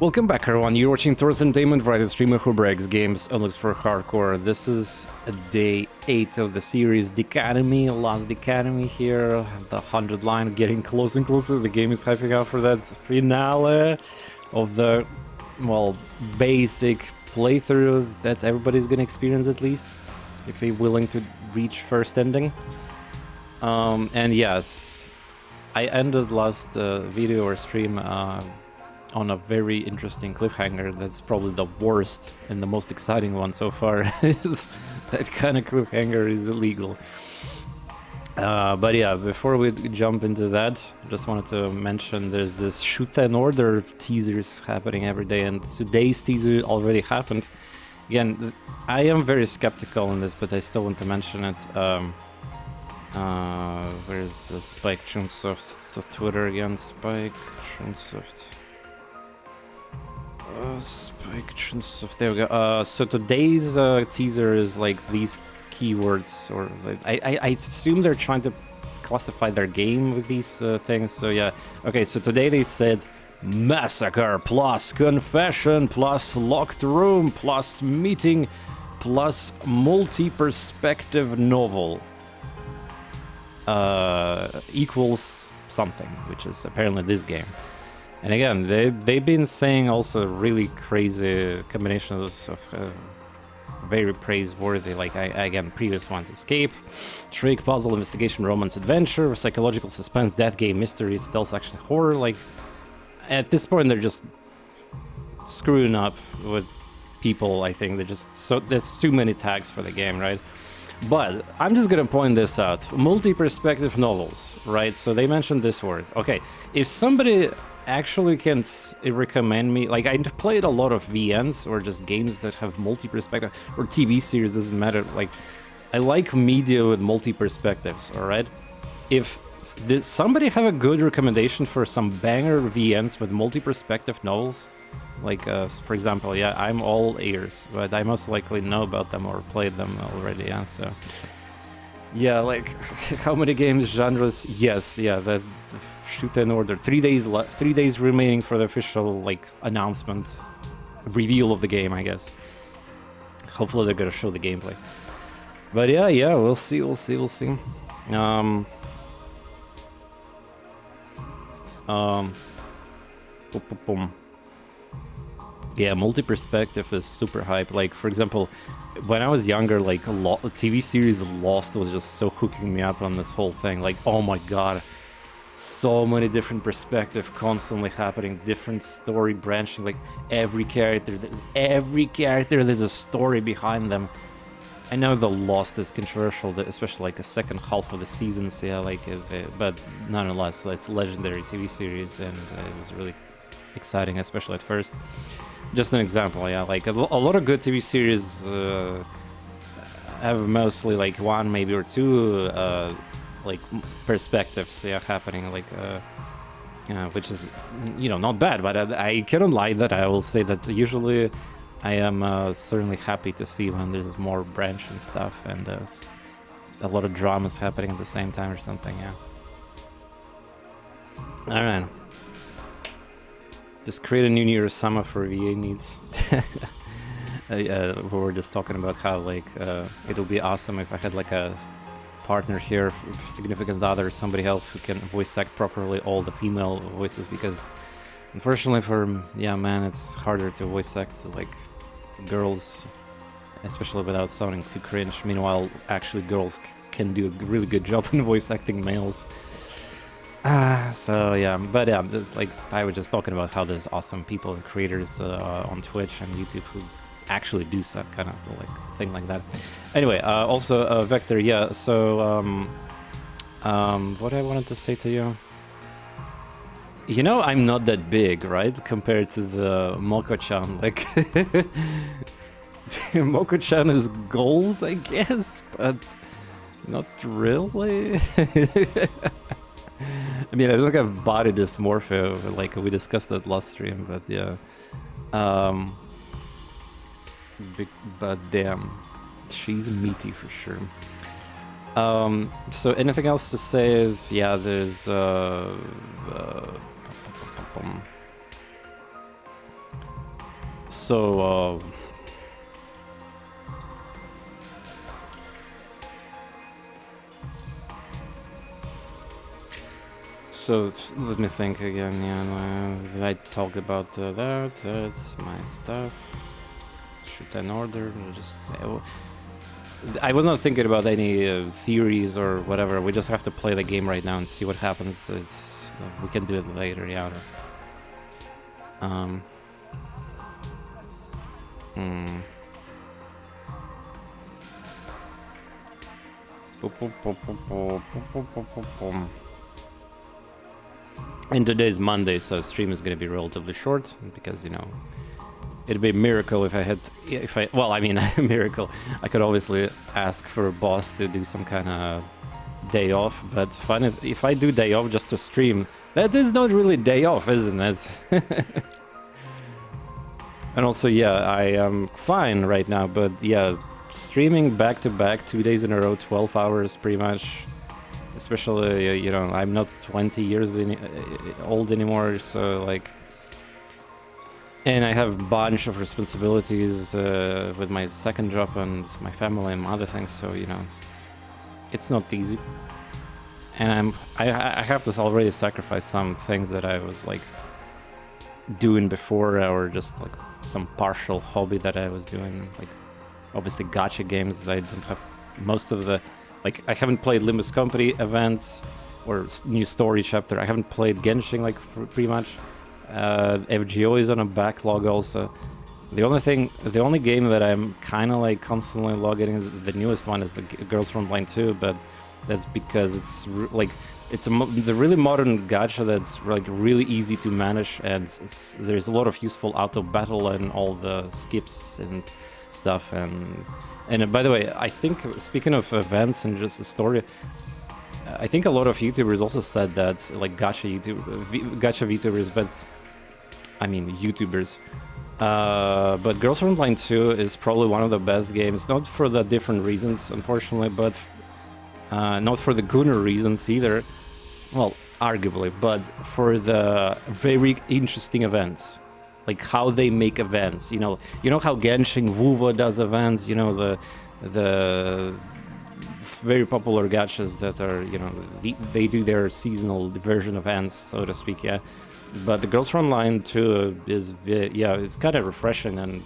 Welcome back, everyone. You're watching TorNis Entertainment, variety streamer who breaks games and looks for hardcore. This is day 8 of the series, Decademy, last Decademy here. The 100 line getting closer and closer. The game is hyping up for that finale of the, well, basic playthrough that everybody's gonna experience at least, if they're willing to reach first ending. And yes, I ended last video or stream on a very interesting cliffhanger. That's probably the worst and the most exciting one so far. That kind of cliffhanger is illegal. But yeah, before we jump into that, just wanted to mention there's this shoot and order teasers happening every day, and today's teaser already happened. Again, I am very skeptical in this, but I still want to mention it. Where's the Spike Chunsoft Twitter again? Spike Chunsoft. Spike Chunsoft. There we go. So today's teaser is like these keywords, or like, I assume they're trying to classify their game with these things. So yeah. Okay. So today they said massacre plus confession plus locked room plus meeting plus multi-perspective novel equals something, which is apparently this game. And again, they've been saying also really crazy combinations of very praiseworthy, like again, previous ones: escape, trick, puzzle, investigation, romance, adventure, psychological suspense, death game, mystery, stealth, action, horror. Like at this point, they're just screwing up with people. I think they're just there's too many tags for the game, right? But I'm just gonna point this out: multi-perspective novels, right? So they mentioned this word. Okay, if somebody actually can recommend me, like, I played a lot of VNs or just games that have multi-perspective, or TV series, doesn't matter. Like, I like media with multi-perspectives. All right, if does somebody have a good recommendation for some banger VNs with multi-perspective novels, like for example, yeah, I'm all ears, but I most likely know about them or played them already. Yeah, so yeah, like how many games, genres? Yes, yeah, that shoot and order. 3 days remaining for the official, like, announcement, reveal of the game, I guess. Hopefully they're gonna show the gameplay. But yeah, we'll see. Yeah, multi-perspective is super hype. Like, for example, when I was younger, like, TV series Lost was just so hooking me up on this whole thing. Like, oh my god, so many different perspectives constantly happening, different story branching. Like, every character, there's a story behind them. I know the Lost is controversial, especially like a second half of the season, so yeah, like, but nonetheless, it's a legendary TV series, and it was really exciting, especially at first. Just an example, yeah, like a lot of good TV series have mostly like one, maybe, or two like perspectives, yeah, happening, like which is, you know, not bad, but I cannot lie that I will say that usually I am certainly happy to see when there's more branch and stuff, and a lot of dramas happening at the same time or something. Yeah. All right. Just create a new Nirosama for VA needs. We were just talking about how, like, it would be awesome if I had like a partner here, significant other, somebody else who can voice act properly all the female voices, because unfortunately for men, it's harder to voice act like girls, especially without sounding too cringe. Meanwhile, actually, girls can do a really good job in voice acting males. So yeah, but yeah, like, I was just talking about how there's awesome people and creators on Twitch and YouTube who actually do some kind of like thing like that. Anyway, also Vector, yeah. So what I wanted to say to you, you know, I'm not that big, right, compared to the Moko-chan. Like, Moko-chan is goals, I guess, but not really. I mean, I don't have body dysmorphia, like we discussed that last stream, but yeah. But damn, she's meaty for sure. So anything else to say? Yeah, there's So so let me think again. Yeah, I talk about that. That's my stuff. Shoot an order. Just say, I was not thinking about any theories or whatever. We just have to play the game right now and see what happens. It's we can do it later. Yeah. And today's Monday, so stream is gonna be relatively short because you know it'd be a miracle if I well, I mean a miracle. I could obviously ask for a boss to do some kind of day off, but fine if I do day off just to stream, that is not really day off, isn't it? And also, yeah, I am fine right now, but yeah, streaming back to back 2 days in a row, 12 hours pretty much, especially, you know, I'm not 20 years old anymore, so like, and I have a bunch of responsibilities with my second job and my family and other things, so, you know, it's not easy. And I have to already sacrifice some things that I was like doing before, or just like some partial hobby that I was doing, like obviously gacha games. I don't have most of the, like I haven't played Limbus Company events or new story chapter. I haven't played Genshin like pretty much. FGO is on a backlog also. The only game that I'm kind of like constantly logging in is the newest one is the Girls from Line 2, but that's because it's like it's the really modern gacha that's like really easy to manage, and there's a lot of useful auto battle and all the skips and stuff. And by the way, I think speaking of events and just the story, I think a lot of YouTubers also said that, like gacha VTubers, but I mean YouTubers. But Girls from Line 2 is probably one of the best games, not for the different reasons, unfortunately, but not for the gooner reasons either. Well, arguably, but for the very interesting events, like how they make events. You know how Genshin Wuva does events. You know the very popular gachas that are, you know, they do their seasonal version events, so to speak. Yeah, but the Girls from Line 2 is it's kind of refreshing, and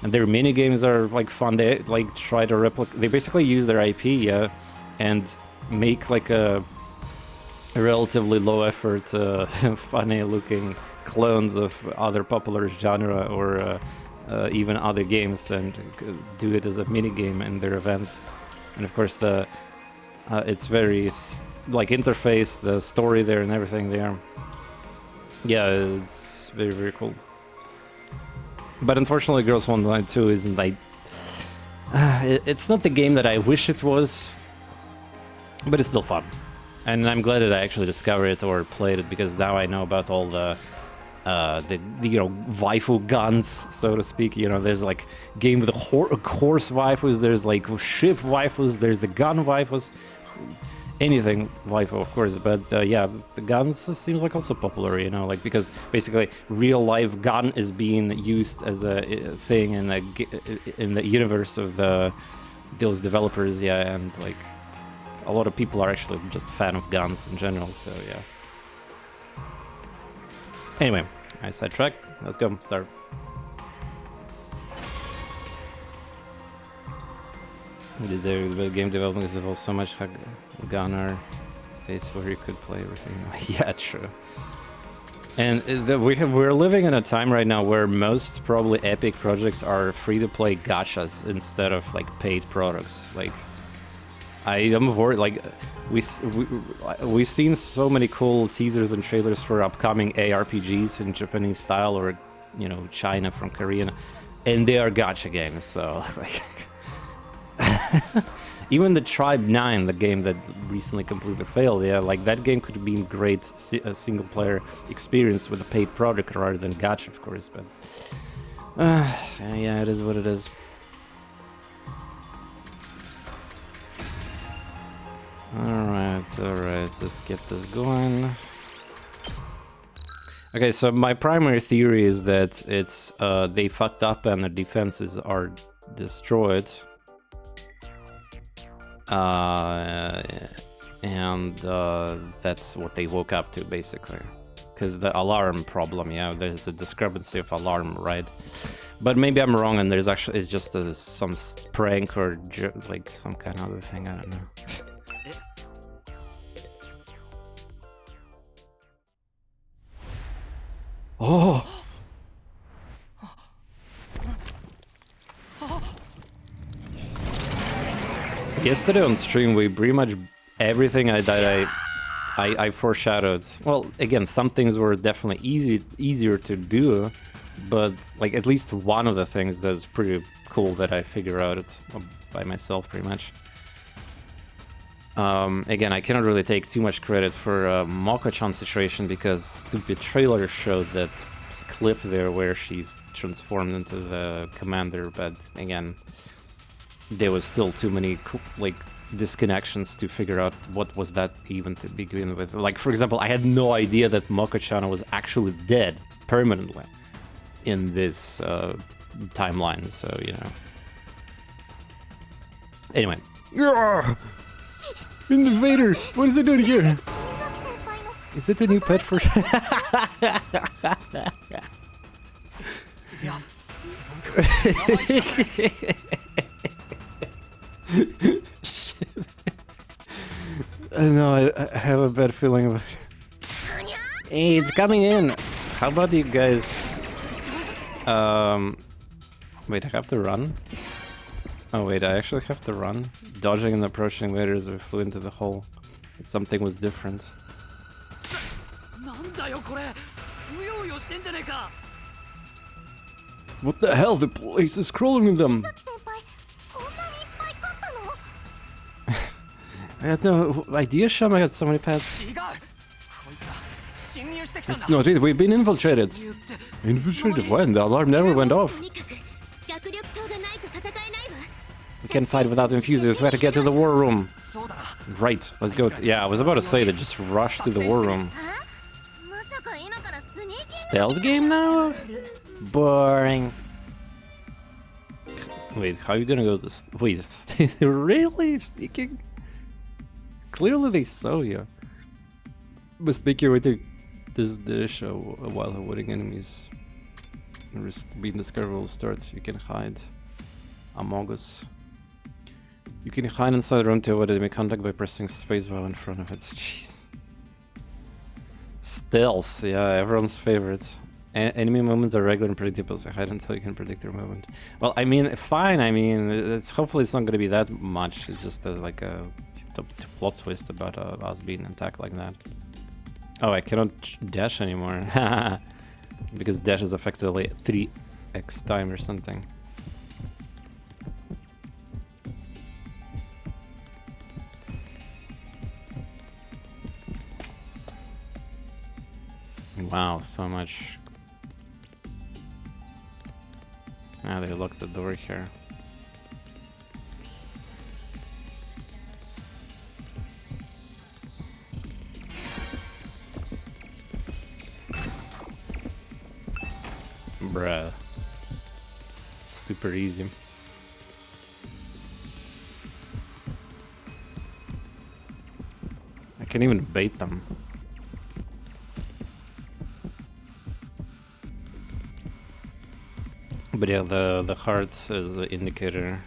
their mini games are like fun. They like try to replicate. They basically use their IP, and make like a relatively low effort, funny looking clones of other popular genre or even other games, and do it as a mini game in their events. And of course it's very like interface, the story there and everything there. Yeah, it's very, very cool. But unfortunately, Girls from Line 2 isn't like it's not the game that I wish it was, but it's still fun. And I'm glad that I actually discovered it or played it, because now I know about all the you know, waifu guns, so to speak. You know, there's like game with horse waifus, there's like ship waifus, there's the gun waifus, anything waifu, of course. But yeah, the guns seems like also popular, you know, like because basically real life gun is being used as a thing in the universe of those developers, yeah, and like a lot of people are actually just a fan of guns in general, so yeah. Anyway, I sidetracked. Let's go, start. The game development is involved so much gunner days where you could play everything. Yeah, true. And we're living in a time right now where most probably epic projects are free-to-play gachas instead of like paid products. Like, I am worried. Like, we've seen so many cool teasers and trailers for upcoming ARPGs in Japanese style, or you know, China from Korean, and they are gacha games. So like, even the Tribe 9, the game that recently completely failed, yeah, like that game could be a great single player experience with a paid product rather than gacha, of course. But yeah, it is what it is. Alright, let's get this going. Okay, so my primary theory is that it's they fucked up and the defenses are destroyed. And that's what they woke up to, basically. Because the alarm problem, yeah, there's a discrepancy of alarm, right? But maybe I'm wrong and there's actually, it's just some prank or like some kind of other thing, I don't know. Oh! Yesterday on stream, we pretty much everything I foreshadowed. Well, again, some things were definitely easier to do, but like at least one of the things that's pretty cool that I figure out by myself, pretty much. Again, I cannot really take too much credit for Mako-chan situation because stupid trailer showed that clip there where she's transformed into the commander, but again, there was still too many like disconnections to figure out what was that even to begin with. Like, for example, I had no idea that Mako-chan was actually dead permanently in this timeline, so, you know. Anyway. Invader! What is it doing here? Is it a new pet for... I know, I have a bad feeling about it. Hey, it's coming in! How about you guys... Wait, I have to run? Oh wait, I actually have to run? Dodging and approaching invaders, we flew into the hole. But something was different. What the hell? The place is crawling in them! I had no idea Shama had so many pets. It's not it, we've been infiltrated. Infiltrated when? The alarm never went off. We can't fight without infusers, we have to get to the war room. Right, let's go. Yeah, I was about to say that just rush to the war room. Stealth game now? Boring. Wait, how are you gonna go this? Wait, really? Sneaking? Clearly they saw you. Must make your way to this dish while avoiding enemies. Being discoverable starts. You can hide. Among Us. You can hide inside the room to avoid enemy contact by pressing spacebar in front of it. Jeez. Stealth, yeah, everyone's favorite. Enemy movements are regular and predictable, so hide until you can predict their movement. Well, I mean, fine. I mean, hopefully it's not going to be that much. It's just like a plot twist about us being attacked like that. Oh, I cannot dash anymore. Because dash is effectively 3x time or something. Wow, so much. Now they locked the door here. Bruh. Super easy. I can even bait them. But yeah, the heart is an indicator.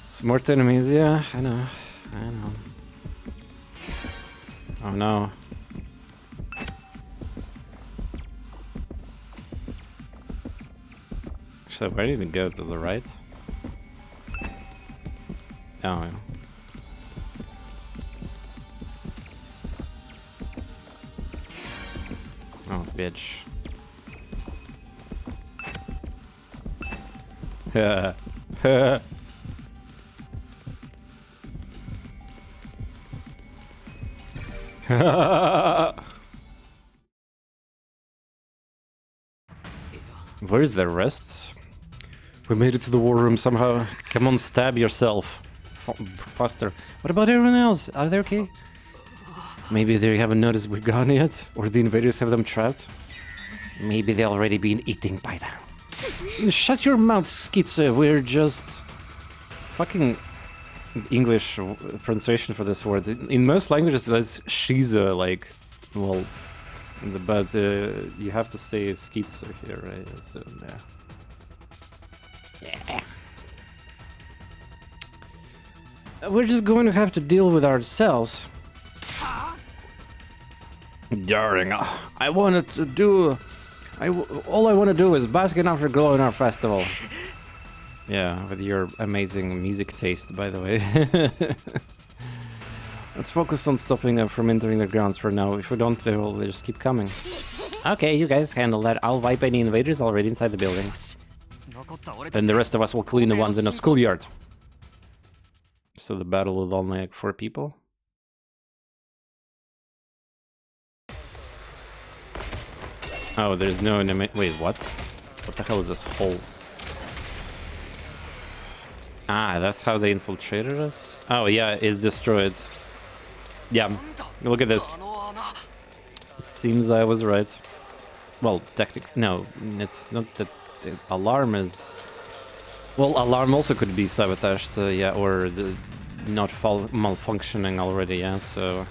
Smart enemies, yeah, I know. Oh no. So where did we go? To the right? Oh. Oh, bitch. Where's the rest? We made it to the war room somehow. Come on, stab yourself. Faster. What about everyone else? Are they okay? Maybe they haven't noticed we're gone yet, or the invaders have them trapped. Maybe they already been eaten by now. Shut your mouth, Schizo. We're just fucking English pronunciation for this word. In most languages, that's Shiza, like, well, but you have to say Schizo here, right? So, yeah. We're just going to have to deal with ourselves. Darling, I wanted to do... all I want to do is bask in afterglow in our festival. Yeah, with your amazing music taste, by the way. Let's focus on stopping them from entering the grounds for now. If we don't, they will just keep coming. Okay, you guys handle that. I'll wipe any invaders already inside the building. Then the rest of us will clean the ones in the schoolyard. So the battle with only like 4 people? Oh, there's no enemy. Wait, what? What the hell is this hole? Ah, that's how they infiltrated us? Oh, yeah, it's destroyed. Yeah, look at this. It seems I was right. Well, technically, no, it's not that the alarm is... Well, alarm also could be sabotaged, yeah, or not malfunctioning already, yeah, so...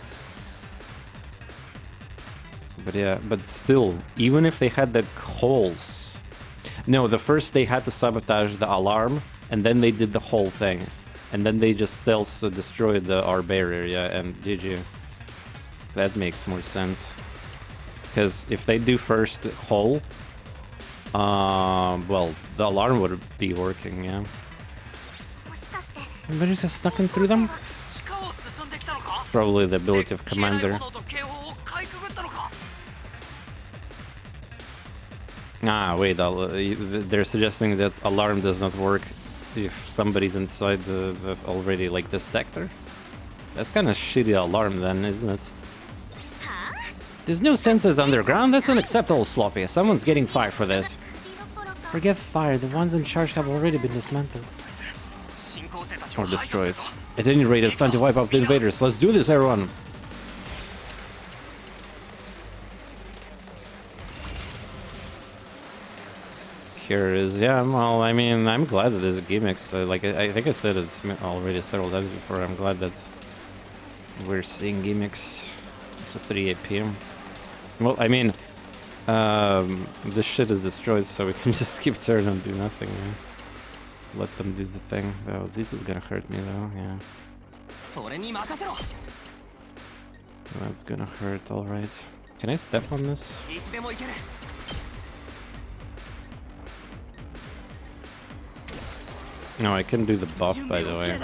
But yeah, but still, even if they had the holes... No, the first they had to sabotage the alarm, and then they did the whole thing. And then they just stealth destroyed our barrier, yeah, and GG. That makes more sense. Because if they do first hole, well, the alarm would be working, yeah. Invaders have snuck in through them? It's probably the ability of Commander. Ah, wait, they're suggesting that alarm does not work if somebody's inside the already, like, this sector? That's kind of shitty alarm then, isn't it? There's no sensors underground? That's unacceptable, Sloppy. Someone's getting fired for this. Forget fire, the ones in charge have already been dismantled. Or destroyed. At any rate, it's time to wipe out the invaders. Let's do this, everyone! Here it is. Yeah, well, I mean, I'm glad that there's gimmicks. Like, I think I said it already several times before. I'm glad that we're seeing gimmicks. It's 3 p.m. Well, I mean, this shit is destroyed, so we can just skip turn and do nothing. Yeah? Let them do the thing. Oh, this is gonna hurt me, though. Yeah. That's gonna hurt, alright. Can I step on this? No, I can do the buff, by the way.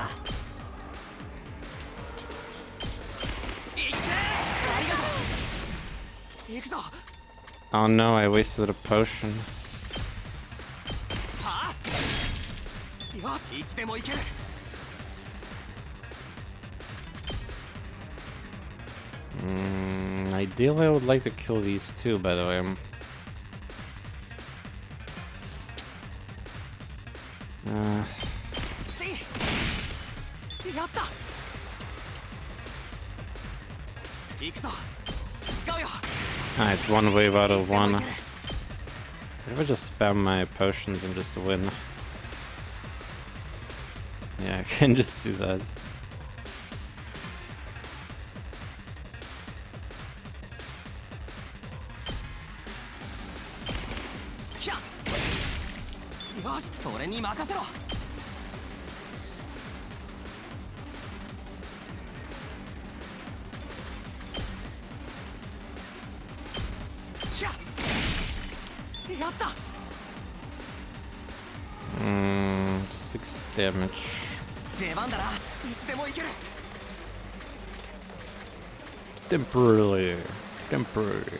Oh no, I wasted a potion. Ideally, I would like to kill these two, by the way. It's one wave out of one. If I just spam my potions and just win. Yeah, I can just do that. Mm, 6 damage. Temporarily. Temporary.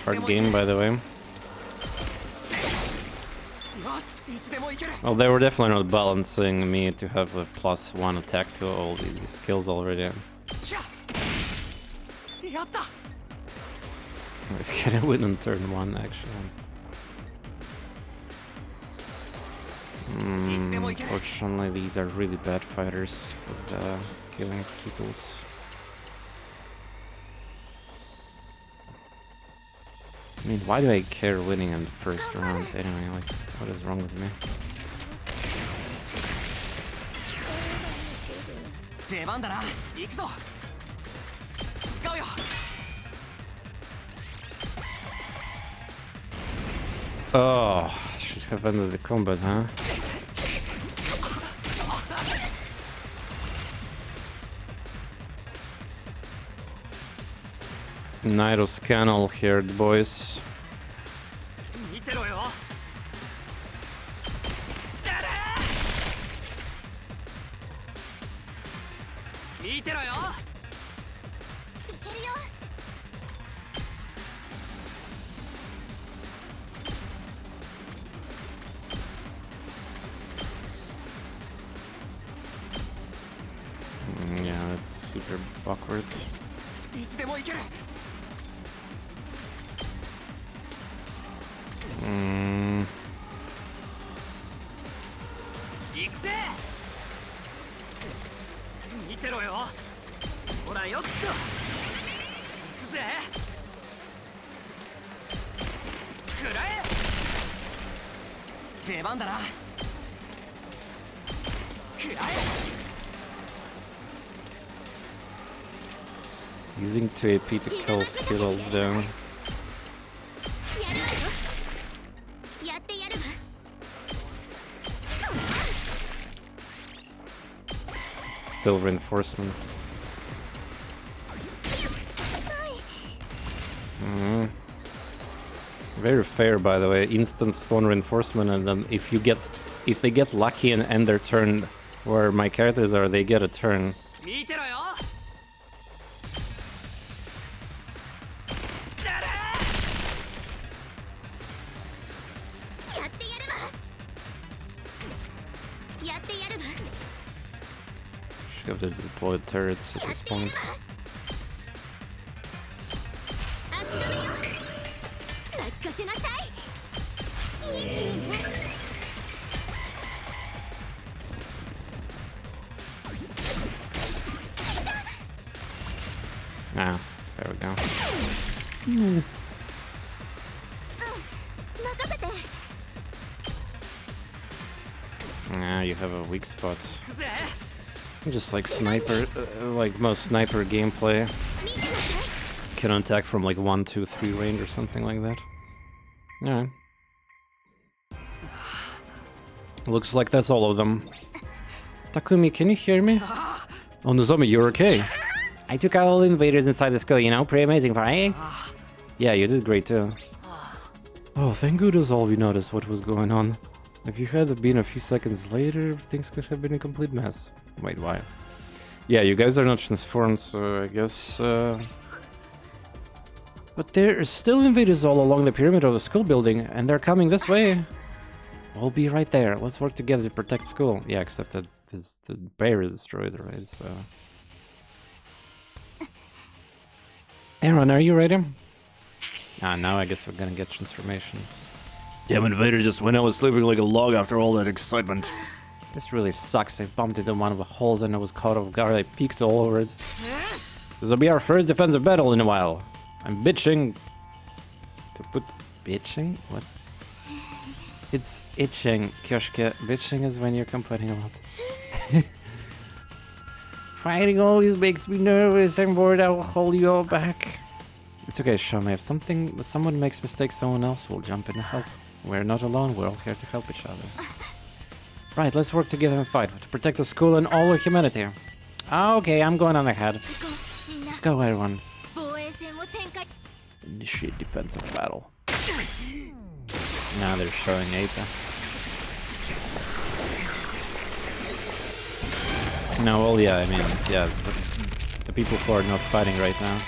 Hard game, by the way. Well, they were definitely not balancing me to have a +1 attack to all these skills already. Get a win on turn 1, actually. Unfortunately, these are really bad fighters for the killing Skittles. I mean, why do I care winning in the first round anyway? Like, what is wrong with me? Oh, I should have ended the combat, huh? Nairo's canal here, boys. Yeah, that's super awkward. Using 2 AP to kill Skittles though. Still reinforcements. Very fair, by the way. Instant spawn reinforcement, and then if they get lucky and end their turn where my characters are, they get a turn. Should have the deployed turrets at this point. Ah, there we go. Ah, you have a weak spot. Just like sniper, like most sniper gameplay. Can attack from like 1, 2, 3 range or something like that. Alright. Looks like that's all of them. Takumi, can you hear me? Oh, Nozomi, you're okay. I took out all the invaders inside the school, you know? Pretty amazing, right? Yeah, you did great too. Oh, thank goodness all we noticed what was going on. If you had been a few seconds later, things could have been a complete mess. Wait, why? Yeah, you guys are not transformed, so I guess... But there are still invaders all along the pyramid of the school building, and they're coming this way. We'll be right there. Let's work together to protect school. Yeah, except that the bear is destroyed, right? So... Aaron, are you ready? Ah, now I guess we're gonna get transformation. Damn invader just went out sleeping like a log after all that excitement. This really sucks. I bumped into one of the holes and I was caught off guard. I peeked all over it. This will be our first defensive battle in a while. I'm bitching. To put... Bitching? What? It's itching, Kyoshike. Bitching is when you're complaining a lot. Fighting always makes me nervous. I'm bored. I will hold you all back. It's okay, Shome. If someone makes mistakes, someone else will jump in and help. We're not alone. We're all here to help each other. Right, let's work together and fight to protect the school and all of humanity. Okay, I'm going on ahead. Let's go, everyone. Initiate defensive battle. Now they're showing Ape. No, well, yeah, I mean, yeah, the people who are not fighting right now.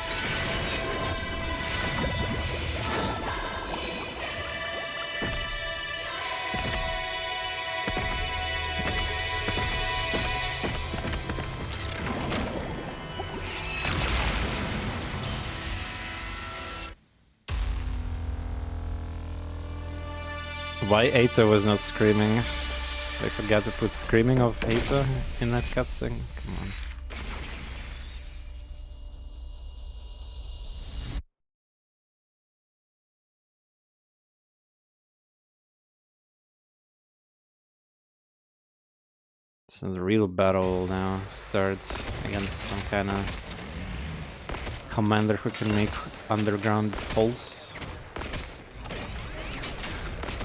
Why Eita was not screaming? I forgot to put screaming of Eita in that cutscene. Come on. So the real battle now starts against some kind of commander who can make underground holes.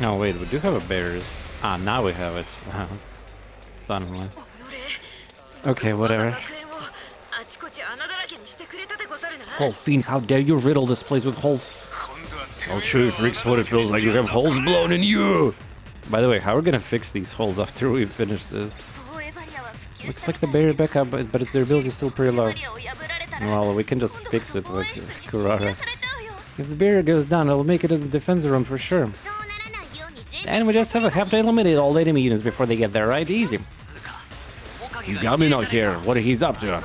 No, wait, we do have a bears. Ah, now we have it. Suddenly. Okay, whatever. Oh, fiend, how dare you riddle this place with holes? I'll show you freaks what it feels like you have holes blown in you! By the way, how are we gonna fix these holes after we finish this? Looks like the barrier backup, but its durability is still pretty low. Well, we can just fix it with Kurara. If the barrier goes down, it'll make it a defense room for sure. And we just have to eliminate all enemy units before they get there, right? Easy. You got me out here. What he's up to?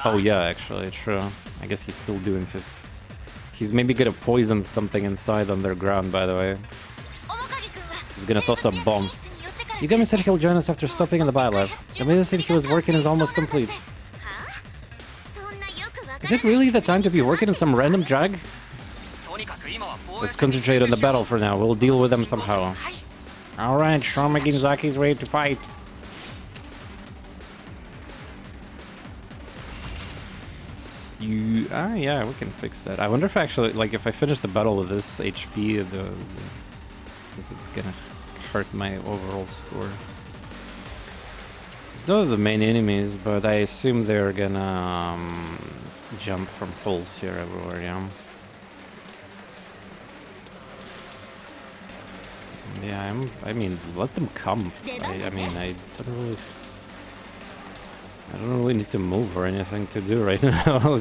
Oh yeah, actually, true. I guess he's still doing his... He's maybe gonna poison something inside underground, by the way. He's gonna toss a bomb. Yugami said he'll join us after stopping in the biolab. The medicine he was working is almost complete. Is it really the time to be working in some random drag? Let's concentrate on the battle for now. We'll deal with them somehow. Alright, Shoma Ginzaki's ready to fight. Yeah, we can fix that. I wonder if actually, like, if I finish the battle with this HP, is it gonna hurt my overall score? Those are the main enemies, but I assume they're gonna jump from holes here everywhere, yeah. Yeah, I mean, let them come. I mean, I don't really need to move or anything to do right now.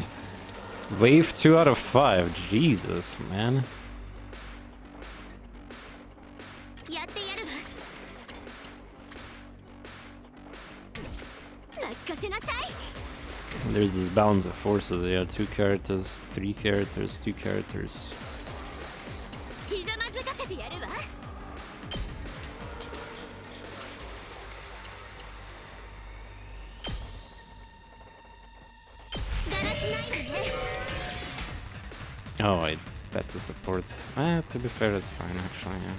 Wave 2 out of 5. Jesus, man. There's this balance of forces, yeah. 2 characters, 3 characters, 2 characters. Oh, that's a support. To be fair, that's fine, actually, yeah.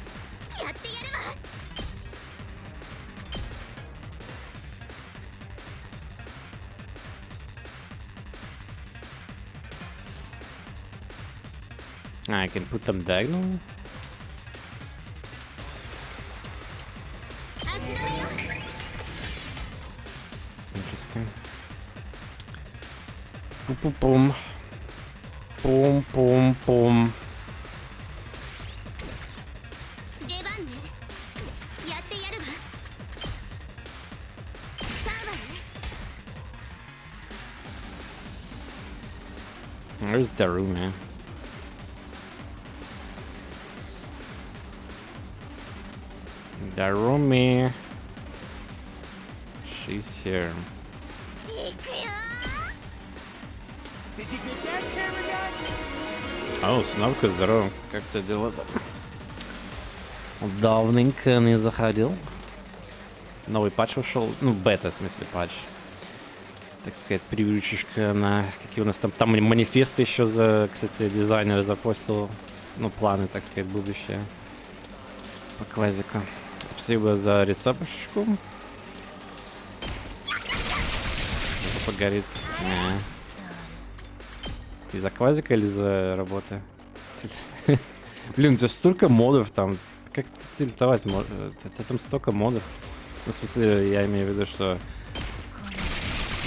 I can put them diagonal? Interesting. Boom, boom, boom. Boom, boom, boom. Where's Daruma? Darumi. She's here. О, Сновка, здорово. Как тебя дела? Давненько не заходил. Новый патч вышел. Ну, бета, в смысле, патч. Так сказать, превьючечка на... Какие у нас там... Там манифесты еще за... Кстати, дизайнер запостил. Ну, планы, так сказать, будущее. По квазику. Спасибо за ресапочку. Погорит. Из-за квазика или за работы? Блин, у тебя столько модов там. Как тильтовать? У тебя там столько модов. Ну, в смысле, я имею в виду, что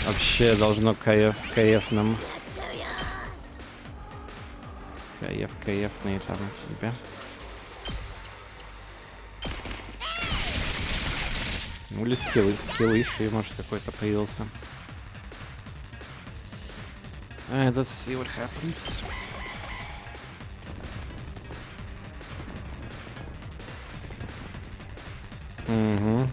вообще должно кайфным. Кайфные там у тебя. Ну или скиллы еще, может, какой-то появился. Let's see what happens. Mm-hmm.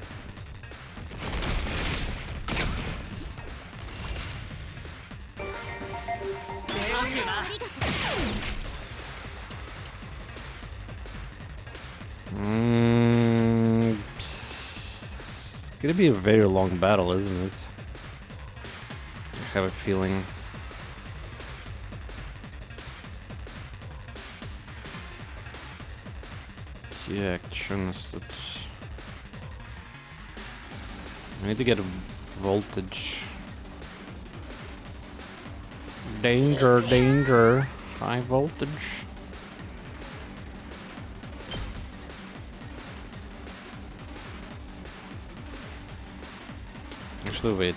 gonna be a very long battle, isn't it? I have a feeling. Так, что у нас тут? I need to get a voltage. Danger, danger. High voltage. Что wait?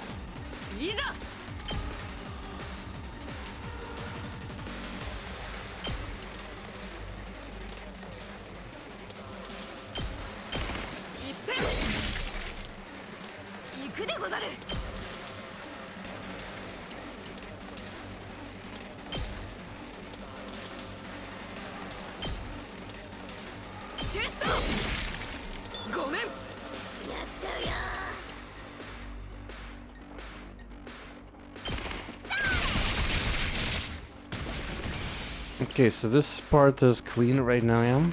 Okay, so this part is clean right now, yeah?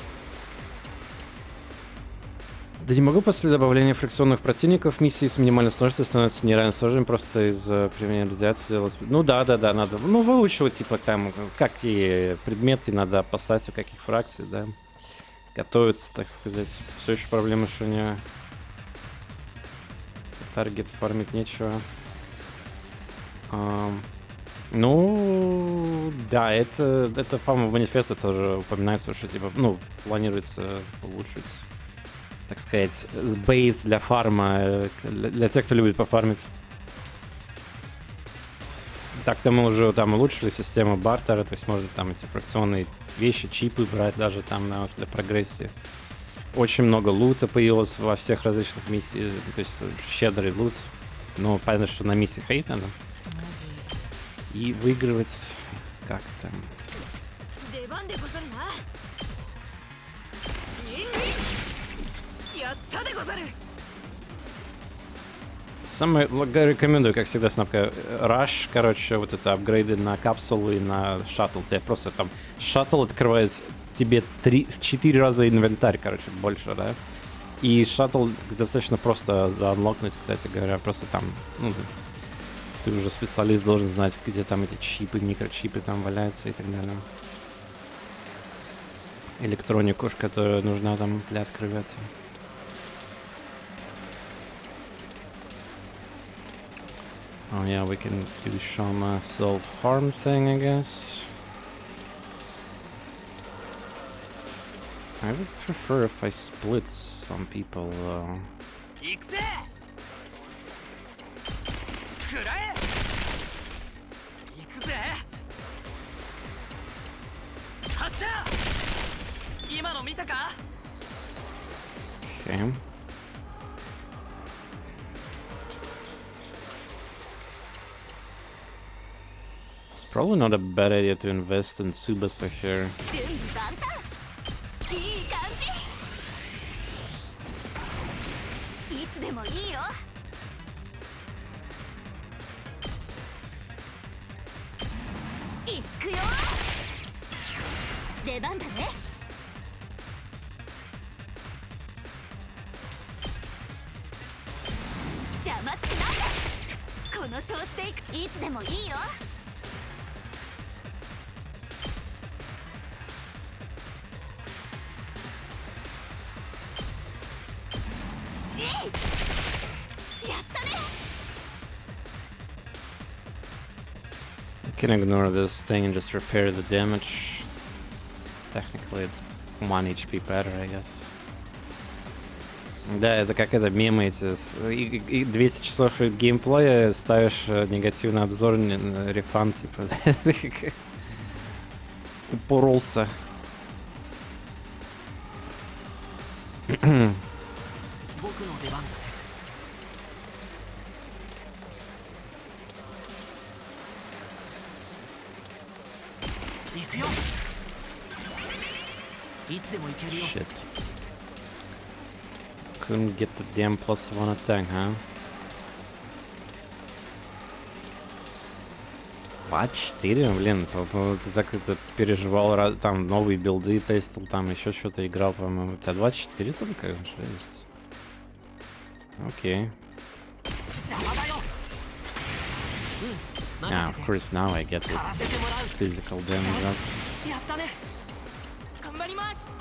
Да не могу после добавления фрикционных противников миссии с минимальной сложностью становится нереально сложным просто из-за применения радиации. Ну да, надо, ну, выучивать, типа, там, какие предметы надо опасать, у каких фракций, да. Готовиться, так сказать. Все еще проблема, что не... Таргет фармить нечего. Ну, да, это по-моему, в манифесте тоже упоминается, что, типа, ну, планируется улучшить, так сказать, бейс для фарма, для тех, кто любит пофармить. Так-то мы уже там улучшили систему бартера, то есть можно там эти фракционные вещи, чипы брать даже там для прогрессии. Очень много лута появилось во всех различных миссиях, то есть щедрый лут. Но понятно, что на миссии хейт надо. И выигрывать как-то. Самое рекомендую, как всегда, снапка Rush, короче, вот это апгрейды на капсулу и на шаттл. Тебе просто там шаттл открывает тебе в 4 раза инвентарь, короче, больше, да. И шаттл достаточно просто заанлокнуть, кстати говоря, просто там, ну, ты уже специалист, должен знать, где там эти чипы, микрочипы там валяются и так далее. Электронику, которая нужна там для открываться. Oh yeah, we can do some self-harm thing, I guess. I would prefer if I split some people, though. Okay. It's probably not a bad idea to invest in Tsubasa here. I can ignore this thing and just repair the damage. Technically it's 1 HP better, I guess. Да, это как это мемы эти. 200 часов геймплея, ставишь негативный обзор, рефан, типа. Упоролся. Shit. Couldn't get the damn +1 attack, huh? 24, блин, ты так это переживал, там новые билды тестил, там еще что-то играл, по-моему. У тебя 24 только? Жесть. Окей. Yeah, of course now I get the physical damage up. やったね。頑張ります。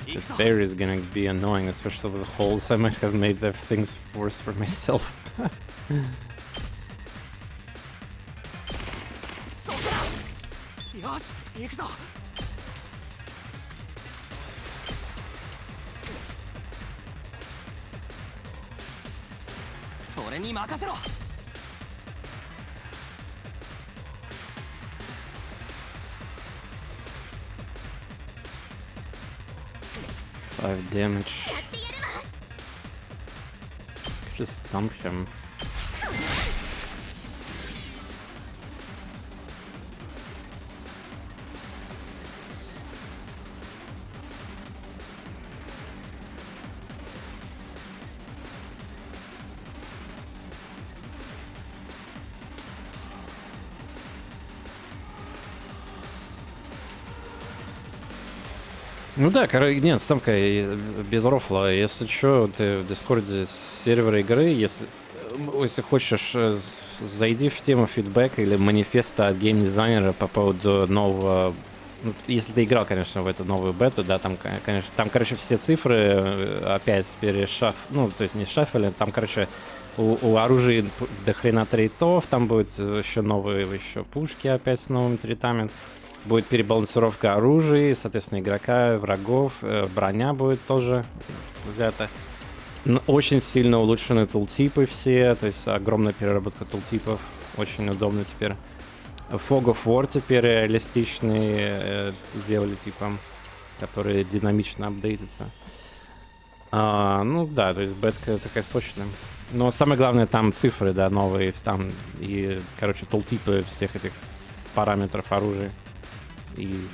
This berry is gonna be annoying, especially with holes. I might have made the things worse for myself. Five damage. Just stump him. Ну да, нет, Самка, без рофла. Если что, ты в Дискорде сервера игры, если хочешь, зайди в тему фидбэка или манифеста от геймдизайнера по поводу нового... Ну, если ты играл, конечно, в эту новую бету, да, там, конечно, там, короче, все цифры опять ну, то есть не шаффели, там, короче, у оружия до хрена трейтов, там будет еще новые еще пушки опять с новыми трейтами. Будет перебалансировка оружия, соответственно, игрока, врагов, броня будет тоже взята. Очень сильно улучшены тултипы все, то есть огромная переработка тултипов, очень удобно теперь. Fog of War теперь реалистичные сделали, типа, которые динамично апдейтятся. Ну да, то есть бетка такая сочная. Но самое главное, там цифры, да, новые, там и, короче, тултипы всех этих параметров оружия. И,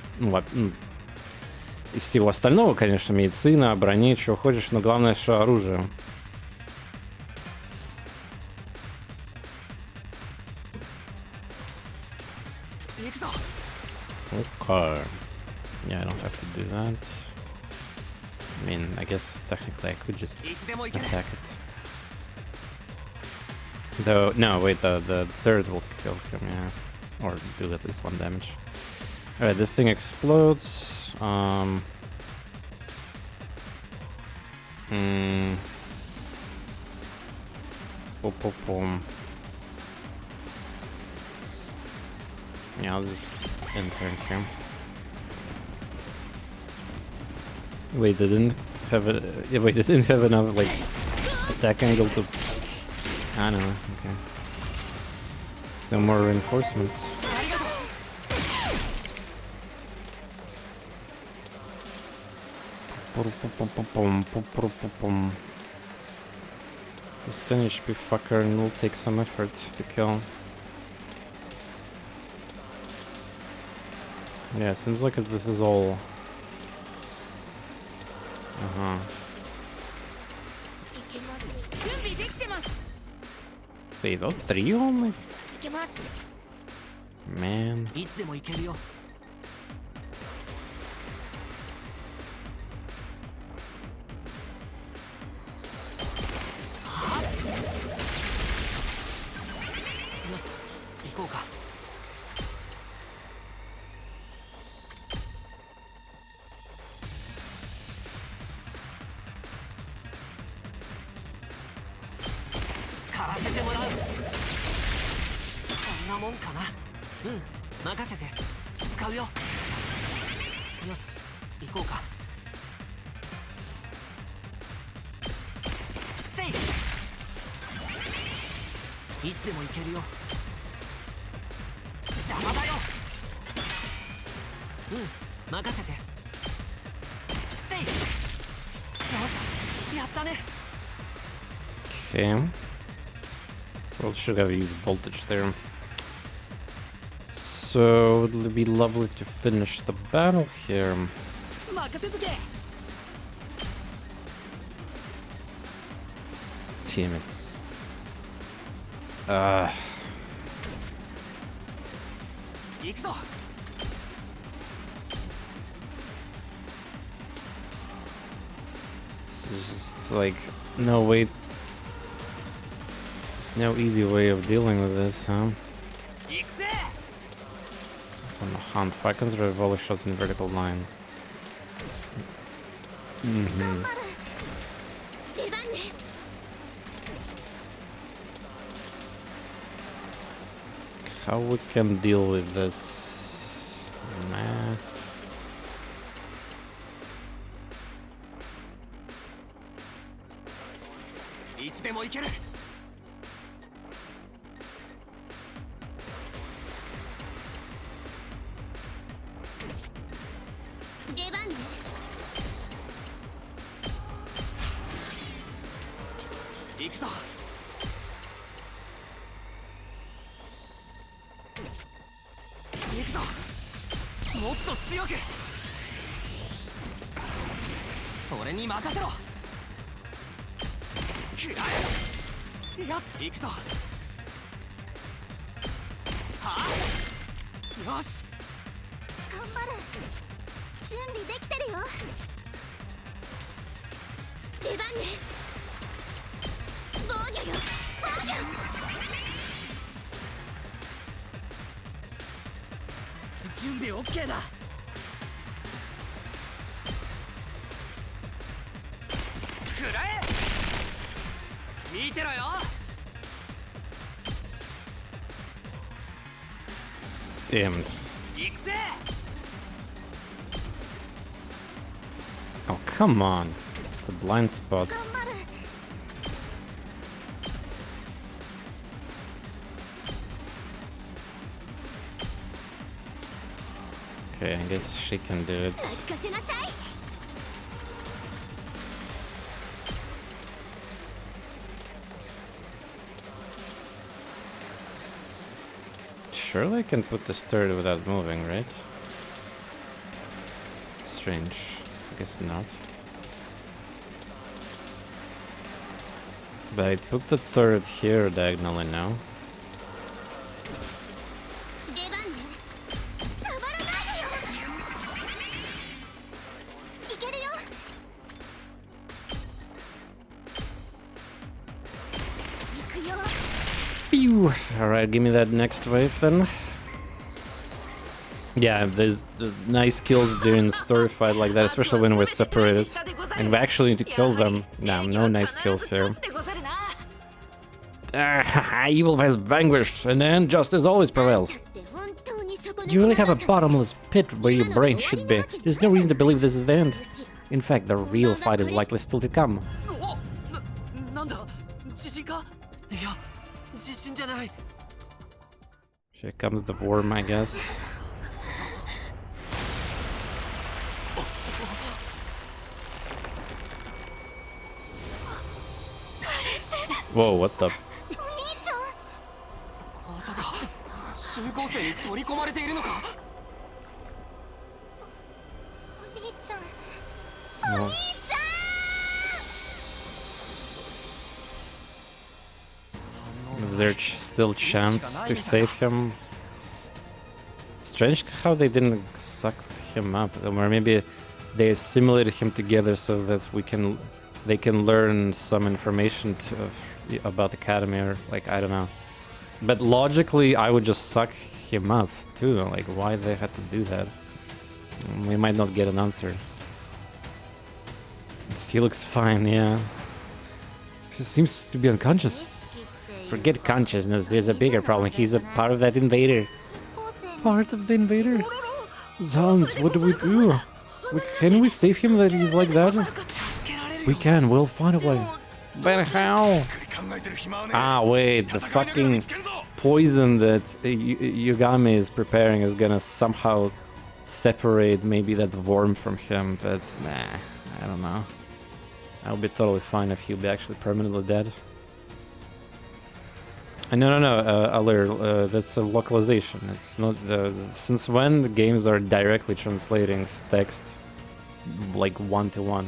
и всего остального, конечно, медицина, брони, чего хочешь, но главное, что оружие. Okay. Yeah, I don't have to do that. I mean, I guess technically I could just attack it. Though, no, wait, the third will kill him, yeah. Or do at least 1 damage. Alright, this thing explodes. Yeah, I'll just enter here. Wait, they didn't have a... Yeah, wait, they didn't have enough, like, attack angle to... I don't know, okay. No more reinforcements. This 10 HP fucker will take some effort to kill. Yeah, seems like this is all... Wait, oh, 3 only? Man. Okay. Well, should have used voltage there. So it would be lovely to finish the battle here. Damn it. It's just like no way. There's no easy way of dealing with this, huh? On the hunt, 5 conservative volley shots in vertical line. How we can deal with this? Nah. Damn it. Oh, come on. It's a blind spot. Okay, I guess she can do it. Surely I can put this turret without moving, right? Strange. I guess not. But I put the turret here diagonally now. Alright, give me that next wave then. Yeah, there's nice kills during the story fight like that, especially when we're separated. And we actually need to kill them. No nice kills here. Evil has vanquished, and then justice always prevails. You really have a bottomless pit where your brain should be. There's no reason to believe this is the end. In fact, the real fight is likely still to come. Here comes the worm, I guess. Whoa, what the? No. Is there still chance to save him? Strange how they didn't suck him up, or maybe they assimilated him together so that they can learn some information about the academy, or like, I don't know. But logically, I would just suck him up too. Like, why they had to do that? We might not get an answer. He looks fine, yeah. He seems to be unconscious. Forget consciousness, there's a bigger problem. He's a part of that invader. Part of the invader? Zounds, what do we do? Can we save him that he's like that? We can, we'll find a way. But how? Ah, wait, the fucking poison that Yugami is preparing is gonna somehow separate maybe that worm from him, but nah, I don't know. I'll be totally fine if he'll be actually permanently dead. No, Alir, that's a localization. It's not since when the games are directly translating text like 1-to-1.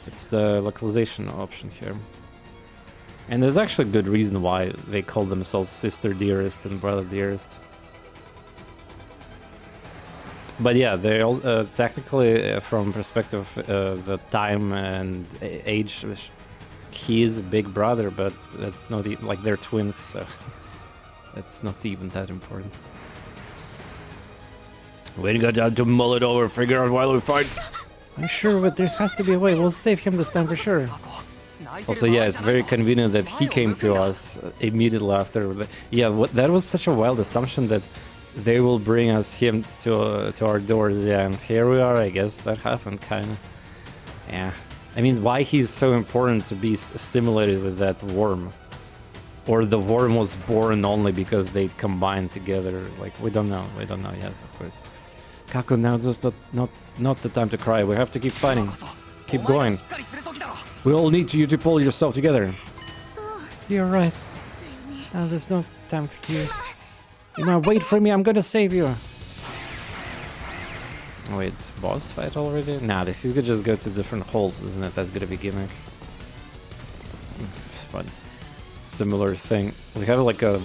It's the localization option here. And there's actually good reason why they call themselves Sister Dearest and Brother Dearest. But yeah, they all technically, from perspective of the time and age, he is a big brother, but that's not like they're twins, so that's not even that important. We ain't got time to mull it over, figure out while we fight. I'm sure, but there has to be a way. We'll save him this time for sure. Also, yeah, it's very convenient that he came to us immediately after. Yeah, that was such a wild assumption that they will bring him to our doors. Yeah, and here we are. I guess that happened, kind of. Yeah, I mean, why he's so important to be assimilated with that worm, or the worm was born only because they combined together? Like, we don't know. We don't know yet, of course. Kako, now just not the time to cry. We have to keep fighting. Keep going. We all need you to pull yourself together. You're right. Now there's no time for tears. You know, wait for me. I'm gonna save you. Wait, boss fight already? Nah, this is gonna just go to different holes, isn't it? That's gonna be gimmick. It's fun. Similar thing. We have like a...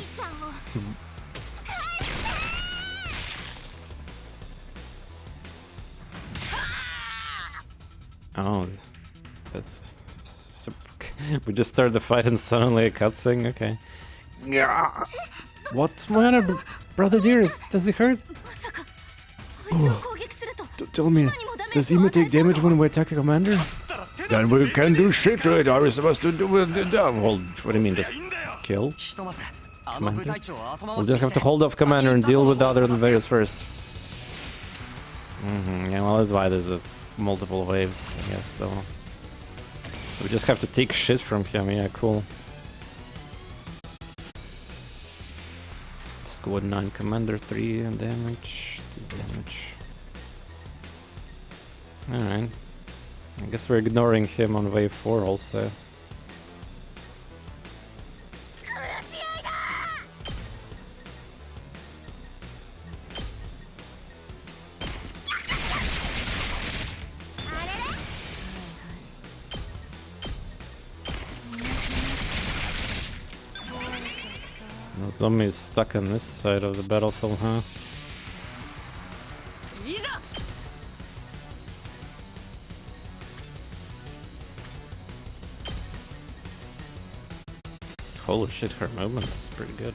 Oh, that's... We just started the fight and suddenly a cutscene? Okay. Yeah. What's my matter, brother dearest? Does it hurt? Oh. Tell me, does Ima take damage when we attack the commander? Then we can do shit to it. Are we supposed to do with the Well, what do you mean, just kill? Commander? We'll just have to hold off commander and deal with the other invaders first. Yeah, well, that's why there's multiple waves, I guess, though. So we just have to take shit from him. Yeah, cool. Squad 9 commander, 3 damage, 2 damage. Alright. I guess we're ignoring him on wave 4 also. The zombie is stuck on this side of the battlefield, huh? Holy shit, her movement is pretty good.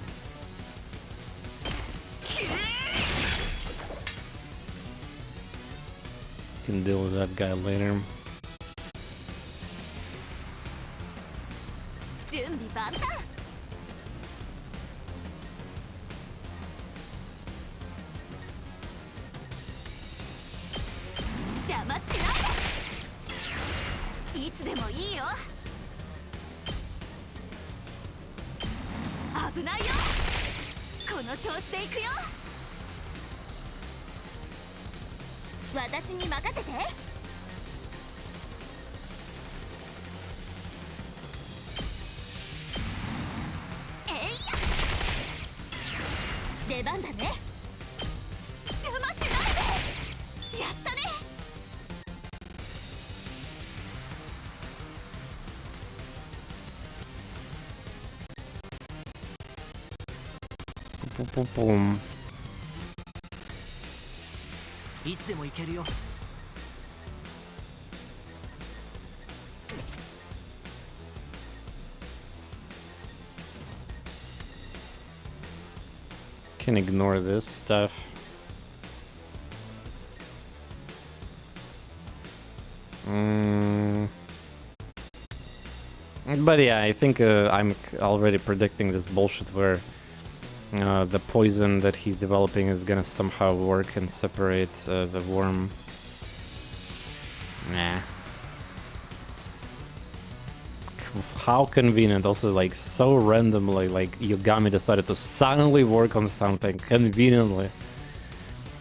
Can deal with that guy later. Boom. Can ignore this stuff. But yeah, I think I'm already predicting this bullshit where the poison that he's developing is gonna somehow work and separate the worm. Nah. How convenient. Also, like, so randomly, like, Yogami decided to suddenly work on something conveniently.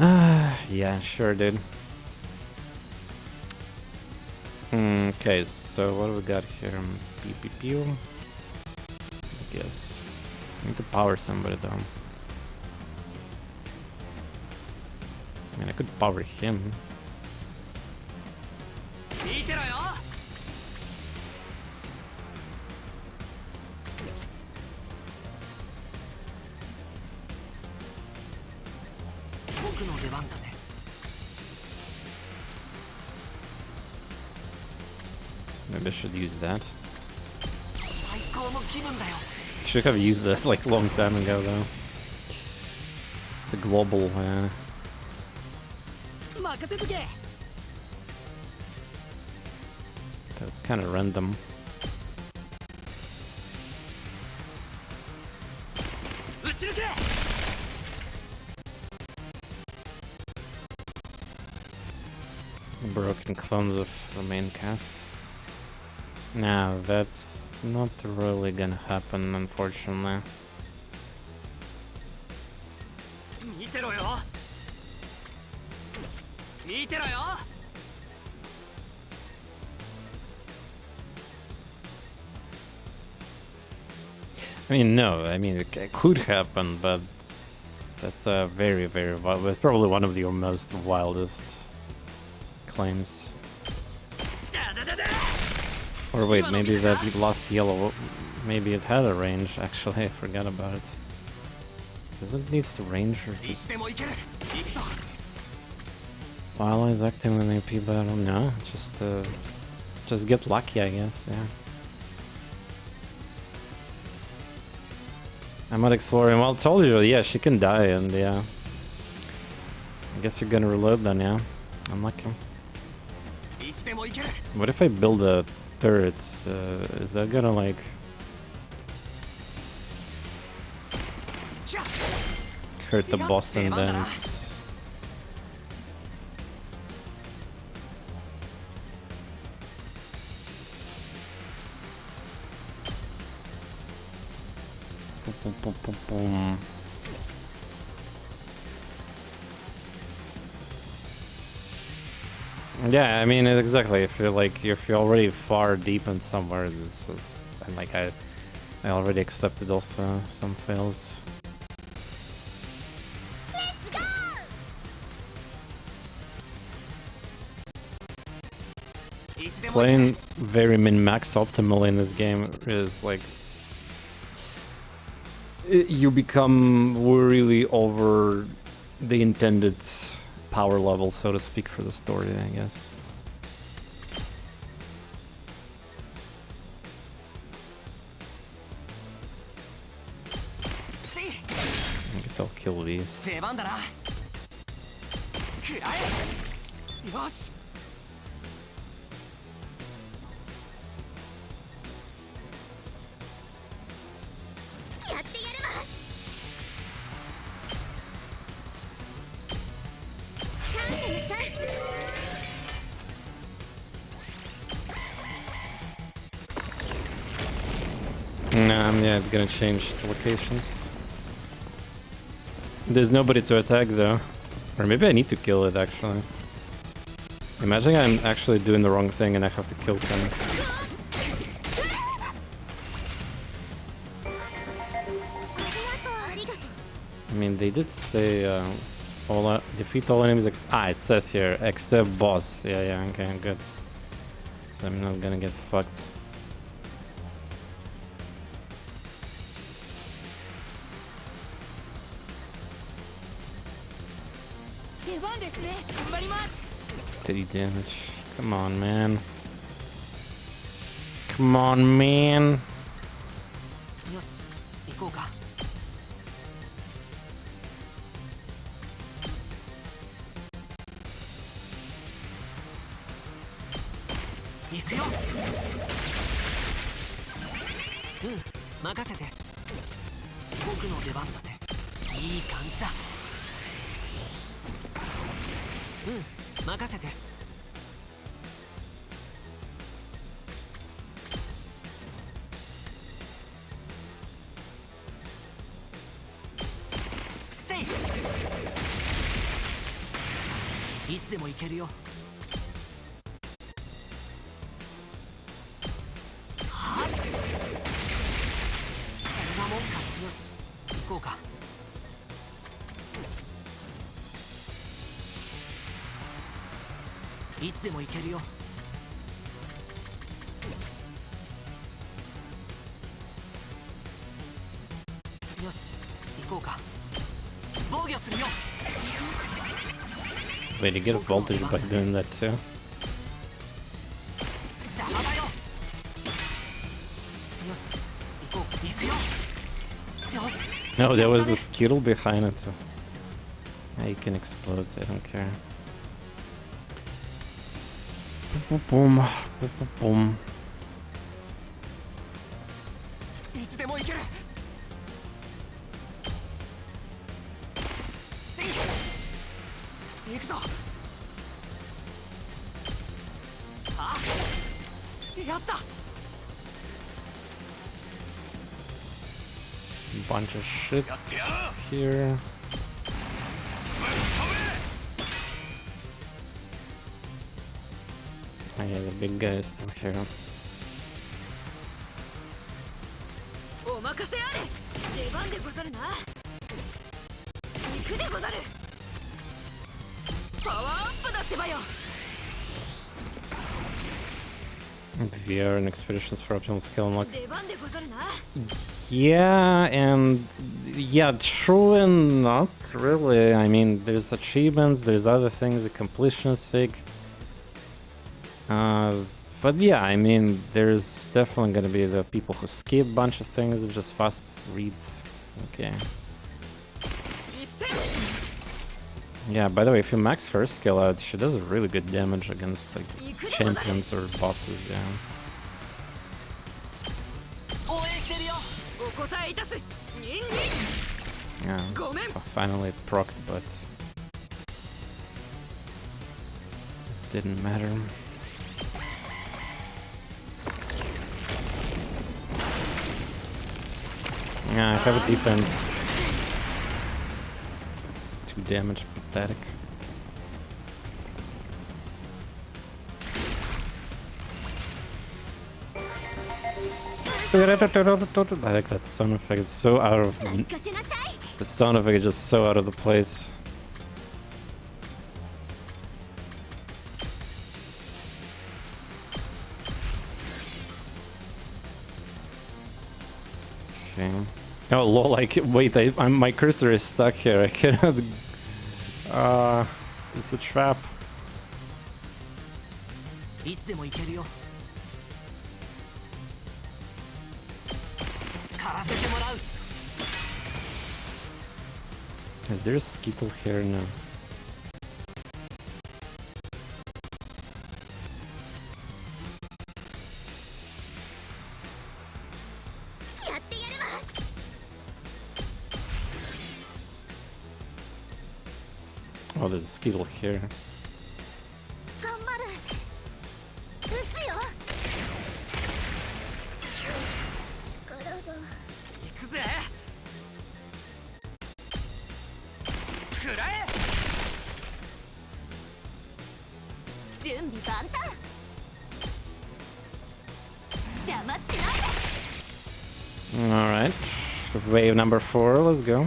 Yeah, sure did. Okay, so what do we got here? Pew pew pew. I guess. Need to power somebody though. I mean, I could power him. Maybe I should use that. Should have used that like a long time ago though. It's a global. That's kind of random. Broken clones of the main cast. No, that's not really gonna happen, unfortunately. I mean, no, I mean, it could happen, but that's a very, very wild, probably one of the most wildest claims. Or wait, maybe that lost yellow, maybe it had a range, actually, I forgot about it. Does it need to range or just... While I was acting in AP battle, no, just get lucky, I guess, yeah. I'm not exploring. Well, I told you, yeah, she can die, and yeah. I guess you're gonna reload then, yeah. Unlucky. What if I build a turret? Is that gonna, like... hurt the boss and then... Yeah, I mean, exactly. If you're already far deep in somewhere, this is, and like I already accepted also some fails. Let's go! Playing very min-max optimal in this game is like you become really over the intended power level, so to speak, for the story, I guess. I guess I'll kill these. Yeah, it's gonna change the locations. There's nobody to attack though. Or maybe I need to kill it actually. Imagine I'm actually doing the wrong thing and I have to kill him. I mean, they did say defeat all enemies it says here, except boss. Yeah, okay, good. So I'm not gonna get fucked. Steady damage. Come on, man. Come on, man. Wait, you get a voltage by doing that too? No, there was a skittle behind it. So yeah, you can explode, I don't care. Boom, boom, boom, boom, boom. Bunch of shit here. Oh yeah, the big guy is still here. VR and expeditions for optimal skill unlock. Yeah, and yeah, true and not really. I mean, there's achievements, there's other things, the completion is sick. But yeah, I mean, there's definitely gonna be the people who skip a bunch of things and just fast read. Okay. Yeah, by the way, if you max her skill out, she does really good damage against like champions or bosses, yeah. Yeah, finally it procced, but it didn't matter. Yeah, I have a defense. 2 damage, pathetic. I like that sound effect, it's so out of... The sound effect is just so out of the place. Okay. Oh lol, like, wait, my cursor is stuck here, I cannot... it's a trap. Is there a skittle here? No. Oh, there's a skittle here. Alright, wave number 4, let's go.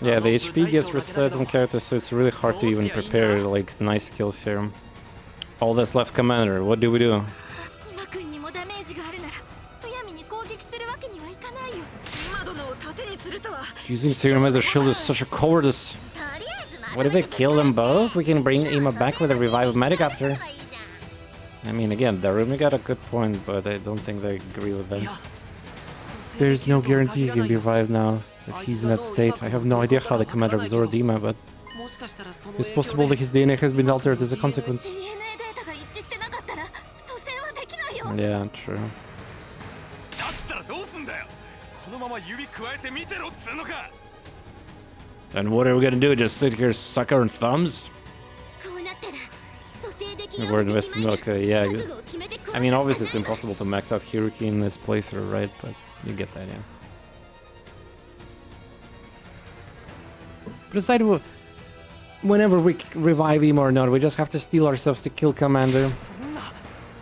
Yeah, the HP gets reset on characters, so it's really hard to even prepare like nice skills here. All that's left, Commander, what do we do? Using Serum as a shield is such a cowardice. What if they kill them both? We can bring Ima back with a revived medic after. I mean, again, Darumi got a good point, but I don't think they agree with that. There's no guarantee he can be revived now. If he's in that state, I have no idea how the commander absorbed Ima, but it's possible that his DNA has been altered as a consequence. Yeah, true. And what are we gonna do? Just sit here, suck our thumbs? We're investing. Okay, yeah. I mean, obviously it's impossible to max out Hiruki in this playthrough, right? But you get that, yeah. But aside, whenever we revive him or not, we just have to steel ourselves to kill Commander.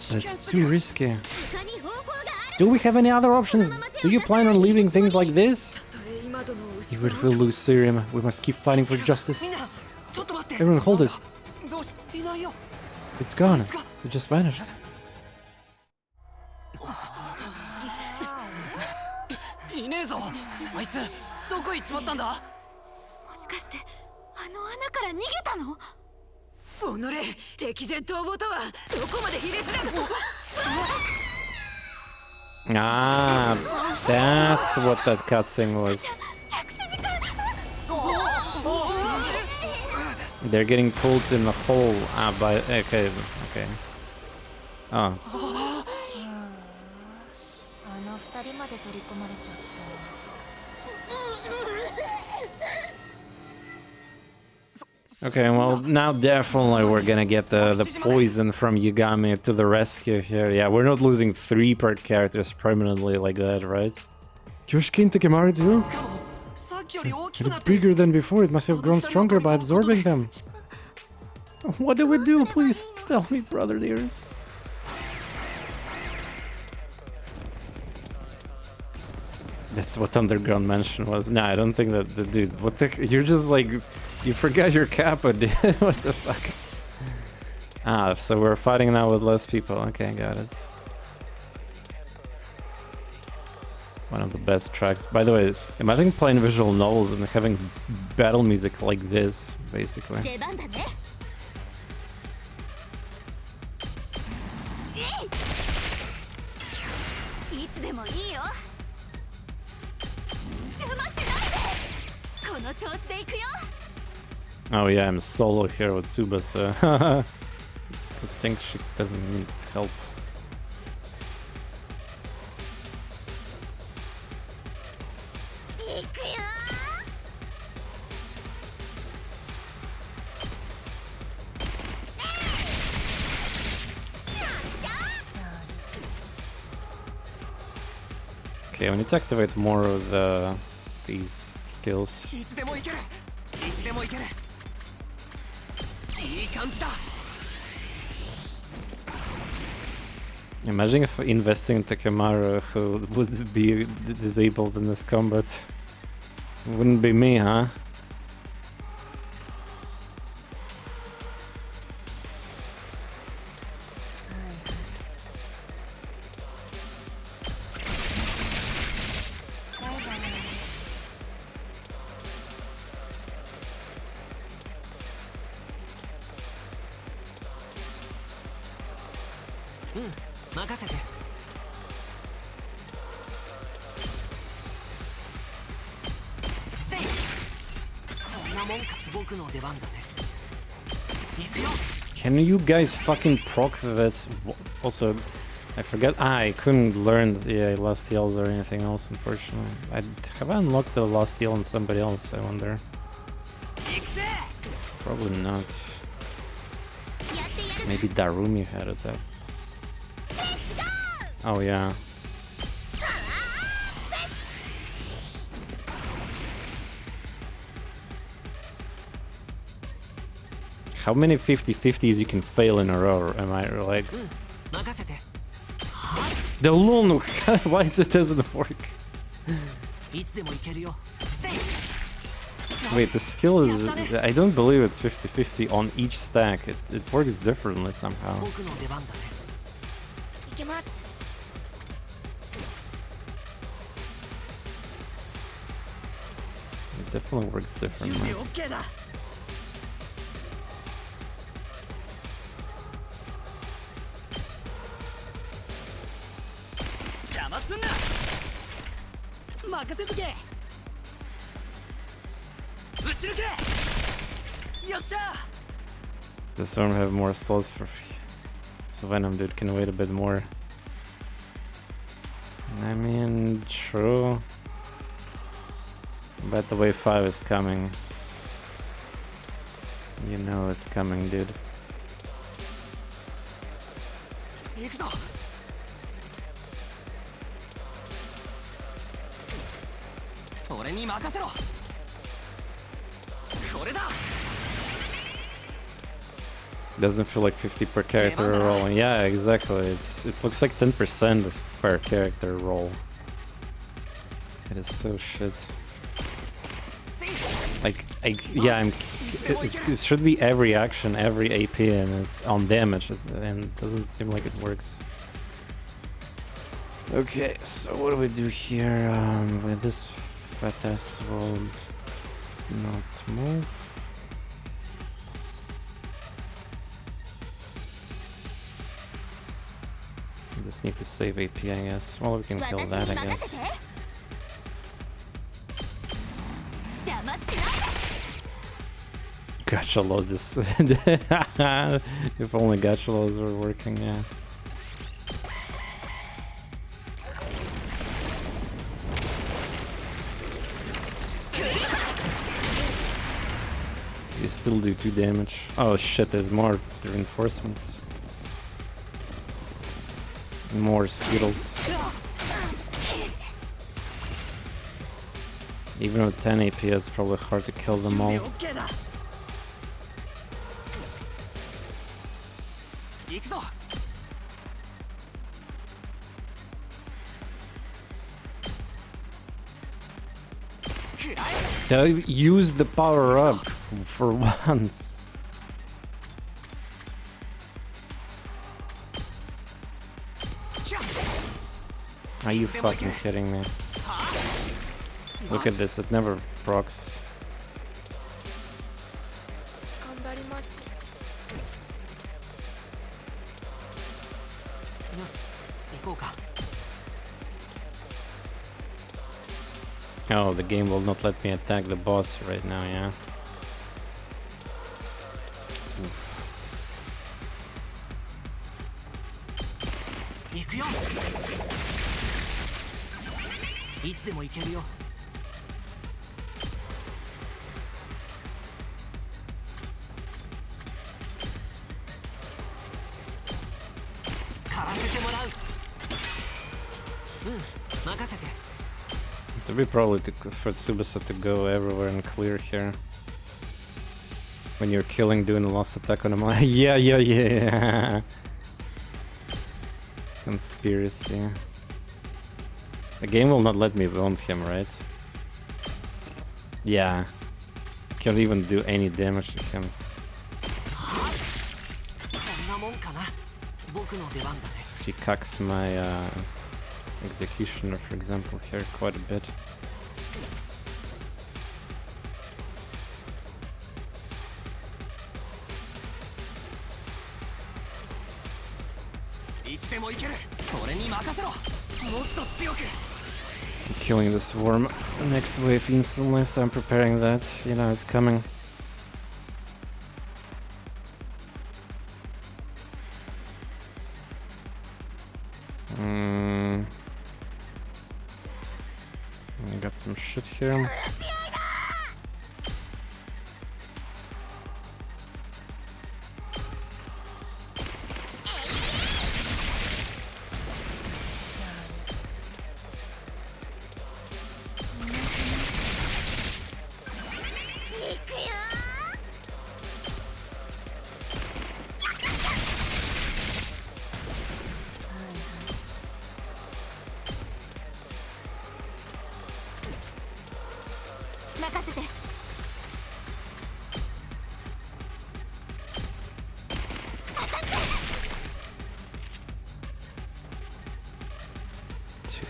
That's too risky. Do we have any other options? Do you plan on leaving things like this? Even if we lose Serum, we must keep fighting for justice. Everyone hold it. It's gone. It just vanished. Ah, that's what that cutscene was. They're getting pulled in the hole. Ah, by okay. Oh. Okay, well, now definitely we're gonna get the poison from Yagami to the rescue here. Yeah, we're not losing 3 part characters permanently like that, right? Kyoshiki Takemari too? And it's bigger than before, it must have grown stronger by absorbing them. What do we do? Please tell me, brother dearest. That's what Underground Mansion was. Nah, I don't think that the dude. What the? You're just like, you forgot your kappa, dude. What the fuck? Ah, so we're fighting now with less people. Okay, got it. One of the best tracks. By the way, imagine playing visual novels and having battle music like this, basically. Oh yeah, I'm solo here with Tsubasa. I think she doesn't need help. Okay, we need to activate more of these skills. Imagine if investing in Takemura, who would be disabled in this combat. Wouldn't be me, huh? Can you guys fucking proc this? Also, I forget. I couldn't learn the last heals or anything else, unfortunately. Have I unlocked the last heal on somebody else, I wonder? Probably not. Maybe Darumi had it there. Oh yeah. How many 50-50s you can fail in a row, am I like? The Lunu! Why is it doesn't work? Wait, the skill is... I don't believe it's 50-50 on each stack. It works differently somehow. It definitely works differently. This one have more slots for free. So Venom dude can wait a bit more. I mean, true. But the wave 5 is coming. You know it's coming, dude. Doesn't feel like 50 per character roll. Yeah, exactly. It looks like 10% per character roll. It is so shit. Like, it should be every action, every AP, and it's on damage, and it doesn't seem like it works. Okay, so what do we do here? With this fat ass will not move. Just need to save AP, I guess. Well, we can kill that, I guess. Gacha laws this. If only gacha laws were working, yeah. You still do 2 damage. Oh shit, there's more reinforcements. More Skittles. Even with 10 AP, it's probably hard to kill them all. Use the power up for once. Are you fucking kidding me? Look at this, it never procs. Oh, the game will not let me attack the boss right now, yeah? To be probably for Tsubasa to go everywhere and clear here. When you're killing, doing a lost attack on him. Yeah. Conspiracy. The game will not let me wound him, right? Yeah. Can't even do any damage to him. So he cucks my Executioner, for example, here quite a bit. I'm killing this worm next wave instantly, so I'm preparing that. You know, it's coming. I got some shit here.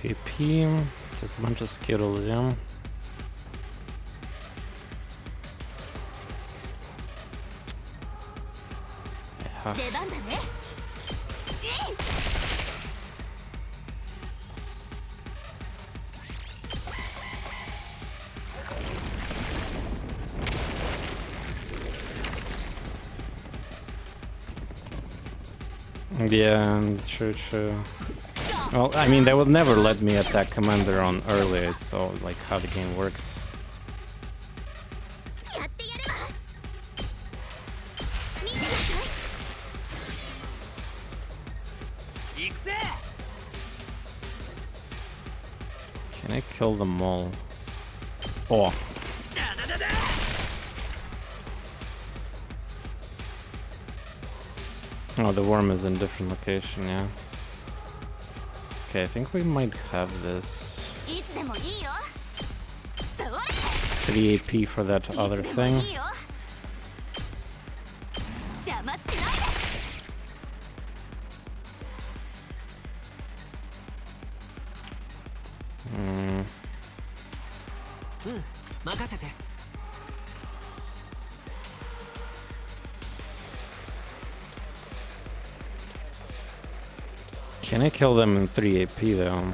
AP, just a bunch of Skittles, yeah. Yeah, true. Well, I mean, they would never let me attack Commander on early, it's all like how the game works. Can I kill them all? Oh. Oh, the worm is in different location, yeah. Okay, I think we might have this. 3 AP for that other thing. Can I kill them in 3 AP though?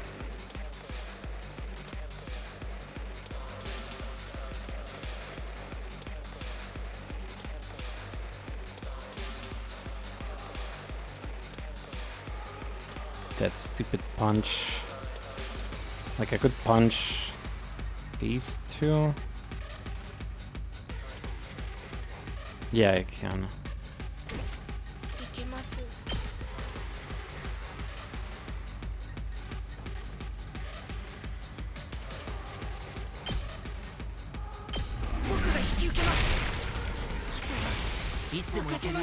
That stupid punch. Like I could punch these two. Yeah, I can. いけます。僕が引き受けます。いつでもいけるよ。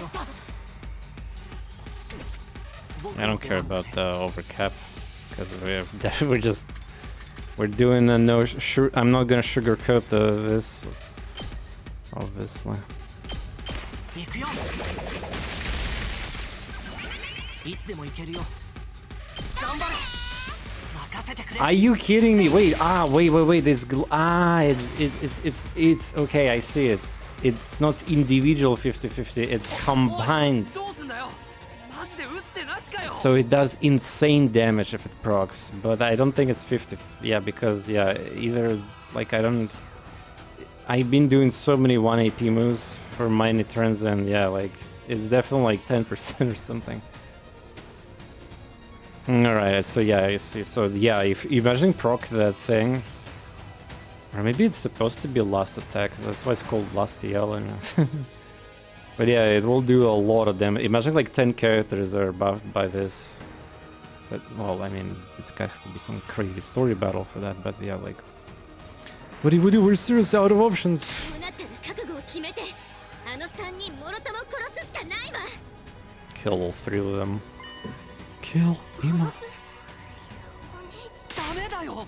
I don't care about the overcap because we're doing a no I'm not gonna sugarcoat this, obviously. Are you kidding me? Wait, wait. It's okay. I see it. It's not individual 50-50. It's combined. So it does insane damage if it procs, but I don't think it's 50. Yeah, because either like I've been doing so many 1 AP moves for many turns, and yeah, like it's definitely like 10% or something. Alright, so yeah, I see. So yeah, if imagine proc that thing, or maybe it's supposed to be a last attack, so that's why it's called last yell. But yeah, it will do a lot of damage. Imagine like 10 characters are buffed by this. But, well, I mean, it's got to be some crazy story battle for that, but yeah, like... What do we do? We're seriously out of options! Kill all 3 of them. Kill Ima.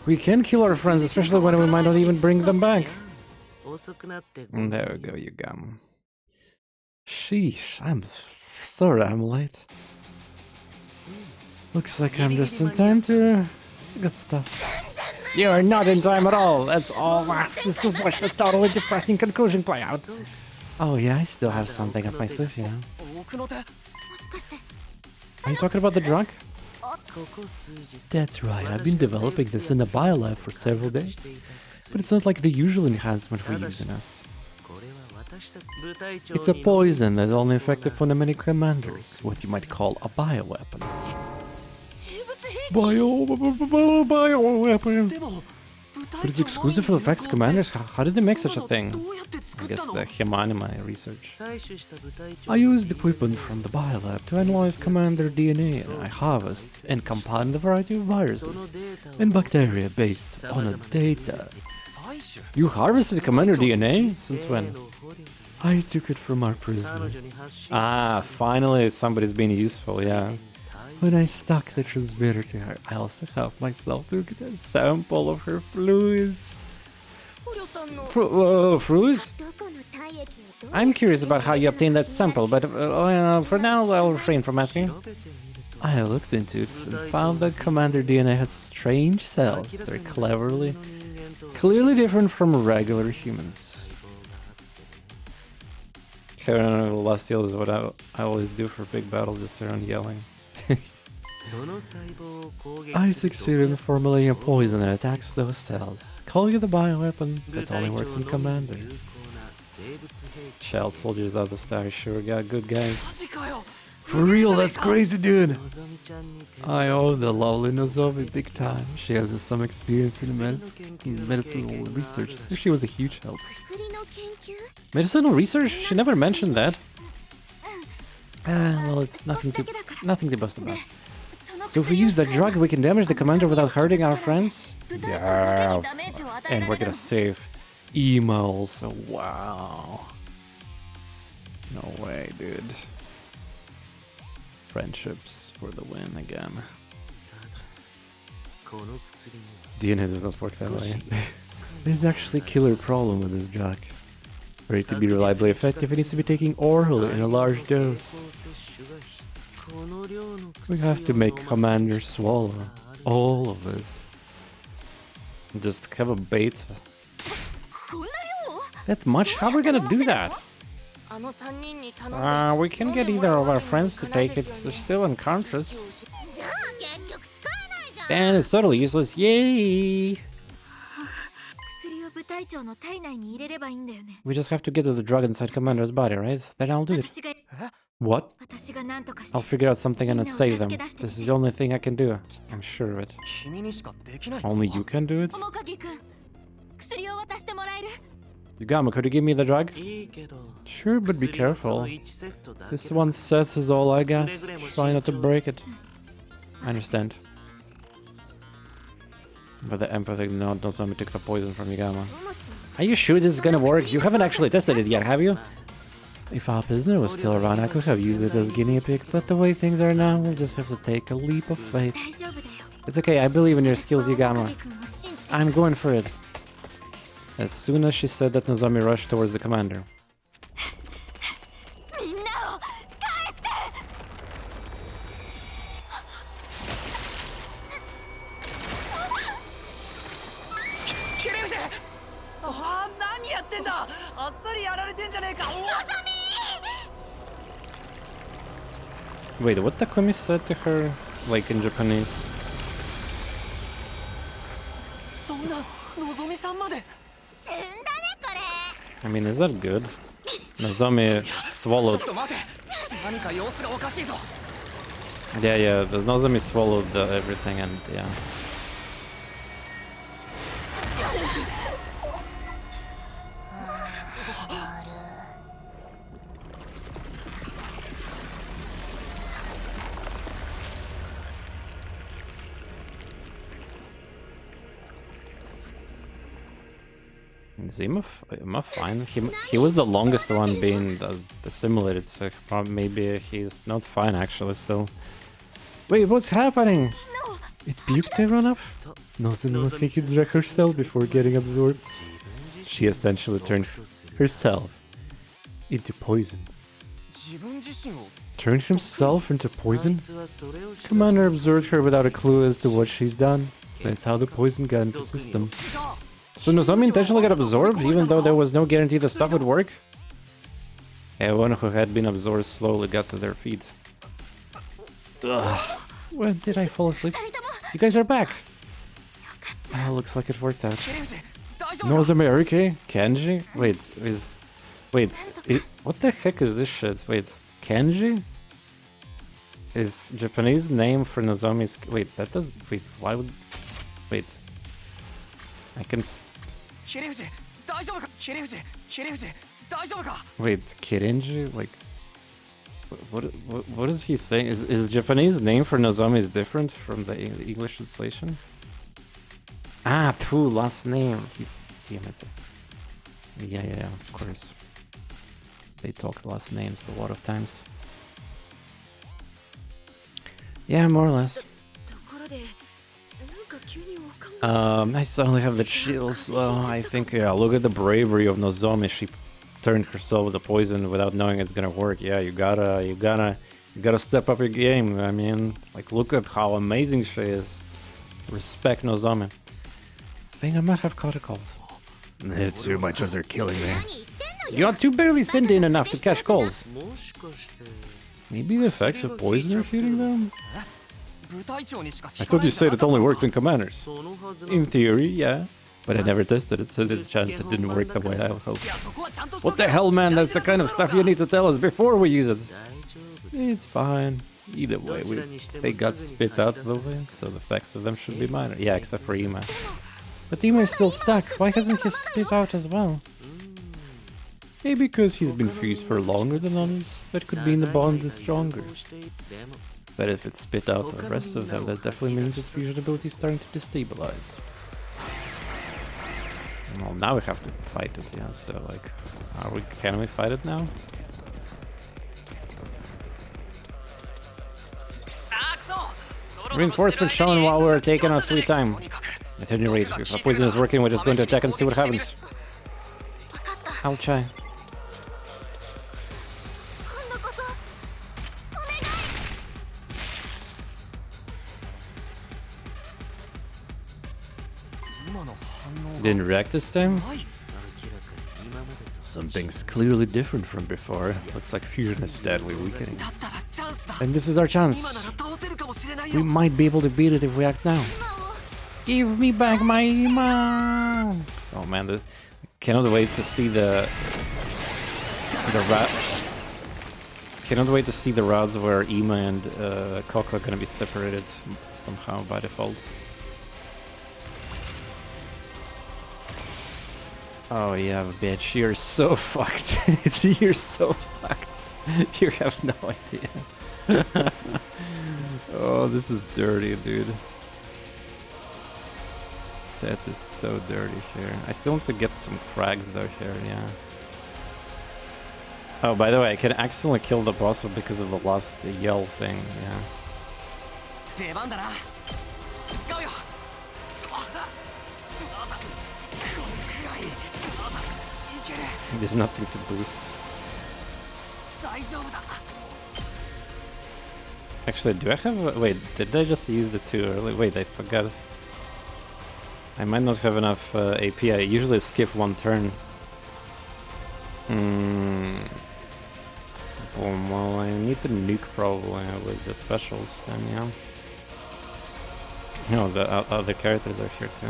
We can kill our friends, especially when we might not even bring them back. And there we go, you gum. Sheesh, I'm sorry I'm late. Looks like I'm just in time to get stuff. You are not in time at all. That's all left just to watch the totally depressing conclusion play out. Oh yeah, I still have something up my sleeve, you know. Are you talking about the drug? That's right, I've been developing this in a biolab for several days. But it's not like the usual enhancement we use in us. It's a poison that's only effective for the many commanders, what you might call a bioweapon. Bioweapon! But it's exclusive for the Vex commanders? How did they make such a thing? I guess the Humanima research. I used equipment from the biolab to analyze commander DNA, and I harvest and combine a variety of viruses and bacteria based on the data. You harvested commander DNA? Since when? I took it from our prisoner. Ah, finally somebody's being useful, yeah. When I stuck the transmitter to her, I also helped myself to get a sample of her fluids. Fluids? I'm curious about how you obtained that sample, but for now I'll refrain from asking. I looked into it and found that Commander DNA had strange cells that are clearly different from regular humans. Last yell is what I always do for big battles, just around yelling. I succeeded in formulating a poison that attacks those cells, calling it a bioweapon that only works in Commander. Child soldiers out the star sure got good guys. For real, that's crazy, dude! I owe the lovely Nozomi big time. She has some experience in medicinal research, so she was a huge help. Medicinal research? She never mentioned that. Well, it's nothing to boast about. So if we use that drug, we can damage the commander without hurting our friends? Yeah. And we're gonna save emails. Wow. No way, dude. Friendships for the win again. DNA does not work that way. There's actually a killer problem with this drug. For it to be reliably effective, it needs to be taken orally in a large dose. We have to make Commander swallow all of this. Just have a bait. That much? How are we gonna do that? We can get either of our friends to take it. They're still unconscious. And it's totally useless. Yay! 薬を部隊長の体内に入れればいいんだよね。 We just have to get to the drug inside Commander's body, right? Then I'll do it. 私が What? 私が何とかして I'll figure out something and save them. This is the only thing I can do. I'm sure of it. 君にしかできない。 Only you can do it? 面影くん、薬を渡してもらえる？ Yugama, could you give me the drug? いいけど。 Sure, but be careful. This one set is all I got. Try not to break it. I understand. But the empathic nod knows somebody took the poison from Yugama. Are you sure this is gonna work? You haven't actually tested it yet, have you? If our prisoner was still around, I could have used it as guinea pig, but the way things are now, we'll just have to take a leap of faith. 大丈夫だよ。 It's okay, I believe in your skills, 面 Yugama. 影くんを信じて。 I'm going for it. As soon as she said that, Nozomi rushed towards the commander. みんなを返して。キリウジ。ああ、何やってんだ。あっさりやられてんじゃねえか。 Wait, what Takumi said to her, like in Japanese? そんなのぞみさんまで。 積んだねこれ。 I mean, is that good? Nozomi ちょ swallowed. っと待て。何か様子がおかしいぞ。 Yeah, the Nozomi swallowed everything and yeah. Is Ima fine? He was the longest one being assimilated, so maybe he's not fine actually still. Wait, what's happening? It puked everyone up? Nozomi was making drug herself before getting absorbed. She essentially turned herself into poison. 自分自身を。 Turned himself into poison? Commander observed her without a clue as to what she's done. That's how the poison got into the system. So Nozomi intentionally got absorbed, even though there was no guarantee the stuff would work? Everyone who had been absorbed slowly got to their feet. Ugh. When did I fall asleep? 二人とも You guys are back! Ah, looks like it worked out. キリウジ。大丈夫か。 Nozomi are okay? Kenji? Wait, what the heck is this shit? Wait, Kenji? Is Japanese name for Nozomi's... Wait, that does... Wait, why would... Wait. I can... キリウジ。大丈夫か。キリウジ。キリウジ。大丈夫か。 Wait, Kirinji? Like... What is he saying? Is Japanese name for Nozomi is different from the English translation? Ah, Pooh, last name. He's... Damn it. Yeah, of course. They talk last names a lot of times. Yeah, more or less. ところで、なんか急にわかんない。 I suddenly have the chills. Well, I think, yeah, look at the bravery of Nozomi. She turned herself with the poison without knowing it's gonna work. Yeah, you gotta step up your game. I mean, like, look at how amazing she is. Respect Nozomi. I think I might have caught a cold. It's too much as they're killing me. You're too barely sentient enough to catch colds. もしかして。 Maybe the effects of poison are hitting them? 部隊長にしか I 聞か thought ない you んじゃ said な it かった only の worked in commanders. そのはず In theory, yeah. But I never tested it, so there's a chance it didn't work the way I hoped. いやそこはちゃんとし What the hell, man? That's the kind of stuff you need to tell us before we use it. 大丈夫。 It's fine. Either way, they got spit out the way, so the effects of them should be minor. Yeah, except for Ima. But Ima is still stuck. Why hasn't he spit out as well? Maybe because he's been fused for longer than others. That could mean the bond is stronger. But if it's spit out the rest of them, that definitely means its fusion ability is starting to destabilize. Well, now we have to fight it, yeah, so like... Can we fight it now? あーくそ。 Reinforcement shown while we're taking our sweet time. At any rate, if a poison is working, we're just going to attack and see what happens. I'll try. 今度こそお願い。 今の反応 Didn't react this time? はい。 Something's clearly different from before. Looks like fusion is steadily weakening. だったらチャンスだ。 And this is our 今な chance. ら倒せるかも We might be able to beat it if we act now. Give me back my Ima! Oh man, I cannot wait to see the cannot wait to see the routes where Ima and Koko are gonna be separated somehow by default. Oh yeah, bitch, you're so fucked. You're so fucked. You have no idea. Oh, this is dirty, dude. That is so dirty here. I still want to get some frags though here, yeah. Oh, by the way, I can accidentally kill the boss because of the last yell thing, yeah. There's nothing to boost. Actually, do I have a... Wait, did I just use the 2 early? Wait, I forgot. I might not have enough AP. I usually skip 1 turn. Well, I need to nuke probably with the specials then, yeah. No, the other characters are here too.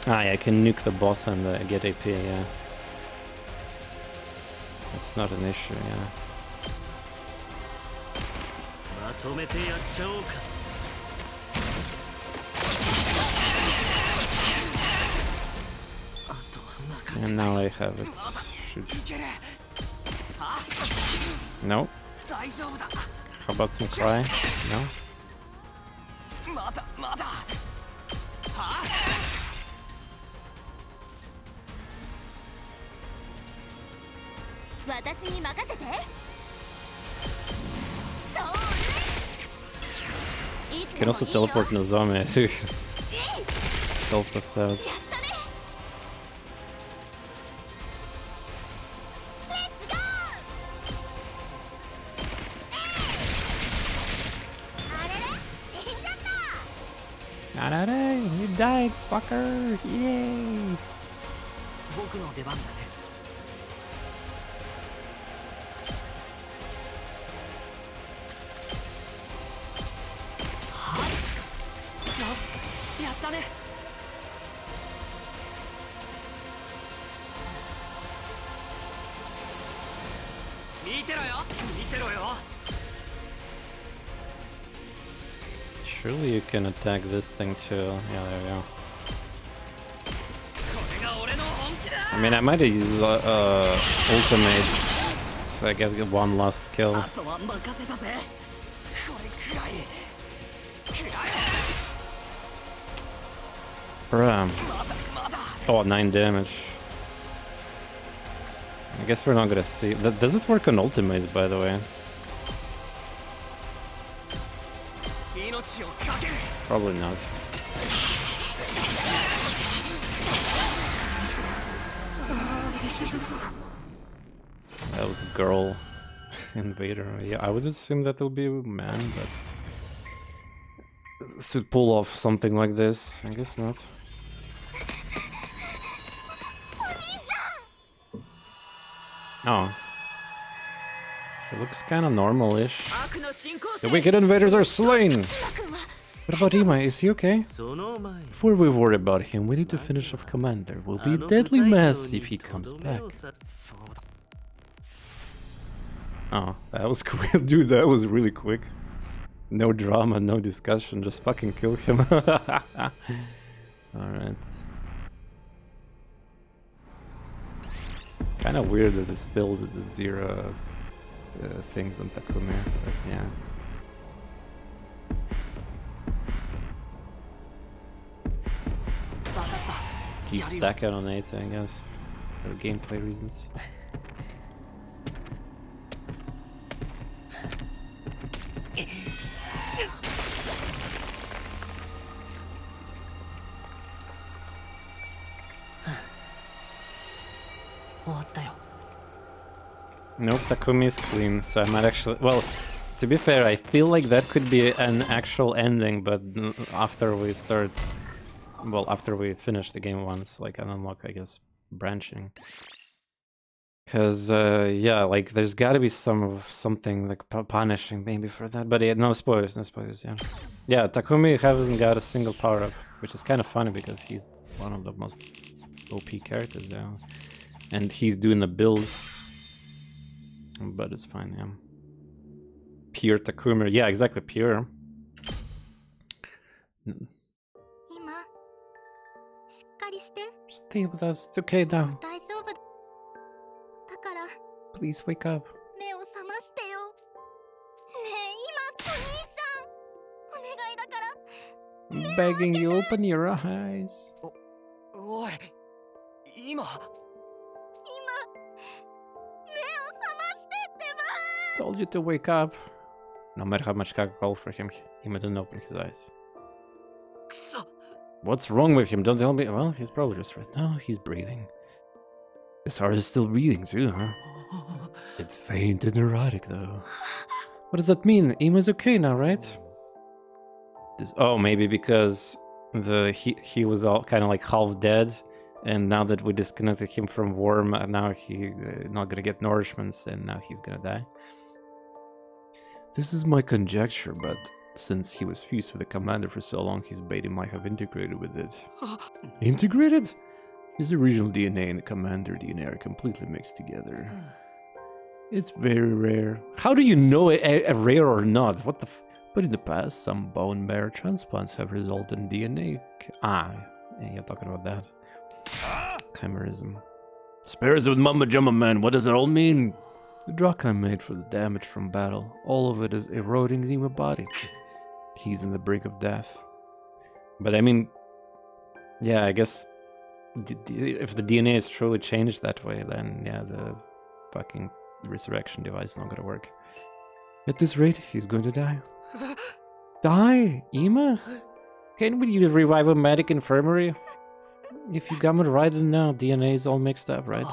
Ah, yeah, I can nuke the boss and get AP, yeah. That's not an issue, yeah. And now I have it. Shoot. No. How about some cry? No. You can also teleport Nozomi to help us out. You died, fucker! Yay! Surely you can attack this thing too. Yeah, there we go. I mean, I might use ultimate so I get one last kill. Bruh. Oh, 9 damage. I guess we're not gonna see. Does it work on ultimates, by the way? Probably not. That was a girl invader. Yeah, I would assume that will be a man, but to pull off something like this, I guess not. Oh. It looks kind of normal-ish. The wicked invaders are slain! What about Ima? Is he okay? Before we worry about him, we need to finish off Commander. Will be a deadly mess if he comes back. Oh, that was quick. Dude, that was really quick. No drama, no discussion, just fucking kill him. Alright. Kinda weird that it's still the 0 things on Takumi, but yeah. Keep stacking on 8, I guess, for gameplay reasons. Nope, Takumi is clean, so I might actually... Well, to be fair, I feel like that could be an actual ending, but after we start... Well, after we finish the game once, like, and unlock, I guess, branching. Cause yeah, like there's got to be something like punishing maybe for that. But yeah, no spoilers, no spoilers. Yeah, yeah. Takumi hasn't got a single power up, which is kind of funny because he's one of the most OP characters now, and he's doing the build. But it's fine. Yeah. Pure Takumi. Yeah, exactly. Pure. 今しっかりして Stay with us. It's okay now. 大丈夫だから Please wake up. 目を覚ましてよねえ今お兄ちゃんお願いだから I'm begging you, open your eyes. おい今目を覚ましてってば Told you to wake up. No matter how much I called for him, he didn't open his eyes. くそ What's wrong with him? Don't tell me. Well, he's probably just right now. He's breathing. His heart is still beating too, huh? It's faint and erratic, though. What does that mean? Ima's okay now, right? Oh, maybe because he was all kind of like half dead, and now that we disconnected him from warm, now he not gonna get nourishments, and now he's gonna die. This is my conjecture, but since he was fused with the commander for so long, his beta might have integrated with it. Integrated? His original DNA and the commander DNA are completely mixed together. It's very rare. How do you know a rare or not? What the But in the past, some bone marrow transplants have resulted in DNA. Yeah, you're talking about that. Chimerism. Spares with Mama Jumma, man. What does it all mean? The drug I made for the damage from battle. All of it is eroding Zima body. He's on the brink of death. But I mean, yeah, I guess if the DNA is truly changed that way, then yeah, the fucking resurrection device is not gonna work. At this rate, he's going to die. Die? Ima? Can't we use revive a medic infirmary? If you got me right now, DNA is all mixed up, right?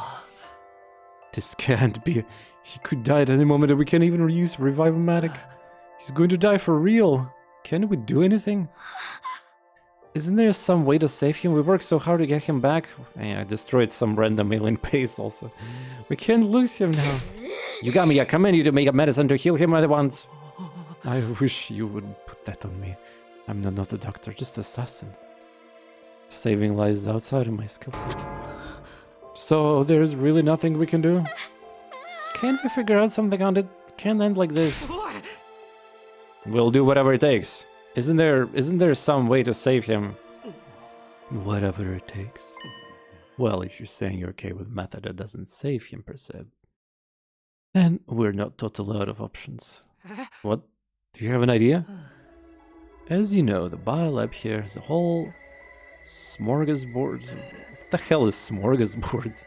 This can't be. He could die at any moment and we can't even use revive a medic. He's going to die for real. Can we do anything? Isn't there some way to save him? We worked so hard to get him back. Yeah, I destroyed some random alien base also. We can't lose him now. Yugami, I command you to make a medicine to heal him at once. I wish you would put that on me. I'm not a doctor, just an assassin. Saving lies outside of my skill set. So there's really nothing we can do? Can't we figure out something on it? Can't end like this. We'll do whatever it takes. Isn't there some way to save him? Whatever it takes. Well, if you're saying you're okay with method that doesn't save him per se, then we're not totally out of options. What? Do you have an idea? As you know, the biolab here is a whole smorgasbord. What the hell is smorgasbord?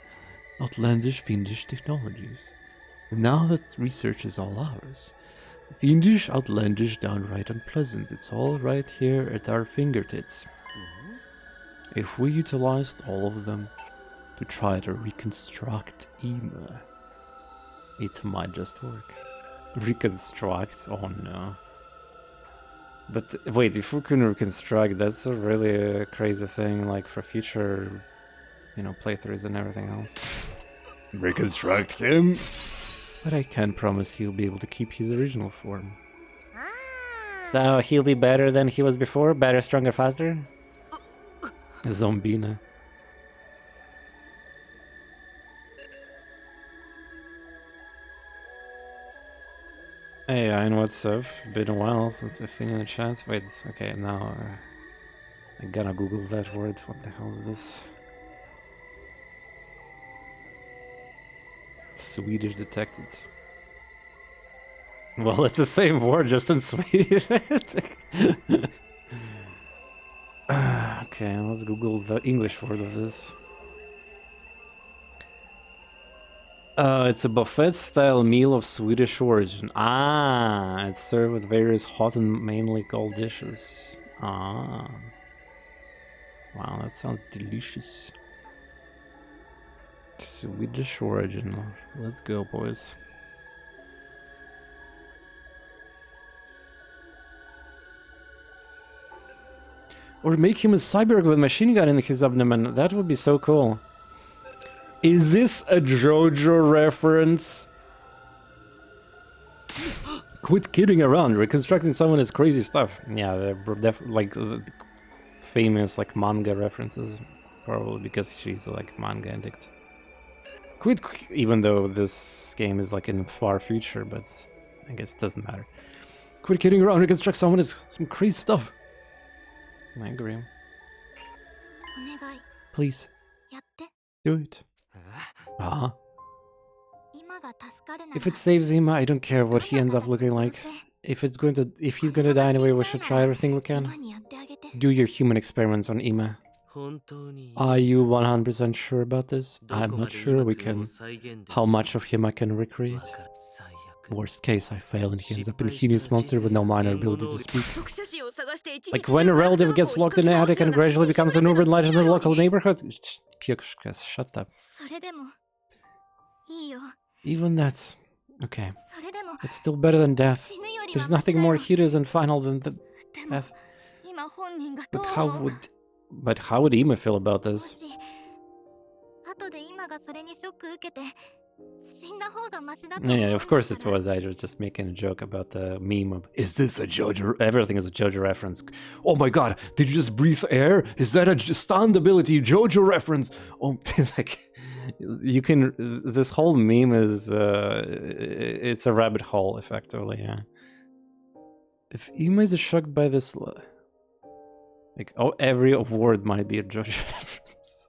Outlandish, fiendish technologies. And now that research is all ours. Fiendish, outlandish, downright unpleasant. It's all right here at our fingertips. If we utilized all of them to try to reconstruct Ima, it might just work. Reconstruct? Oh no. But wait, if we can reconstruct, that's a really crazy thing, like for future, playthroughs and everything else. Reconstruct him? But I can't promise he'll be able to keep his original form. So he'll be better than he was before? Better, stronger, faster? Zombina. Hey, I know what's up. Been a while since I've seen you in the chat. Wait, okay, now I gotta Google that word. What the hell is this? Swedish detected. Well, it's the same word, just in Swedish. Okay, let's Google the English word of this. It's a buffet-style meal of Swedish origin. Ah, it's served with various hot and mainly cold dishes. Ah. Wow, that sounds delicious. Swedish origin. Let's go, boys. Or make him a cyborg with a machine gun in his abdomen. That would be so cool. Is this a JoJo reference? Quit kidding around. Reconstructing someone is crazy stuff. Yeah, they're like the famous like manga references, probably because she's like manga addict. Quit, even though this game is like in the far future, but I guess it doesn't matter. Quit kidding around. Reconstruct someone is some crazy stuff. I agree. Please do it. Uh-huh. If it saves him, I don't care what he ends up looking like. If he's gonna die anyway, we should try everything we can. Do your human experiments on Ima. Are you 100% sure about this? I'm not sure we can. How much of him I can recreate? Worst case, I fail and he ends up in a hideous monster with no minor ability to speak. Like when a relative gets locked in an attic and gradually becomes an urban legend in the local neighborhood. Kyokushika, shut up. Even that's okay. It's still better than death. There's nothing more hideous and final than the death. But how would Ima feel about this? Yeah, of course it was. I was just making a joke about the meme of, is this a JoJo? Everything is a JoJo reference. Oh my god, did you just breathe air? Is that a stunned ability JoJo reference? Oh, like, you can, this whole meme is, it's a rabbit hole, effectively, yeah. If Ima is shocked by this, like, oh, every word might be a JoJo reference.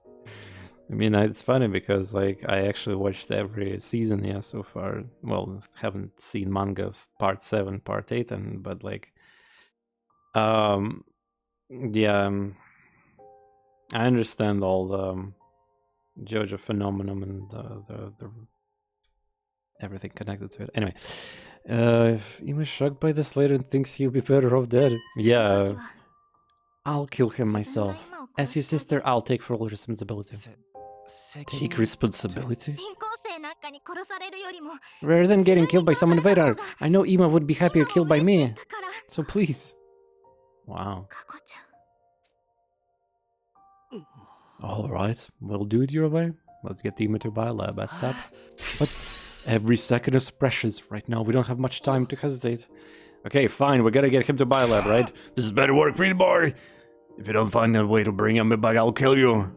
I mean, it's funny because, like, I actually watched every season, yeah, so far. Well, haven't seen manga part 7, part 8, but, like, yeah, I understand all the JoJo phenomenon and the everything connected to it. Anyway, if he was shocked by this later and thinks he'll be better off dead, yeah, I'll kill him myself. As his sister, I'll take full responsibility. Take responsibility? Rather than getting killed by some invader, I know Ima would be happier killed by me. So please. Wow. Alright, we'll do it your way. Let's get Ima to Biolab, ASAP. But every second is precious. Right now, we don't have much time to hesitate. Okay, fine, we gotta get him to Biolab, right? This is better work, pretty boy! If you don't find a way to bring him back, I'll kill you.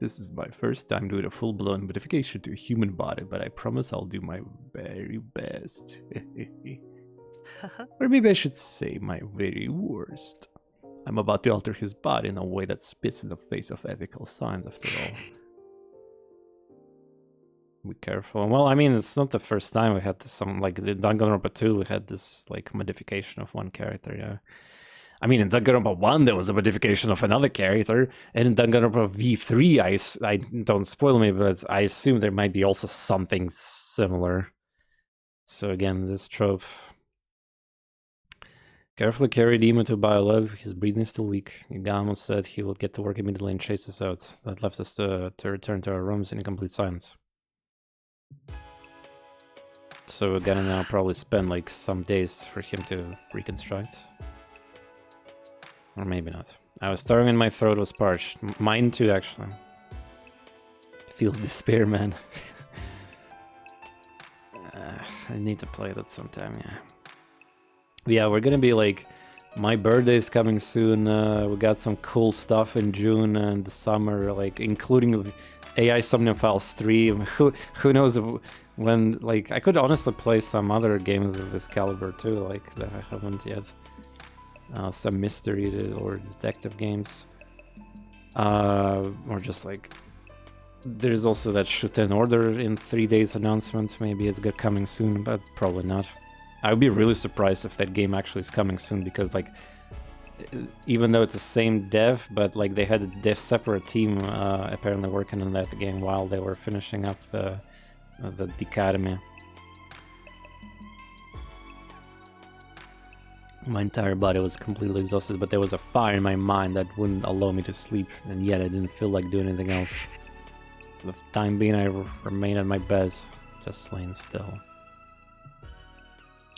This is my first time doing a full-blown modification to a human body, but I promise I'll do my very best. Or maybe I should say my very worst. I'm about to alter his body in a way that spits in the face of ethical science, after all. Be careful. Well, I mean, it's not the first time we had some, like, in Danganronpa 2, we had this, like, modification of one character, yeah. I mean, in Danganronpa 1, there was a modification of another character, and in Danganronpa V3, I don't spoil me, but I assume there might be also something similar. So again, this trope. Carefully carry Ima to Biolab, his breathing is still weak. Yagamo said he would get to work immediately and chase us out. That left us to return to our rooms in complete silence. So we're gonna now probably spend like some days for him to reconstruct. Or maybe not. I was starving and my throat was parched. Mine too, actually. Feels despair, man. I need to play that sometime, yeah. Yeah, we're gonna be like... My birthday is coming soon. We got some cool stuff in June and the summer, like including AI Somnium Files 3. Who knows when... Like, I could honestly play some other games of this caliber too, like that I haven't yet. Some mystery or detective games, or just like there's also that Shuten Order in 3 days announcement. Maybe it's coming soon, but probably not. I would be really surprised if that game actually is coming soon, because like even though it's the same dev, but like they had a separate team apparently working on that game while they were finishing up the Academy. My entire body was completely exhausted, but there was a fire in my mind that wouldn't allow me to sleep, and yet I didn't feel like doing anything else. For the time being, I remained at my bed, just laying still.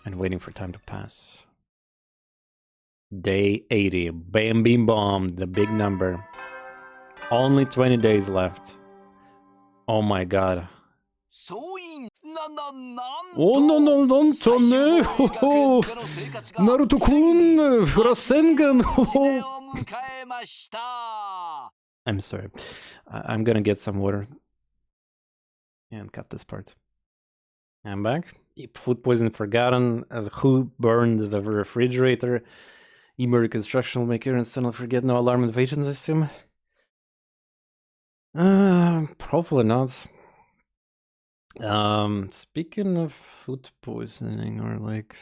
And waiting for time to pass. Day 80. Bam, beam, bomb. The big number. Only 20 days left. Oh my god. 総員なんおののなんとね、ほほ、ナルト君、フラセンガン、ほほ。I'm sorry. I'm gonna get some water. And cut this part. I'm back. Food poison forgotten. Who burned the refrigerator? Emer construction will make Aaron suddenly forget no alarm invasions, I assume? Probably not. Speaking of food poisoning, or like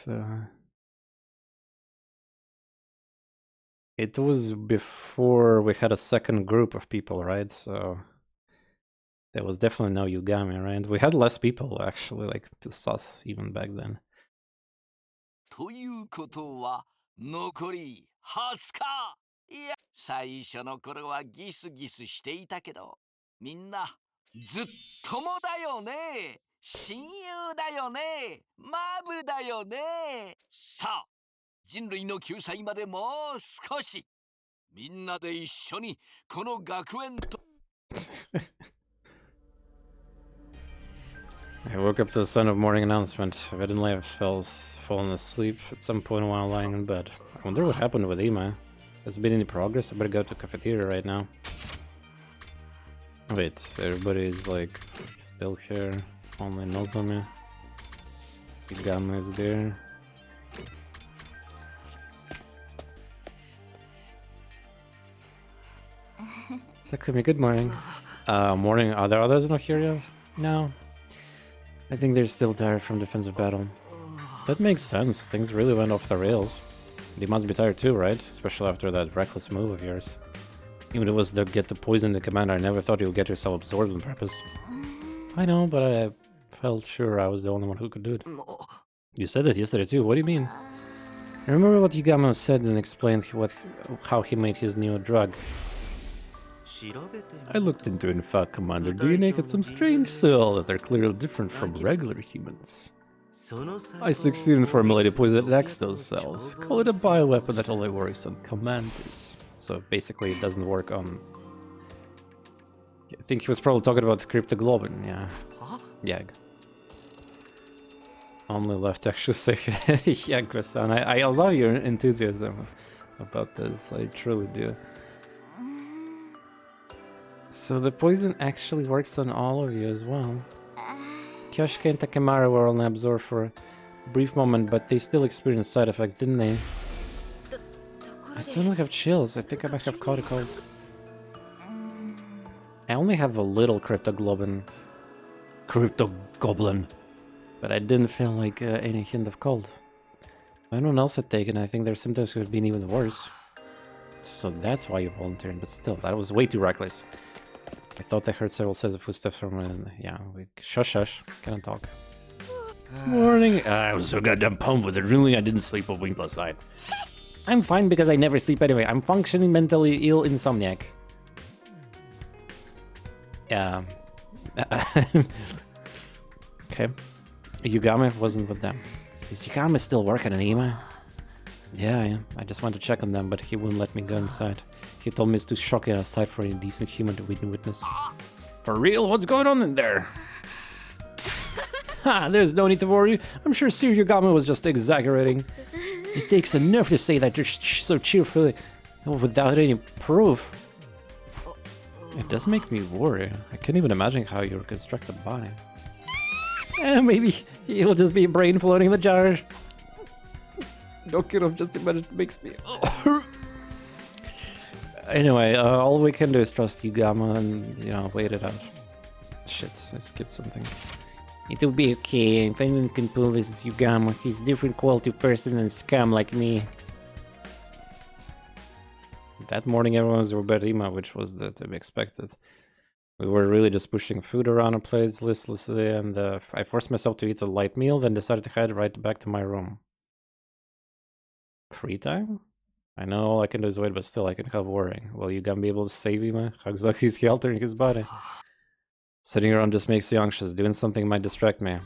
it was before we had a second group of people, right? So there was definitely no Yugami, right? We had less people actually, like to sus even back then. ということは残り20日。いや、最初の頃はギスギスしていたけど、みんなずっともだよね。親友だよね。マブだよね。さあ、人類の救済までもう少し。みんなで一緒にこの学園と。I woke up to the sound of morning announcement. I didn't have fallen asleep at some point while lying in bed. I wonder what happened with Ima. Has been any progress? I better go to the cafeteria right now. Wait, everybody's like still here. Only Nozomi. Yugami is there. Takumi, good morning. Morning. Are there others not here yet? No. I think they're still tired from defensive battle. That makes sense. Things really went off the rails. They must be tired too, right? Especially after that reckless move of yours. Even if it was to get to poison the commander, I never thought you would get yourself absorbed on purpose. I know, but I felt sure I was the only one who could do it. You said it yesterday too. What do you mean? I remember what Yugama said and explained how he made his new drug. I looked into it and found Commander DNA had some strange cells that are clearly different from regular humans. I succeeded in formulating poison that attacks those cells. Call it a bioweapon that only works on commanders. So basically it doesn't work on... I think he was probably talking about cryptoglobin, yeah. Yeah. Only left to actually say yeah, Chris-san. I love your enthusiasm about this, I truly do. So the poison actually works on all of you as well. Kyoshika and Takemura were only absorbed for a brief moment, but they still experienced side effects, didn't they? I suddenly have chills. I think I might have caught a cold. I only have a little cryptogoblin, but I didn't feel like any hint of cold. If anyone else had taken it, I think their symptoms could have been even worse. So that's why you volunteered, but still, that was way too reckless. I thought I heard several sets of footsteps from yeah, like, shush, can't talk. Morning. I was so goddamn pumped with adrenaline I didn't sleep a wink last night. I'm fine because I never sleep anyway. I'm functioning mentally ill insomniac. Yeah. Okay. Yugami wasn't with them. Is Yugami still working on Ima? Yeah, I just went to check on them, but he wouldn't let me go inside. He told me it's too shocking a sight for any decent human to witness. For real? What's going on in there? Ha! There's no need to worry. I'm sure Sir Yugami was just exaggerating. It takes a nerve to say that so cheerfully, without any proof. It does make me worry. I can't even imagine how you reconstruct the body. Maybe he'll just be a brain floating in the jar. No kid, just imagine it makes me... Anyway, all we can do is trust Yugama and, you know, wait it out. Shit, I skipped something. It will be okay. If anyone can pull this, it's Yugama. He's a different quality person than a scam like me. That morning everyone was Robertima, which was to be expected. We were really just pushing food around our plates listlessly, and I forced myself to eat a light meal, then decided to head right back to my room. Free time? I know all I can do is wait, but still I can have worrying. Will you gonna be able to save him? Hakuzaki's sheltering his body. Sitting around just makes you anxious. Doing something might distract me.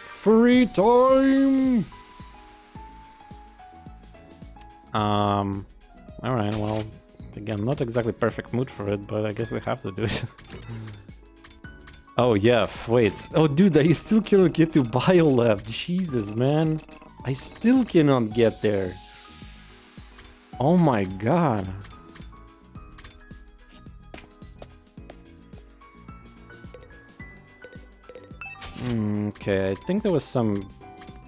Free time! Alright, well, again, not exactly perfect mood for it, but I guess we have to do it. Oh yeah, wait. Oh dude, I still cannot get to Biolab. Jesus, man. I still cannot get there. Oh my god. Okay, I think there was some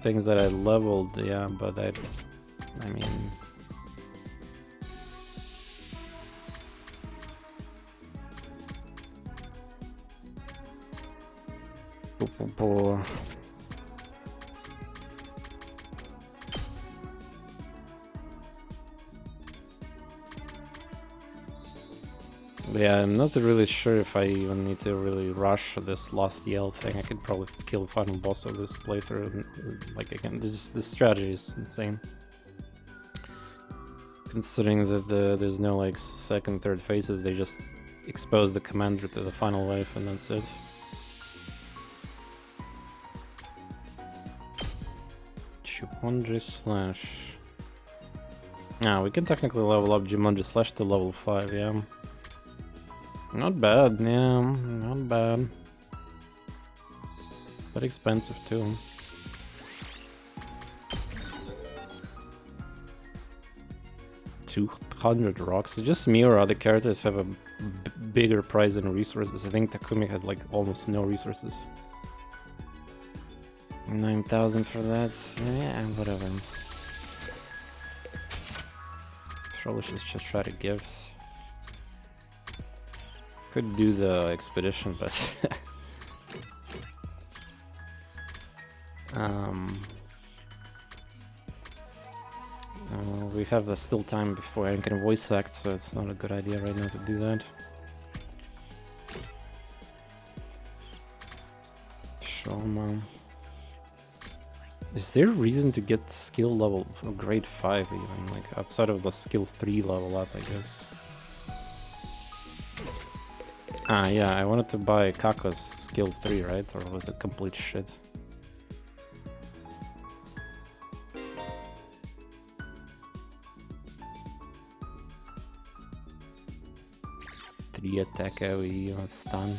things that I leveled, yeah, but I mean... Yeah, I'm not really sure if I even need to really rush this last yell thing. I could probably kill the final boss of this playthrough. Like, again, this strategy is insane. Considering that there's no, like, second, third phases, they just expose the commander to the final wave and that's it. Jumanji Slash. Ah, we can technically level up Jumanji Slash to level 5, yeah. Not bad, yeah, not bad. But expensive too. $200 rocks. Just me or other characters have a bigger price and resources. I think Takumi had like almost no resources. 9,000 for that. Yeah, whatever. Probably should just try to give. Could do the expedition, but we have still time before I can voice act, so it's not a good idea right now to do that. Showman. Is there a reason to get skill level for grade 5 even, like outside of the skill 3 level up, I guess? Ah, yeah, I wanted to buy Kako's skill 3, right? Or was it complete shit? Three attack AoE stun.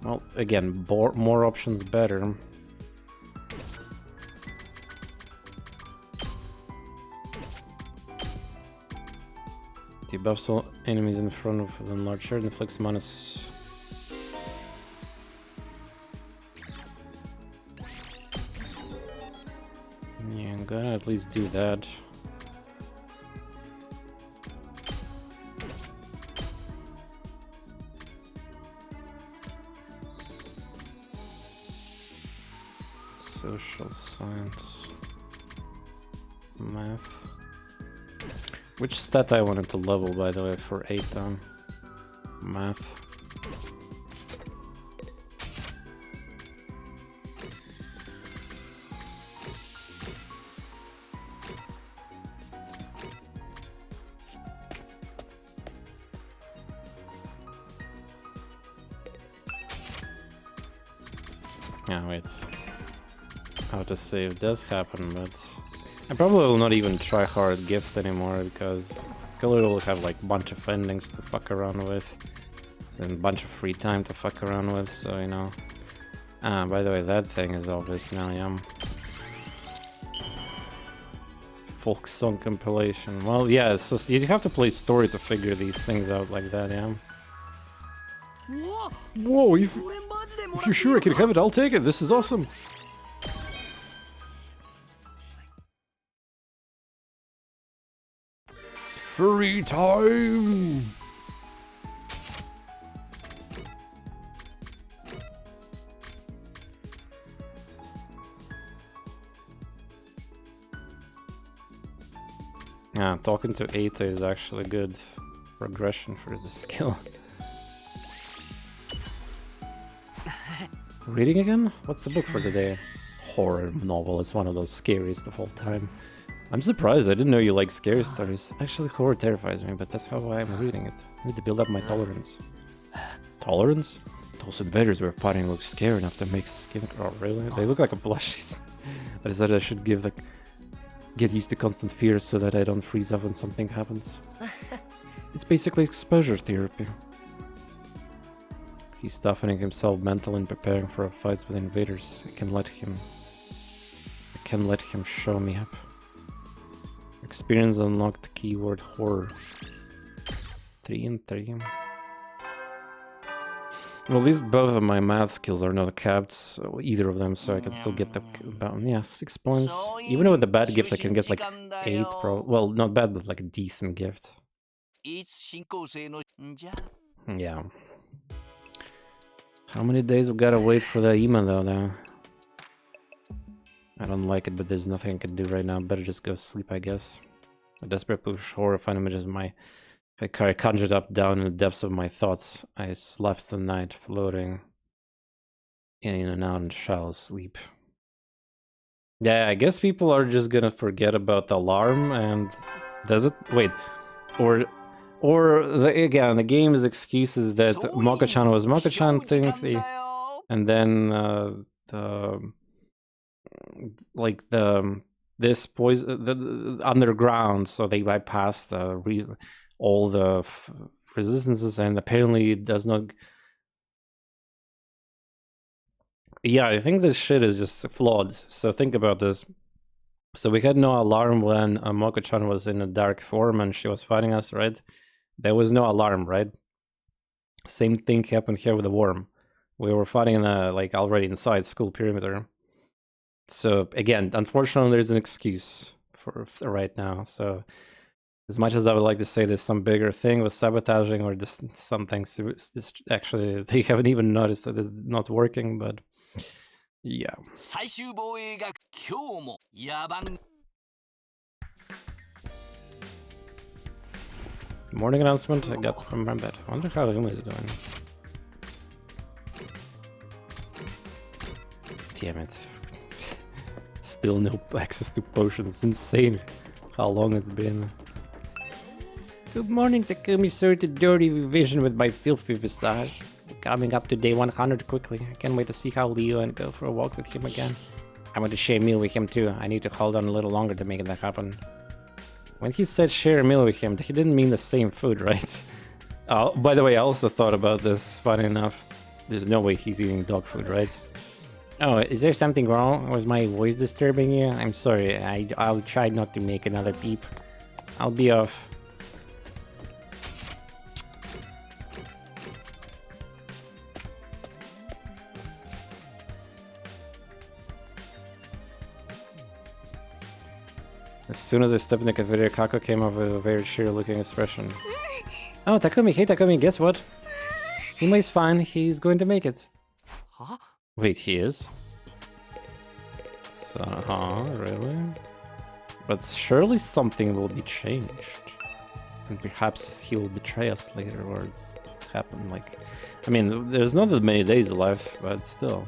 Well, again, more options better. Debuffs all enemies in front of them larger, inflicts minus. Yeah, I'm gonna at least do that. Social science. Math. Which stat I wanted to level, by the way, for 8 math. Yeah, wait. How to save does happen, but I probably will not even try hard gifts anymore because Killer will have like a bunch of endings to fuck around with and a bunch of free time to fuck around with, so you know. Ah, by the way, that thing is obvious now, yeah. Folk song compilation. Well, yeah, so you have to play story to figure these things out like that, yeah. Whoa, if you're sure I can have it, I'll take it. This is awesome. Free time! Yeah, talking to Eita is actually good progression for the skill. Reading again? What's the book for today? Horror novel, it's one of those scariest of all time. I'm surprised, I didn't know you like scary stories. Actually, horror terrifies me, but that's how I'm reading it. I need to build up my tolerance. Tolerance? Those invaders we're fighting look scary enough to make skin crawl. Really? They look like a plushies. I decided I should get used to constant fear so that I don't freeze up when something happens. It's basically exposure therapy. He's toughening himself mentally and preparing for fights with invaders. I can let him show me up. Experience unlocked, keyword horror. 3 and 3. Well, at least both of my math skills are not capped, so either of them, so I can still get the about 6 points. Even with the bad gift, I can get like 8 pro. Well, not bad, but like a decent gift. Yeah. How many days we gotta wait for the email though? I don't like it, but there's nothing I can do right now. Better just go sleep, I guess. A desperate push, horrifying images of I conjured up down in the depths of my thoughts. I slept the night, floating in and out in shallow sleep. Yeah, I guess people are just gonna forget about the alarm and... Does it? Wait. Or again, the game's excuses that Moko-chan was Moko-chan thing, and then this poison, the underground, so they bypassed all the resistances, and apparently it does not. Yeah, I think this shit is just flawed. So think about this. So we had no alarm when Moko-chan was in a dark form and she was fighting us, right? There was no alarm, right? Same thing happened here with the worm. We were fighting in already inside school perimeter. So again, unfortunately, there's an excuse for right now. So as much as I would like to say there's some bigger thing with sabotaging or just something, actually they haven't even noticed that it's not working, but yeah. Morning announcement I got from my bed. I wonder how Uma is doing. Damn it. Still no access to potions. It's insane how long it's been. Good morning, Takumi. Sorry to dirty vision with my filthy visage. Coming up to day 100 quickly. I can't wait to see how Leo and go for a walk with him again. I want to share a meal with him too. I need to hold on a little longer to make that happen. When he said share a meal with him, he didn't mean the same food, right? By the way, I also thought about this, funny enough. There's no way he's eating dog food, right? Oh, is there something wrong? Was my voice disturbing you? I'm sorry, I'll try not to make another beep. I'll be off. As soon as I stepped in the cafeteria, Kako came up with a very cheery-looking expression. Oh, Takumi, hey Takumi, guess what? Ima's fine, he's going to make it. Huh? Wait, he is? Really? But surely something will be changed. And perhaps he will betray us later, or happen like... I mean, there's not that many days left, but still.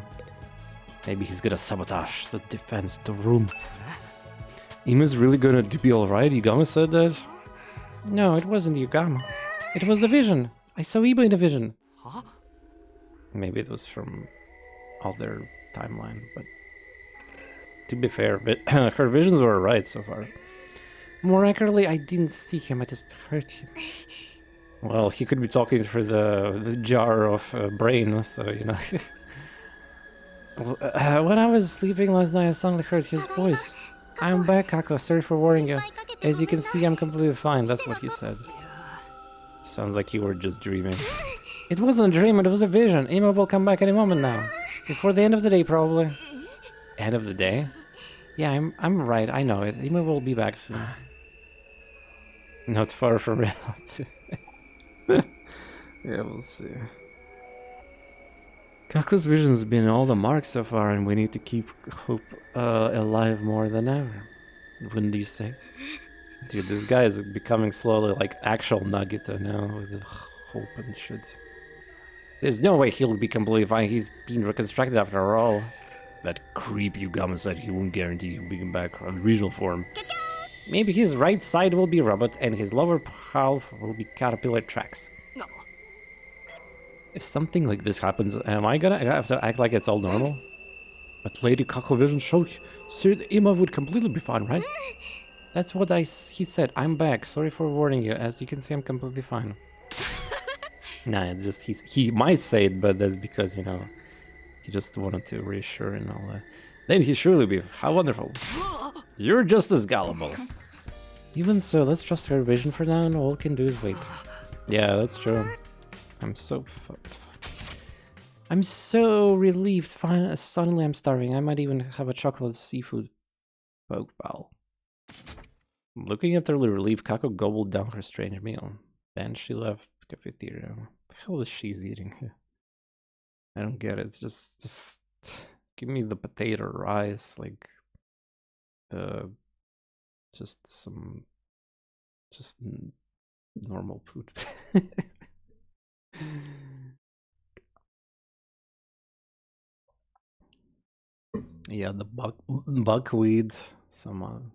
Maybe he's gonna sabotage the defense, the room. Ima's really gonna be alright? Yugama said that? No, it wasn't Yugama. It was the vision. I saw Ima in the vision. Huh? Maybe it was from other timeline, but to be fair, her visions were right so far. More accurately, I didn't see him, I just heard him. Well, he could be talking through the jar of brain, so you know. When I was sleeping last night, I suddenly heard his voice. I'm back, Kako. Sorry for worrying you. As you can see, I'm completely fine. That's what he said. Sounds like you were just dreaming. It wasn't a dream, it was a vision. Ima will come back any moment now. Before the end of the day, probably. End of the day? Yeah, I'm right. I know it. Ima will be back soon. Not far from reality. Yeah, we'll see. Kako's vision's been all the marks so far, and we need to keep hope alive more than ever. Wouldn't you say? Dude, this guy is becoming slowly like actual Nagito now, with the hope and shit. There's no way he'll be completely fine. He's been reconstructed after all. That creep Yugama said he won't guarantee he'll be back on regional form. Maybe his right side will be robot, and his lower half will be caterpillar tracks. No. If something like this happens, am I gonna have to act like it's all normal? But Lady Kako Vision said Ima would completely be fine, right? That's what he said. I'm back. Sorry for warning you. As you can see, I'm completely fine. Nah, it's just he might say it, but that's because, you know, he just wanted to reassure and all that. Then he surely be. How wonderful. You're just as gullible. Even so, let's trust her vision for now, and all we can do is wait. Yeah, that's true. I'm so I'm so relieved. Suddenly I'm starving. I might even have a chocolate seafood poke bowl. Looking at her relief, Kako gobbled down her strange meal. Then she left the cafeteria. What the hell is she eating? I don't get it. It's just give me the potato rice, like just normal food. Yeah, the buckwheat, some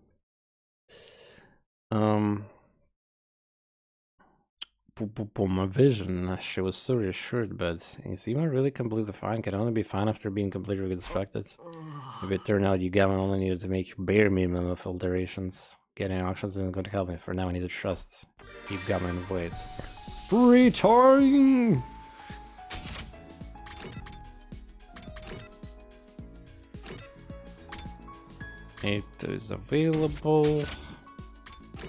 my vision, she was so reassured, but is even really completely fine? Can only be fine after being completely distracted. If it turned out Yugami only needed to make bare minimum of alterations, getting actions isn't going to help me. For now I need to trust Yugami and wait. Free time! It is available.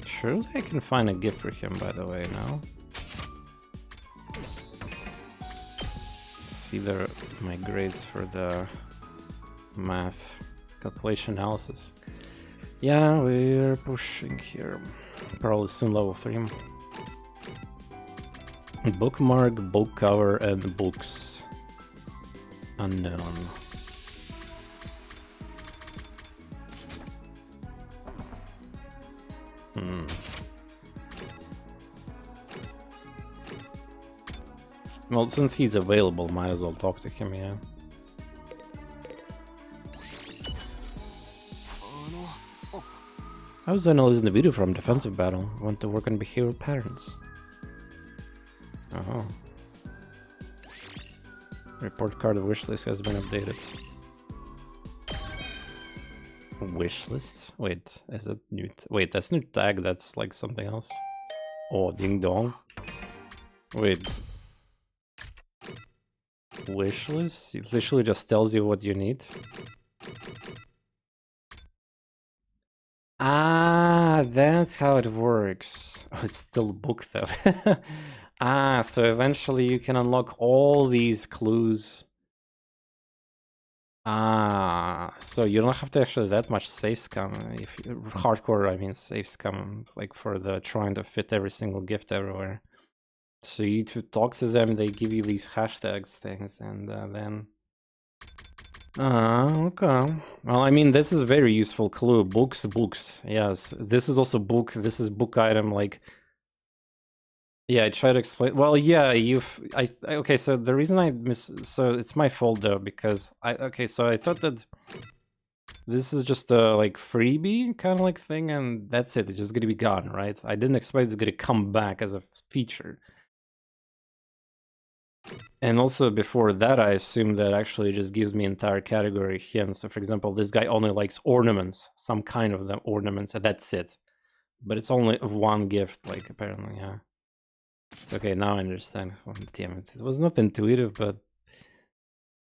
Surely I can find a gift for him, by the way, now. See my grades for the math calculation analysis. Yeah, we're pushing here. Probably soon level 3. Bookmark, book cover, and books. Unknown. Well, since he's available, might as well talk to him, yeah. I was analyzing the video from defensive battle. I want to work on behavioral patterns. Oh. Report card wishlist has been updated. Wishlist? Wait, is it new? Wait, that's new tag. That's like something else. Oh, ding dong. Wait. Wishlist? It literally just tells you what you need. Ah, that's how it works. Oh, it's still a book though. Ah, so eventually you can unlock all these clues. Ah, so you don't have to actually that much save scum. If you, hardcore, I mean save scum, like for the trying to fit every single gift everywhere. So you to talk to them, they give you these hashtags things, and then. Okay. Well, I mean, this is a very useful clue. Books. Yes, this is also book. This is book item. Like, yeah, I try to explain. Well, yeah, okay. So the reason so it's my fault though, because so I thought that this is just a like freebie kind of like thing, and that's it. It's just gonna be gone, right? I didn't expect it's gonna come back as a feature. And also before that, I assumed that actually just gives me entire category hints. So for example, this guy only likes ornaments, some kind of them ornaments, and that's it. But it's only one gift, like apparently, yeah. Okay, now I understand. Oh, damn it. It was not intuitive, but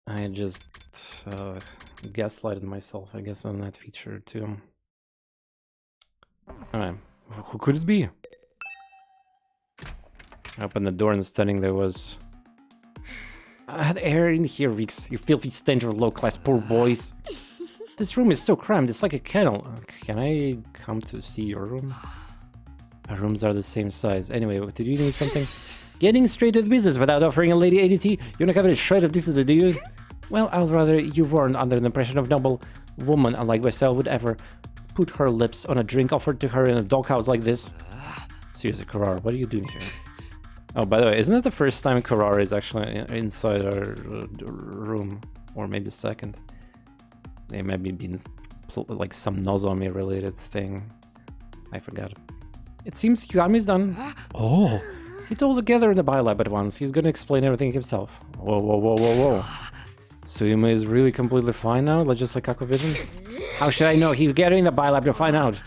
I just gaslighted myself, I guess, on that feature too. Alright, who could it be? I opened the door and standing there was... the air in here reeks, you filthy stench of low-class poor boys. This room is so cramped, it's like a kennel. Can I come to see your room? Our rooms are the same size. Anyway, did you need something? Getting straight to the business without offering a lady ADT? You don't have any shred of decency, do you? Well, I'd rather you weren't under the impression of noble woman, unlike myself, would ever put her lips on a drink offered to her in a doghouse like this. Seriously, Karara, what are you doing here? Oh, by the way, isn't it the first time Karara is actually inside our room? Or maybe the second? They might be being like some Nozomi related thing. I forgot. It seems Yugami's done. Oh, it's all together in the biolab at once. He's gonna explain everything himself. Whoa. Suyuma is really completely fine now, just like Aquavision? How should I know? He's getting the biolab to find out.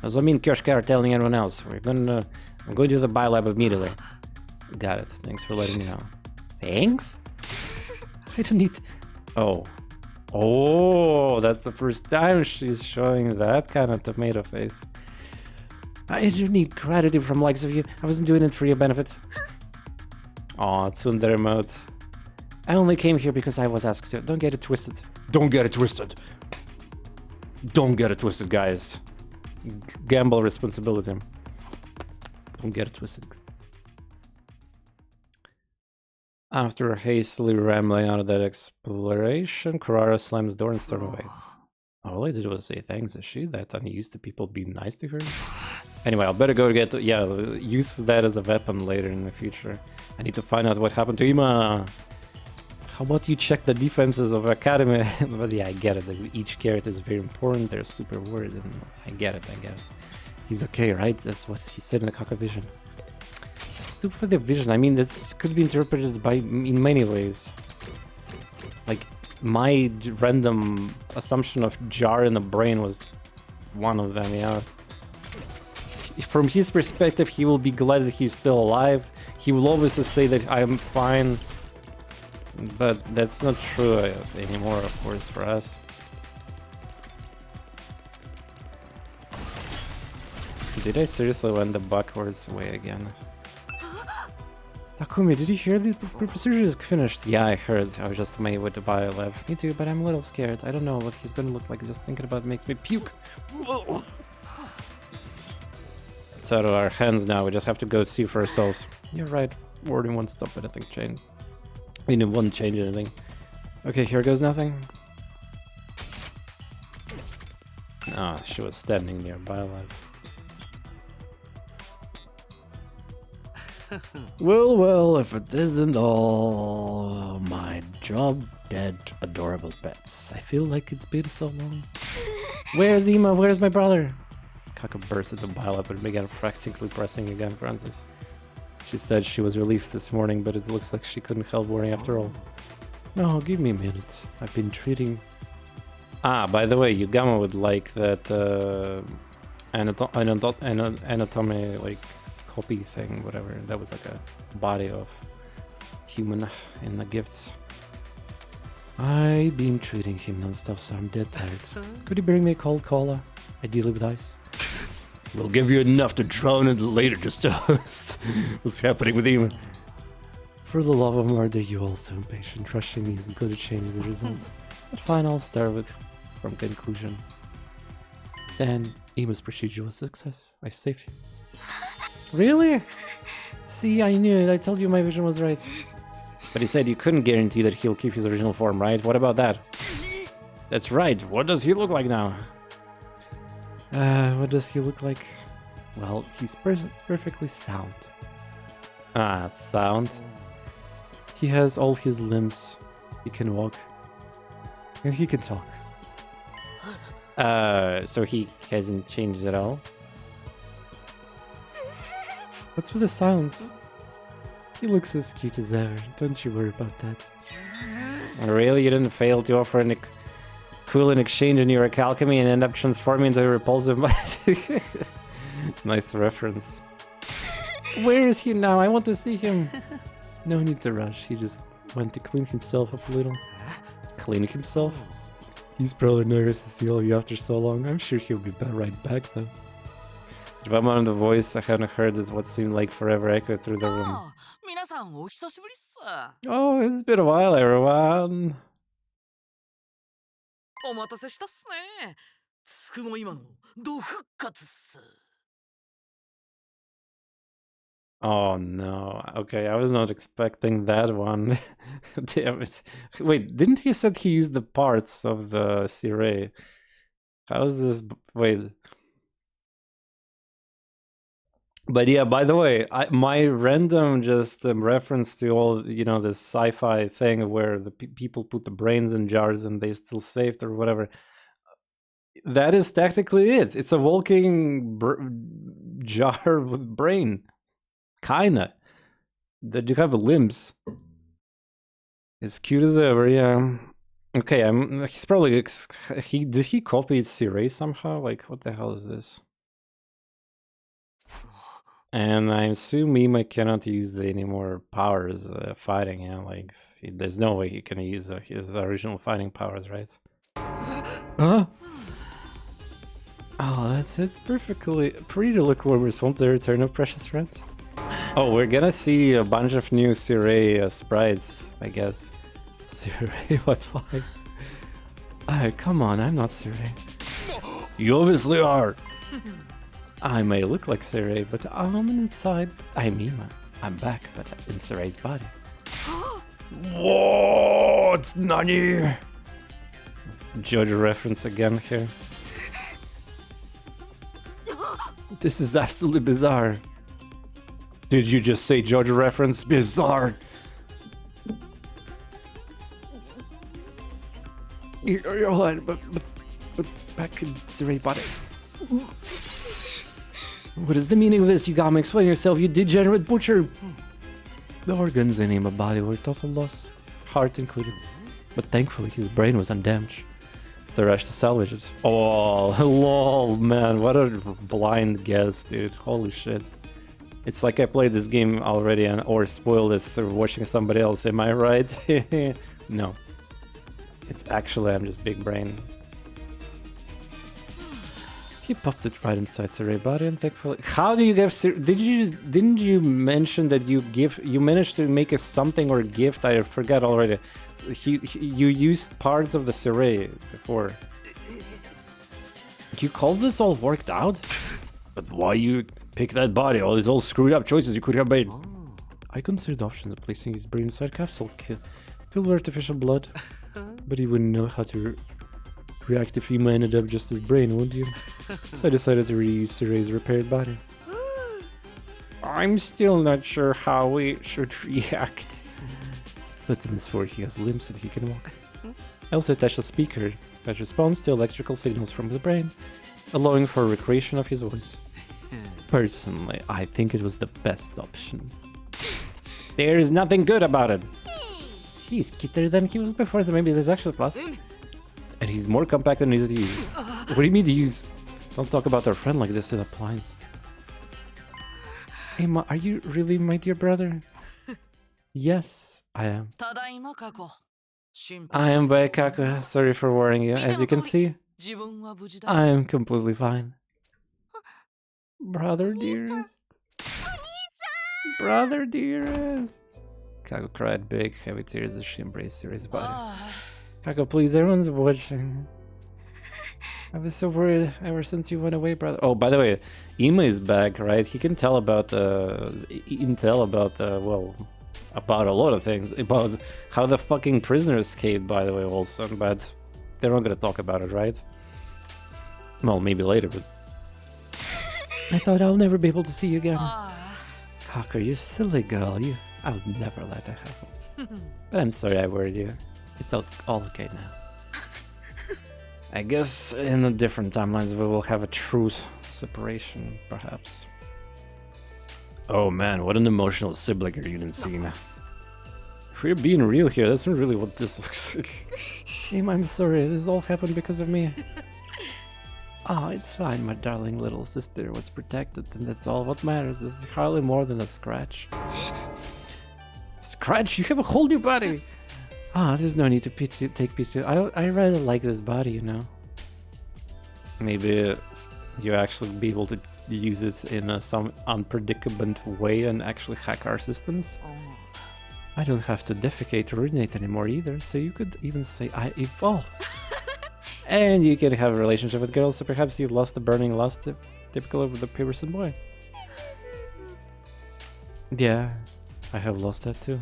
As I mean, Kyoshika are telling everyone else. I'm going to the biolab immediately. Got it. Thanks for letting me know. Thanks? I don't need... Oh. Oh, that's the first time she's showing that kind of tomato face. I don't need gratitude from likes of you. I wasn't doing it for your benefit. Aw, tsundere mode. I only came here because I was asked to. Don't get it twisted. Don't get it twisted. Don't get it twisted, guys. Gamble responsibility. Don't get it twisted. After hastily rambling out of that exploration, Kurara slammed the door and stormed away. All I did was say thanks. Is she that unused to people being nice to her? Anyway, I'll better go get... yeah, use that as a weapon later in the future. I need to find out what happened to Ima. How about you check the defenses of Academy? But yeah, I get it. Each character is very important. They're super worried, and I get it. He's okay, right? That's what he said in the Kaka Vision. Stupid vision. I mean, this could be interpreted in many ways. Like, my random assumption of jar in the brain was one of them, yeah. From his perspective, he will be glad that he's still alive. He will always say that I'm fine. But that's not true anymore, of course, for us. Did I seriously went the backwards way again? Takumi, did you hear the procedure is finished? Yeah, I heard. I was just made with the biolab. Me too, but I'm a little scared. I don't know what he's gonna look like. Just thinking about it makes me puke. It's out of our hands now. We just have to go see for ourselves. You're right. Wording won't stop anything change. I mean, it won't change anything. Okay, here goes nothing. Ah, she was standing near biolab. Well, if it isn't all my job, dead, adorable pets. I feel like it's been so long. Where's Ima? Where's my brother? Kaka burst into biolab and began frantically pressing again for answers. She said she was relieved this morning, but it looks like she couldn't help worrying after all. No, give me a minute. I've been treating... Ah, by the way, Yugama would like that anatomy, like, copy thing, whatever. That was like a body of human in the gifts. I've been treating him non-stop, so I'm dead tired. Could you bring me a cold cola? Ideally with ice. We'll give you enough to drown it later, just to host. What's happening with him? For the love of murder, you also impatient. Rushing me isn't going to change the result. But fine, I'll start with from conclusion. Then, Ima's procedure was a success. I saved him. Really? See, I knew it. I told you my vision was right. But he said you couldn't guarantee that he'll keep his original form, right? What about that? That's right. What does he look like now? What does he look like? Well, he's perfectly sound. Ah, sound. He has all his limbs. He can walk. And he can talk. So he hasn't changed at all? What's with the silence? He looks as cute as ever. Don't you worry about that. Really? You didn't fail to offer an cool in exchange in your alchemy and end up transforming into a repulsive... Nice reference. Where is he now? I want to see him. No need to rush. He just went to clean himself up a little. Clean himself? He's probably nervous to see all you after so long. I'm sure he'll be right back though. Dramon, the voice I haven't heard is what seemed like forever echoed through the room. Oh, it's been a while, everyone. Oh no. Okay, I was not expecting that one. Damn it. Wait, didn't he said he used the parts of the Sirei? How is this? Wait. But yeah, by the way, my random just reference to all, you know, this sci-fi thing where the people put the brains in jars and they still saved or whatever. That is technically it. It's a walking jar with brain. Kinda. That you have limbs. As cute as ever, yeah. Okay, he's probably... Did he copy Sirei somehow? Like, what the hell is this? And I assume Ima cannot use any more powers fighting. Yeah, like there's no way he can use his original fighting powers, right? Huh? Oh, that's it. Pretty lukewarm response to the return of precious friend. Oh, we're gonna see a bunch of new Sirei sprites, I guess. Sirei, what? Why? Oh, come on, I'm not Sirei. You obviously are. I may look like Sirei, but I'm inside. I'm Ima. I'm back, but in Sirei's body. What? Nani? JoJo reference again here. This is absolutely bizarre. Did you just say JoJo reference? Bizarre. You're right, but back in Sirei body. What is the meaning of this? You gotta explain yourself, you degenerate butcher. The organs in Ima's body were total loss, heart included. But thankfully his brain was undamaged. So rushed to salvage it. Oh, lol, man, what a blind guess, dude. Holy shit. It's like I played this game already or spoiled it through watching somebody else, am I right? No. It's actually, I'm just big brain. He popped it right inside Sirei body and thankfully. How do you give didn't you mention that you managed to make a something or a gift? I forgot already. You used parts of the Sirei before. You called this all worked out? But why you pick that body? All these all screwed up choices you could have made. I considered options of placing his brain inside capsule, filled with artificial blood, but he wouldn't know how to react if Ima ended up just his brain, would you? So I decided to reuse Sirei's repaired body. I'm still not sure how we should react. But in this form he has limbs and he can walk. I also attached a speaker that responds to electrical signals from the brain, allowing for recreation of his voice. Personally, I think it was the best option. There's nothing good about it. He's cuter than he was before, so maybe there's actually a plus. And he's more compact and easy to use. What do you mean to use? Don't talk about our friend like this in appliance. Hey, are you really my dear brother? Yes, I am. I am Baekaku. Sorry for worrying you. As you can see, I am completely fine. Brother dearest. Brother dearest. Kaku cried big, heavy tears as she embraced Siri's body. Kaku, please, everyone's watching. I was so worried ever since you went away, brother. Oh, by the way, Ima is back, right? He can tell about intel about well, about a lot of things, about how the fucking prisoner escaped, by the way, also. But they're not gonna talk about it, right? Well, maybe later, but I thought I'll never be able to see you again. Kaku, you silly girl. I would never let that happen. But I'm sorry I worried you. It's all okay now. I guess in the different timelines we will have a true separation, perhaps. Oh man, what an emotional sibling reunion scene. If we're being real here, that's not really what this looks like. Im, I'm sorry, this all happened because of me. Oh, it's fine, my darling little sister was protected, and that's all what matters. This is hardly more than a scratch. Scratch? You have a whole new body! Ah, there's no need to take pity. I rather like this body, you know. Maybe you actually be able to use it in some unpredictable way and actually hack our systems. I don't have to defecate or urinate anymore either, so you could even say I evolved. And you can have a relationship with girls, so perhaps you lost the burning lust typical of the Pearson boy. Yeah, I have lost that too.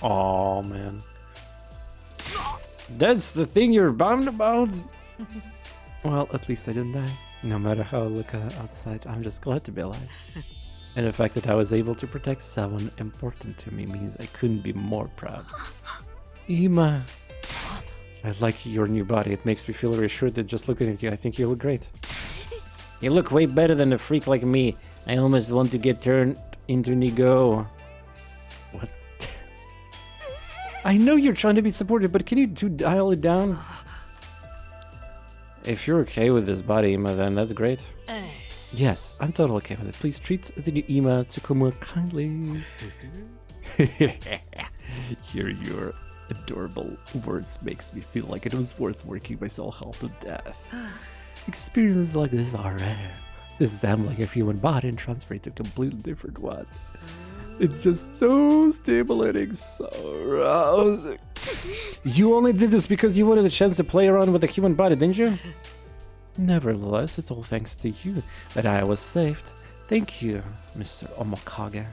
Oh man. That's the thing you're bummed about? Well, at least I didn't die. No matter how I look outside, I'm just glad to be alive. And the fact that I was able to protect someone important to me means I couldn't be more proud. Ima! I like your new body. It makes me feel reassured that just looking at you, I think you look great. You look way better than a freak like me. I almost want to get turned into Nigo. What? I know you're trying to be supportive, but can you dial it down? If you're okay with this body, Ima, then that's great. Yes, I'm totally okay with it. Please treat the new Ima Tsukumu kindly. Hearing your adorable words makes me feel like it was worth working myself hell to death. Experiences like this are rare. Disassembling a human body and transferring to a completely different one. It's just so stimulating, so rousing. You only did this because you wanted a chance to play around with a human body, didn't you? Nevertheless, it's all thanks to you that I was saved. Thank you, Mr. Omokage.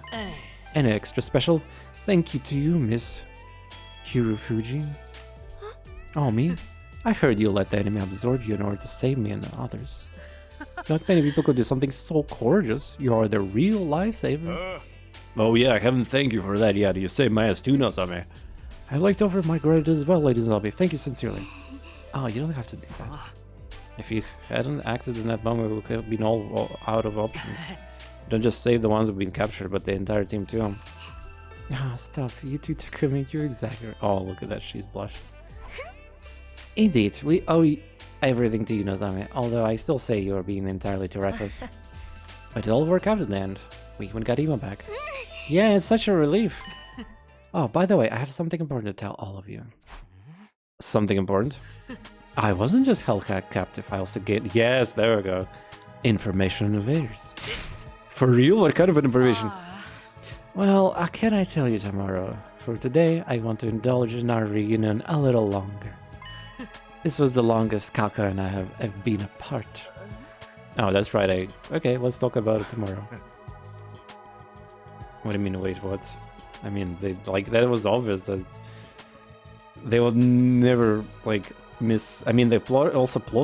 And extra special thank you to you, Miss Hirufuji. Oh, me? I heard you let the enemy absorb you in order to save me and the others. Not many people could do something so gorgeous. You are the real lifesaver. Oh yeah, Kevin, thank you for that. Yeah, you saved my ass too, Nosame. I'd like to offer my gratitude as well, ladies and gentlemen. Thank you sincerely. Oh, you don't have to do that. If you hadn't acted in that moment, we could have been all out of options. Don't just save the ones who've been captured, but the entire team too. Ah, stop. You two Takumi, you're exactly right. Oh, look at that. She's blushing. Indeed, we owe everything to you, Nozame. Although I still say you are being entirely too reckless. But it'll work out in the end. We even got Ima back. Yeah, it's such a relief. Oh, by the way, I have something important to tell all of you. Something important? I wasn't just held captive, I also gained... Yes, there we go. Information invaders. For real? What kind of information? Well, can I tell you tomorrow? For today, I want to indulge in our reunion a little longer. This was the longest Kaka and I have been apart. Oh, that's right. Okay, let's talk about it tomorrow. What do you mean, wait, what? I mean, that was obvious that they would never, miss... I mean, the plot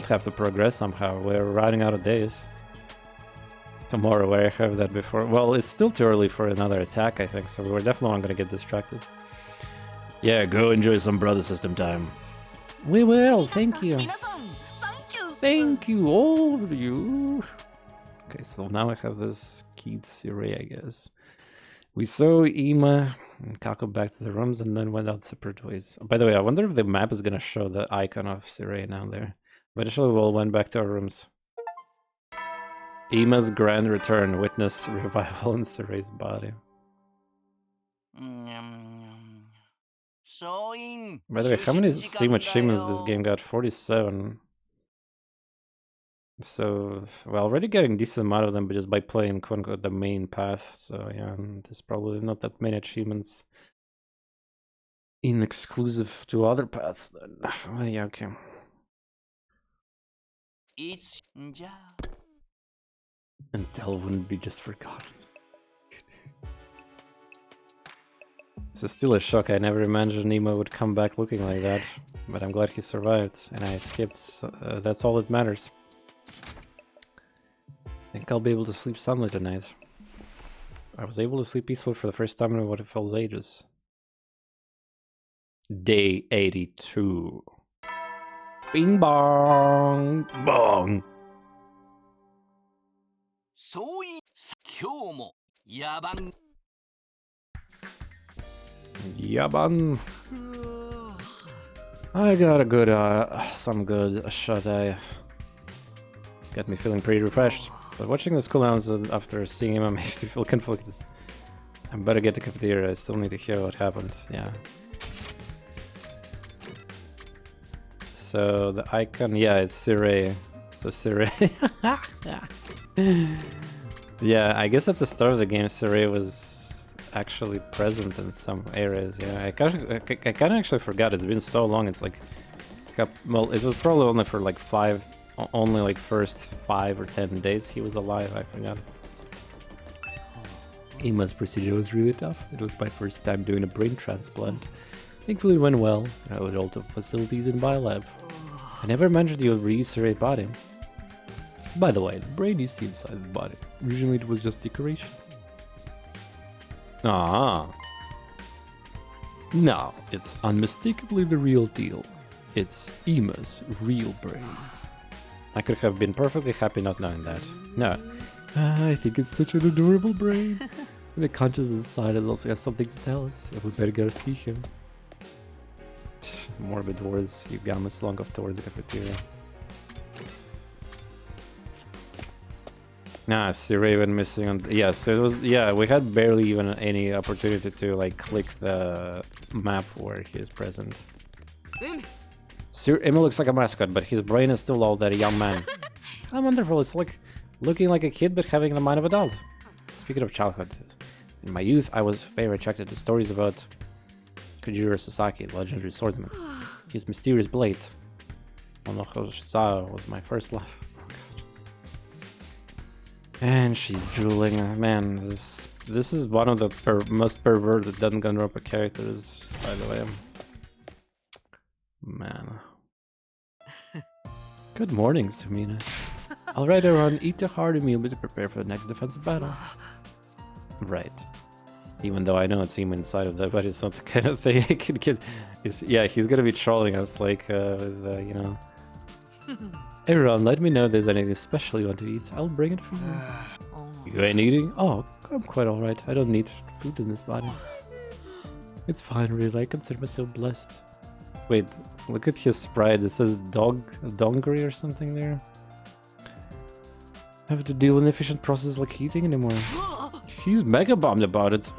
have to progress somehow. We're running out of days. Tomorrow, where I have that before. Well, it's still too early for another attack, I think, so we're definitely not gonna get distracted. Yeah, go enjoy some brother system time. We will, thank you. Thank you, all of you. Okay, so now I have this keyed Siri, I guess. We saw Ima and Kako back to the rooms and then went out separate ways. By the way, I wonder if the map is gonna show the icon of Siri now there. But actually, we all went back to our rooms. Ima's grand return. Witness revival in Siri's body. By the way, how many Steam achievements this game got? 47. So, we're already getting decent amount of them, but just by playing quote-unquote the main path. So yeah, there's probably not that many achievements in exclusive to other paths then. Well, yeah, okay. Until wouldn't be just forgotten. This is still a shock. I never imagined Nemo would come back looking like that, but I'm glad he survived and I escaped. So, that's all that matters. I think I'll be able to sleep soundly tonight. I was able to sleep peacefully for the first time in what it feels ages. Day 82. Bing bong! Bong! Yaban! I got a good, some good shut eye. It's got me feeling pretty refreshed. But watching the school announcement after seeing him makes me feel conflicted. I better get to the cafeteria, I still need to hear what happened, yeah. So the icon, yeah, it's Sirei. So Sirei. Yeah, I guess at the start of the game, Sirei was actually present in some areas, yeah. I kind of actually forgot, it's been so long, it's like... Well, it was probably only for like first 5 or 10 days he was alive, I forgot. Ima's procedure was really tough. It was my first time doing a brain transplant. Thankfully it went well, and I would alter facilities in Biolab. I never mentioned you reuse a body. By the way, the brain you see inside the body. Originally it was just decoration. Ah. No, it's unmistakably the real deal. It's Ima's real brain. I could have been perfectly happy not knowing that. No. I think it's such an adorable brain. And the conscious inside has also got something to tell us. We better go see him. Morbid words, Yugama slunk off towards the cafeteria. Nah, Siri went missing on. Yeah, so it was. Yeah, we had barely even any opportunity to like click the map where he is present. Sir Emil looks like a mascot, but his brain is still all that a young man. How wonderful! It's like looking like a kid but having the mind of an adult. Speaking of childhood, in my youth, I was very attracted to stories about Kojiro Sasaki, the legendary swordsman. His mysterious blade. Onoho Shizawa was my first love. And she's drooling. Man, this is one of the most perverted Danganronpa characters, by the way. Man. Good morning, Sumina. Alright, everyone, eat a hearty meal to prepare for the next defensive battle. Right. Even though I know it's him inside of that, but it's not the kind of thing I could get. Yeah, he's gonna be trolling us, like, with, you know. Everyone, let me know if there's anything special you want to eat. I'll bring it for you. You ain't eating? Oh, I'm quite alright. I don't need food in this body. It's fine, really. I consider myself blessed. Wait, look at his sprite. It says dongery or something there. I have to deal with an efficient process like eating anymore. He's mega bummed about it.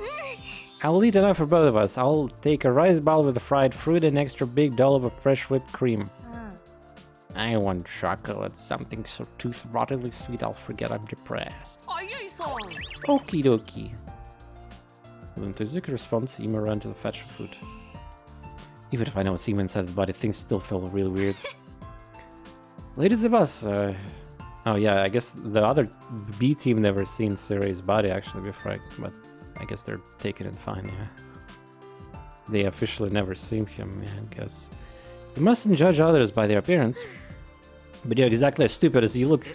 I'll eat enough for both of us. I'll take a rice bowl with a fried fruit and an extra big dollop of fresh whipped cream. I want chocolate, something so tooth-rottingly sweet I'll forget I'm depressed. Okie dokie. With an enthusiastic response, Ima ran to the fetch food. Even if I know what's Ima inside the body, things still feel really weird. Ladies of us, oh yeah, I guess the other B team never seen Siri's body actually before, but I guess they're taking it fine, yeah. They officially never seen him, yeah, I guess. You mustn't judge others by their appearance, but you're exactly as stupid as you look.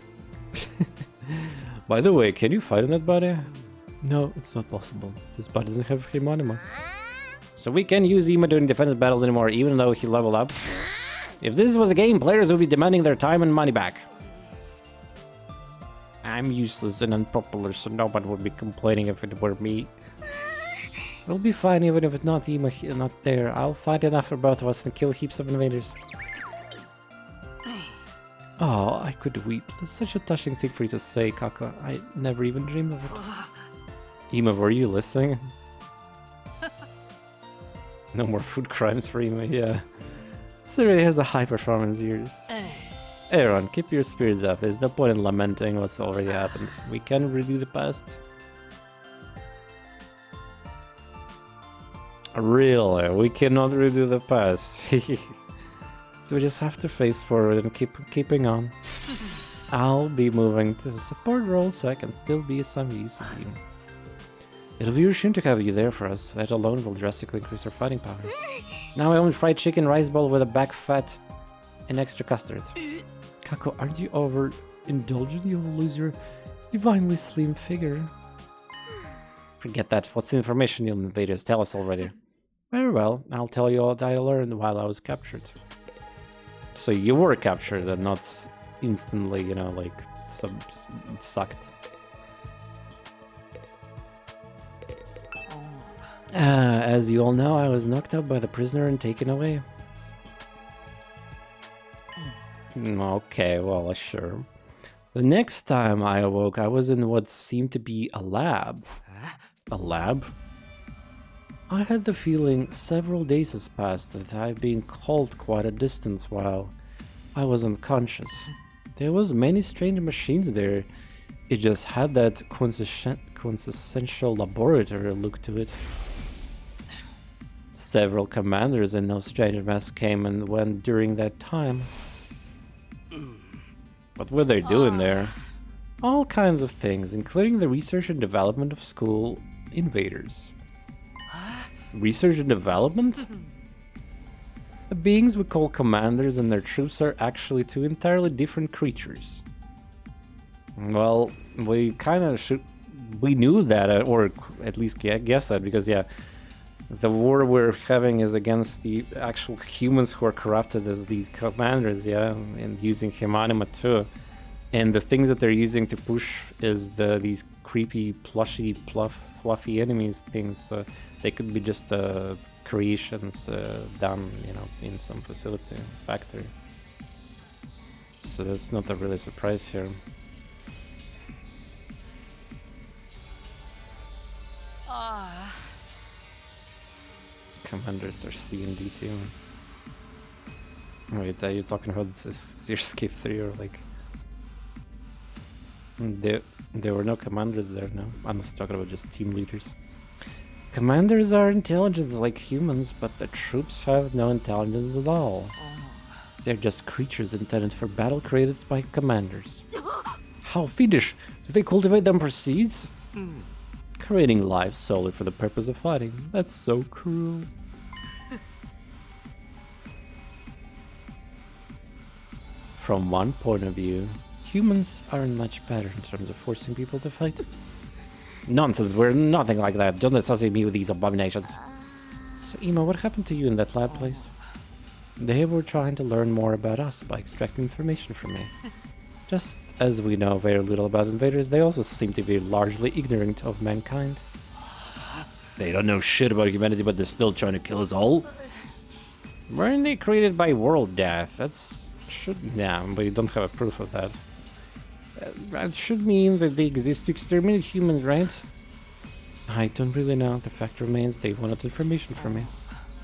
By the way, can you fight in that body? No, it's not possible. This body doesn't have him anymore. So we can't use Ima during defense battles anymore, even though he leveled up. If this was a game, players would be demanding their time and money back. I'm useless and unpopular, so no one would be complaining if it were me. It'll be fine even if it's not Ima not there. I'll find enough for both of us and kill heaps of invaders. Oh, I could weep. That's such a touching thing for you to say, Kako. I never even dreamed of it. Ima, were you listening? No more food crimes for Ima, yeah. Siri has a high performance years. Everyone, keep your spirits up. There's no point in lamenting what's already happened. We can redo the past. Really, we cannot redo the past. So we just have to face forward and keeping on. I'll be moving to a support role so I can still be some use of you. It'll be reassuring to have you there for us. That alone will drastically increase our fighting power. Now I own fried chicken rice bowl with a back fat and extra custard. Kako, aren't you overindulgent? You'll lose your divinely slim figure. Forget that. What's the information you invaders tell us already? Very well, I'll tell you all that I learned while I was captured. So you were captured and not instantly, you know, like, sucked. As you all know, I was knocked out by the prisoner and taken away. Okay, well, sure. The next time I awoke, I was in what seemed to be a lab. A lab? I had the feeling several days has passed that I've been called quite a distance while I was unconscious. There was many strange machines there. It just had that quintessential laboratory look to it. Several commanders in those strange masks came and went during that time. What were they doing there? All kinds of things, including the research and development of school invaders. Research and development? The beings we call commanders and their troops are actually two entirely different creatures. Well, we kind of we knew that, or at least guessed that, because yeah, the war we're having is against the actual humans who are corrupted as these commanders, yeah, and using Humanima too. And the things that they're using to push is these creepy, plushy, fluffy enemies things. So they could be just creations done, you know, in some facility, factory. So that's not a really surprise here. Commanders are C and D too. Wait, are you talking about this, your skip 3 or like... There were no commanders there, no? I'm just talking about just team leaders. Commanders are intelligent like humans, but the troops have no intelligence at all. They're just creatures intended for battle created by commanders. How fiendish! Do they cultivate them for seeds? Creating lives solely for the purpose of fighting. That's so cruel. From one point of view, humans aren't much better in terms of forcing people to fight. Nonsense, we're nothing like that. Don't associate me with these abominations. So, Ema, what happened to you in that lab place? They were trying to learn more about us by extracting information from me. Just as we know very little about invaders, they also seem to be largely ignorant of mankind. They don't know shit about humanity, but they're still trying to kill us all? Weren't they created by world death? Yeah, but you don't have a proof of that. That should mean that they exist to exterminate humans, right? I don't really know. The fact remains they wanted information from me.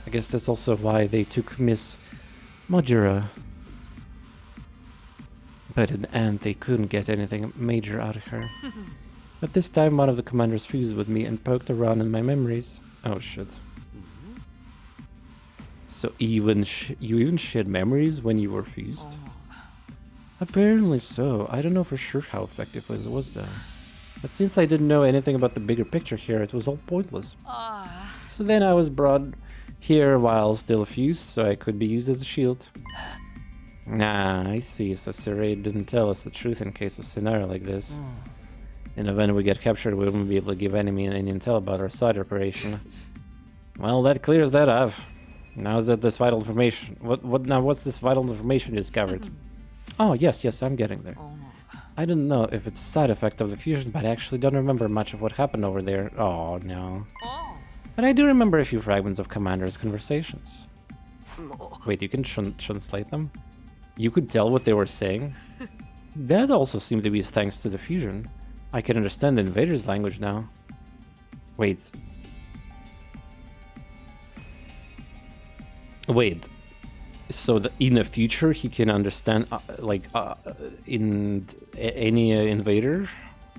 I guess that's also why they took Miss Majura. But in the end, they couldn't get anything major out of her. But this time, one of the commanders fused with me and poked around in my memories. Oh shit. So you even shared memories when you were fused? Apparently so. I don't know for sure how effective it was though. But since I didn't know anything about the bigger picture here, it was all pointless. So then I was brought here while still fused, so I could be used as a shield. Ah, I see. So Saray didn't tell us the truth in case of scenario like this. In the event we get captured, we won't be able to give enemy any intel about our side operation. Well, that clears that up. Now is that this vital information? What's this vital information you discovered? Oh, yes, I'm getting there. I don't know if it's a side effect of the fusion, but I actually don't remember much of what happened over there. Oh, no. But I do remember a few fragments of Commander's conversations. Wait, you can translate them? You could tell what they were saying? That also seemed to be thanks to the fusion. I can understand the invader's language now. Wait. So in the future he can understand in any invader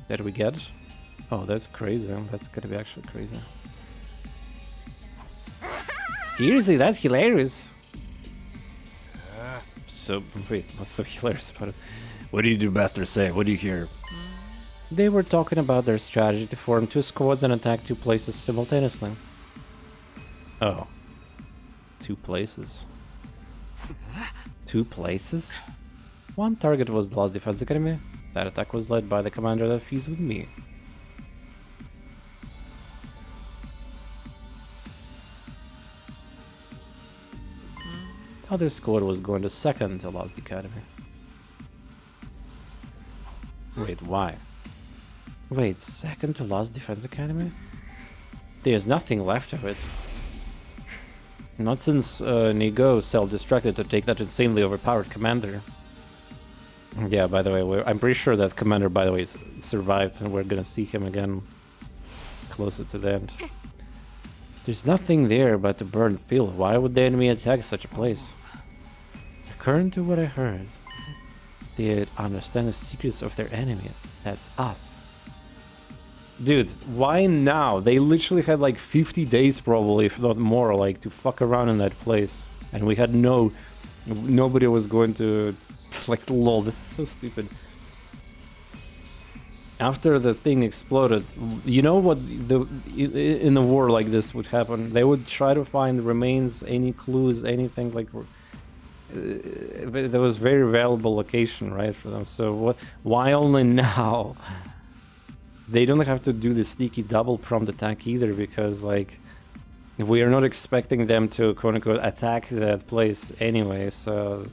that we get? Oh, that's crazy. That's gonna be actually crazy. Seriously, that's hilarious. So, wait, what's so hilarious about it? What do you do, Master say? What do you hear? They were talking about their strategy to form 2 squads and attack 2 places simultaneously. Oh. 2 places. 2 places? One target was the Lost Defense Academy. That attack was led by the commander that fused with me. The other squad was going to second to Lost Academy. Wait, why? Wait, second to Lost Defense Academy? There's nothing left of it. Not since Nigo self-destructed to take that insanely overpowered commander. Yeah, by the way, I'm pretty sure that commander, by the way, survived, and we're gonna see him again closer to the end. There's nothing there but a burned field. Why would the enemy attack such a place? According to what I heard, they understand the secrets of their enemy. That's us. Dude, why now? They literally had like 50 days probably, if not more, like to fuck around in that place. And we had nobody was going to, like, lol, this is so stupid. After the thing exploded, you know what in a war like this would happen? They would try to find remains, any clues, anything like... there was very valuable location, right, for them. So why only now? They don't have to do the sneaky double prompt attack either, because like we are not expecting them to quote unquote attack that place anyway. So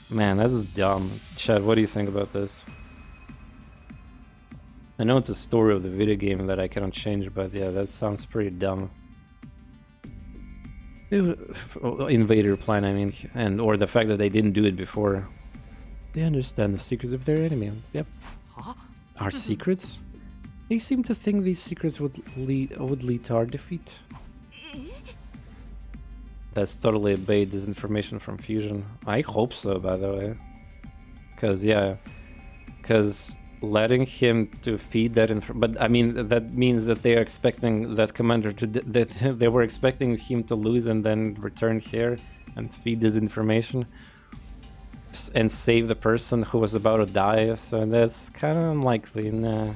man, that's dumb. Chad, what do you think about this? I know it's a story of the video game that I cannot change, but yeah, that sounds pretty dumb. Invader plan, I mean, or the fact that they didn't do it before. They understand the secrets of their enemy. Yep. Our secrets? They seem to think these secrets would lead to our defeat. That's totally a bait disinformation from Fusion. I hope so, by the way. Because letting him to feed that but I mean, that means that they are expecting that commander to that they were expecting him to lose and then return here and feed this information and save the person who was about to die. So that's kind of unlikely. Nah.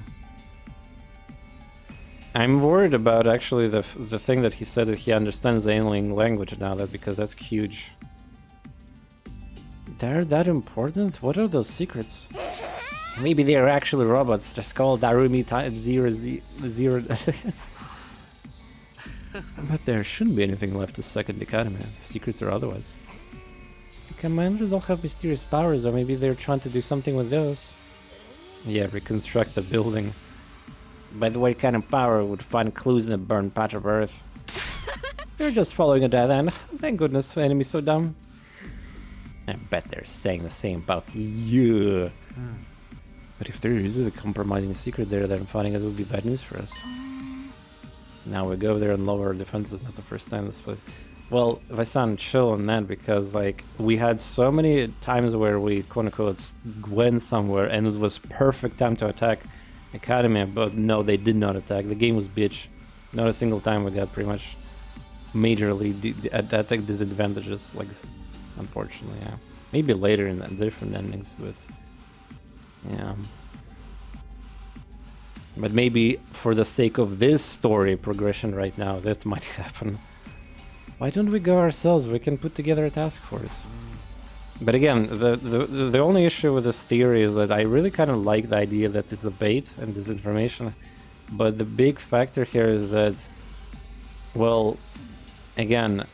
I'm worried about actually the thing that he said that he understands the alien language now, because that's huge. They're that important? What are those secrets? Maybe they're actually robots, just called Darumi type 0. But there shouldn't be anything left to second academy, secrets or otherwise. The commanders all have mysterious powers, or maybe they're trying to do something with those. Yeah, reconstruct the building. By the way, kind of power would find clues in a burned patch of earth. You're just following a dead end. Thank goodness, enemy's so dumb. I bet they're saying the same about you. But if there is a compromising secret there, then finding it would be bad news for us. Now we go there and lower our defenses, not the first time this way. Well, Vaisan, chill on that, because like we had so many times where we quote-unquote went somewhere and it was perfect time to attack Academy, but no, they did not attack. The game was bitch. Not a single time we got pretty much majorly attack disadvantages, like, unfortunately, yeah. Maybe later in different endings, but yeah. But maybe for the sake of this story progression right now, that might happen. Why don't we go ourselves? We can put together a task force. But again, the only issue with this theory is that I really kind of like the idea that it's a bait and disinformation. But the big factor here is that, well, again,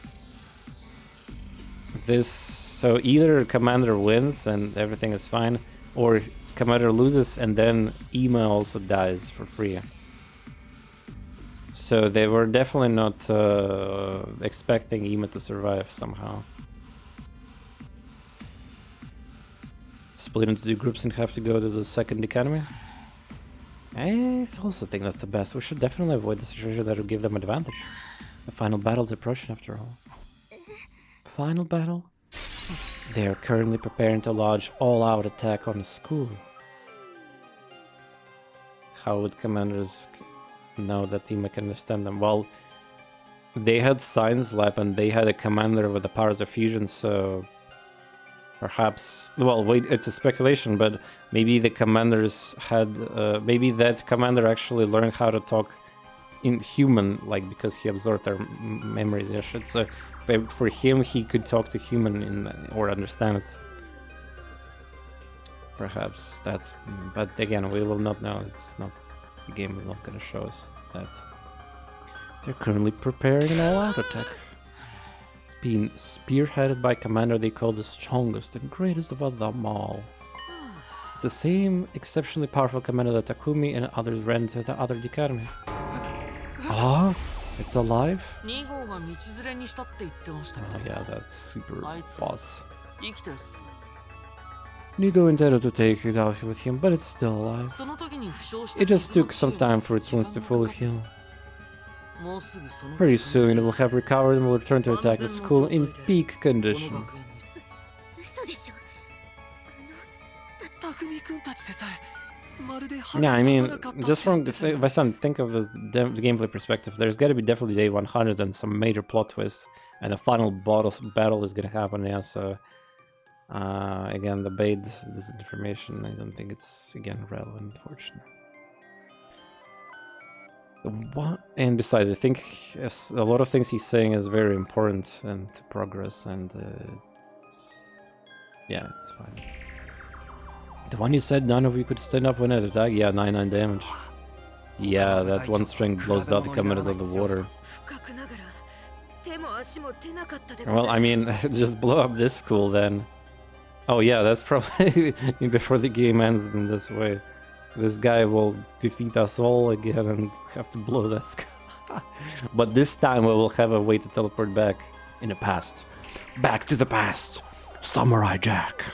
so either Commander wins and everything is fine, or Commander loses and then Ima also dies for free. So they were definitely not expecting Ima to survive somehow. Split into 2 groups and have to go to the second academy? I also think that's the best. We should definitely avoid the situation that will give them advantage. The final battle's approaching after all. Final battle? They are currently preparing to launch all-out attack on the school. How would commanders know that Ima can understand them? Well, they had Science Lab and they had a commander with the powers of fusion, so perhaps, well, wait, it's a speculation, but maybe the commanders had, maybe that commander actually learned how to talk in human, like, because he absorbed their memories, I should say. But for him, he could talk to human or understand it. Perhaps that's, but again, we will not know. It's not, the game is not going to show us that. They're currently preparing an all-out attack. It's being spearheaded by a commander they call the strongest and greatest of them all. It's the same exceptionally powerful commander that Takumi and others ran to the other academy. Ah, it's alive? Oh yeah, that's super boss. Nigo intended to take it out with him, but it's still alive. It just took some time for its wounds to fully heal. Pretty soon it will have recovered and will return to attack the school in peak condition. Yeah, I mean, just from the think of the gameplay perspective, there's gotta be definitely day 100 and some major plot twists, and the final battle is gonna happen, yeah, so... again, the bait, this information, I don't think it's, again, relevant, unfortunately. And besides, I think a lot of things he's saying is very important and to progress, and yeah, it's fine. The one you said none of you could stand up when it attacked? Yeah, 99 damage. Yeah, that one strength blows out the commanders of the water. Well, I mean, just blow up this school then. Oh yeah, that's probably before the game ends in this way. This guy will defeat us all again and have to blow that sky. But this time we will have a way to teleport back in the past. Back to the past! Samurai Jack!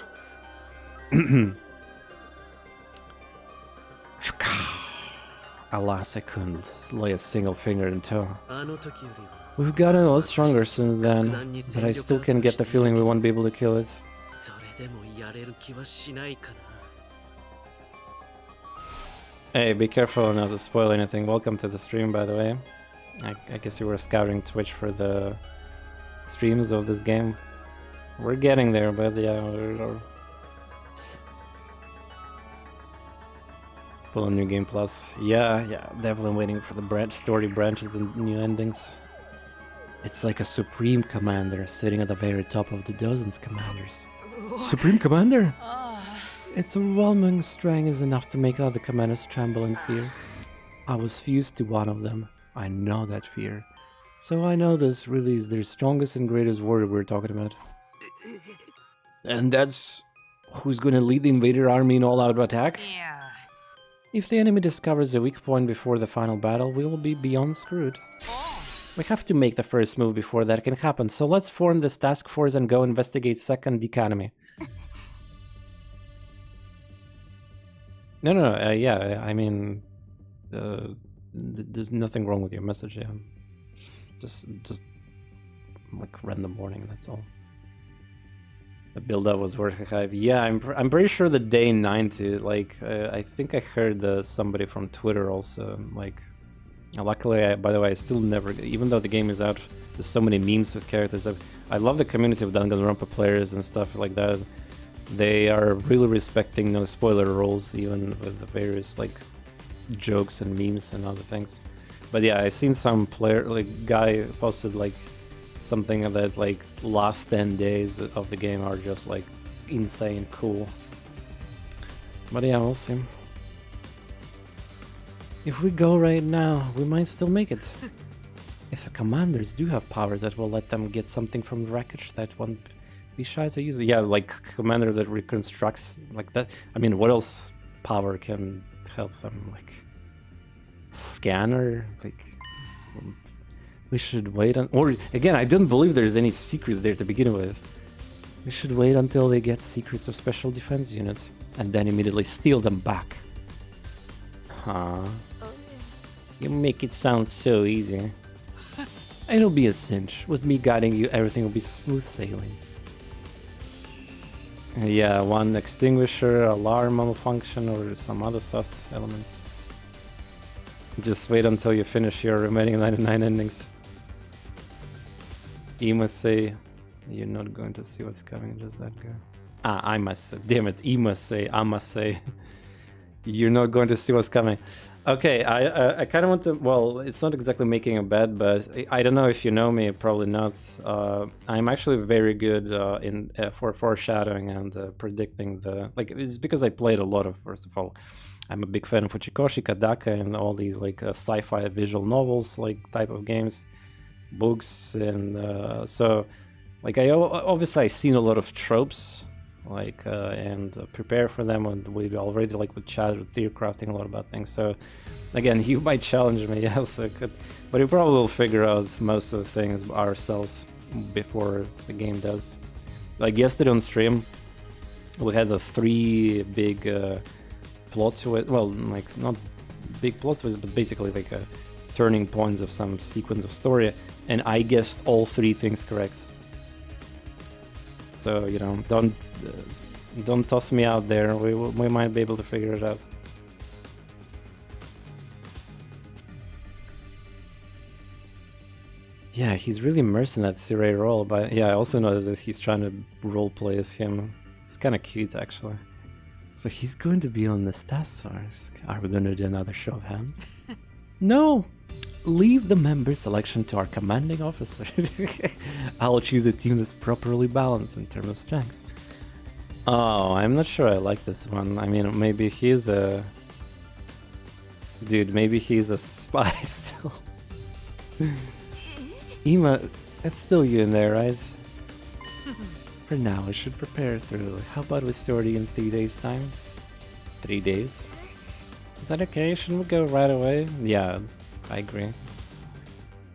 Alas, I couldn't lay a single finger in tow. We've gotten a lot stronger since then, but I still can get the feeling we won't be able to kill it. Hey, be careful not to spoil anything. Welcome to the stream, by the way. I guess you were scouting Twitch for the streams of this game. We're getting there, but yeah, we're pull a new game plus. Yeah, definitely waiting for the story branches and new endings. It's like a supreme commander sitting at the very top of the dozens commanders. Supreme commander? Its overwhelming strength is enough to make other commanders tremble in fear. I was fused to one of them. I know that fear. So I know this really is their strongest and greatest warrior we're talking about. And that's who's gonna lead the invader army in all-out attack? Yeah. If the enemy discovers a weak point before the final battle, we will be beyond screwed. We have to make the first move before that can happen, so let's form this task force and go investigate second economy. No, yeah, I mean, there's nothing wrong with your message, yeah. Just like random warning, that's all. The build-up was worth a hype. Yeah, I'm pretty sure the day 90, like, I think I heard somebody from Twitter also, like, luckily, by the way, I still never, even though the game is out, there's so many memes with characters. I love the community of Danganronpa players and stuff like that. They are really respecting no spoiler rules, even with the various, like, jokes and memes and other things. But yeah, I seen some player, like, guy posted, like, something that, like, last 10 days of the game are just, like, insane cool. But yeah, we'll see. If we go right now, we might still make it. If the commanders do have powers that will let them get something from the wreckage, that won't be shy to use it. Yeah, like commander that reconstructs like that. I mean, what else power can help them? Like scanner? Like we should wait on. Or again, I don't believe there's any secrets there to begin with. We should wait until they get secrets of special defense units and then immediately steal them back. Huh? You make it sound so easy. It'll be a cinch. With me guiding you, everything will be smooth sailing. Yeah, one extinguisher, alarm malfunction, or some other sus elements. Just wait until you finish your remaining 99 endings. E must say, you're not going to see what's coming, just that guy. Ah, I must say, damn it, E must say, I must say. You're not going to see what's coming. Okay, I kind of want to, well, it's not exactly making a bet, but I don't know if you know me, probably not. I'm actually very good for foreshadowing and predicting the, like, it's because I played a lot of, first of all, I'm a big fan of Uchikoshi, Kodaka, and all these, like, sci-fi visual novels, like, type of games, books, and so, like, obviously I've seen a lot of tropes, like and prepare for them, and we already, like, with chat with theory crafting a lot about things. So again, you might challenge me, yes, I could, but we probably will figure out most of the things ourselves before the game does. Like yesterday on stream, we had the 3 big plot twists, well, like not big plot twists, but basically like turning points of some sequence of story, and I guessed all 3 things correct. So, you know, don't toss me out there. We might be able to figure it out. Yeah, he's really immersed in that Sirei role, but yeah, I also noticed that he's trying to roleplay as him. It's kind of cute, actually. So he's going to be on this task force. Are we going to do another show of hands? No! Leave the member selection to our commanding officer. I'll choose a team that's properly balanced in terms of strength. Oh, I'm not sure I like this one. I mean, maybe he's a... Dude, maybe he's a spy still. Ima, that's still you in there, right? For now, I should prepare thoroughly. How about we start in 3 days' time? 3 days? Is that okay? Shouldn't we go right away? Yeah, I agree.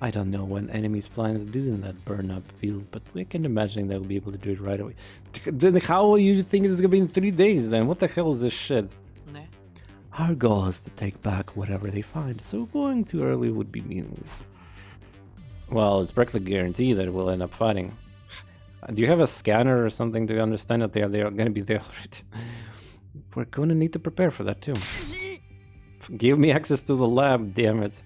I don't know when enemies plan to do in that burn-up field, but we can imagine they'll be able to do it right away. Then how will you think it's gonna be in 3 days then? What the hell is this shit? Our goal is to take back whatever they find, so going too early would be meaningless. Well, it's practically guaranteed that we'll end up fighting. Do you have a scanner or something to understand that they are going to be there already? We're going to need to prepare for that too. Give me access to the lab, damn it.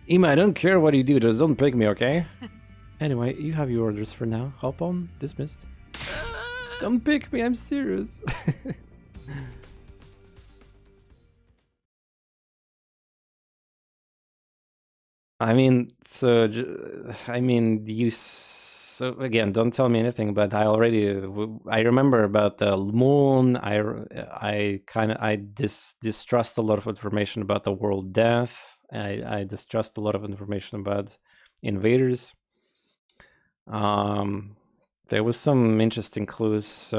Ima, I don't care what you do, just don't pick me, okay? Anyway, you have your orders for now. Hop on, dismissed. Don't pick me, I'm serious. I mean, so, I mean, so again, don't tell me anything, but I remember about the moon. I distrust a lot of information about the world death. I distrust a lot of information about invaders. There was some interesting clues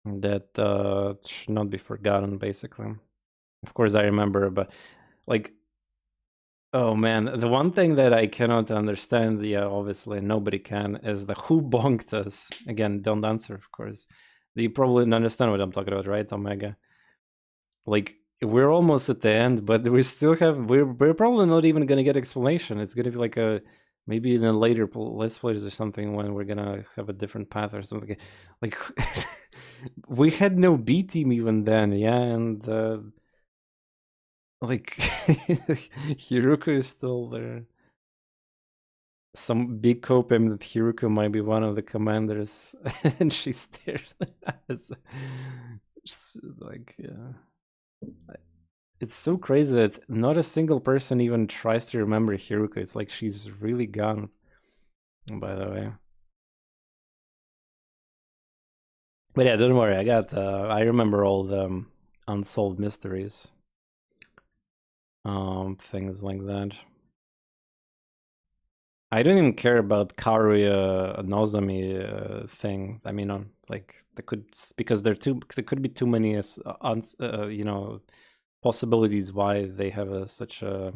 that should not be forgotten, basically. Of course, I remember, but like, oh man, the one thing that I cannot understand, yeah, obviously nobody can, is the who bonked us. Again, don't answer, of course. You probably understand what I'm talking about, right, Omega? Like, we're almost at the end, but we still have, we're probably not even gonna get explanation. It's gonna be like a, maybe in a later Let's Plays or something when we're gonna have a different path or something. Like, we had no B team even then, yeah, and like, Hiruko is still there. Some big hope that Hiruko might be one of the commanders, and she stares at us. Like, yeah. It's so crazy that not a single person even tries to remember Hiruko. It's like she's really gone, by the way. But yeah, don't worry. I remember all the unsolved mysteries. Things like that. I don't even care about Karuya Nozomi thing. I mean, like because there could be too many you know, possibilities why they have such a,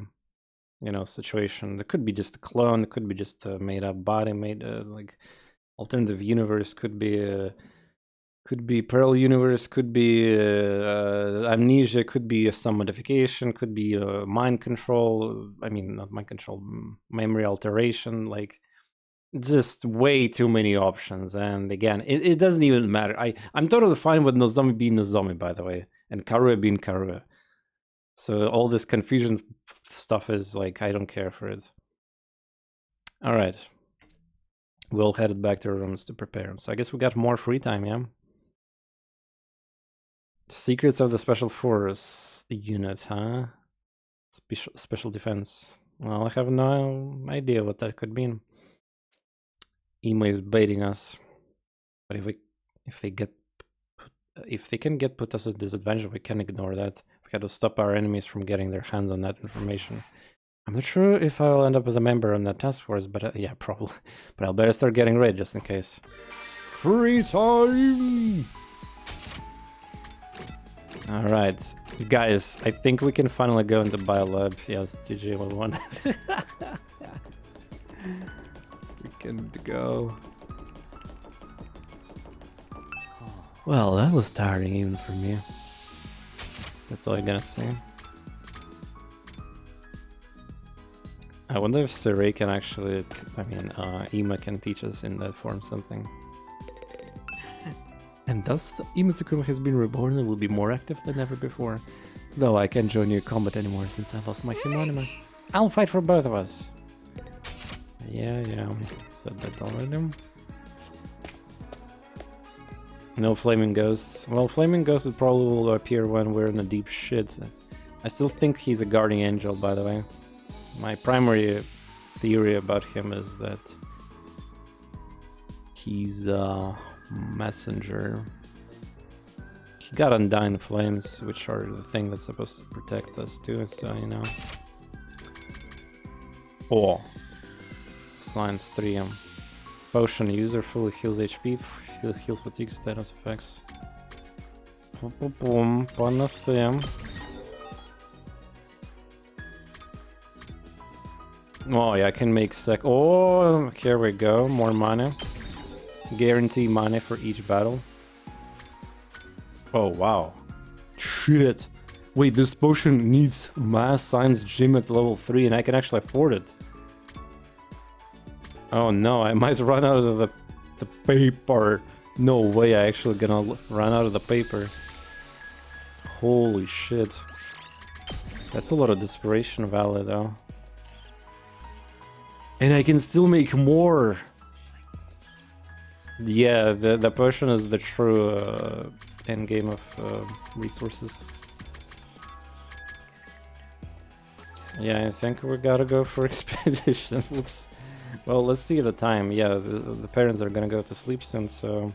you know, situation. There could be just a clone. It could be just a made up body, like alternative universe. Could be Pearl Universe, could be Amnesia, could be some modification, could be mind control. I mean, not mind control, memory alteration. Like, just way too many options. And again, it doesn't even matter. I'm totally fine with Nozomi being Nozomi, by the way, and Karuya being Karuya. So all this confusion stuff is like, I don't care for it. All right. We'll head back to our rooms to prepare. So I guess we got more free time, yeah? Secrets of the Special Force unit, huh? Special defense. Well, I have no idea what that could mean. Imo is baiting us, but if they can put us at disadvantage, we can ignore that. We got to stop our enemies from getting their hands on that information. I'm not sure if I'll end up as a member on that task force, but yeah, probably. But I'll better start getting ready just in case. Free time. All right, guys, I think we can finally go into Biolab. Yes, GG, we won. We can go. Well, that was tiring even for me. That's all I'm gonna say. I wonder if Saray can actually, Ima can teach us in that form something. And thus, Ima-Tsukuma has been reborn and will be more active than ever before. Though I can't join you in combat anymore since I lost my Himonima. I'll fight for both of us. Yeah, we said that already. No Flaming Ghosts. Well, Flaming Ghost will probably appear when we're in a deep shit. I still think he's a guardian angel, by the way. My primary theory about him is that he's a messenger. He got Undying Flames, which are the thing that's supposed to protect us too, so you know. Oh. Science 3. Potion user fully heals HP, heals fatigue status effects. Panacea. Oh yeah, I can make Oh, here we go, more mana. Guarantee mana for each battle. Oh wow, shit. Wait, this potion needs math science gym at level 3 and I can actually afford it. Oh no, I might run out of the paper. No way, I actually gonna run out of the paper. Holy shit. That's a lot of desperation value though. And I can still make more. Yeah, the potion is the true end game of resources. Yeah, I think we gotta go for expedition. Oops. Well, let's see the time. Yeah, the parents are gonna go to sleep soon, so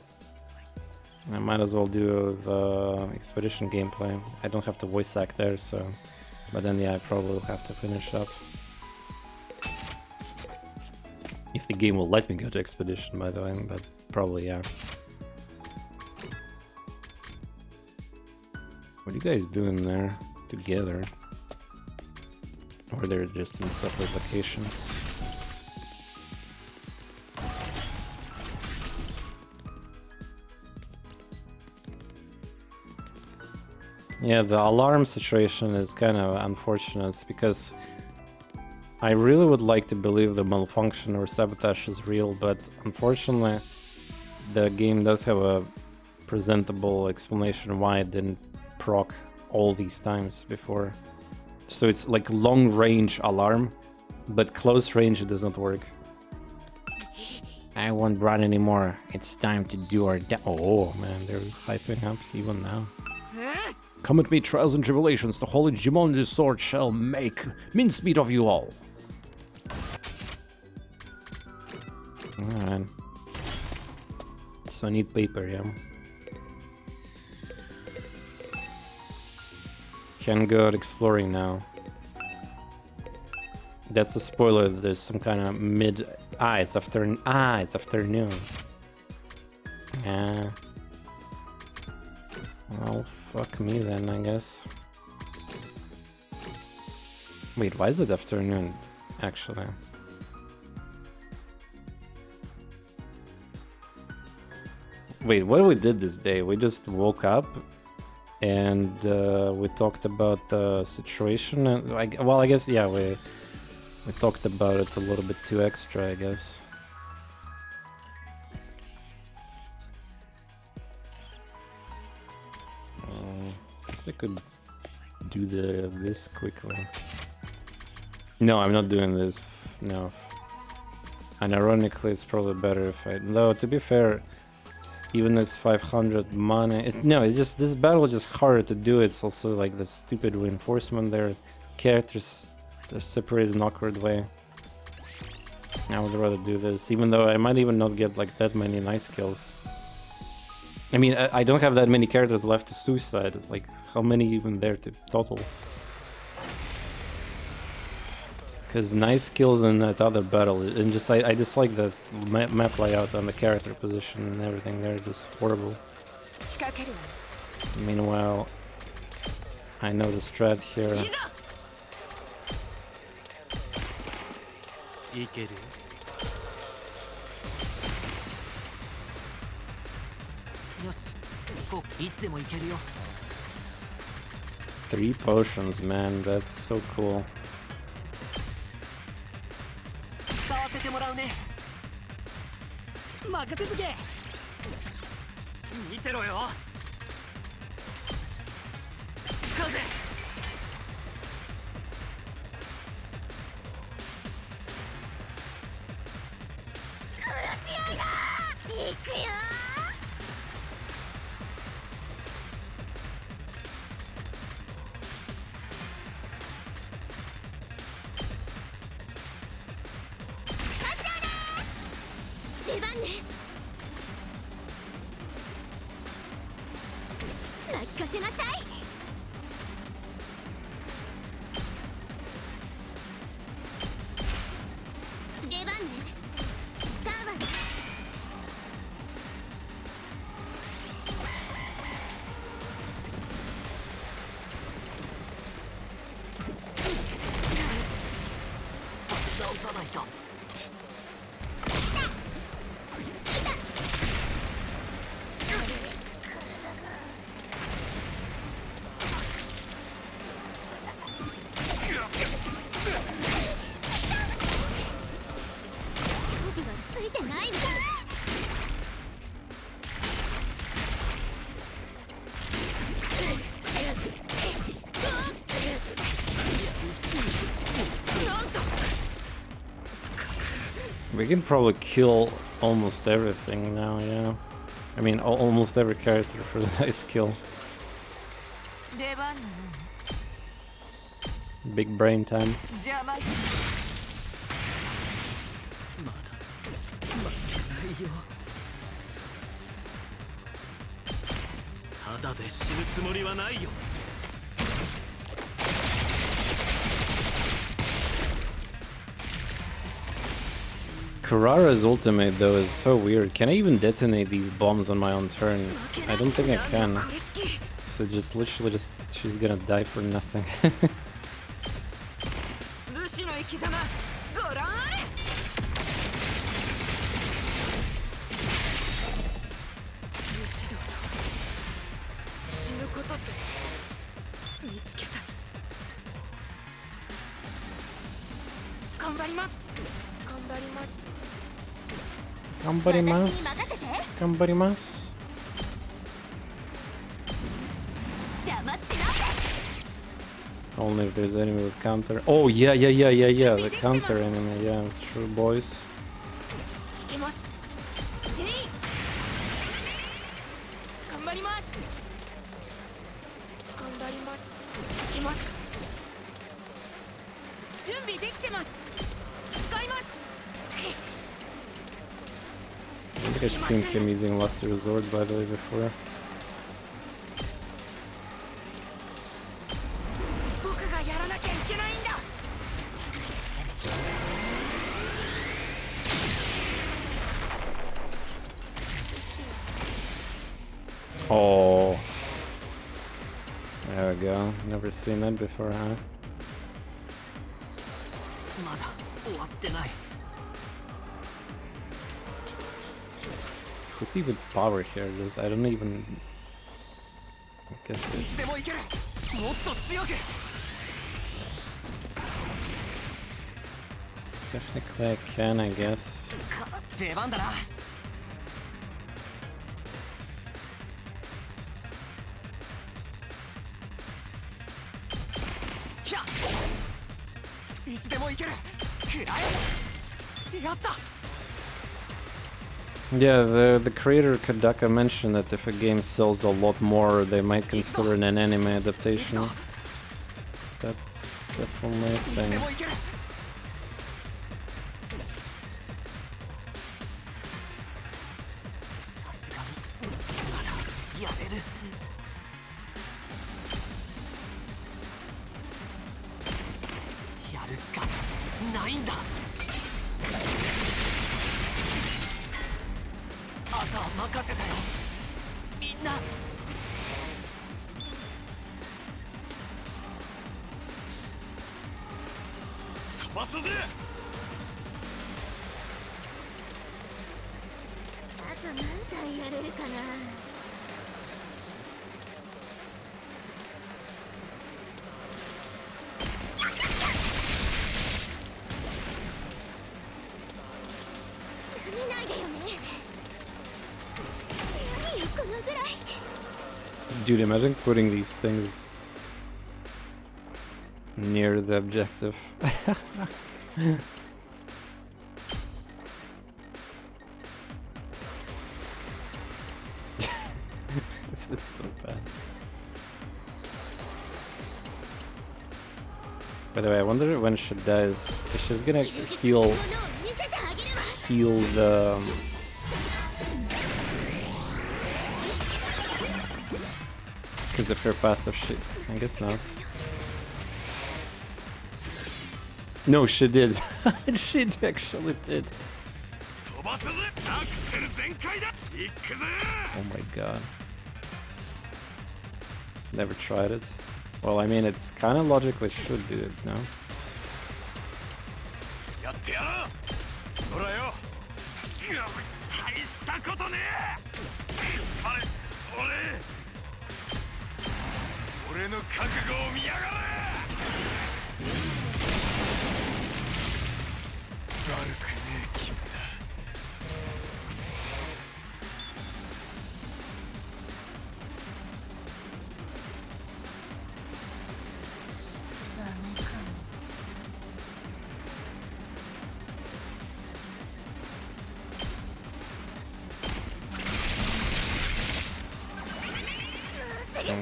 I might as well do the expedition gameplay. I don't have to voice act there, so... But then, yeah, I probably will have to finish up. If the game will let me go to expedition, by the way, but probably, yeah. What are you guys doing there together? Or they're just in separate locations? Yeah, the alarm situation is kind of unfortunate because I really would like to believe the malfunction or sabotage is real, but unfortunately the game does have a presentable explanation why it didn't proc all these times before. So it's like long range alarm, but close range it does not work. I won't run anymore. It's time to do our oh man, they're hyping up even now. Come at me, trials and tribulations. The holy Jumonji's sword shall make mincemeat of you all. Alright. So I need paper, yeah. Can go out exploring now. That's a spoiler. There's some kind of mid. It's afternoon. It's afternoon. Yeah. Well, fuck me then, I guess. Wait, why is it afternoon, actually? Wait, what we did this day? We just woke up and we talked about the situation. And well, I guess, yeah, we talked about it a little bit too extra, I guess. I could do this quickly. No, I'm not doing this. No. And ironically, it's probably better if I... Though, to be fair, even it's 500 money... No, it's just... This battle is just harder to do. It's also like the stupid reinforcement there. Characters are separated in an awkward way. I would rather do this, even though I might even not get like that many nice kills. I mean, I don't have that many characters left to suicide. Like, how many even there to total? Because nice kills in that other battle, and just I dislike that map layout and the character position and everything there, just horrible. Meanwhile, I know the strat here. Three potions, man, that's so cool. We can probably kill almost everything now, yeah. I mean, almost every character for the nice kill. Big brain time. ただで死ぬつもりはないよ。 Kurara's ultimate though is so weird. Can I even detonate these bombs on my own turn? I don't think I can. So just literally just she's gonna die for nothing. Only if there's enemy with counter. Oh yeah, the counter enemy, yeah, true boys. I think I've seen him using Last Resort by the way before. Oh, there we go. Never seen that before, huh? Could even power here, just I don't even guess it. Technically I can, I guess. Yeah, the creator Kodaka mentioned that if a game sells a lot more, they might consider an anime adaptation. That's definitely a thing. Dude, imagine putting these things near the objective. This is so bad. By the way, I wonder when she dies, if she's gonna heal the... Because of her passive shit. I guess not. No, she did. She actually did. Oh my god. Never tried it. Well, I mean, it's kind of logically should do it, no?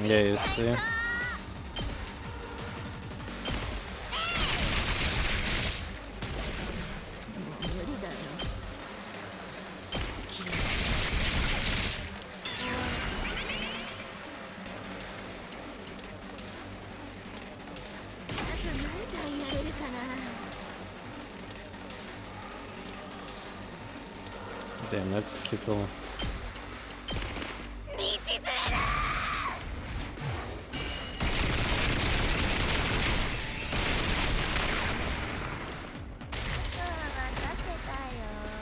Yeah, you see. Damn, that's Kittle.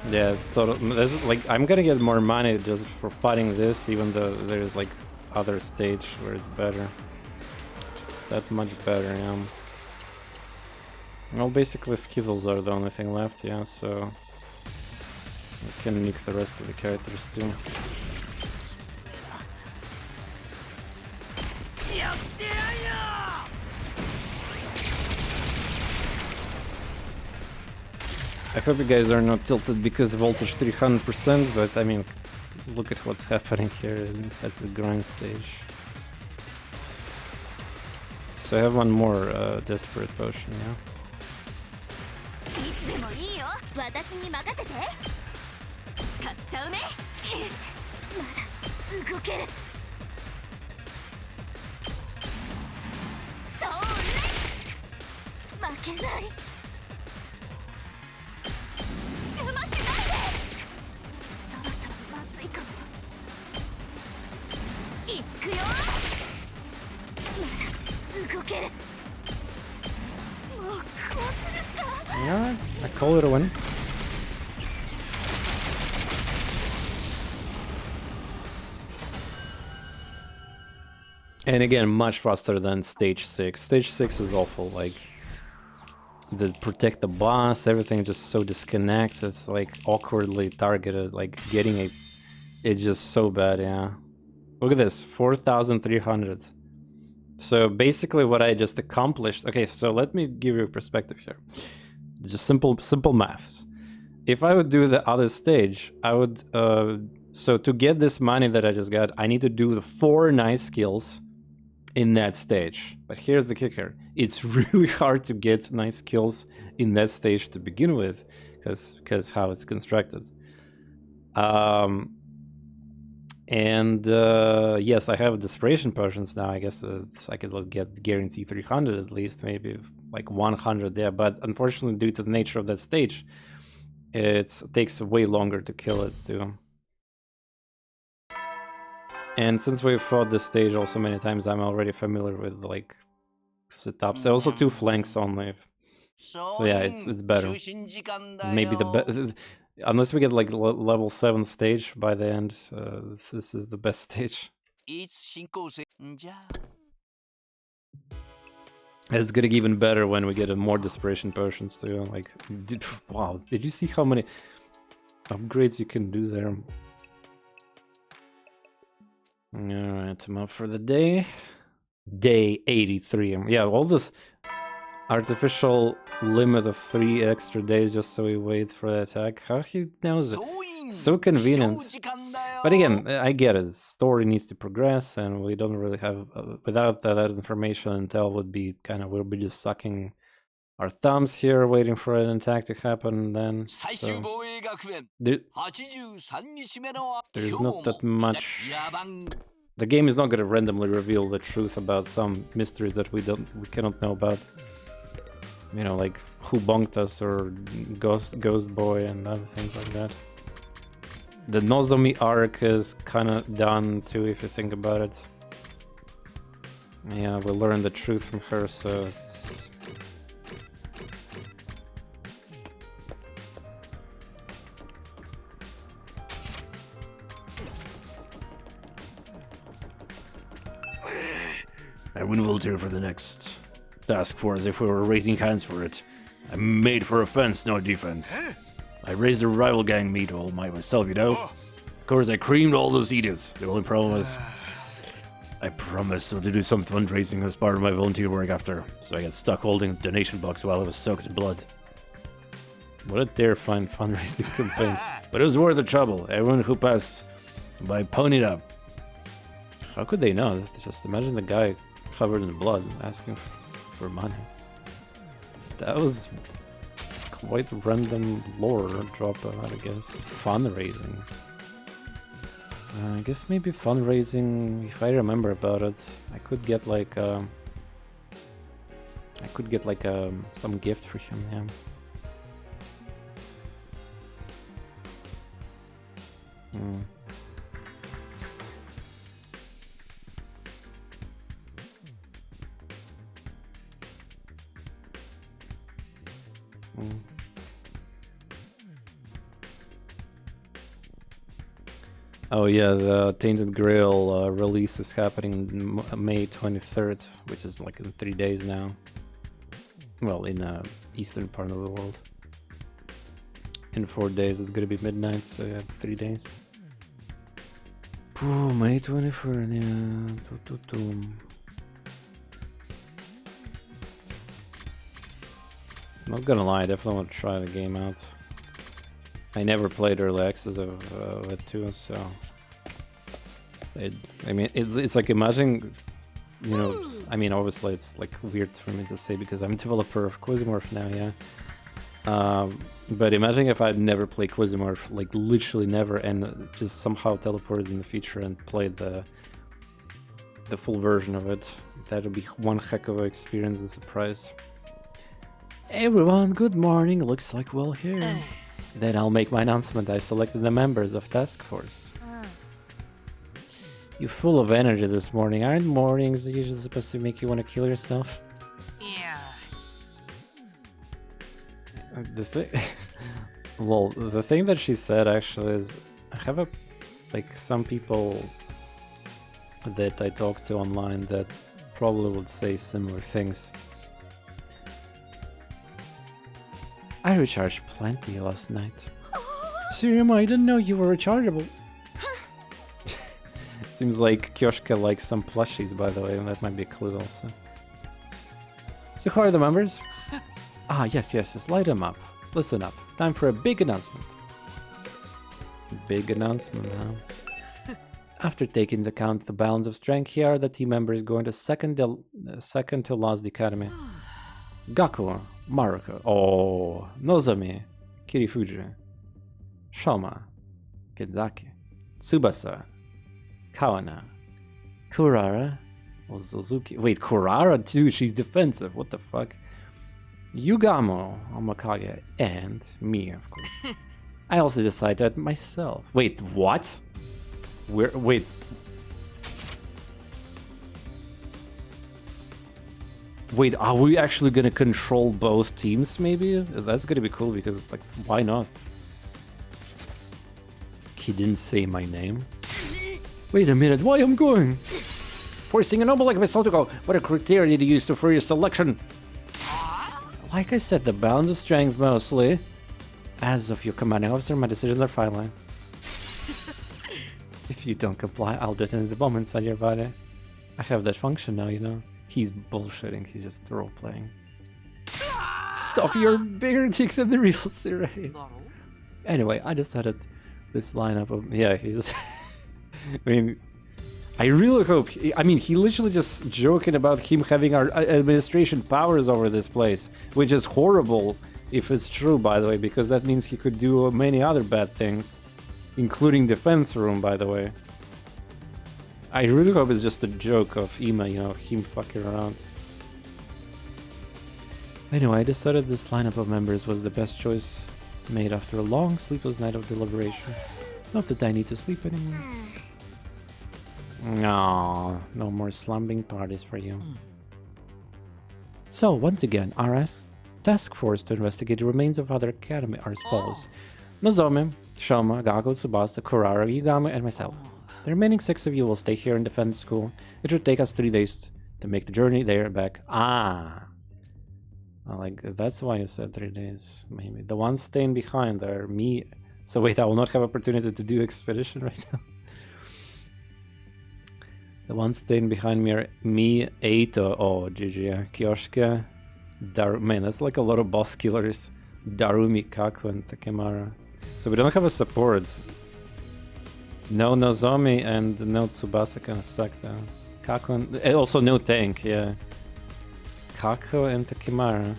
Yeah, it's total. Like, I'm gonna get more money just for fighting this, even though there's like other stage where it's better. It's that much better, yeah. Well, basically Skittles are the only thing left, yeah, so we can nuke the rest of the characters too. I hope you guys are not tilted because of voltage 300%, but I mean, look at what's happening here. That's the grind stage. So I have one more desperate potion, yeah. Yeah, I call it a win. And again, much faster than stage 6. Stage 6 is awful, like the protect the boss, everything just so disconnected, it's like awkwardly targeted, like getting a, it's just so bad, yeah. Look at this, 4,300. So basically what I just accomplished, okay, so let me give you a perspective here. Just simple maths. If I would do the other stage, I would, so to get this money that I just got, I need to do the 4 nice skills in that stage. But here's the kicker. It's really hard to get nice skills in that stage to begin with, because how it's constructed. Yes, I have desperation potions now. I guess I could get guarantee 300 at least, maybe like 100 there. But unfortunately, due to the nature of that stage, it takes way longer to kill it too. And since we've fought this stage also many times, I'm already familiar with like setups. There are also 2 flanks only. So yeah, it's better. Maybe the best. Unless we get like level 7 stage by the end, this is the best stage. It's gonna get even better when we get more desperation potions too. Like, wow, did you see how many upgrades you can do there? Alright, I'm up for the day. Day 83. Yeah, all this artificial limit of 3 extra days just so we wait for the attack. How he knows it? So convenient. But again, I get it. The story needs to progress, and we don't really have without that information. Intel would be kind of, we'll be just sucking our thumbs here, waiting for an attack to happen. Then so there's not that much. The game is not going to randomly reveal the truth about some mysteries that we cannot know about. You know, like who bonked us or Ghost Boy and other things like that. The Nozomi arc is kind of done too, if you think about it. Yeah, we learned the truth from her, so it's... I win volunteer for the next task force if we were raising hands for it. I'm made for offense, no defense. I raised a rival gang meet all myself, you know? Of course, I creamed all those idiots. The only problem was I promised to do some fundraising as part of my volunteer work after, so I got stuck holding a donation box while I was soaked in blood. What a terrifying fundraising campaign. But it was worth the trouble. Everyone who passed by ponied up. How could they know? Just imagine the guy covered in blood asking for money. That was quite random lore drop, I guess. Fundraising. I guess maybe fundraising, if I remember about it, I could get like some gift for him, yeah. Hmm. Hmm. Oh yeah, the Tainted Grail release is happening May 23rd, which is like in 3 days now. Well, in the eastern part of the world. In 4 days it's gonna be midnight, so yeah, 3 days. Ooh, May 23rd, yeah. Not gonna lie, I definitely want to try the game out. I never played early access of it too, so I mean, it's like imagine, you know, I mean, obviously it's like weird for me to say because I'm a developer of Quizmorph now, yeah. But imagine if I'd never played Quizmorph, like literally never, and just somehow teleported in the future and played the full version of it. That would be one heck of an experience and surprise. Everyone, good morning. Looks like we're here. Then I'll make my announcement. I selected the members of Task Force. You're full of energy this morning. Aren't mornings usually supposed to make you want to kill yourself? Yeah. The thing... well, the thing that she said actually is... I have some people that I talk to online that probably would say similar things. I recharged plenty last night. Surima, I didn't know you were rechargeable. Seems like Kyoshka likes some plushies, by the way, and that might be a clue also. So who are the members? Yes, light them up. Listen up. Time for a big announcement. Big announcement, huh? After taking into account the balance of strength, here are the team members going to second to last academy. Gaku, Maruko, Nozomi, Kirifuji, Shoma, Kenzaki, Tsubasa, Kawana, Kurara, Suzuki. Wait, Kurara too? She's defensive. What the fuck? Yugamo, Omakage, and me, of course. I also decided myself. Wait, what? Wait. Wait, are we actually gonna control both teams, maybe? That's gonna be cool, because, like, why not? He didn't say my name. Wait a minute, why I'm going? Forcing a noble like myself to go. What a criteria to use for your selection? Like I said, the balance of strength mostly. As of your commanding officer, my decisions are final. If you don't comply, I'll detonate the bomb inside your body. I have that function now, you know. He's bullshitting, he's just role-playing. Stop, you're bigger dick than the real Siray. Anyway, I decided this lineup of... Yeah, he's... I mean, I really hope... I mean, he literally just joking about him having our administration powers over this place, which is horrible if it's true, by the way, because that means he could do many other bad things, including defense room, by the way. I really hope it's just a joke of Ima, you know, him fucking around. Anyway, I decided this lineup of members was the best choice made after a long sleepless night of deliberation. Not that I need to sleep anymore. No more slumbing parties for you. So, once again, our task force to investigate the remains of other academy are as follows. Nozomi, Shoma, Gago, Tsubasa, Kurara, Yugami, and myself. The remaining 6 of you will stay here and defend the school. It should take us 3 days to make the journey there and back. Like, that's why you said 3 days, maybe. The ones staying behind are me. So wait, I will not have opportunity to do expedition right now. The ones staying behind me are me, Eito, GG, Kyoshika, man, that's like a lot of boss killers. Darumi, Kaku, and Takemara. So we don't have a support. No Nozomi and no Tsubasa kind of suck though. Kako and also no tank, yeah. Kako and Takimara.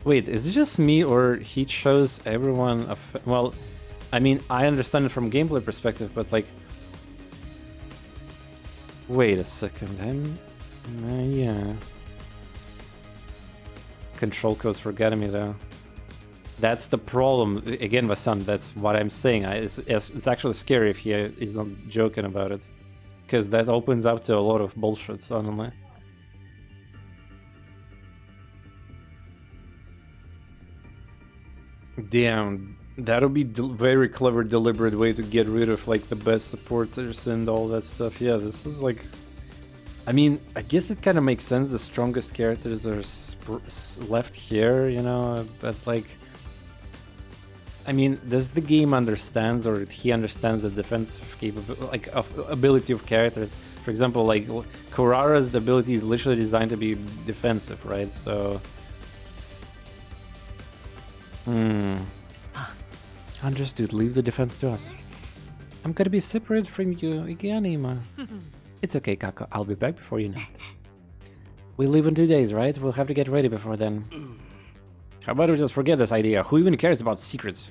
Wait, is it just me or he chose everyone? Well, I mean, I understand it from gameplay perspective, but like, wait a second. Yeah. Control codes for Ganami though. That's the problem. Again, Vasan, that's what I'm saying. It's actually scary if he is not joking about it. Because that opens up to a lot of bullshit suddenly. Damn, that'll be very clever, deliberate way to get rid of like the best supporters and all that stuff. Yeah, this is like... I mean, I guess it kind of makes sense. The strongest characters are left here, you know, but like... I mean, does the game understands or he understands the defensive capability, like ability of characters? For example, like Kurara's ability is literally designed to be defensive, right? So, understood. Leave the defense to us. I'm gonna be separate from you again, Ima. It's okay, Kako. I'll be back before you know it. We leave in 2 days, right? We'll have to get ready before then. How about we just forget this idea? Who even cares about secrets?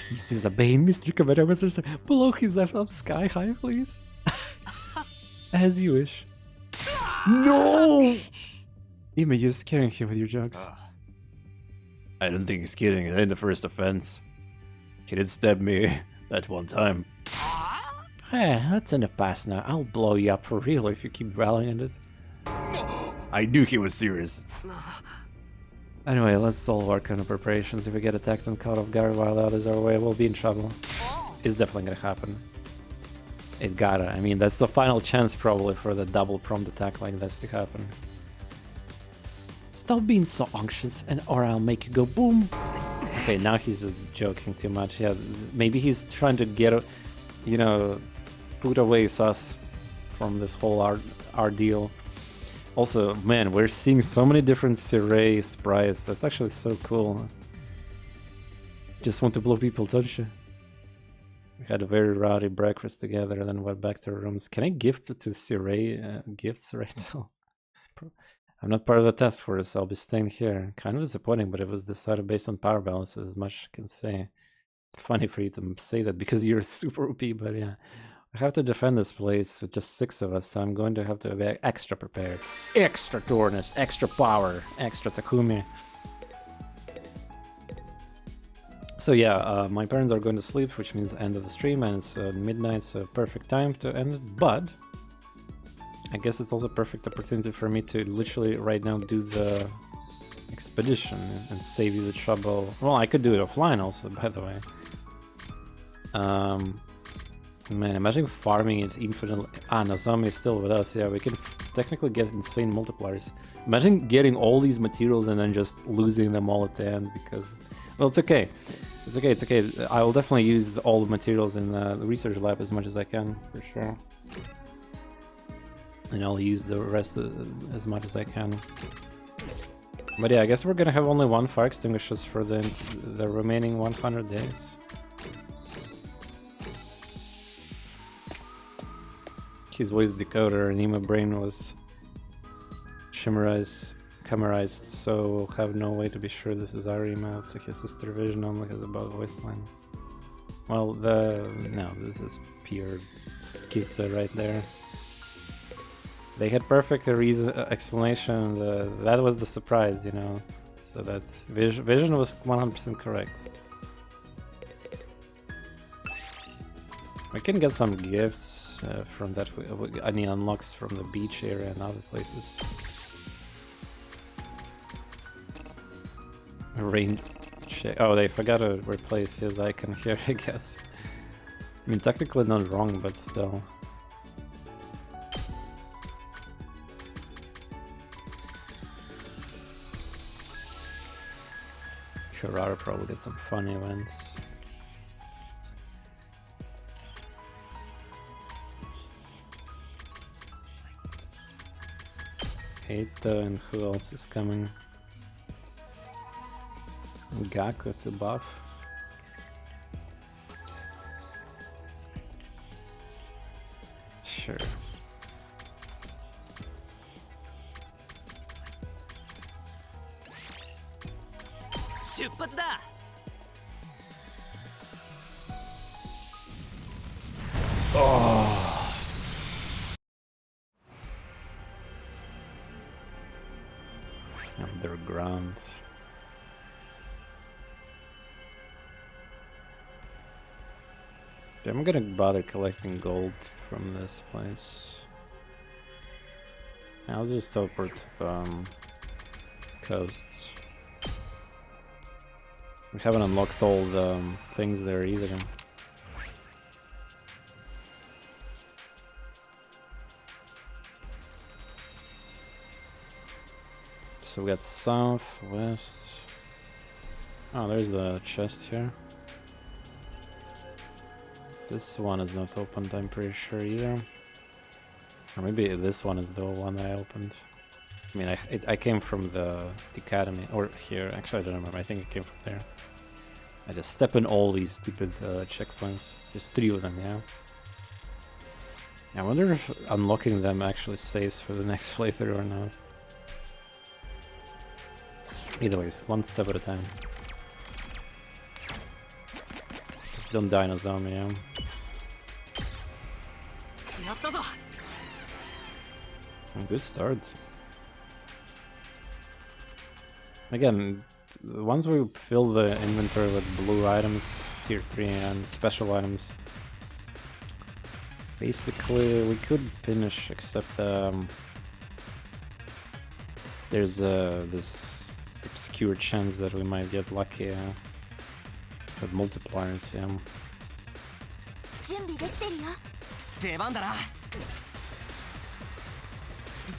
He's disobeying Mr. Kamehameha. Below his left up sky high, please. As you wish. No! Ima, you're scaring him with your jokes. I don't think he's kidding. It ain't the first offense. He did stab me that one time. Hey, that's in the past now. I'll blow you up for real if you keep dwelling on it. I knew he was serious. Anyway, let's all work on the preparations. If we get attacked and caught off guard while out is our way, we'll be in trouble. It's definitely gonna happen. It gotta. I mean, that's the final chance probably for the double prompt attack like this to happen. Stop being so anxious or I'll make you go boom. Okay, now he's just joking too much. Yeah, maybe he's trying to get, you know, put away sus from this whole ordeal. Also, man, we're seeing so many different Sirei sprites. That's actually so cool. Just want to blow people, don't you? We had a very rowdy breakfast together and then went back to our rooms. Can I gift to Sirei gifts right now? I'm not part of the task force, so I'll be staying here. Kind of disappointing, but it was decided based on power balance, as much as I can say. Funny for you to say that because you're super OP, but yeah. I have to defend this place with just 6 of us, so I'm going to have to be extra prepared. Extra TorNis, extra power, extra Takumi. So yeah, my parents are going to sleep, which means end of the stream, and it's midnight, so perfect time to end it, but I guess it's also a perfect opportunity for me to literally right now do the expedition and save you the trouble. Well, I could do it offline also, by the way. Man, imagine farming it infinitely. Ah, Nozomi is still with us. Yeah, we can technically get insane multipliers. Imagine getting all these materials and then just losing them all at the end because... Well, it's okay. It's okay, it's okay. I will definitely use all the materials in the research lab as much as I can, for sure. And I'll use the rest as much as I can. But yeah, I guess we're gonna have only 1 fire extinguishers for the remaining 100 days. His voice decoder and Ima brain was chimerized, so we'll have no way to be sure this is our Ima. It's like his sister vision only has above voice line. Well, no, this is pure schizo right there. They had perfect explanation. That was the surprise, you know. So that vision was 100% correct. We can get some gifts from that. I mean, unlocks from the beach area and other places. Range check. Oh, they forgot to replace his icon here, I guess. I mean, technically not wrong, but still. Kotaro probably get some fun events. Eita, and who else is coming? Gaku to buff. Sure. Underground. I'm gonna bother collecting gold from this place. I'll just teleport to coasts. We haven't unlocked all the things there either. So we got south, west. Oh, there's the chest here. This one is not opened, I'm pretty sure either. Or maybe this one is the one I opened. I mean, I came from the academy, or here, actually I don't remember, I think it came from there. I just step in all these stupid checkpoints, just 3 of them, yeah. I wonder if unlocking them actually saves for the next playthrough or not. Either ways, one step at a time. Just don't die in a zombie, yeah. Good start. Again, once we fill the inventory with blue items, tier 3 and special items, basically we could finish, except there's this obscure chance that we might get lucky with multipliers, yeah. 準備できてるよ。出番だな。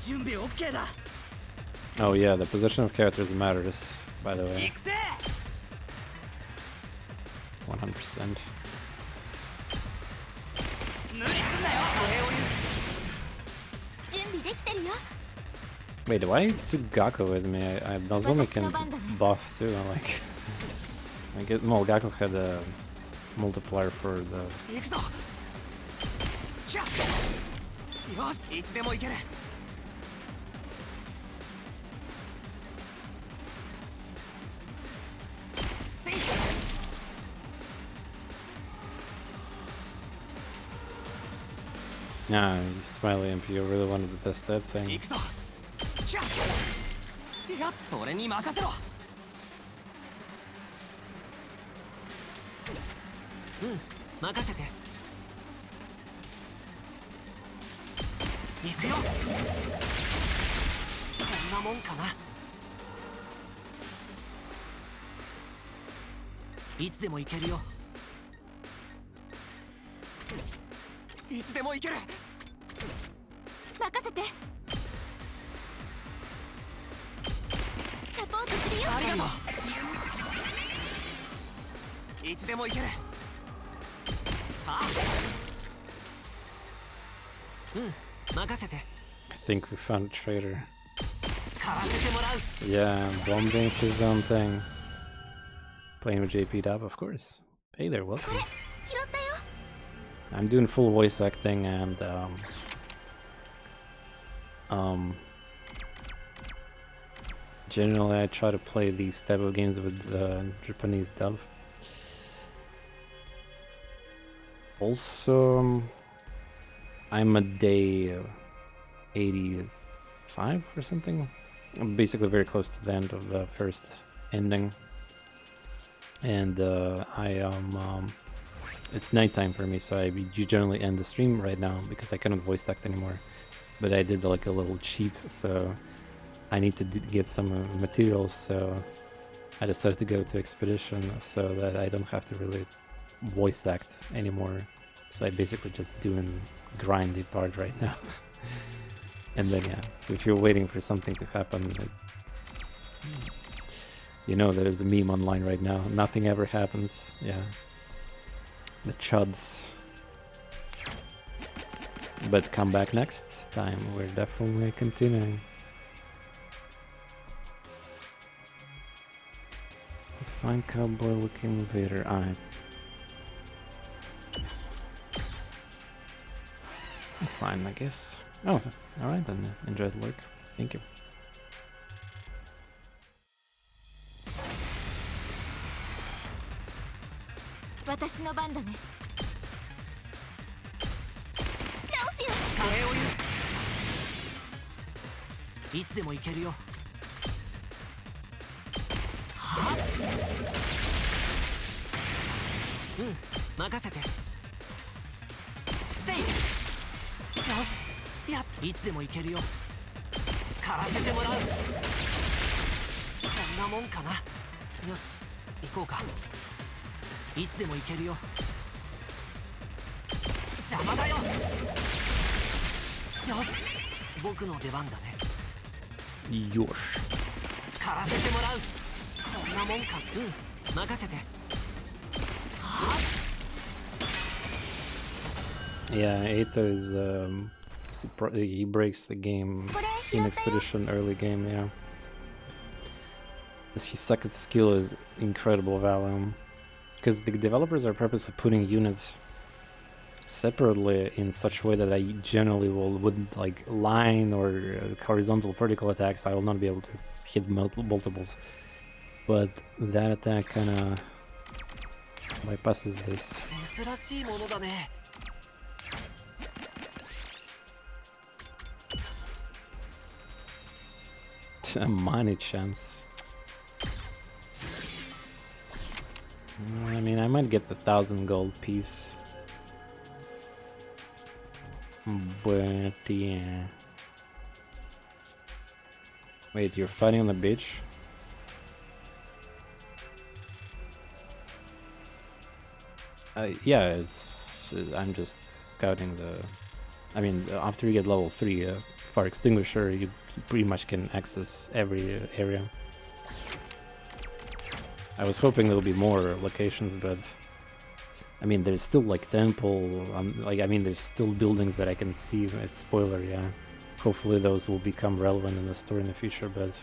準備 OK だ。 Oh yeah, the position of characters matters, by the way. 行くぜ。 100%. 無理すんなよ。 準備できてるよ。 Wait, why took Gakko with me? Nozomi can buff too, I get, well, Gakko had a multiplier for the... 行くぞ。ひゃ。よし、いつでも行ける。 Nah, Smiley MP, you really wanted to test that thing. 行くぞ。ひゃ。いや、俺に任せろ。うん、任せて。行くよ。こんなもんかな。いつでも行けるよ。いつでも行ける。任せて。サポートするよ。ありがとう。いつでも行ける。あ。うん、任せて。I think we found a traitor. 買わせてもらう。 Yeah, bombing his own thing. Playing with JP Dub, of course. Hey there, welcome. 拾ったよ。 I'm doing full voice acting and generally I try to play these type of games with Japanese dub. Also, I'm a day 85 or something. I'm basically very close to the end of the first ending. And it's nighttime for me, so I generally end the stream right now because I cannot voice act anymore. But I did like a little cheat, so I need to get some materials, so I decided to go to Expedition so that I don't have to really voice act anymore. So I basically just doing grindy part right now. And then yeah, so if you're waiting for something to happen, like, you know there's a meme online right now, nothing ever happens, yeah. The chuds. But come back next time, we're definitely continuing. A fine cowboy looking invader, fine, I guess. Oh, alright then. Enjoy the work. Thank you. 私の番だね。直すよ。礼を言う。いつでも行けるよ。はっ。うん、任せて。せい。よし。いつでも行けるよ。狩らせてもらう。こんなもんかな。よし、行こうか。いつでも行けるよ。邪魔だよ。よし、僕の出番だね。よし。狩らせてもらう。こんなもんか。うん、任せて。はっ。 Yeah, Eito is he breaks the game in Expedition early game, yeah. His second skill is incredible value. Because the developers are purposely putting units separately in such a way that I generally wouldn't like line or horizontal vertical attacks. I will not be able to hit multiples, but that attack kind of bypasses this. 珍しいものだね。 A money chance. I mean, I might get the 1,000 gold piece. But yeah. Wait, you're fighting on the beach? Yeah, it's. I'm just scouting the. I mean, after you get level 3, Fire Extinguisher, you pretty much can access every area. I was hoping there'll be more locations, but I mean, there's still like temple. I mean, there's still buildings that I can see. It's spoiler, yeah. Hopefully, those will become relevant in the story in the future. But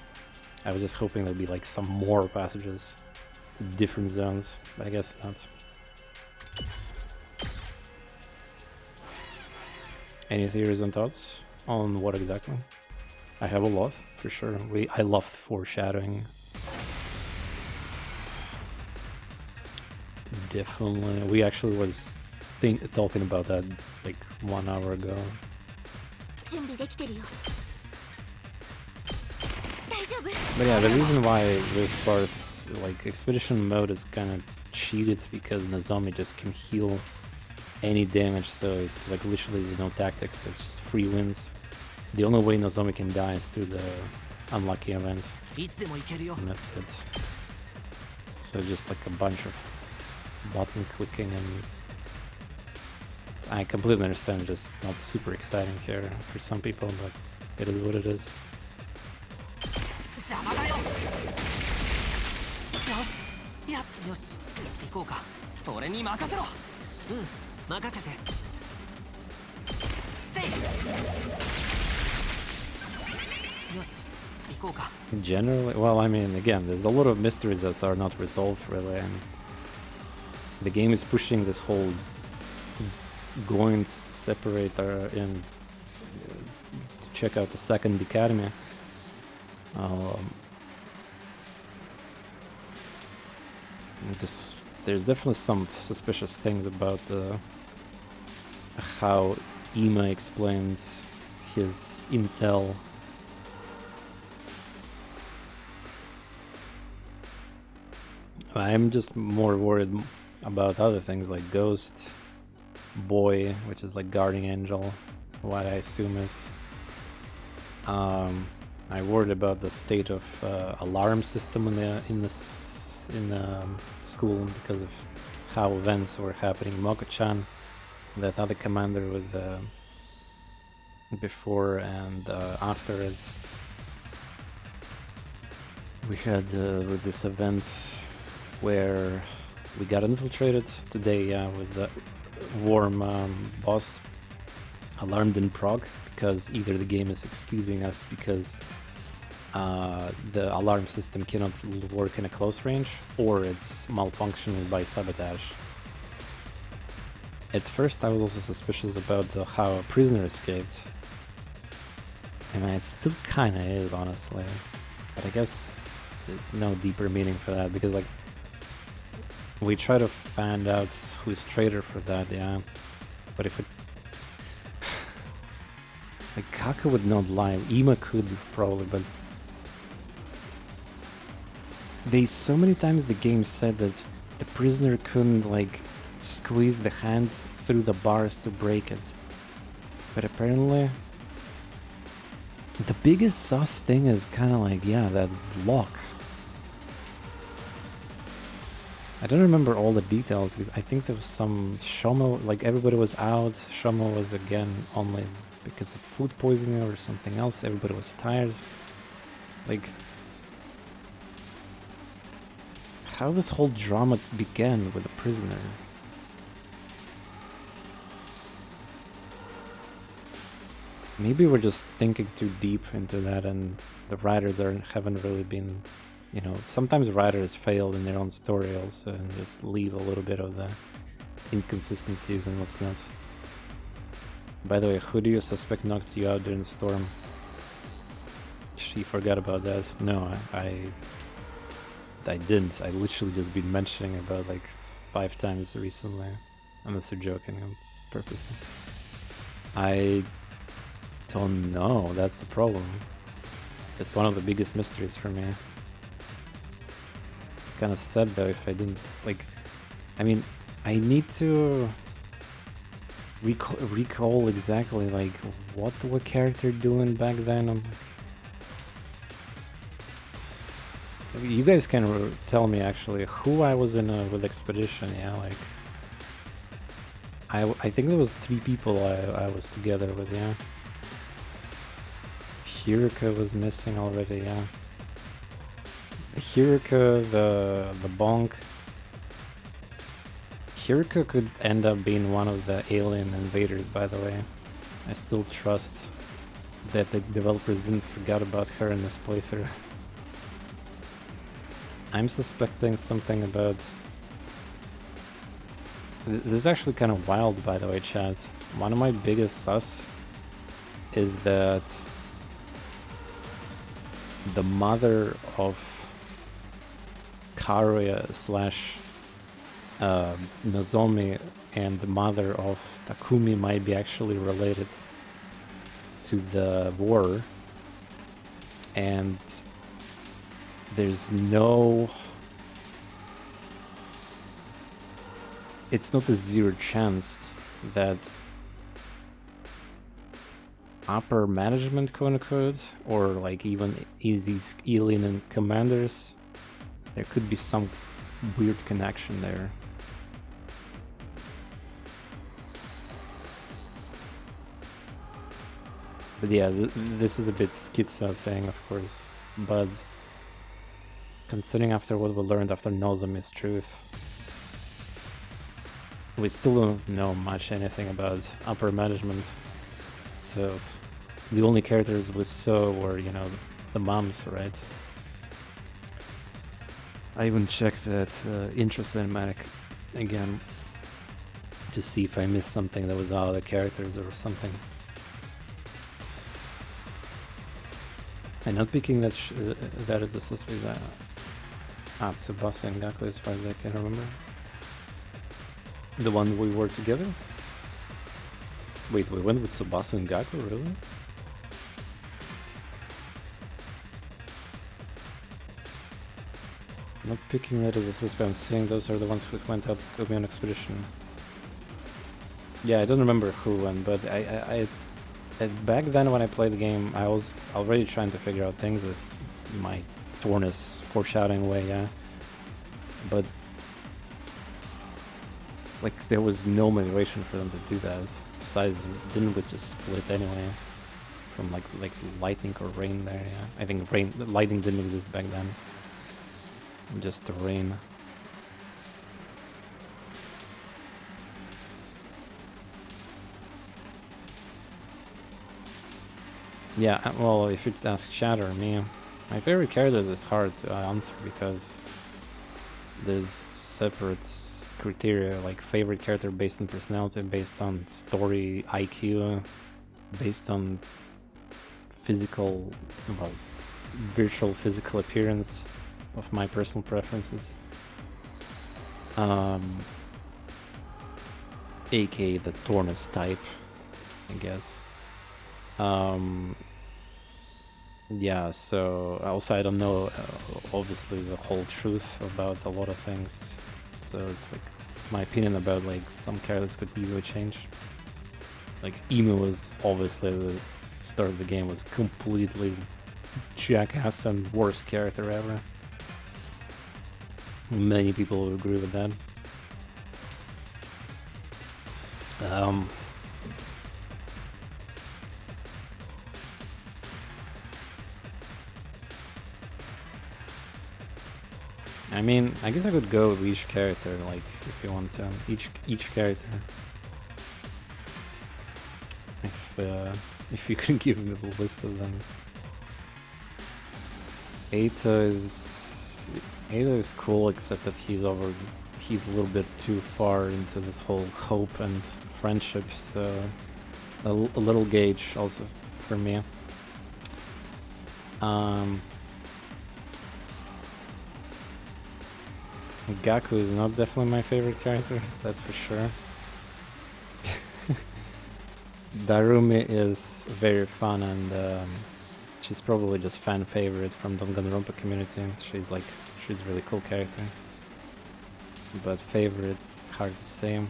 I was just hoping there'd be like some more passages to different zones. But I guess not. Any theories and thoughts on what exactly? I have a lot, for sure. I love foreshadowing. Definitely. We actually was talking about that like 1 hour ago. 準備できてるよ。大丈夫。 But yeah, the reason why this part, like Expedition mode, is kind of cheated because Nozomi just can heal any damage, so it's like literally there's no tactics, so it's just free wins. The only way Nozomi can die is through the unlucky event, and that's it. So just like a bunch of button clicking, and I completely understand, just not super exciting here for some people, but it is what it is. 邪魔だよ。よし、よし、行こうか。俺に任せろ。うん、任せて。せい。よし、行こうか。 Generally, well, I mean, again, there's a lot of mysteries that are not resolved really, and the game is pushing this whole going separator in to check out the second academy. There's definitely some suspicious things about how Ima explained his intel. I'm just more worried about other things like Ghost, Boy, which is like guardian angel, what I assume is. I worried about the state of alarm system in the school because of how events were happening. Moko-chan, that other commander with before and after it. We had with this event where we got infiltrated today, with the Worm boss alarmed in Prague, because either the game is excusing us because the alarm system cannot work in a close range, or it's malfunctioning by sabotage. At first I was also suspicious about how a prisoner escaped. I mean, it still kinda is, honestly. But I guess there's no deeper meaning for that, because like we try to find out who's traitor for that, yeah. But if it like Kaka would not lie, Ima could probably, but so many times the game said that the prisoner couldn't like squeeze the hand through the bars to break it. But apparently the biggest sus thing is kinda like, yeah, that lock. I don't remember all the details because I think there was some Shomo, like everybody was out, Shomo was again only because of food poisoning or something else, everybody was tired. Like, how this whole drama began with a prisoner. Maybe we're just thinking too deep into that and the writers haven't really been, you know, sometimes writers fail in their own story also and just leave a little bit of the inconsistencies and what's not. By the way, who do you suspect knocked you out during the storm? She forgot about that. No, I didn't. I literally just been mentioning about like 5 times recently. Unless you're joking, it's purposely. I don't know, that's the problem. It's one of the biggest mysteries for me. It's kind of sad though if I didn't, like, I mean, I need to recall exactly like what the character doing back then. You guys can tell me actually who I was in with expedition, yeah, like I think there was 3 people I was together with, yeah. Hiruka was missing already, yeah. Hiruka, the bonk. Hiruka could end up being one of the alien invaders, by the way. I still trust that the developers didn't forget about her in this playthrough. I'm suspecting something about... This is actually kind of wild, by the way, chat. One of my biggest sus is that the mother of Karuya slash Nozomi and the mother of Takumi might be actually related to the war, and there's no... It's not a zero chance that upper management, quote-unquote, or like even these alien commanders, there could be some weird connection there. But yeah, this is a bit schizo thing, of course, but considering after what we learned after Nozomi's truth, we still don't know much anything about upper management. So the only characters we saw were, you know, the moms, right? I even checked that intro cinematic again to see if I missed something that was out of the characters or something. I'm not picking that that is a suspect. Tsubasa and Gaku, as far as I can remember. The one we were together? Wait, we went with Tsubasa and Gaku, really? I'm not picking that as a suspect, I'm saying those are the ones who went out with me on expedition. Yeah, I don't remember who went, but I back then when I played the game, I was already trying to figure out things as my TorNis foreshadowing way, yeah. But like there was no motivation for them to do that. Besides, didn't we just split anyway? From like lightning or rain there, yeah. I think lightning didn't exist back then. Just the rain. Yeah, well, if you ask chat or me, my favorite characters is hard to answer because there's separate criteria, like favorite character based on personality, based on story, IQ, based on physical, well, virtual physical appearance of my personal preferences. aka the TorNis type, I guess. Yeah, so also I don't know obviously the whole truth about a lot of things, so it's like my opinion about like some characters could easily change. Like Emu was obviously the start of the game was completely jackass and worst character ever. Many people would agree with that. I mean, I guess I could go with each character, like, if you want to. Each character. If you could give me the list of them. Eita is cool, except that he's a little bit too far into this whole hope and friendship, so a little gauge also for me. Gaku is not definitely my favorite character, that's for sure. Darumi is very fun, and she's probably just fan favorite from Danganronpa community. She's a really cool character. But favorites, hard to say.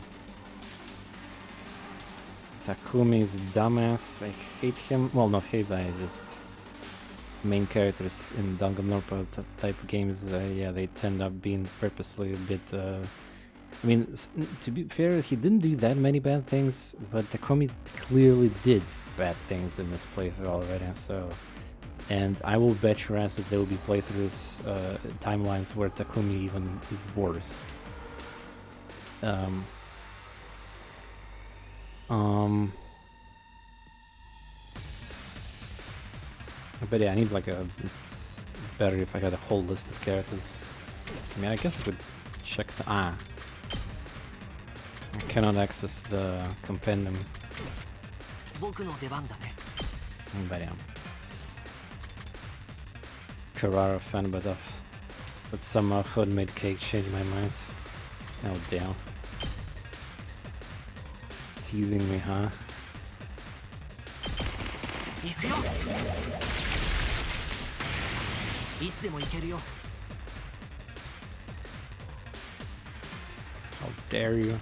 Takumi is dumbass. I hate him. Well, not hate, I just... Main characters in Danganronpa type of games, yeah, they tend up being purposely a bit... I mean, to be fair, he didn't do that many bad things, but Takumi clearly did bad things in this playthrough already, so... And I will bet your ass that there will be playthroughs, timelines where Takumi even is worse. But yeah, I need like it's better if I had a whole list of characters. I mean, I guess I could check the... I cannot access the compendium. But yeah. Kotaro fan, but somehow Hoodmade Cake changed my mind. Oh damn. Teasing me, huh? How dare you?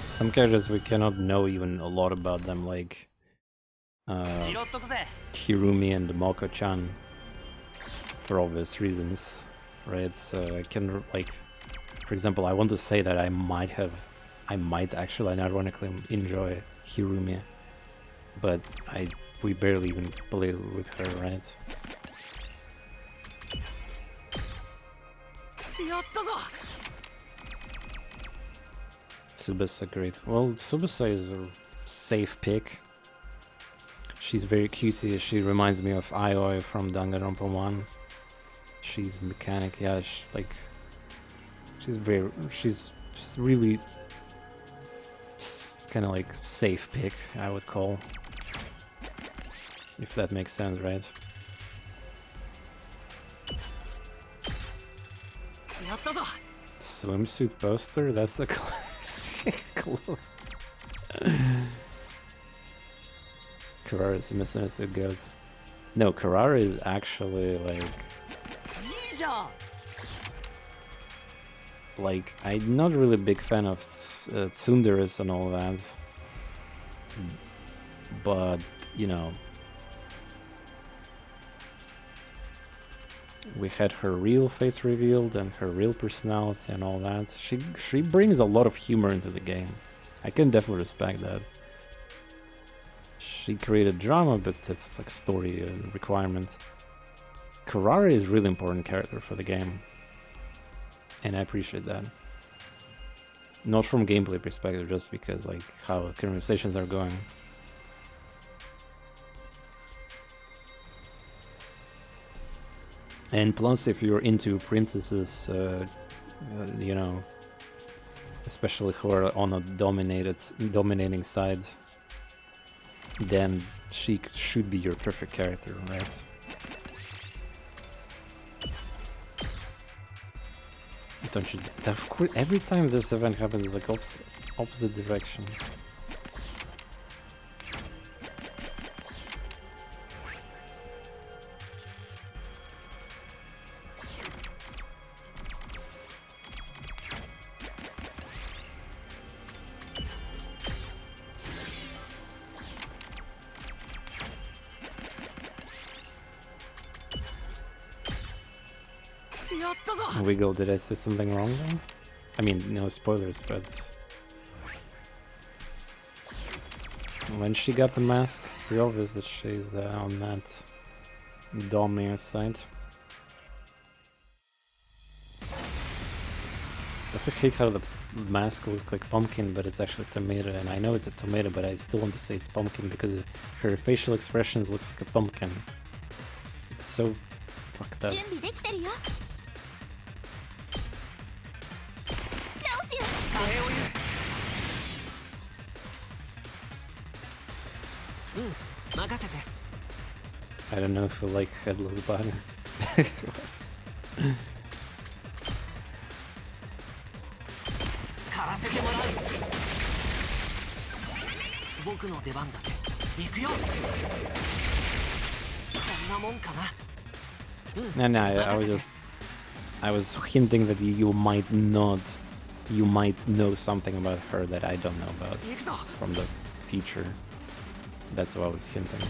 Some characters we cannot know even a lot about them, like Hirumi and Moko-chan, for obvious reasons, right? So I can, like, for example, I want to say that I might actually ironically enjoy Hirumi, but we barely even play with her, right? Tsubasa, great. Well, Tsubasa is a safe pick. She's very cutesy. She reminds me of Aioi from Danganronpa 1. She's mechanic, yeah. She's really kind of like safe pick, I would call, if that makes sense, right? Swimsuit poster? That's a clue. Karara is a misunderstood goat. No, Karara is actually like I'm not really a big fan of tsunderes and all that, but you know, We had her real face revealed and her real personality and all that. She brings a lot of humor into the game. I can definitely respect that. She created drama, but that's like story requirement. Karari is a really important character for the game, and I appreciate that. Not from gameplay perspective, just because like how conversations are going. And plus, if you're into princesses, you know, especially who are on a dominating side, then she should be your perfect character, right? Don't you? Of course, every time this event happens, it's like opposite direction. Wiggle, did I say something wrong there? I mean, no spoilers, but when she got the mask, it's pretty obvious that she's on that dominator side. I also hate how the mask looks like pumpkin, but it's actually tomato, and I know it's a tomato, but I still want to say it's pumpkin because her facial expressions looks like a pumpkin. It's so fucked up. I don't know if you like headless body. No, I was hinting that you might not, you might know something about her that I don't know about from the feature. That's what I was hinting.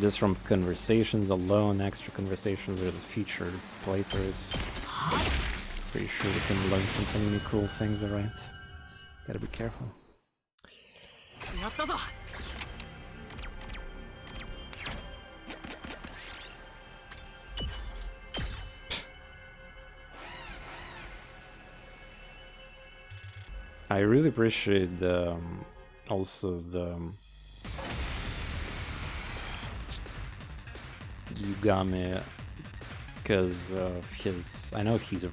Just from conversations alone, extra conversations with the featured playthroughs, pretty sure we can learn some really cool things, alright? Gotta be careful. I really appreciate also the Yugame, because his, I know he's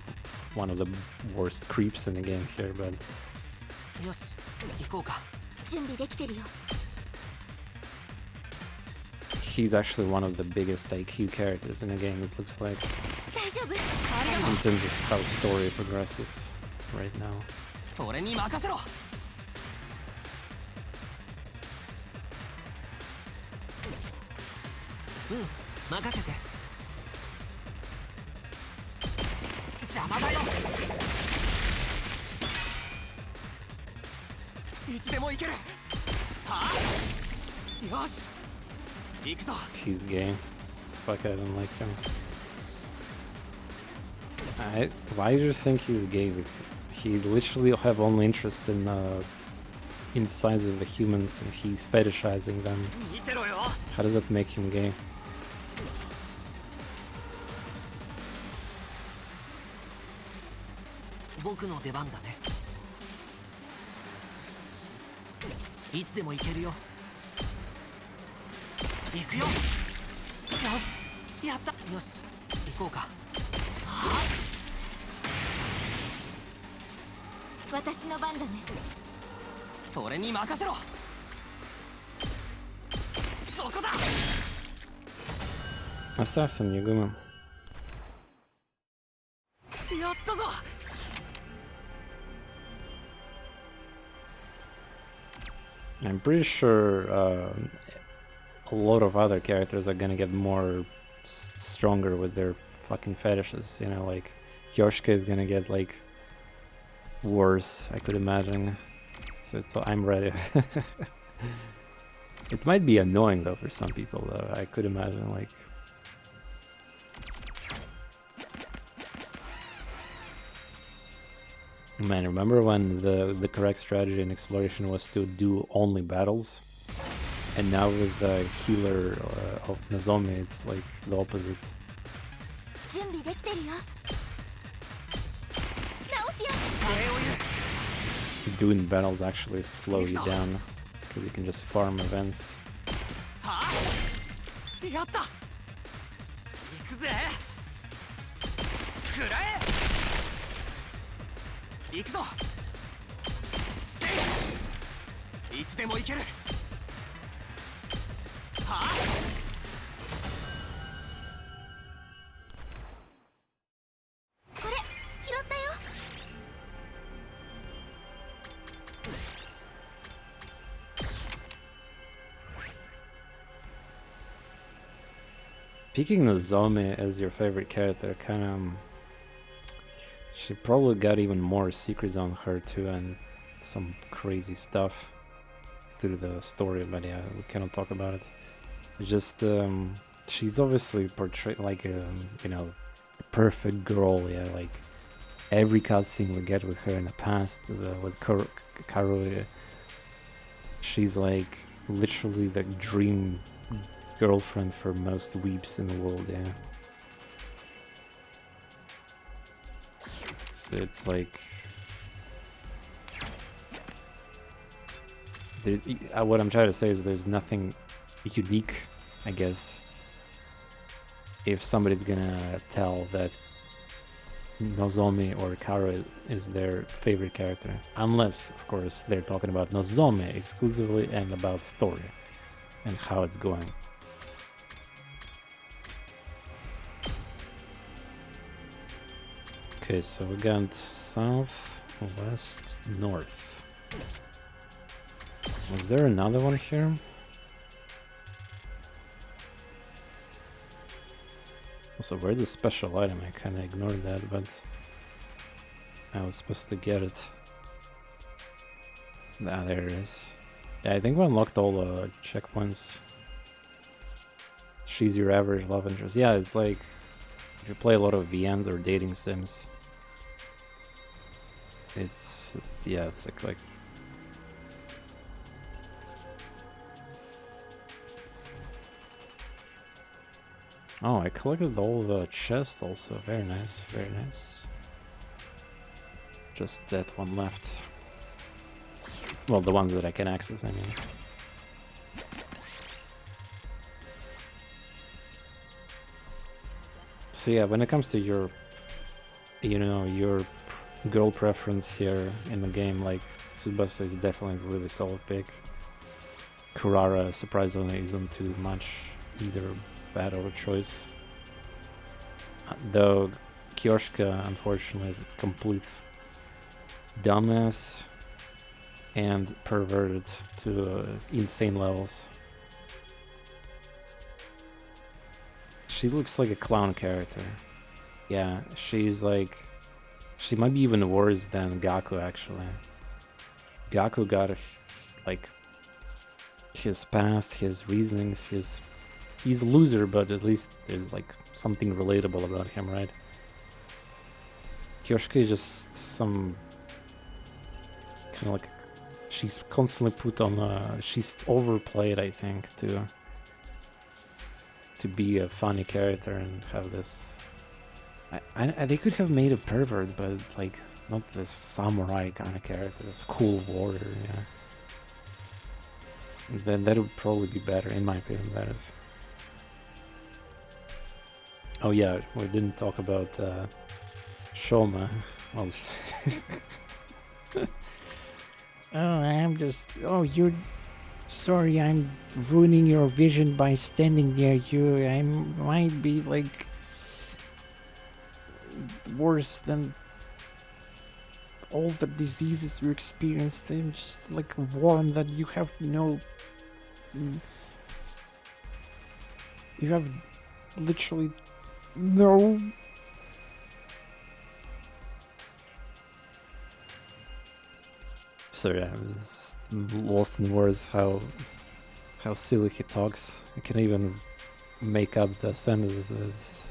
one of the worst creeps in the game here, but he's actually one of the biggest IQ characters in the game, it looks like, in terms of how story progresses right now. He's gay. It's fuck, I don't like him. Why do you think he's gay? He literally have only interest in size of the humans, and he's fetishizing them. How does that make him gay? Assassin, Yuguma. I'm pretty sure a lot of other characters are gonna get more stronger with their fucking fetishes, you know, like Kyoshka is gonna get like worse, I could imagine. So I'm ready. It might be annoying though for some people though. I could imagine like. Man, remember when the correct strategy in exploration was to do only battles? And now with the healer of Nozomi, it's like the opposite. 準備できてるよ直すよ Doing battles actually slow you down because you can just farm events. やった行くぜくらえ行くぞせいいつでも行けるはあ これ拾ったよ Picking Nozomi as your favorite character kind of... She probably got even more secrets on her too and some crazy stuff through the story, but yeah, we cannot talk about it. It's just, she's obviously portrayed like a, you know, a perfect girl, yeah, like every cutscene we get with her in the past, with Karu, she's like literally the dream girlfriend for most weeps in the world, yeah. It's like... what I'm trying to say is there's nothing unique, I guess, if somebody's gonna tell that Nozomi or Karu is their favorite character. Unless, of course, they're talking about Nozomi exclusively and about story and how it's going. Okay, so we got south, west, north. Was there another one here? Also, where's the special item? I kinda ignored that, but I was supposed to get it. Ah, there it is. Yeah, I think we unlocked all the checkpoints. She's your average love interest. Yeah, it's like if you play a lot of VMs or dating sims, it's, yeah, it's like oh, I collected all the chests also. Very nice, very nice. Just that one left. Well, the ones that I can access, I mean. So yeah, when it comes to your, you know, your girl preference here in the game, like Tsubasa is definitely a really solid pick. Kurara surprisingly isn't too much either bad of a choice. Though Kyoshka unfortunately is a complete dumbass and perverted to insane levels. She looks like a clown character. Yeah, she's like... She might be even worse than Gaku, actually. Gaku got, like, his past, his reasonings, he's a loser, but at least there's, like, something relatable about him, right? Kyoshika is just some... kind of like... She's constantly put on... she's overplayed, I think, to be a funny character and have this... they could have made a pervert, but like not this samurai kind of character, this cool warrior, yeah. Then that would probably be better, in my opinion, that is. Oh yeah, we didn't talk about Shoma. Well, oh, I'm just... Oh, you're... Sorry, I'm ruining your vision by standing near you. I might be like... worse than all the diseases you experienced. I'm just like warned that you have no... You have literally no... Sorry, I was lost in words how silly he talks. I can even make up the sentences.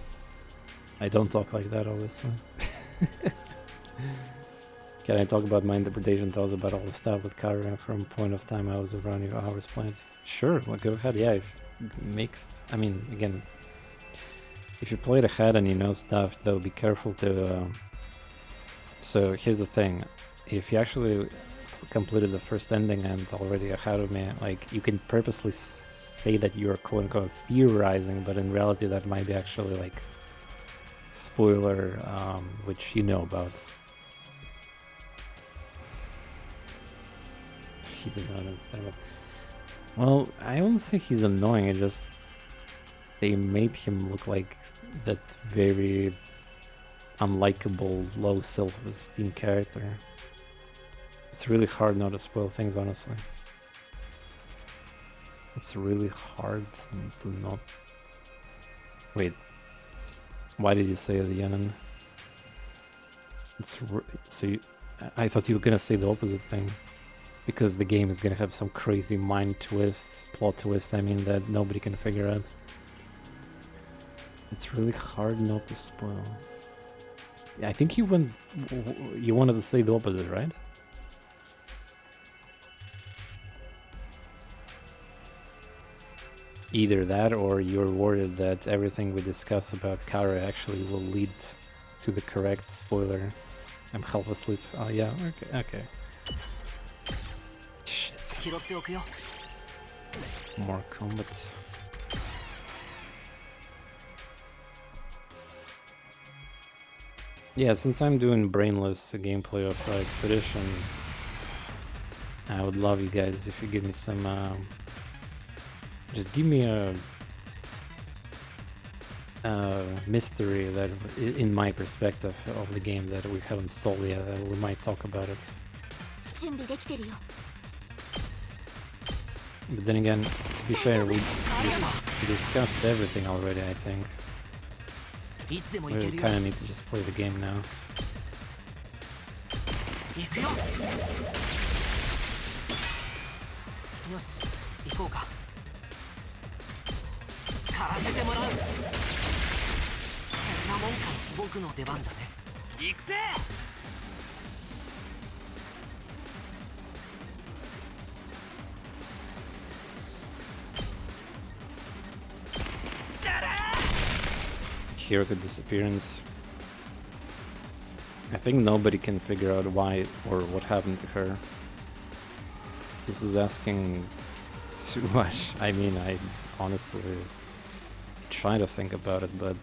I don't talk like that, obviously. Can I talk about my interpretation? Tells about all the stuff with Kara from point of time I was around you hours played. Sure, well, go ahead. Yeah, I mean, again, if you played ahead and you know stuff, though, be careful to. So here's the thing: if you actually completed the first ending and already ahead of me, like you can purposely say that you're quote unquote theorizing, but in reality, that might be actually like spoiler, which you know about. He's annoying instead of. Well, I don't think he's annoying. It just they made him look like that very unlikable, low self-esteem character. It's really hard not to spoil things, honestly. It's really hard to not. Wait, why did you say the Yenin? I thought you were gonna say the opposite thing. Because the game is gonna have some crazy mind twist, plot twist, I mean, that nobody can figure out. It's really hard not to spoil. Yeah, I think you wanted to say the opposite, right? Either that, or you're worried that everything we discuss about Kara actually will lead to the correct spoiler. I'm half asleep. Oh yeah, okay. More combat. Yeah, since I'm doing brainless gameplay of Expedition, I would love you guys if you give me some... just give me a mystery that, in my perspective of the game, that we haven't solved yet. We might talk about it. But then again, to be fair, we discussed everything already, I think. We kinda need to just play the game now. Hiroko disappearance. I think nobody can figure out why or what happened to her. This is asking too much. I mean, I honestly try to think about it, but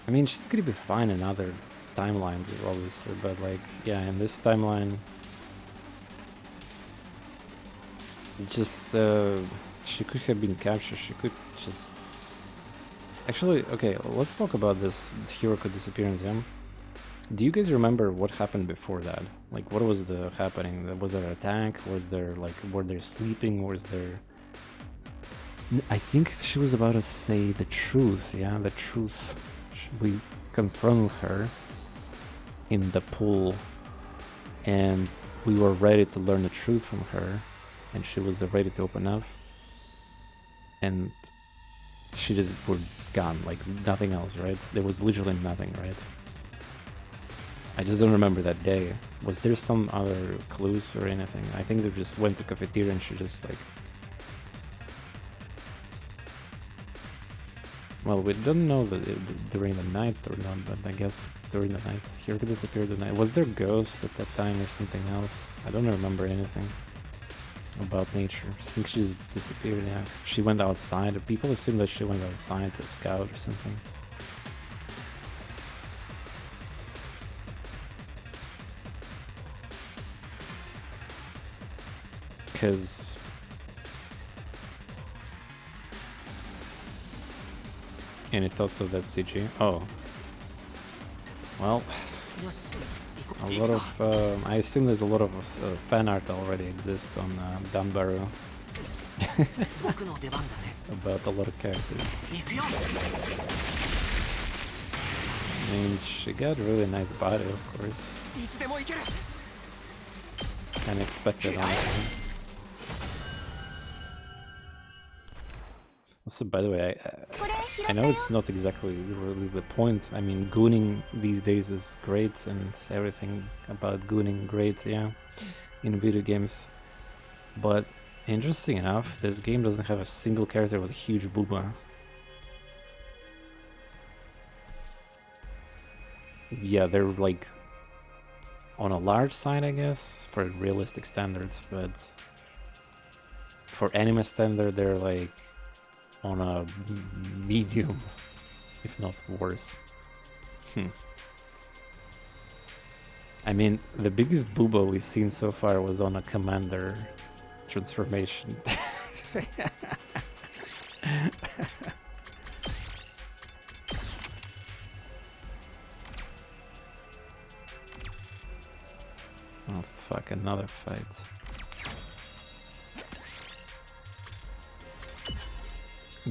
I mean, she's gonna be fine in other timelines, obviously, but like, yeah, in this timeline, it's just she could have been captured. She could just actually. Okay, let's talk about this Hiroko disappearance. Yeah, do you guys remember what happened before that? Like, what was the happening? Was there an attack? Was there like, were they sleeping? Was there? I think she was about to say the truth. Yeah, the truth. We confronted her in the pool, and we were ready to learn the truth from her, and she was ready to open up, and she just were gone, like nothing else, right? There was literally nothing, right? I just don't remember that day. Was there some other clues or anything? I think they just went to cafeteria and she just like... Well, we don't know that during the night or not, but I guess during the night. Hiroko disappeared at night. Was there a ghost at that time or something else? I don't remember anything about nature. I think she's disappeared, yeah. She went outside. People assume that she went outside to scout or something. Because... Any thoughts of that CG? Oh. Well, a lot of... I assume there's a lot of fan art already exists on Danganronpa about a lot of characters. I mean, she got a really nice body, of course. いつでも行ける。 Unexpected, honestly. Also, by the way, I know it's not exactly really the point. I mean, gooning these days is great, and everything about gooning great, yeah, in video games. But interesting enough, this game doesn't have a single character with a huge booba. Yeah, they're like on a large side, I guess, for realistic standards, but for anime standard, they're like on a medium, if not worse. I mean, the biggest booba we've seen so far was on a commander transformation. Oh fuck, another fight.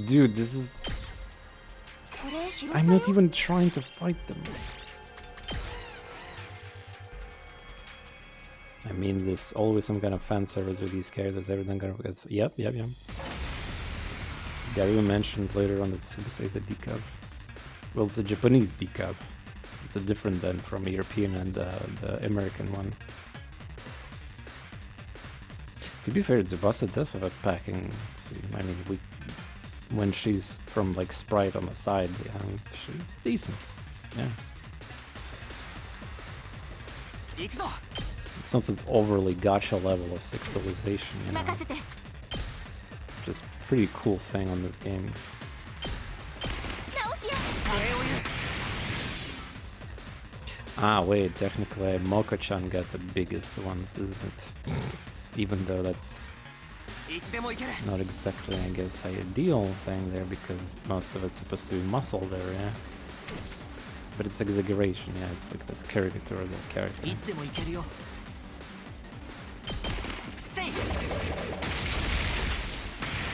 Dude, this is... I'm not even trying to fight them. I mean, there's always some kind of fan service with these characters. Everything gets... Yep. Dario mentions later on that Tsubasa is a decab. Well, it's a Japanese decab. It's a different than from European and the American one. To be fair, Tsubasa does have a packing. I mean, when she's from like Sprite on the side, yeah, she's decent. Yeah. It's not an overly gacha level of sexualization, you know. Just pretty cool thing on this game. Ah, wait, technically Moko-chan got the biggest ones, isn't it? Even though that's not exactly, I guess, ideal thing there, because most of it's supposed to be muscle there, yeah? But it's exaggeration, yeah, it's like this caricature of the character.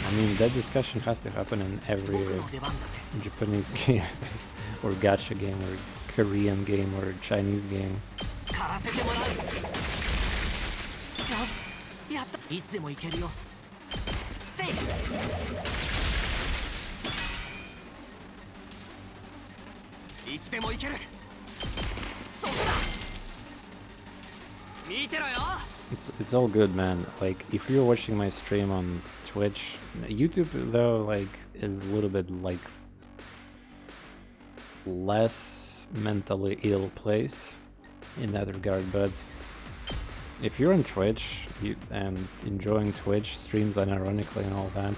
I mean, that discussion has to happen in every Japanese game, or gacha game, or Korean game, or Chinese game. It's all good, man. Like, if you're watching my stream on Twitch, YouTube though, like, is a little bit like less mentally ill place in that regard, but if you're on Twitch and enjoying Twitch streams unironically and all that,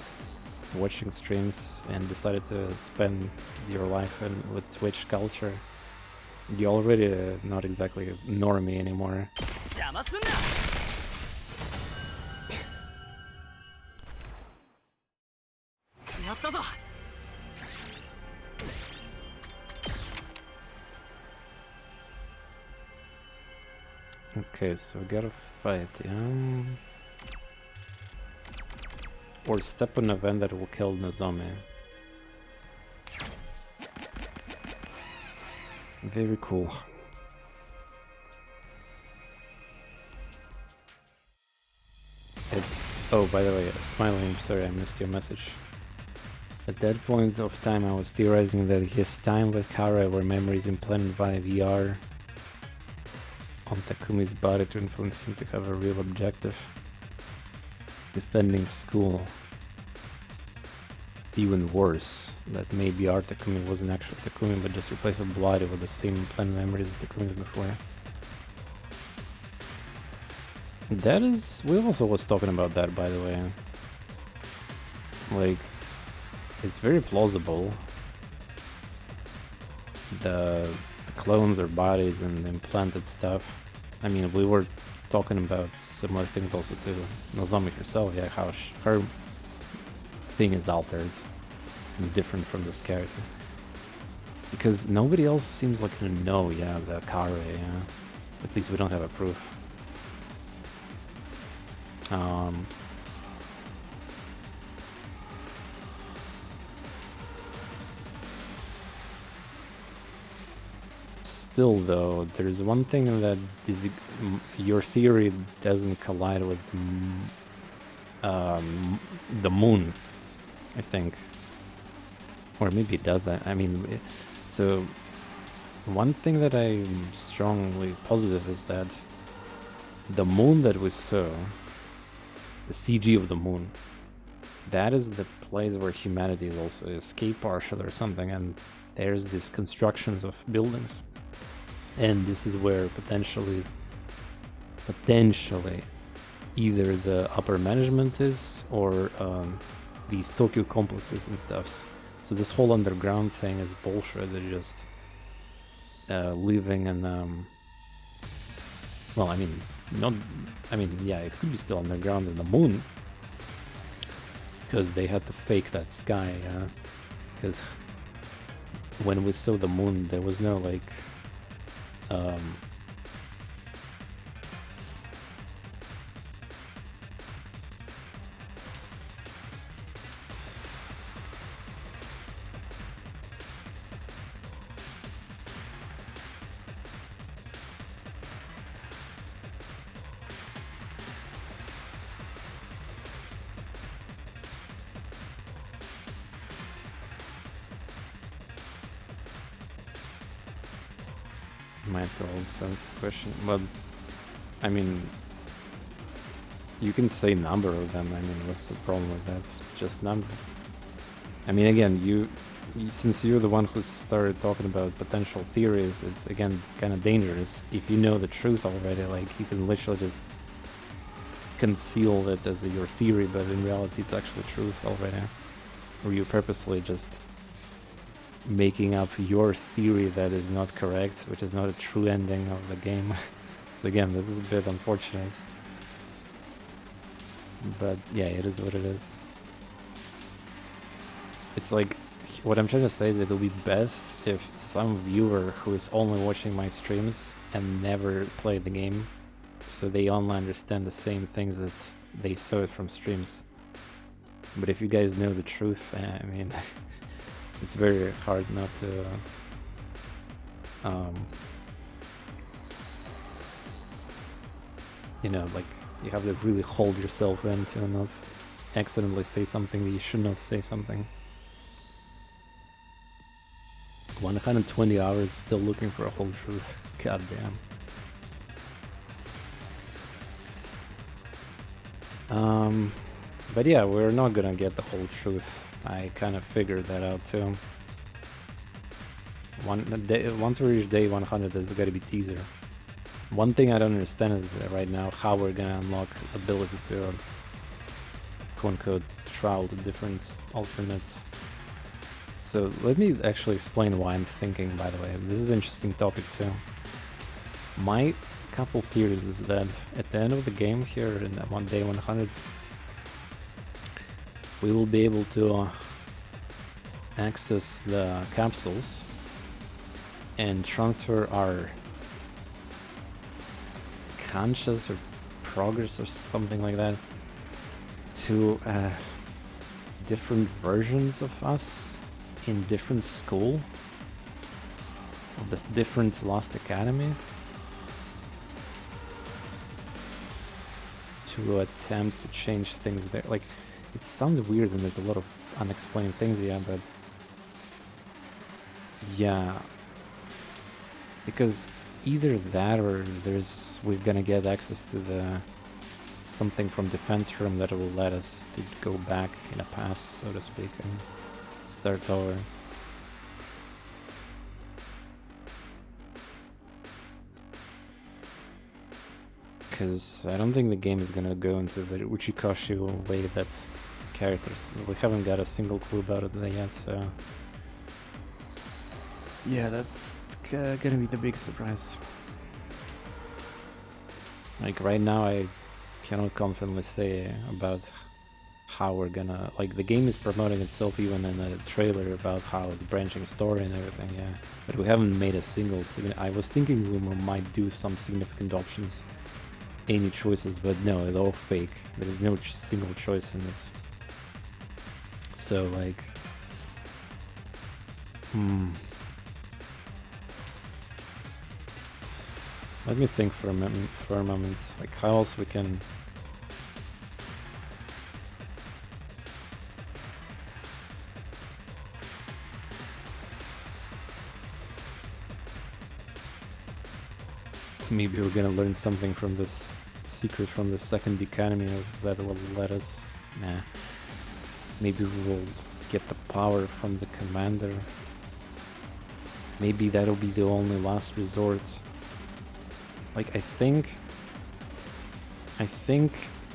watching streams and decided to spend your life with Twitch culture, you're already not exactly a normie anymore. Okay, so we gotta fight, yeah? Or step on an event that will kill Nozomi. Very cool. Oh, by the way, Smiling, sorry I missed your message. At that point of time I was theorizing that his time with Kara were memories implanted via VR on Takumi's body to influence him to have a real objective. Defending school. Even worse, that maybe our Takumi wasn't actually Takumi but just replaced a body with the same implanted memories as Takumi before. That is... we also was talking about that, by the way. Like, it's very plausible. The clones or bodies and implanted stuff. I mean, we were talking about similar things also to Nozomi herself, yeah, how her thing is altered and different from this character. Because nobody else seems like to know, yeah, the Kare, yeah. At least we don't have a proof. still, though, there's one thing that your theory doesn't collide with the moon, I think. Or maybe it does. I mean, so one thing that I'm strongly positive is that the moon that we saw, the CG of the moon, that is the place where humanity is also escape partial or something, and there's these constructions of buildings. And this is where potentially either the upper management is or these Tokyo complexes and stuff. So this whole underground thing is bullshit. They're just living in well, I mean, not, I mean, yeah, it could be still underground in the moon, because they had to fake that sky, because when we saw the moon, there was no, like, might all sense question, but I mean, you can say number of them. I mean, what's the problem with that? Just number. I mean, again, since you're the one who started talking about potential theories, it's again kind of dangerous. If you know the truth already, like, you can literally just conceal it as your theory, but in reality it's actually truth already. Or you purposely just making up your theory that is not correct, which is not a true ending of the game. So again, this is a bit unfortunate. But yeah, it is what it is. It's like, what I'm trying to say is it'll be best if some viewer who is only watching my streams and never played the game, so they only understand the same things that they saw it from streams. But if you guys know the truth, I mean, it's very hard not to you know, like, you have to really hold yourself in to not accidentally say something that you should not say something. 120 hours still looking for a whole truth. God damn. But yeah, we're not gonna get the whole truth. I kind of figured that out too. Once we reach day 100, there's gotta be teaser. One thing I don't understand is that right now how we're gonna unlock ability to quote-unquote trial the different alternates. So let me actually explain why I'm thinking, by the way. This is an interesting topic too. My couple theories is that at the end of the game here in that one day 100, we will be able to access the capsules and transfer our conscious or progress or something like that to different versions of us in different school of this different Lost Academy to attempt to change things there. Like, it sounds weird and there's a lot of unexplained things, yeah, but yeah, because either that or we're gonna get access to the something from defense room that will let us to go back in the past, so to speak, and start over. Because I don't think the game is gonna go into the Uchikoshi way that's characters. We haven't got a single clue about it yet, so yeah, that's gonna be the big surprise. Like, right now I cannot confidently say about how we're gonna, like, the game is promoting itself even in the trailer about how it's branching story and everything, yeah, but we haven't made a single I was thinking we might do some significant options, any choices, but no, it's all fake. There is no single choice in this. So, like, Let me think for a moment. Like how else we can. Maybe we're gonna learn something from this secret from the second economy that will let us. Nah. Maybe we will get the power from the commander. Maybe that'll be the only last resort. Like I think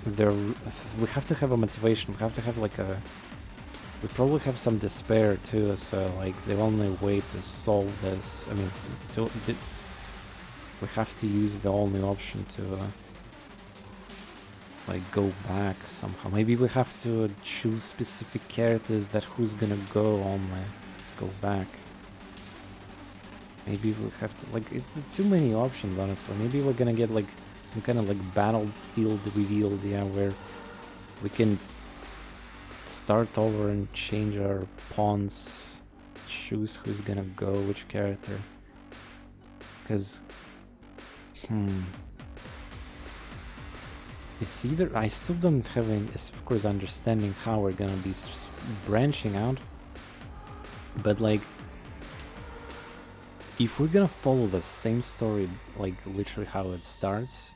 there we have to have a motivation. We have to have like a. We probably have some despair too. So like the only way to solve this. I mean, we have to use the only option to like go back somehow. Maybe we have to choose specific characters that who's gonna go only go back. Maybe we have to like it's too many options honestly. Maybe we're gonna get like some kind of like battlefield revealed, yeah, where we can start over and change our pawns, choose who's gonna go, which character. Because it's either I still don't have any, of course, understanding how we're gonna be just branching out, but like if we're gonna follow the same story, like literally how it starts,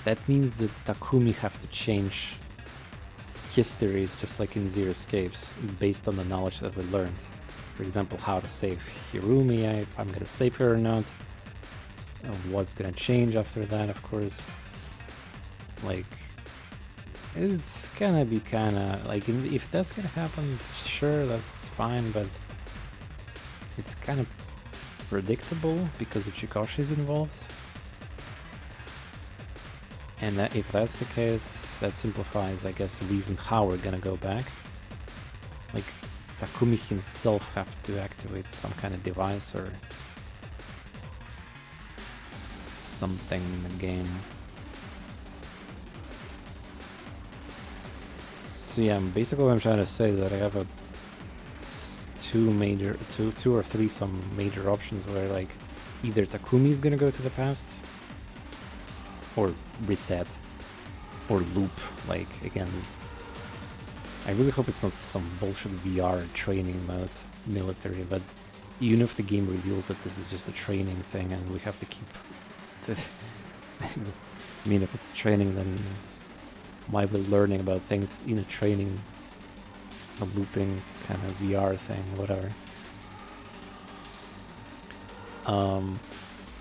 that means that Takumi have to change histories just like in Zero Escapes based on the knowledge that we learned. For example, how to save Hirumi, if I'm gonna save her or not, what's gonna change after that, of course. Like, it's gonna be kinda, like, if that's gonna happen, sure, that's fine, but it's kind of predictable because Uchikoshi is involved. And that, if that's the case, that simplifies, I guess, the reason how we're gonna go back. Like, Takumi himself have to activate some kind of device or something in the game. So yeah, basically what I'm trying to say is that I have a two or three some major options where like either Takumi is gonna go to the past or reset or loop, like again. I really hope it's not some bullshit VR training mode military, but even if the game reveals that this is just a training thing and we have to keep I mean, if it's training, then why we're learning about things in a training, a looping kind of VR thing, whatever.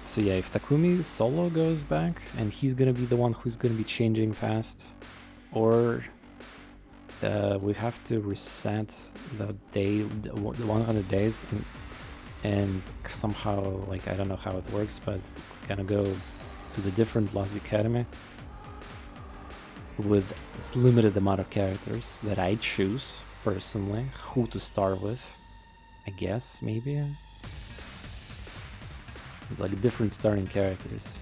So yeah, if Takumi solo goes back and he's gonna be the one who's gonna be changing fast, or we have to reset the 100 days and somehow, like, I don't know how it works, but gonna go to the different Lost Academy with this limited amount of characters that I choose personally who to start with, I guess, maybe like different starting characters.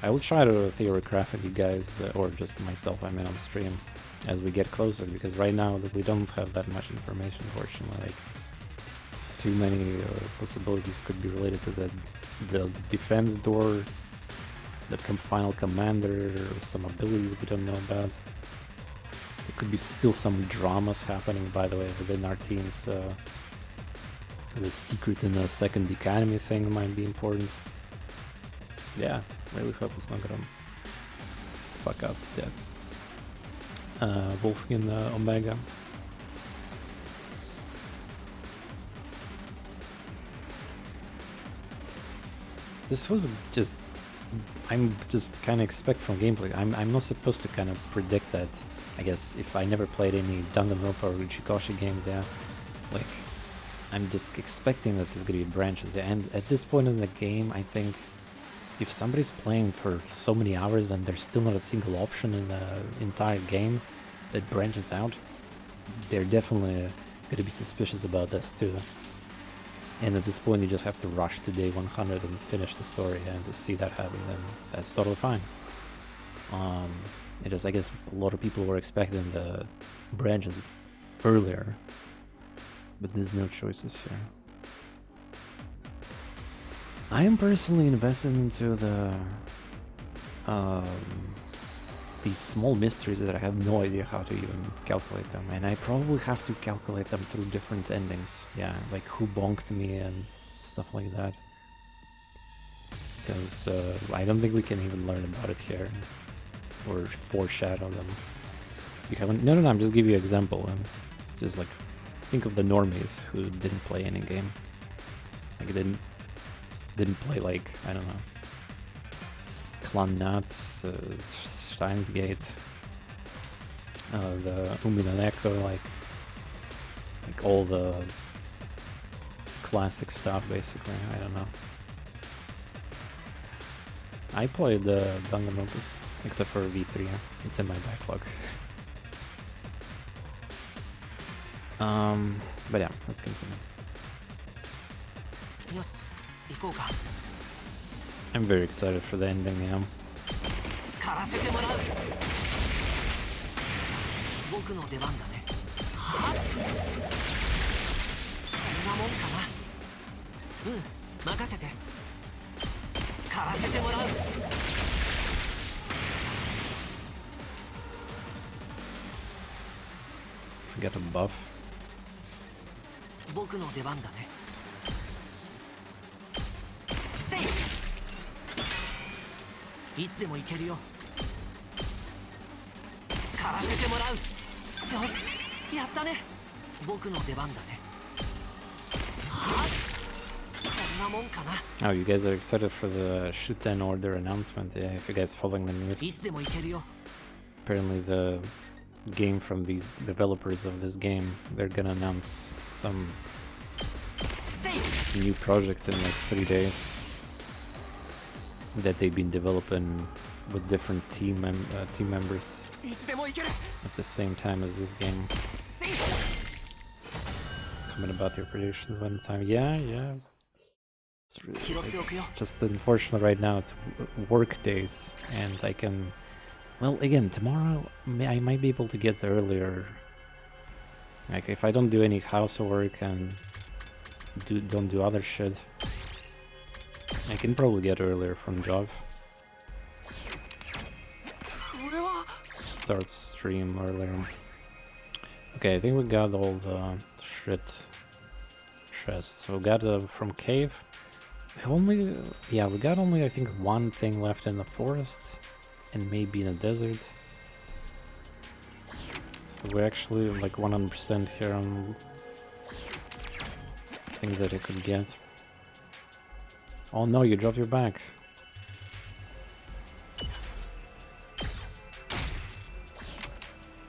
I will try to theorycraft it, you guys, or just myself, I mean, on stream, as we get closer, because right now we don't have that much information, fortunately. Like, too many possibilities could be related to the defense door, the final commander, or some abilities we don't know about. There could be still some dramas happening, by the way, within our team, so the secret in the second economy thing might be important. Yeah, really hope it's not gonna fuck up that Wolfgang Omega. This was just, I'm just kind of expect from gameplay. I'm not supposed to kind of predict that. I guess if I never played any Danganronpa or Uchikoshi games, yeah, like I'm just expecting that there's gonna be branches. And at this point in the game, I think if somebody's playing for so many hours and there's still not a single option in the entire game that branches out, they're definitely gonna be suspicious about this too. And at this point you just have to rush to day 100 and finish the story, and to see that happen, then that's totally fine. It is, I guess, a lot of people were expecting the branches earlier, but there's no choices here. I am personally invested into these small mysteries that I have no idea how to even calculate them, and I probably have to calculate them through different endings. Yeah, like who bonked me and stuff like that. Because I don't think we can even learn about it here, or foreshadow them. You haven't? No, I'm just give you an example, and just like think of the normies who didn't play any game, like didn't play, like, I don't know, Clan Nuts, Steins Gate, the Uminaneko, like all the classic stuff, basically. I don't know. I played Danganronpa, except for V3. It's in my backlog. But yeah, let's continue. I'm very excited for the ending, yeah. Forget a buff. Oh, you guys are excited for the Shuten order announcement, yeah, if you guys following the news. Apparently the game from these developers of this game, they're gonna announce some new project in like 3 days that they've been developing with different team members at the same time as this game. Comment about your predictions one time. Yeah. It's really, like, just unfortunate right now. It's work days, and I can. Well, again, tomorrow I might be able to get earlier. Like if I don't do any housework and don't do other shit, I can probably get earlier from job. Start stream earlier. Okay, I think we got all the shit chests. So we got from cave. We got only I think one thing left in the forest, and maybe in the desert. So we're actually like 100% here on things that I could get. Oh no, you dropped your back.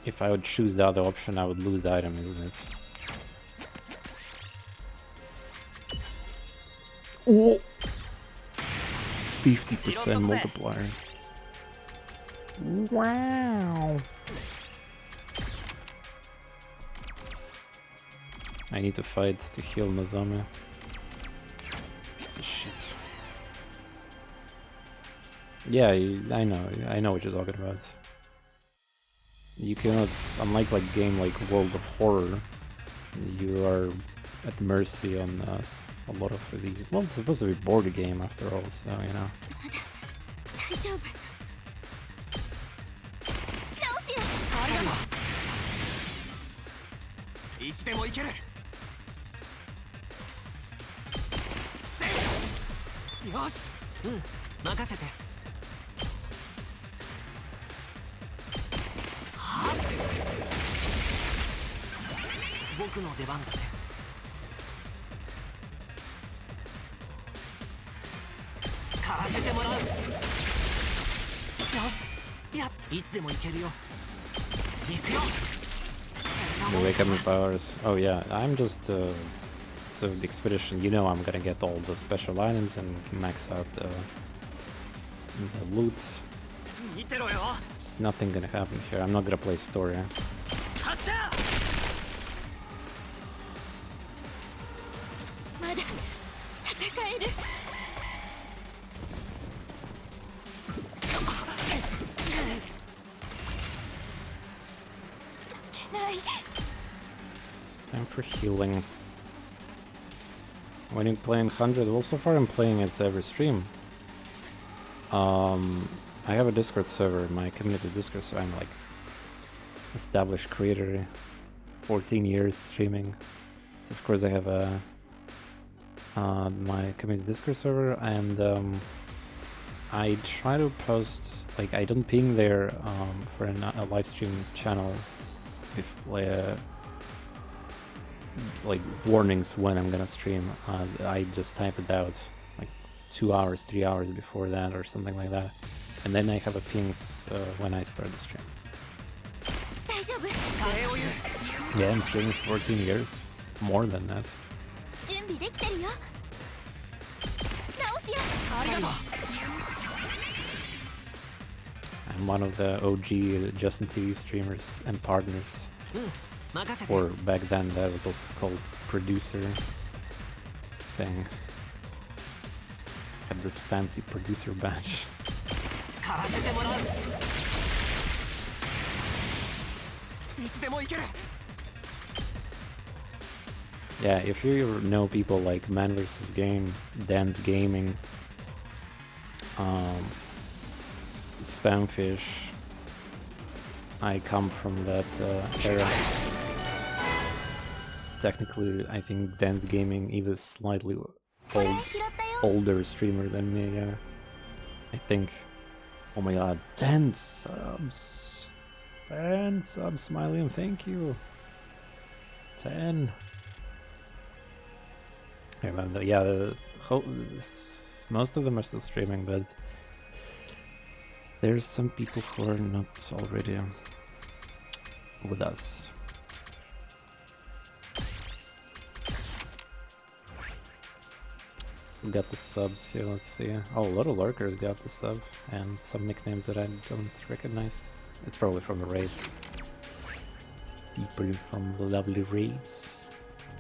If I would choose the other option, I would lose the item, isn't it? Oh! 50% multiplier. Wow! I need to fight to heal Nozomi. Piece of shit. Yeah, I know what you're talking about. You cannot, unlike like game like World of Horror, you are at mercy on a lot of these. Well, it's supposed to be a board game after all, so you know. You wake up in 5 hours. Oh yeah, I'm just so the expedition, you know I'm gonna get all the special items and max out the loot. There's nothing gonna happen here. I'm not gonna play story. for healing. When you play in 100, well, so far I'm playing it every stream. I have a Discord server, my community Discord, so I'm like established creator, 14 years streaming. So of course I have a my community Discord server, and I try to post, like, I don't ping there for a live stream channel if like warnings when I'm gonna stream. I just type it out like 2 hours, 3 hours before that or something like that, and then I have a pings when I start the stream. 大丈夫 Yeah, I'm streaming for 14 years, more than that. 準備できてるよ直すよありがとう I'm one of the OG Justin TV streamers and partners. 任せて Or back then that was also called producer thing. Had this fancy producer badge. 狩らせてもらういつでも行ける Yeah, if you know people like Man vs. Game, Dance Gaming, Spamfish, I come from that era. Technically, I think Dance Gaming even slightly older streamer than me, yeah. I think. Oh my god, 10 subs! 10 subs, Smiley, thank you! 10! I remember, yeah, most of them are still streaming, but there's some people who are not already with us. We got the subs here, let's see. Oh, Little Lurkers got the sub, and some nicknames that I don't recognize. It's probably from the raids. People from the lovely raids.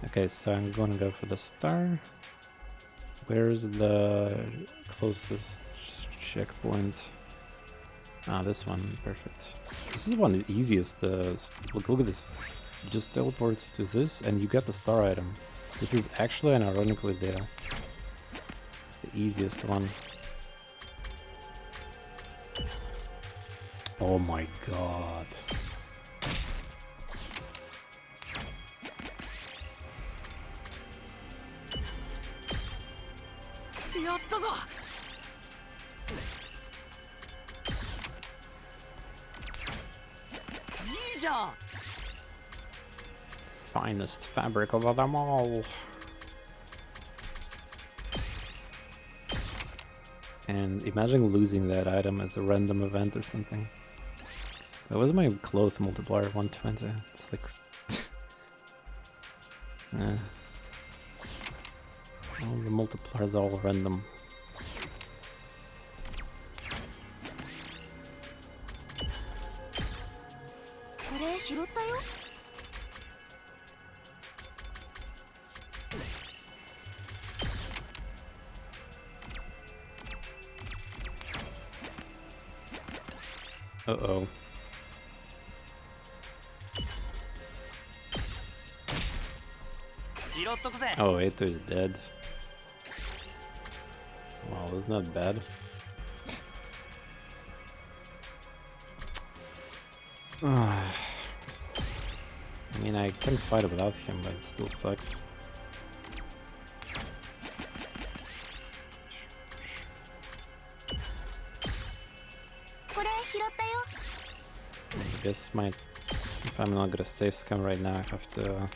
Okay, so I'm gonna go for the star. Where's the closest checkpoint? Ah, this one, perfect. This is one of the easiest. Look at this. Just teleport to this and you get the star item. This is actually an ironically the easiest one. Oh my god. Finest fabric of them all. And imagine losing that item as a random event or something. What was my clothes multiplier? 120. It's like all the multipliers are all random. Uh-oh. Oh, Eito is dead. Wow, that's not bad. I mean, I can fight without him, but it still sucks. I guess if I'm not gonna save scum right now, I have to,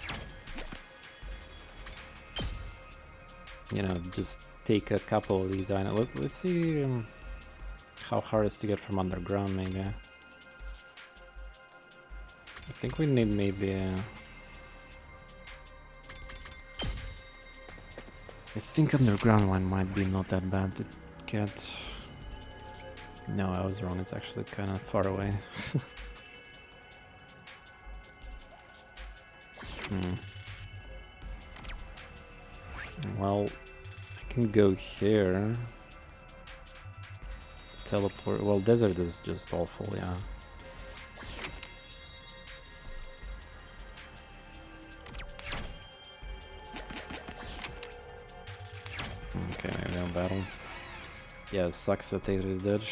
you know, just take a couple of these items. Let's see how hard it is to get from underground, maybe. I think we need maybe I think underground one might be not that bad to get. No, I was wrong, it's actually kind of far away. Well, I can go here. Teleport. Well, desert is just awful, yeah. Okay, maybe no battle. Yeah, it sucks that Tater is dead.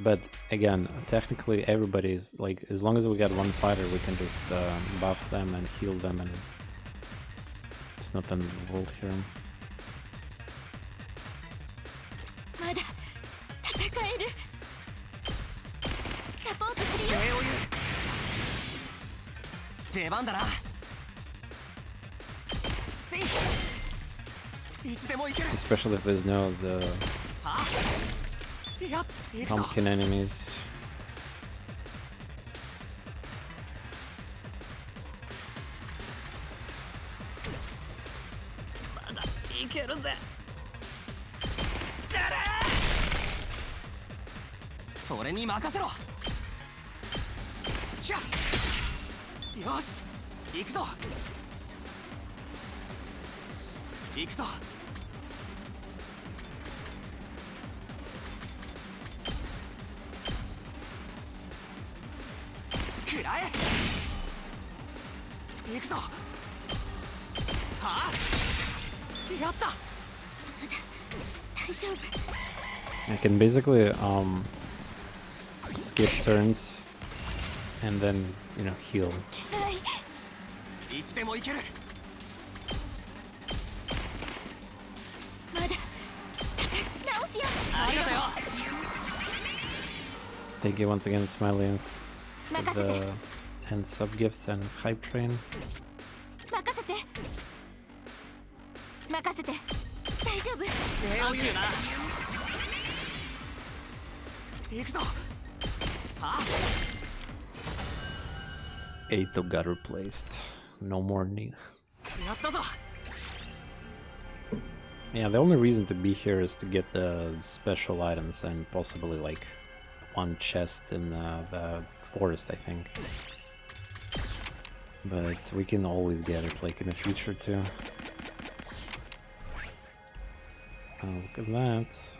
But again, technically everybody's like, as long as we got one fighter, we can just buff them and heal them, and it's not the end of the world here. まだ戦える。サポートするよ。礼を言う。出番だな。せい。いつでも行ける。 Especially if there's no the はあ。やっ、行くぞ。 pumpkin enemies. まだいけるぜ。俺に任せろ。ひゃっ。よし、行くぞ。行くぞ。食らえ。行くぞ。はあ。やった。大丈夫。 I can basically skip turns and then, you know, heal. はい。いつでも行ける。まだ直すよ。ありがとよ。 Thank you once again, Smiley, for 任せて。 the 10 sub gifts and hype train. 任せて。任せて。大丈夫。礼を言うな。行くぞ。はあ。 Eito got replaced. No more need. やったぞ。 Yeah, the only reason to be here is to get the special items and possibly like one chest in the forest, I think. But we can always get it like in the future too. Oh, look at that.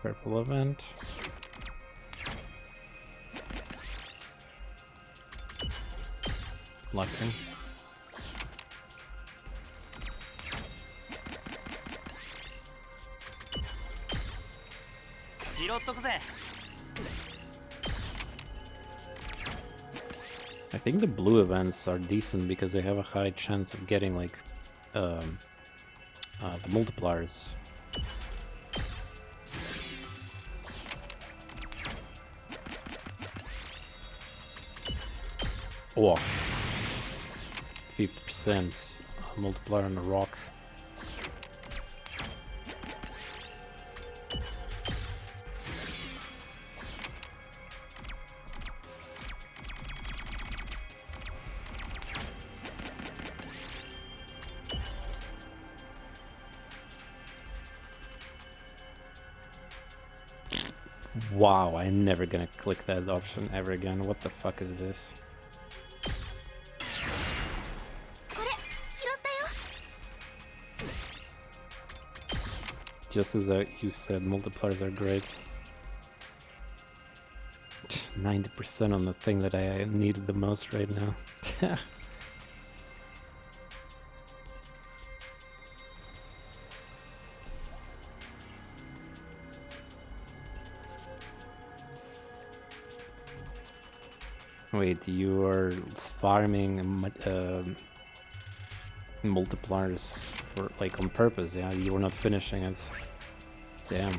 Purple event. Lucky. I think the blue events are decent because they have a high chance of getting like the multipliers. Oh, 50% multiplier on the rock. Wow, I'm never gonna click that option ever again. What the fuck is this? これ拾ったよ。 Just as you said, multipliers are great. 90% on the thing that I needed the most right now. Wait, you are farming multipliers for like on purpose, yeah? You were not finishing it. Damn.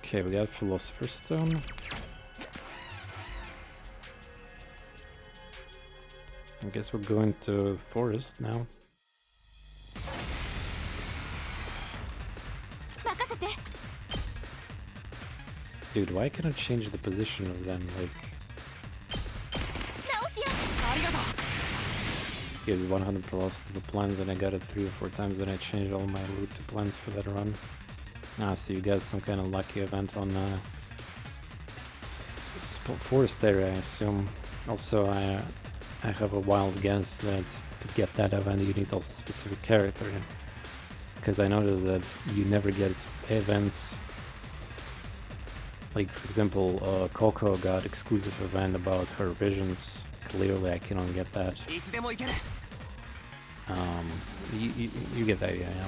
Okay, we got Philosopher's Stone. I guess we're going to forest now. Dude, why can't I change the position of them? Like, gives 100 plus to the plans, and I got it 3 or 4 times, and I changed all my loot to plans for that run. Ah, so you got some kind of lucky event on forest area, I assume. Also, I have a wild guess that to get that event you need also a specific character. Because I noticed that you never get events. Like, for example, Coco got exclusive event about her visions. Clearly I cannot get that. You get the idea, yeah.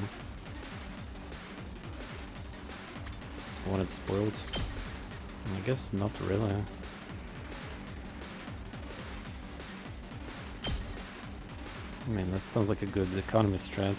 Want it spoiled? I guess not really. I mean, that sounds like a good economy strat.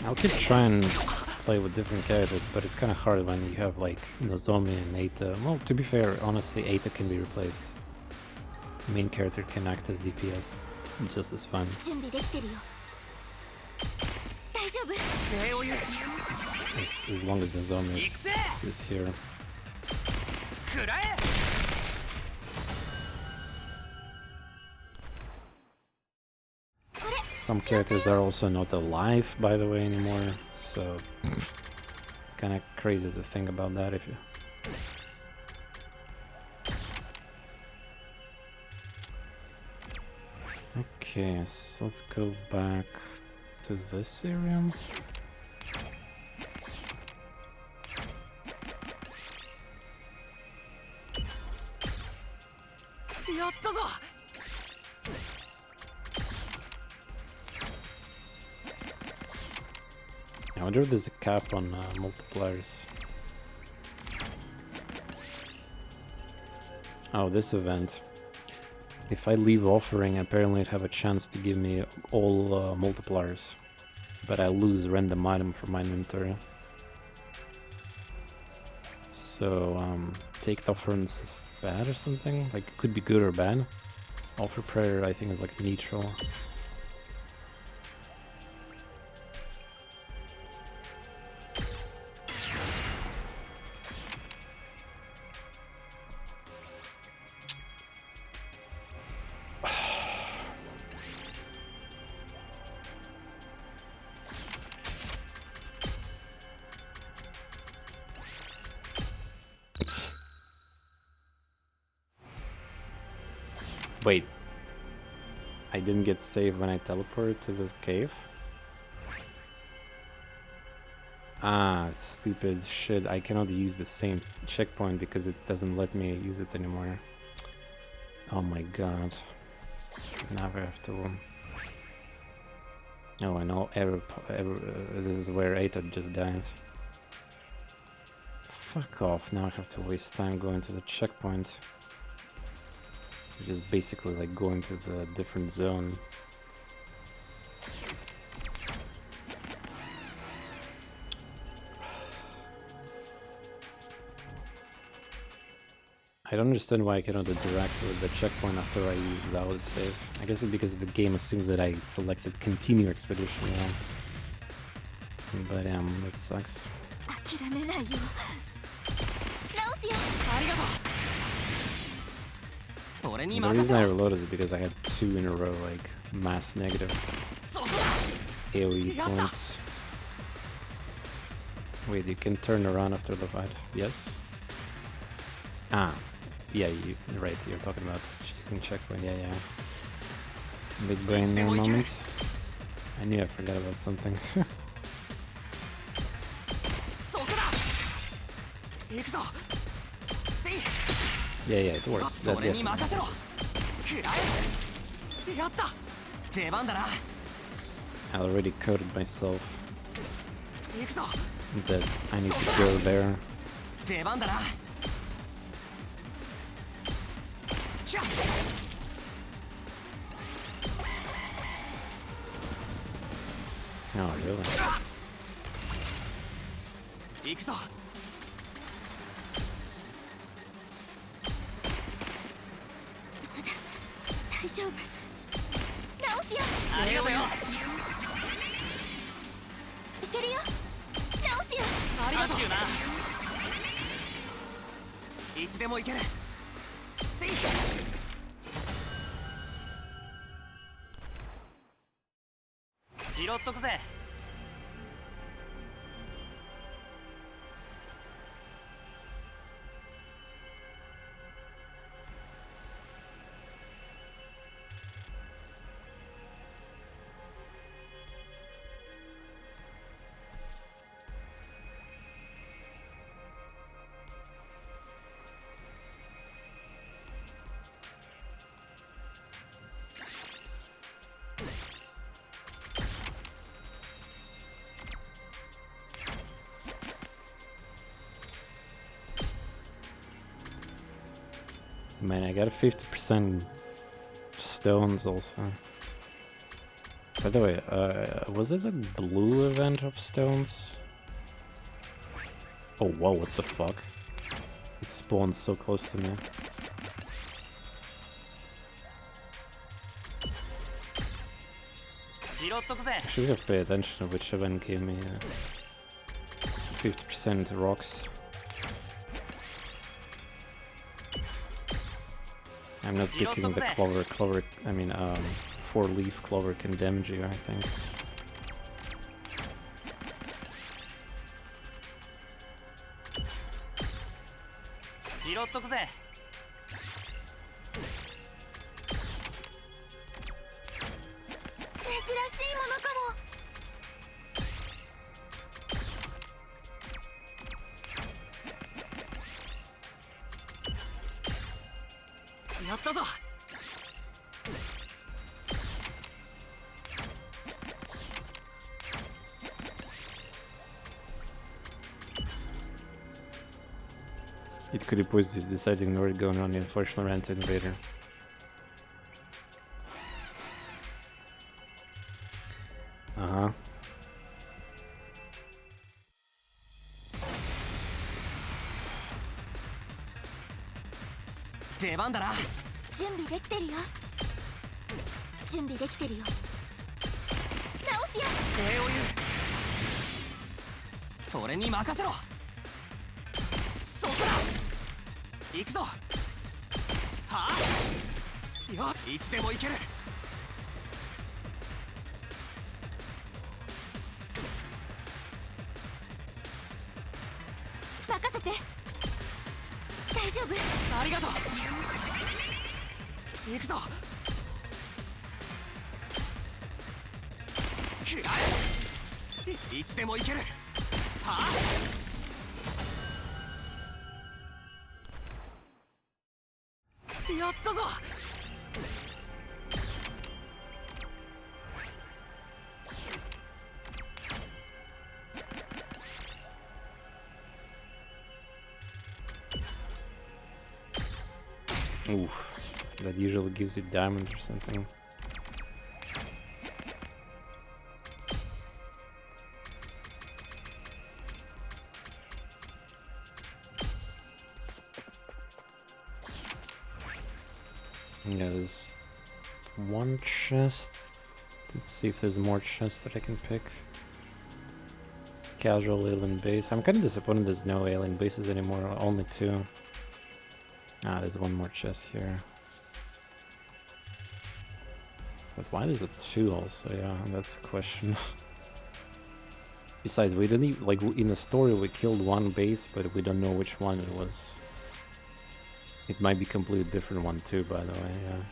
I'll keep trying to play with different characters, but it's kind of hard when you have like Nozomi and Eita. Well, to be fair, honestly, Eita can be replaced. The main character can act as DPS just as fun. As long as Nozomi is here. Some characters are also not alive, by the way, anymore, so it's kind of crazy to think about that if you... Okay, so let's go back to this area. I wonder if there's a cap on multipliers. Oh, this event. If I leave offering, apparently it'd have a chance to give me all multipliers. But I lose random item from my inventory. So, take offerings is bad or something? Like, it could be good or bad. Offer prayer, I think, is like neutral. Wait, I didn't get saved when I teleported to this cave? Ah, stupid shit, I cannot use the same checkpoint because it doesn't let me use it anymore. Oh my god. Now I have to... Oh, I know, this is where Eita just died. Fuck off, now I have to waste time going to the checkpoint. Which is basically like going to the different zone. I don't understand why I cannot interact with the checkpoint after I use the autosave. I guess it's because the game assumes that I selected continue expedition, yeah. But that sucks. The reason I reloaded is because I had 2 in a row, like, mass negative AoE points. Wait, you can turn around after the fight? Yes? Ah, yeah, you're right, you're talking about choosing checkpoint, yeah. Big brain there moment. I knew I forgot about something. Yeah, it works. That definitely works. I already coded myself that I need to go there. Oh, really? 行くぞ。大丈夫。直すよ。ありがとうよ。いけるよ。直すよ。ありがとうな。いつでも行ける。せい。拾っとくぜ。Man, I got a 50% stones also. By the way, was it a blue event of stones? Oh wow, what the fuck? It spawned so close to me. I should have paid attention to which event gave me 50% rocks. I'm not picking the clover, I mean, 4-leaf clover can damage you, I think. It could have was decided to ignore it going on the unfortunate rant invader. Uh-huh. 出番だな。準備できてるよ。準備できてるよ。直すよ。礼を言う。俺に任せろ。そこだ。行くぞ。はあ。よ、いつでも行ける。任せて。大丈夫。ありがとう。行くぞ。くらえ。いつでも行ける。はあ。やったぞ。Oof. That usually gives you diamonds or something. Yeah, there's one chest. Let's see if there's more chests that I can pick. Casual alien base. I'm kind of disappointed there's no alien bases anymore, only 2. Ah, there's one more chest here. But why there's a 2 also? Yeah, that's the question. Besides, we didn't even, like, in the story we killed one base, but we don't know which one it was. It might be a completely different one too, by the way, yeah.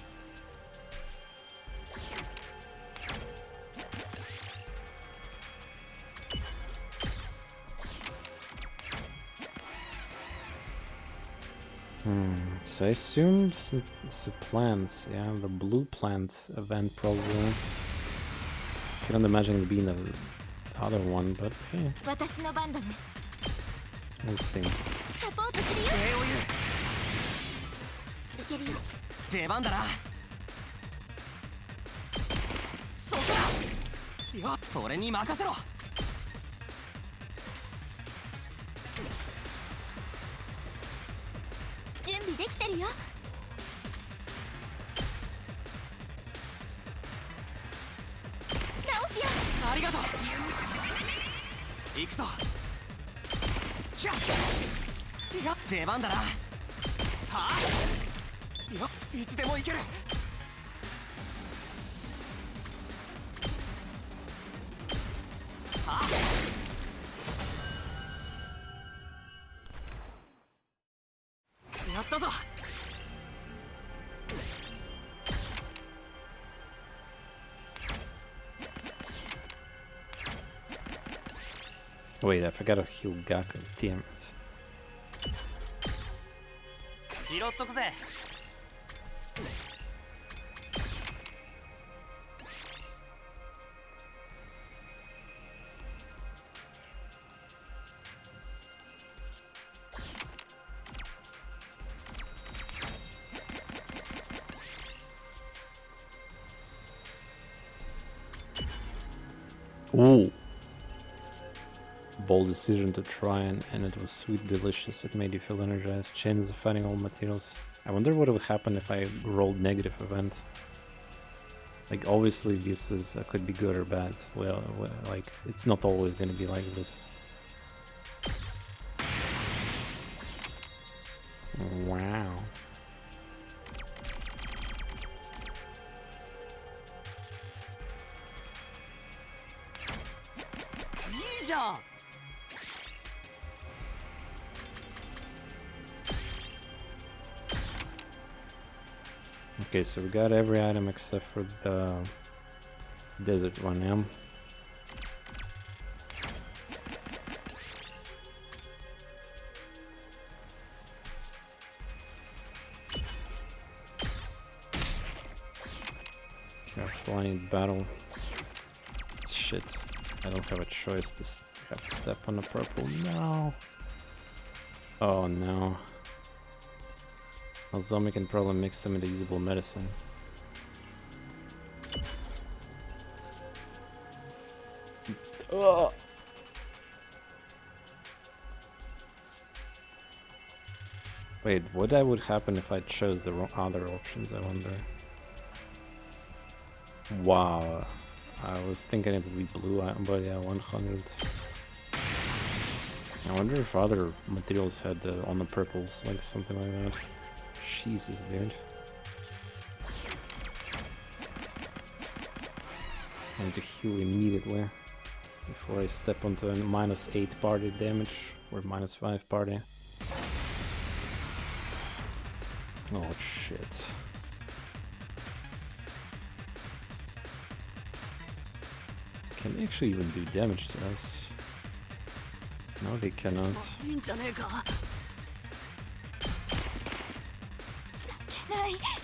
So I assume since it's the plants, yeah, the blue plant event probably. Couldn't imagine it being the other one, but okay. We'll see. いけるよ。出番だな。そこだ。よ俺に任せろ。準備できてるよ。直すよ。ありがとう。行くぞ。ひゃっいや出番だな。はあよいつでも行ける。はあやったぞ。Wait, I forgot to heal Gaku. Damn it. 拾っとくぜ。Ooh. Bold decision to try and it was sweet, delicious. It made you feel energized. Chains of fighting all materials. I wonder what would happen if I rolled negative event. Like obviously this is could be good or bad. Well, like it's not always gonna be like this. Wow. Okay, so we got every item except for the desert one, yeah? Careful, I need battle. Shit, I don't have a choice to have to step on the purple. No! Oh no. Balsamic can probably mix them into usable medicine. Ugh. Wait, what would happen if I chose the other options, I wonder? Wow. I was thinking it would be blue, but yeah, 100. I wonder if other materials had on the purples, like something like that. Jesus, dude. I need to heal immediately before I step onto a -8 party damage or -5 party. Oh shit. Can they actually even do damage to us? No, they cannot.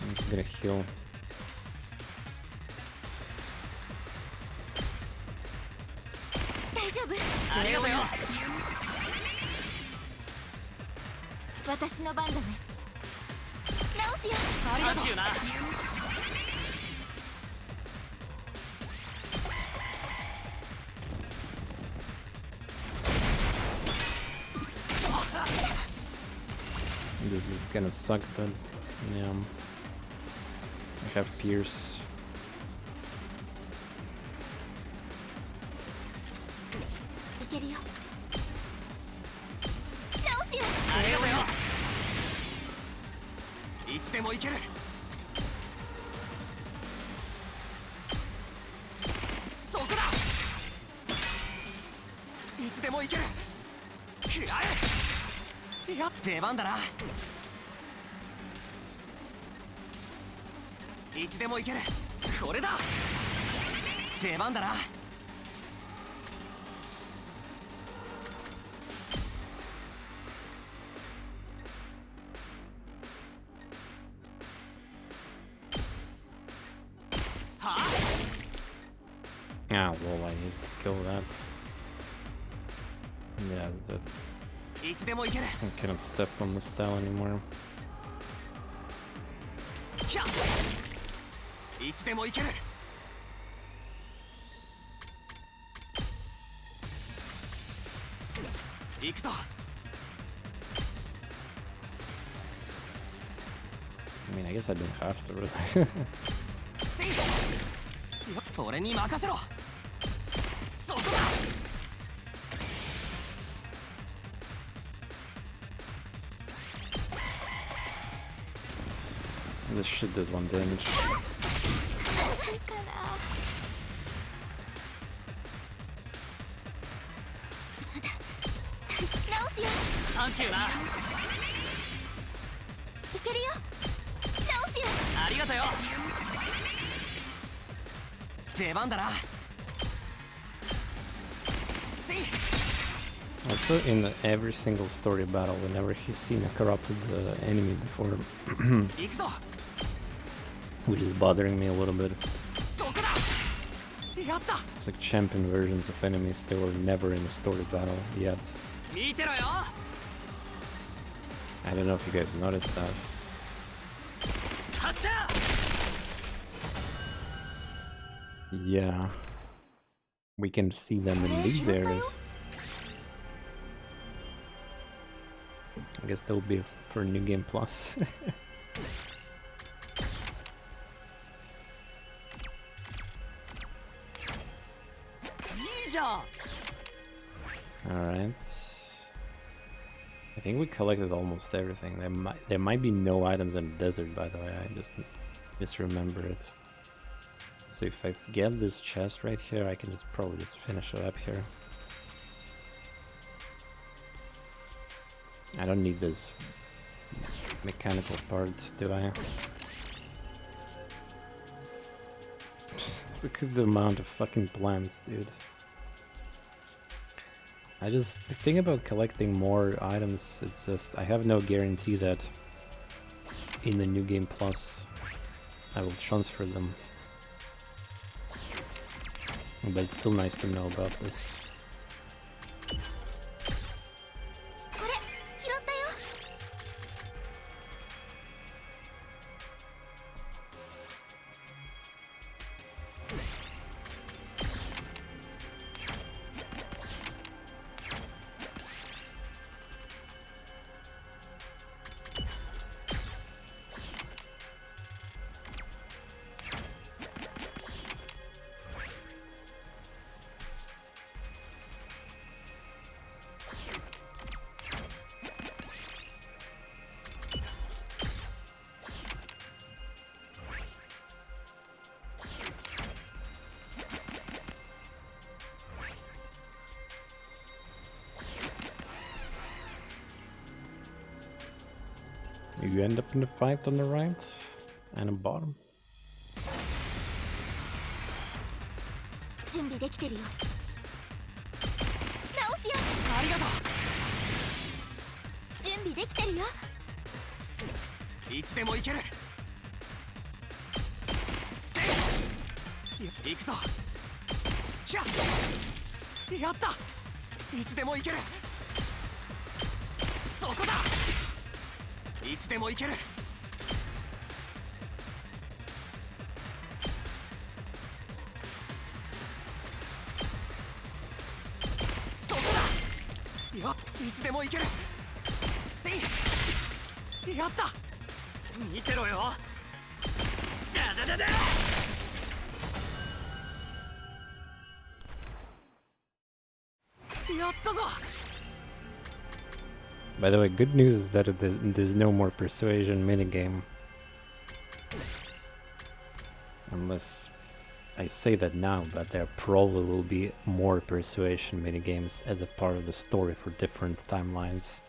I'm just gonna heal. This is gonna suck, but yeah. I have Pierce. Ah, well, I need to kill that. Yeah, that... I cannot step on the style anymore. 行くぞ。 I mean, I guess I don't have to really. せい。俺に任せろ。そこだ。 This shit does 1 damage. だから直すよ。サンキューな。いけるよ。直すよ。ありがとよ。出番だな。せい。 Also, in every single story battle, whenever he's seen a corrupted enemy before, 行くぞ。 which is bothering me a little bit. そこだ。やった。 It's like champion versions of enemies, they were never in a story battle yet. 見てろよ。 I don't know if you guys noticed that. 発射。 Yeah. We can see them in these areas. I guess that would be for New Game Plus. いいじゃん。 Alright. I think we collected almost everything. There might be no items in the desert, by the way. I just misremember it. So if I get this chest right here, I can just probably just finish it up here. I don't need this mechanical part, do I? Look at the amount of fucking plants, dude. The thing about collecting more items, it's just, I have no guarantee that in the New Game Plus I will transfer them. But it's still nice to know about this. これ拾ったよ。 You end up in the fight on the right and the bottom. 準備できてるよ。直すよ。ありがと準備できてるよ。う。いつでも行ける。せい。行くぞ。ひゃ。やった。いつでも行ける。そこだ。いつでも行ける。そこだ。よっ、いつでも行ける。せい。やった。見てろよ。だだだだ。 やったぞ。 By the way, good news is that there's no more persuasion minigame. Unless I say that now, but there probably will be more persuasion minigames as a part of the story for different timelines.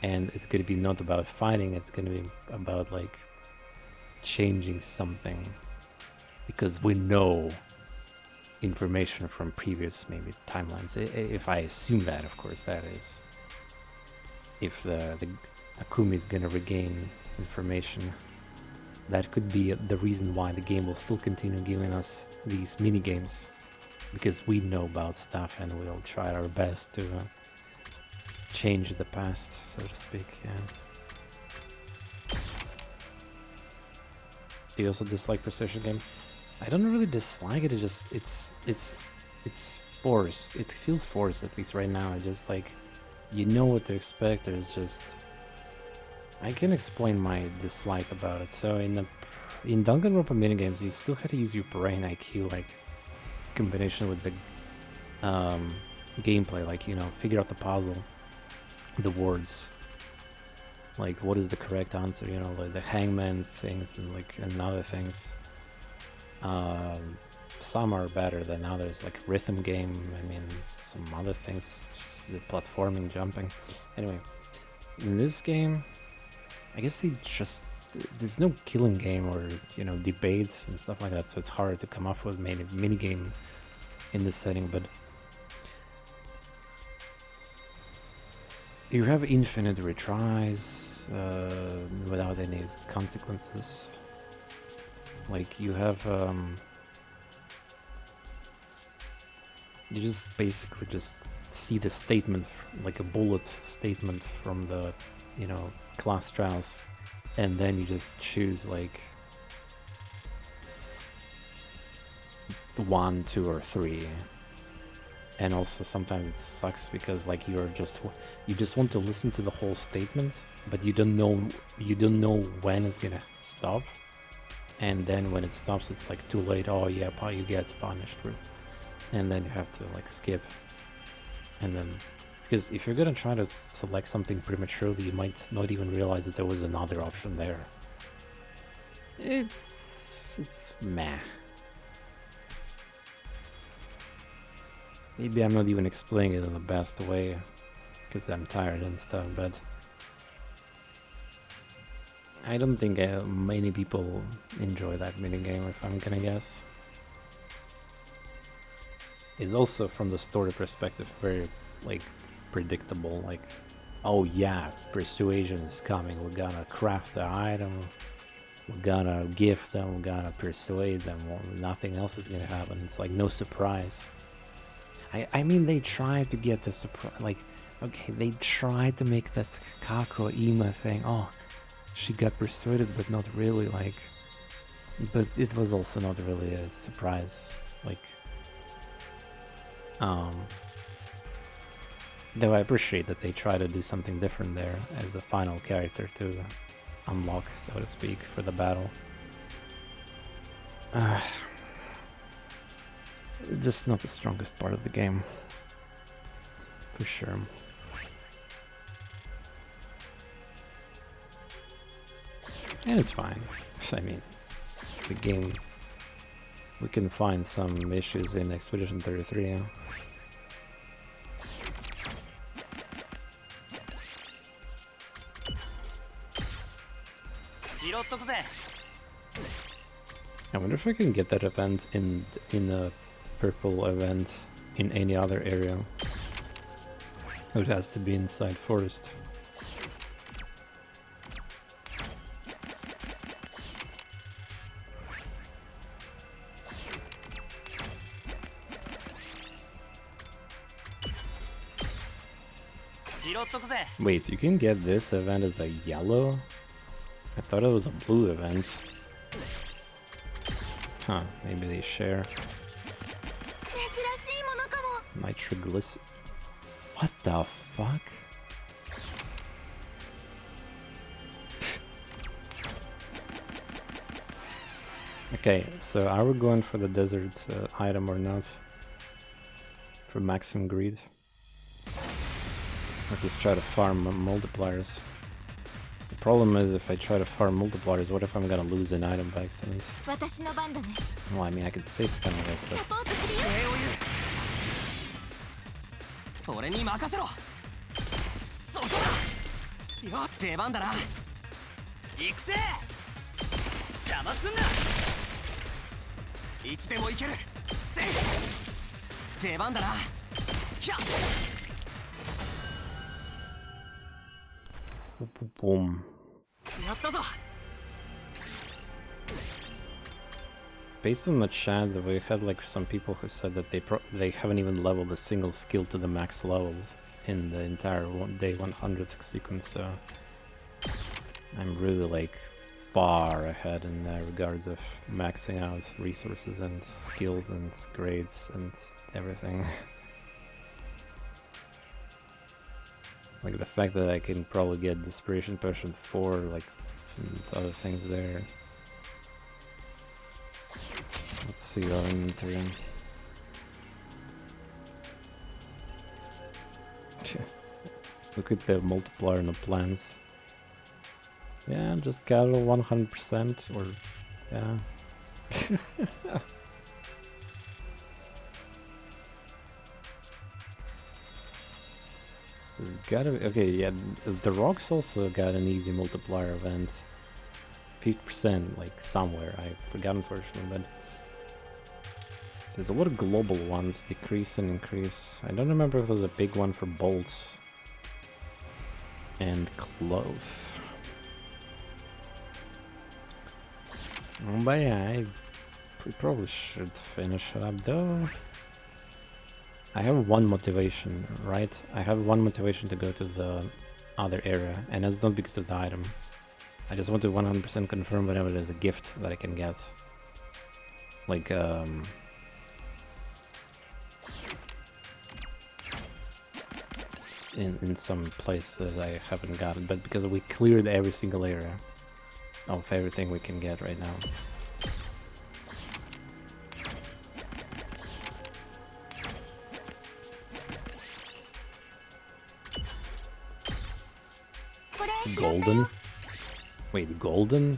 And it's going to be not about fighting, it's going to be about like changing something. Because we know information from previous maybe timelines. If I assume that, of course, that is. If the Akumi is gonna regain information, that could be the reason why the game will still continue giving us these mini games, because we know about stuff and we'll try our best to change the past, so to speak. Yeah. Do you also dislike precision game? I don't really dislike it. It's forced. It feels forced, at least right now. I just like you know what to expect. There's just I can explain my dislike about it. So in Danganronpa minigames, you still had to use your brain IQ, like combination with the gameplay, like figure out the puzzle, the words, like what is the correct answer, like the hangman things and other things. Some are better than others, like rhythm game. I mean, some other things, just the platforming, jumping. Anyway, in this game, I guess there's no killing game or debates and stuff like that, so it's hard to come up with mini game in this setting. But you have infinite retries without any consequences. Like you have you just basically just see the statement, like a bullet statement from the class trials, and then you just choose like the 1, 2, or 3. And also sometimes it sucks because like you just want to listen to the whole statement, but you don't know when it's gonna stop. And then when it stops, it's like too late. Oh yeah, you get punished, and then you have to like skip. And then because if you're gonna try to select something prematurely, you might not even realize that there was another option there. It's meh. Maybe I'm not even explaining it in the best way because I'm tired and stuff, but I don't think many people enjoy that minigame, if I'm gonna guess. It's also, from the story perspective, very like predictable. Like, oh yeah, persuasion is coming. We're gonna craft the item. We're gonna gift them. We're gonna persuade them. Well, nothing else is gonna happen. It's like no surprise. I mean, they tried to get the surprise. Like, okay, they tried to make that Kako Ima thing. Oh, she got persuaded, but not really. Like, but it was also not really a surprise. Like, though I appreciate that they try to do something different there as a final character to unlock, so to speak, for the battle. Just not the strongest part of the game, for sure. And it's fine. I mean, the game, we can find some issues in Expedition 33. Yeah? I wonder if I can get that event in a purple event in any other area. It has to be inside forest. Wait, you can get this event as a yellow? I thought it was a blue event. Huh, maybe they share. Nitroglycerin. What the fuck? Okay, so are we going for the desert item or not? For maximum greed? Or just try to farm multipliers? The problem is, if I try to farm multipliers, what if I'm gonna lose an item by accident? Well, I mean, I could save scan, I guess, but... 俺に任せろ。そこだ。よ、出番だな。行くぜ。邪魔すんな。いつでも行ける。セーフ。出番だな。ひゃ。Boom. やったぞ。 Based on the chat, we had like some people who said that they haven't even leveled a single skill to the max levels in the entire day 100 sequence, so I'm really like far ahead in regards of maxing out resources and skills and grades and everything. Like the fact that I can probably get Desperation Potion 4, like, and other things there. Let's see our inventory. Look at the multiplier on the plans. Yeah, just casual 100%, or yeah. There's gotta be, okay, yeah, the rocks also got an easy multiplier event. 50%, like somewhere, I forgot unfortunately, but there's a lot of global ones, decrease and increase. I don't remember if there's a big one for bolts and clothes. But yeah, we probably should finish it up though. I have one motivation, right? I have one motivation to go to the other area, and it's not because of the item. I just want to 100% confirm whenever there's a gift that I can get. Like, in some place that I haven't gotten, but because we cleared every single area of everything we can get right now. Golden? Wait, golden?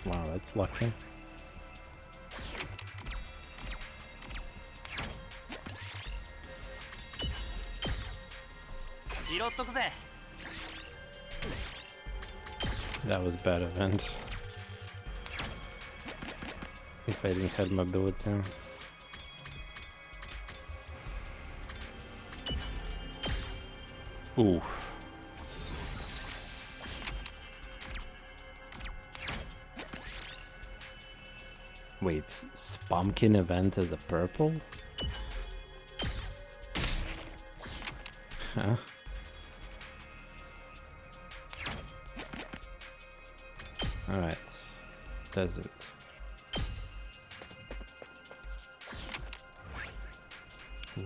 Wow, that's lucky. That was bad event. If I didn't have mobility. Oof. Wait, Spumpkin event as a purple? Huh? Alright, desert.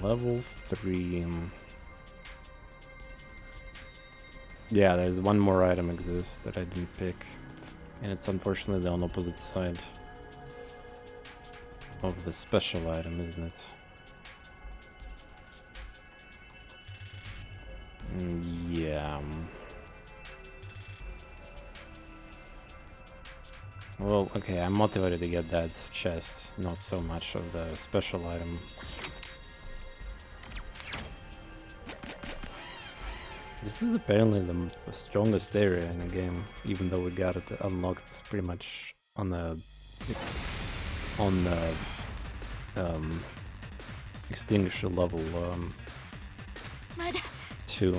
Level 3. Yeah, there's one more item exists that I didn't pick. And it's unfortunately on the opposite side of the special item, isn't it? Yeah. Well, okay, I'm motivated to get that chest, not so much of the special item. This is apparently the strongest area in the game, even though we got it unlocked pretty much on the extinguisher level 2.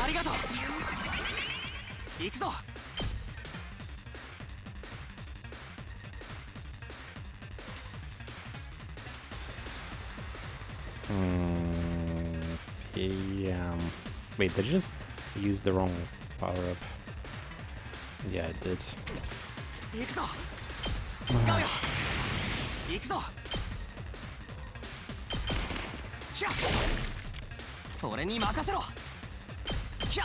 ありがとう行くぞ Yeah. Wait, they just used the wrong power up. Yeah, I did. 行くぞ使うよ行くぞひゃ俺に任せろひゃ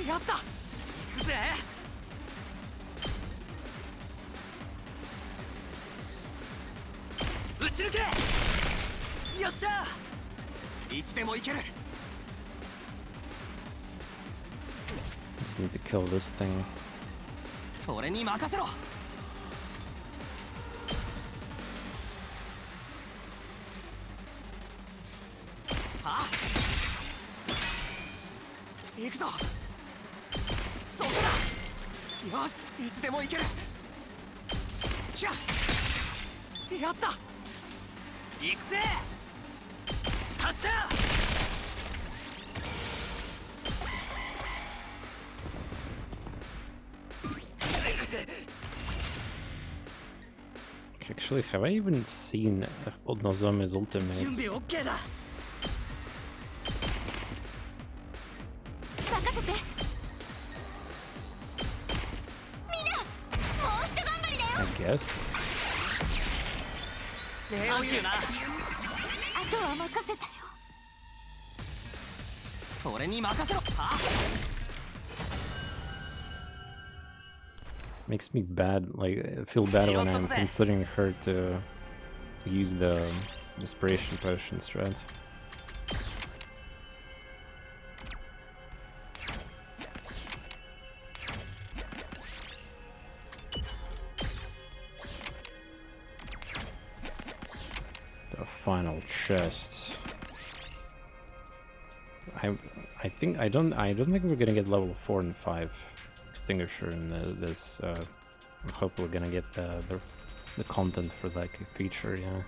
やった行くぜ撃ち抜けよっしゃいつでも行ける Just need to kill this thing. 俺に任せろは行くぞそこだよしいつでも行けるひゃやった行くぜ発射 Actually, have I even seen Nozomi's ultimate? 準備 OK だ I guess. 礼を言うな。あとは任せたよ。俺に任せろ。は Makes me bad, like I feel bad when I'm considering her to use the desperation potion strat. The final chest. I think I don't think we're gonna get level 4 and 5 extinguisher in this. I hope we're gonna get the content for like a feature, yeah.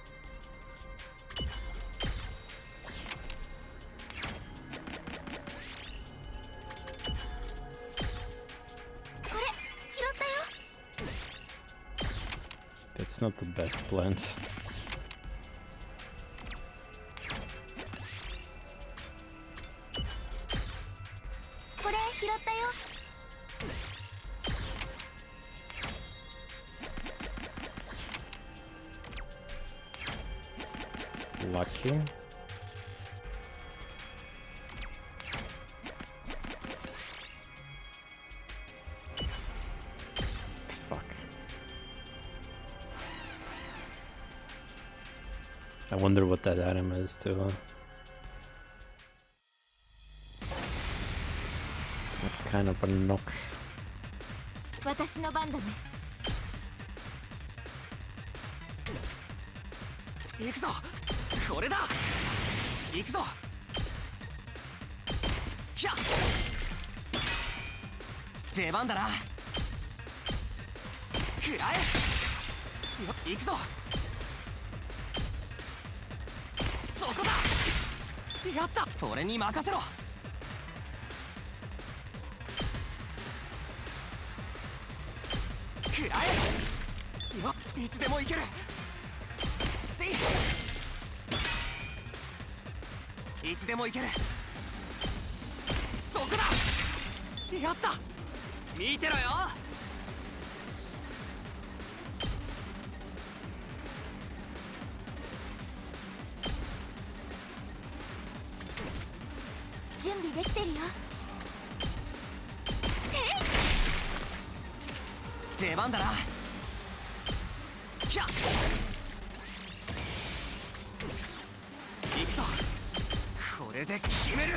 これ拾ったよ。 That's not the best plant. これ拾ったよ。 Lucky. Fuck. I wonder what that item is too. What kind of a knock? 私の番だね。行くぞ。これだ。行くぞ。ひゃ。出番だな。食らえ。行くぞ。そこだ。やった。俺に任せろ。食らえ。よ、いつでも行ける。せい。いつでも行ける。そこだ。やった。見てろよ。準備できてるよ。出番だな。ひゃっ。行くぞ。これで決める。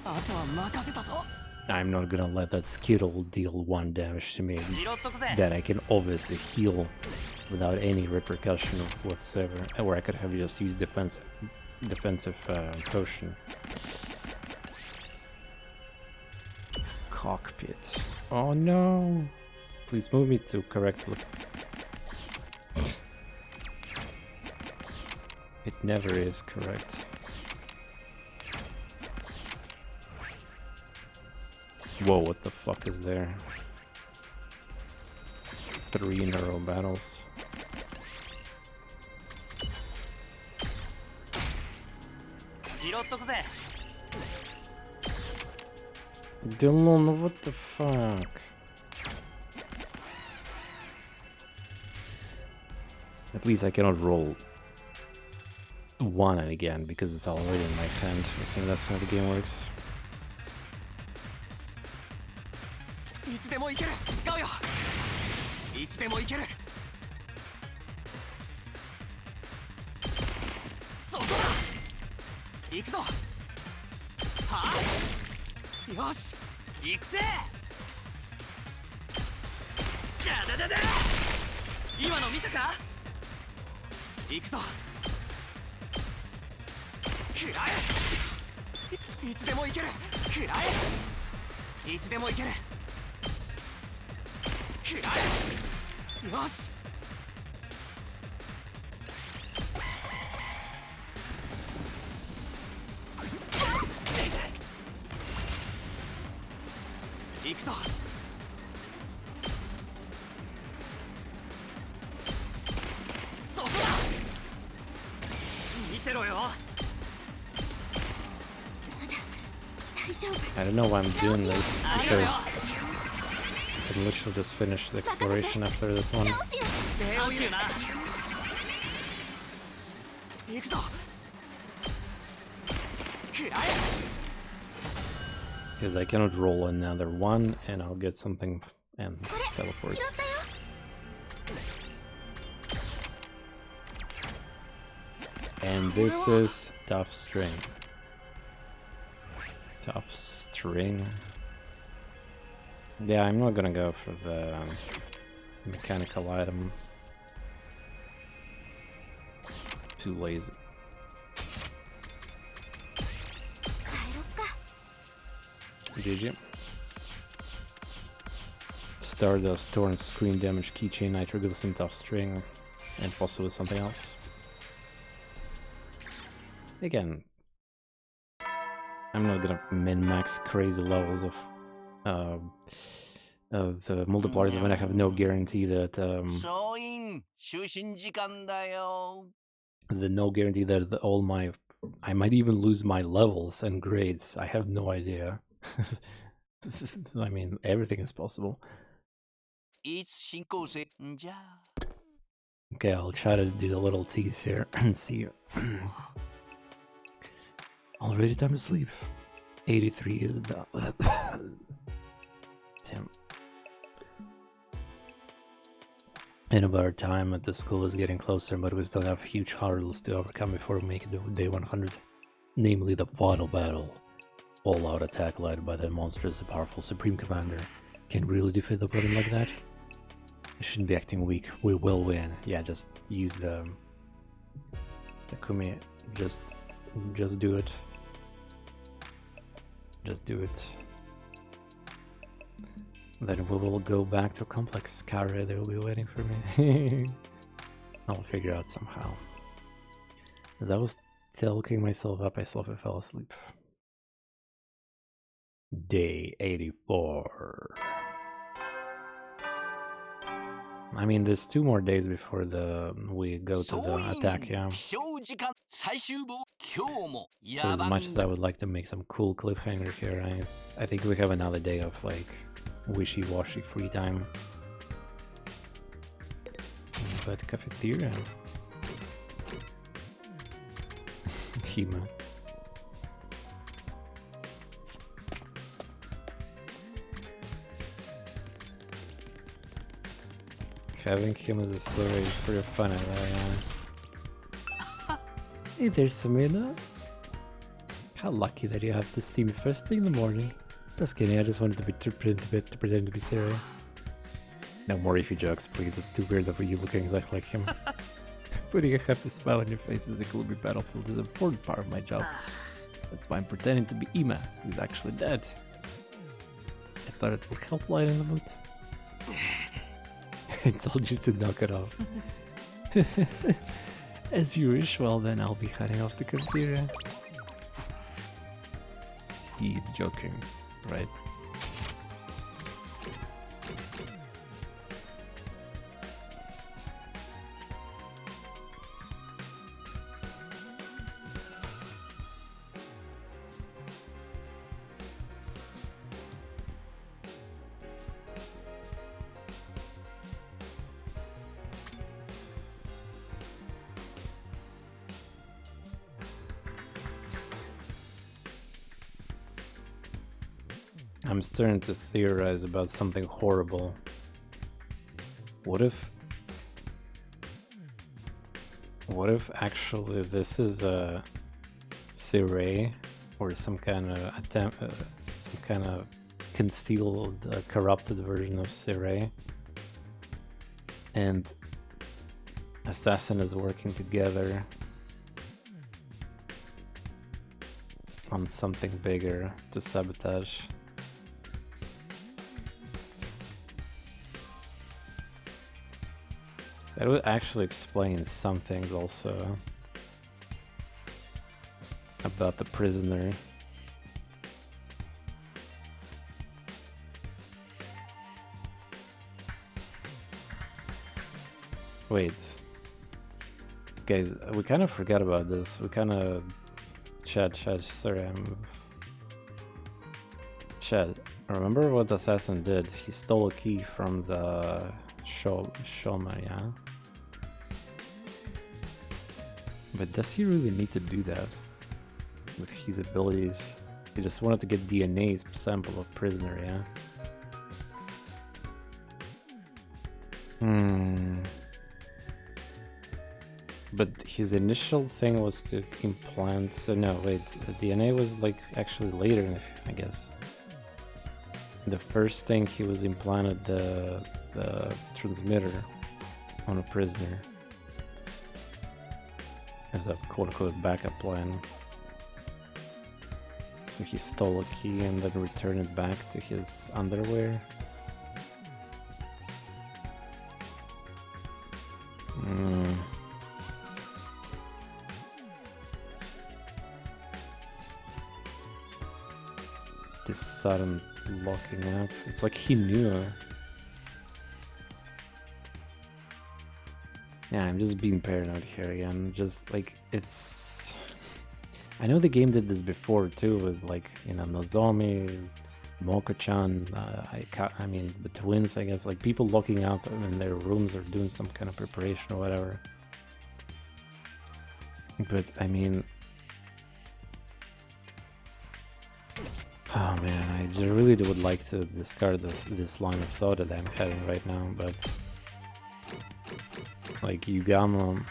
あとは任せたぞ。 I'm not gonna let that Skittle deal 1 damage to me that I can obviously heal without any repercussion whatsoever, or I could have just used defensive potion. Cockpit. Oh no! Please move me to correctly. It never is correct. Whoa, what the fuck is there? 3 in a row battles. Dylan, what the fuck? At least I cannot roll 1 again because it's already in my hand. I think that's how the game works. いつでも行ける。使うよ。いつでも行ける。そこだ。行くぞ。はあ。よし。行くぜ。だだだだ。今の見たか。行くぞ。食らえ。いつでも行ける。食らえ。いつでも行ける。食らえ。よし。行くぞ。そこだ。見てろよ。 大丈夫。 I don't know why I'm doing this because can literally just finish the exploration after this one. 礼を言うな行くぞ食らえ Because I cannot roll another one and I'll get something and teleport. And this is tough string. Tough string. Yeah, I'm not gonna go for the mechanical item. Too lazy. GG. Stardust, torn screen damage, keychain, nitroglycerin, tough string, and possibly something else. Again, I'm not gonna min-max crazy levels of the multipliers when I have no guarantee that 総員就寝時間だよ no guarantee that all my I might even lose my levels and grades. I have no idea. I mean, everything is possible. いつ進行せんじゃ Okay, I'll try to do the little tease here and see. Already time to sleep. 83 is done. Damn. End of our time at the school is getting closer, but we still have huge hurdles to overcome before we make it to day 100. Namely the final battle. All-out attack led by the monstrous and powerful Supreme Commander. Can really defeat the opponent like that? I shouldn't be acting weak. We will win. Yeah, just use the Kumi. Just do it. Just do it. Then we will go back to Complex Kare. They will be waiting for me. I'll figure out somehow. As I was talking myself up, I slowly fell asleep. Day 84. I mean, there's 2 more days before we go to the attack, yeah. 起床時間最終日今日も So as much as I would like to make some cool cliffhanger here, I think we have another day of like wishy-washy free time. But cafeteria. Hima. Having him as a survey is pretty funny though, yeah. Hey there, Samina. How lucky that you have to see me first thing in the morning. Just kidding, I just wanted to pretend to be Sarah. No more Ify jokes, please. It's too weird for you looking exactly like him. Putting a happy smile on your face as a gloomy battlefield is an important part of my job. That's why I'm pretending to be Ima, who's actually dead. I thought it would help lighten the mood. I told you to knock it off. As you wish, well then I'll be heading off to cafeteria. He's joking, right? I'm starting to theorize about something horrible. What if actually this is a Sirei or some kind of attempt, some kind of concealed, corrupted version of Sirei, and Assassin is working together on something bigger to sabotage. That would actually explain some things also about the prisoner. Wait. Guys, we kind of forgot about this. We kind of... Chat, sorry, Chat. Remember what the assassin did? He stole a key from the Shoma, yeah? But does he really need to do that? With his abilities? He just wanted to get DNA sample of prisoner, yeah? But his initial thing was to implant... So no, wait, the DNA was like actually later, I guess. The first thing he was implanted the transmitter on a prisoner as a quote-unquote backup plan. So he stole a key and then returned it back to his underwear. This sudden locking up. It's like he knew. Yeah, I'm just being paranoid here again. Just like it's. I know the game did this before too, with like, you know, Nozomi, Moko-chan. I mean the twins, I guess. Like people locking out in their rooms or doing some kind of preparation or whatever. But I mean. Oh man, I really would like to discard this line of thought that I'm having right now, but like Yugama,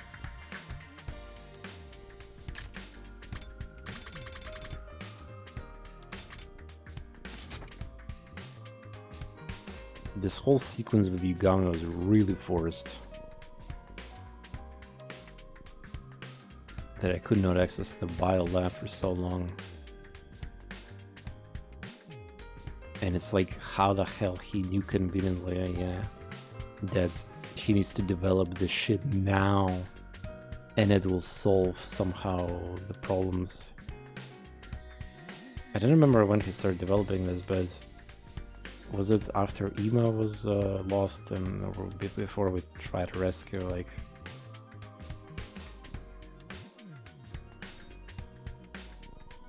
this whole sequence with Yugama was really forced. That I could not access the bio lab for so long. And it's like, how the hell he knew conveniently, yeah, that he needs to develop this shit now, and it will solve somehow the problems. I don't remember when he started developing this, but was it after Ima was lost and or before we tried to rescue, like...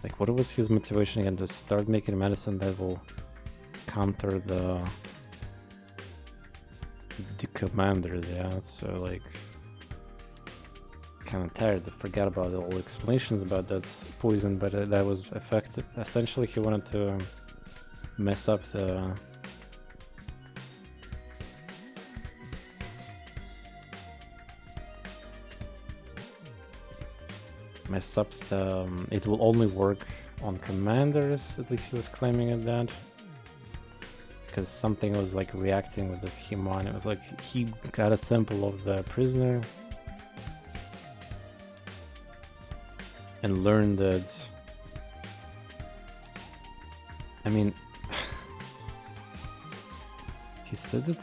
Like, what was his motivation again? To start making medicine that will counter the commanders, yeah? So, like, kind of tired to forget about all the explanations about that poison, but that was effective. Essentially, he wanted to mess up the... it will only work on commanders, at least he was claiming it that. Because something was like reacting with this Himon. It was like he got a sample of the prisoner and learned that... I mean... he said that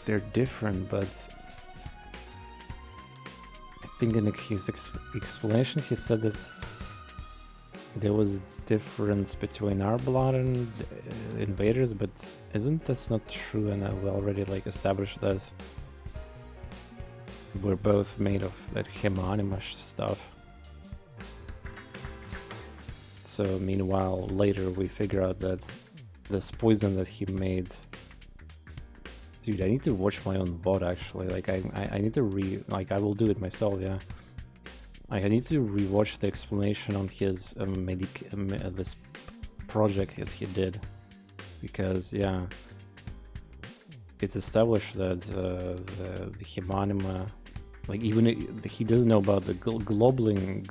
they're different, but... I think in his explanation he said that there was difference between our blood and invaders, but isn't this not true? And we already like established that we're both made of that hemanima stuff. So meanwhile later we figure out that this poison that he made... Dude, I need to watch my own VOD actually. Like I need to I will do it myself, yeah. I need to rewatch the explanation on his this project that he did, because yeah, it's established that the Himanima, like even he doesn't know about the globuling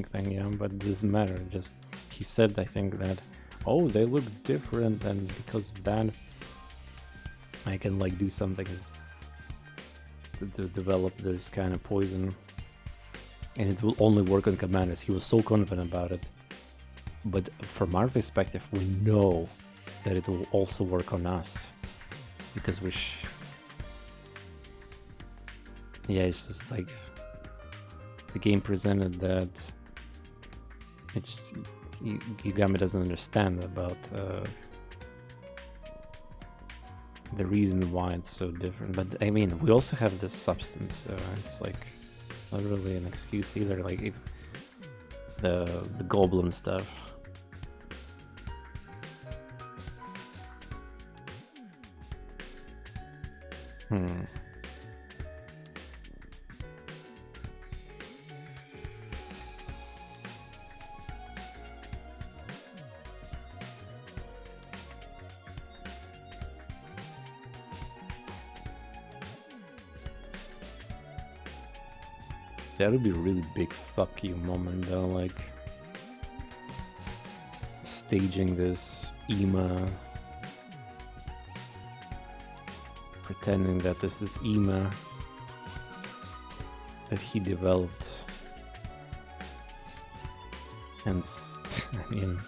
thing, yeah, but it doesn't matter. Just he said, I think that, oh, they look different, and because of that I can like do something to develop this kind of poison, and it will only work on commanders. He was so confident about it, but from our perspective we know that it will also work on us, because yeah, it's just like the game presented that it's Yugami doesn't understand about the reason why it's so different. But I mean, we also have this substance, so it's like not really an excuse either. Like if the goblin stuff, Hmm. That would be a really big fuck you moment though, like staging this Ima, pretending that this is Ima that he developed. And I mean,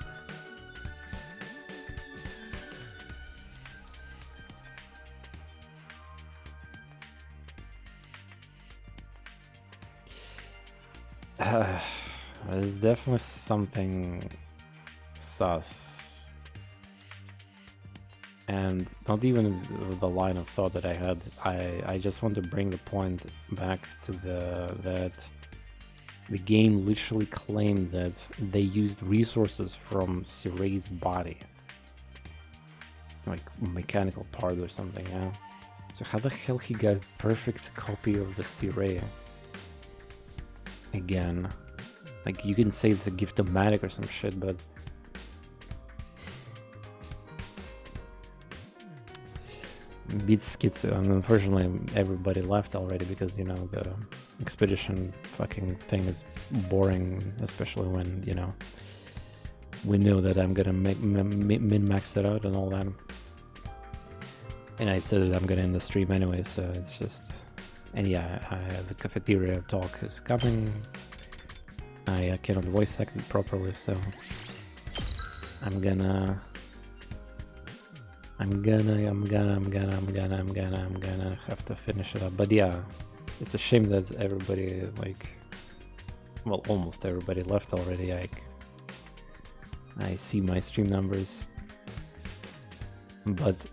there's definitely something sus, and not even the line of thought that I had. I just want to bring the point back to that the game literally claimed that they used resources from Sirei's body, like mechanical part or something. Yeah. So how the hell he got a perfect copy of the Sirei? Again, like you can say it's a gift-o-matic or some shit, but beats schizo, and unfortunately everybody left already because, you know, the expedition fucking thing is boring, especially when, you know, we know that I'm gonna min-max it out and all that. And I said that I'm gonna end the stream anyway, so it's just... And yeah, the cafeteria talk is coming. I cannot voice act it properly, so I'm gonna have to finish it up. But yeah, it's a shame that everybody, like, well, almost everybody left already. I see my stream numbers, but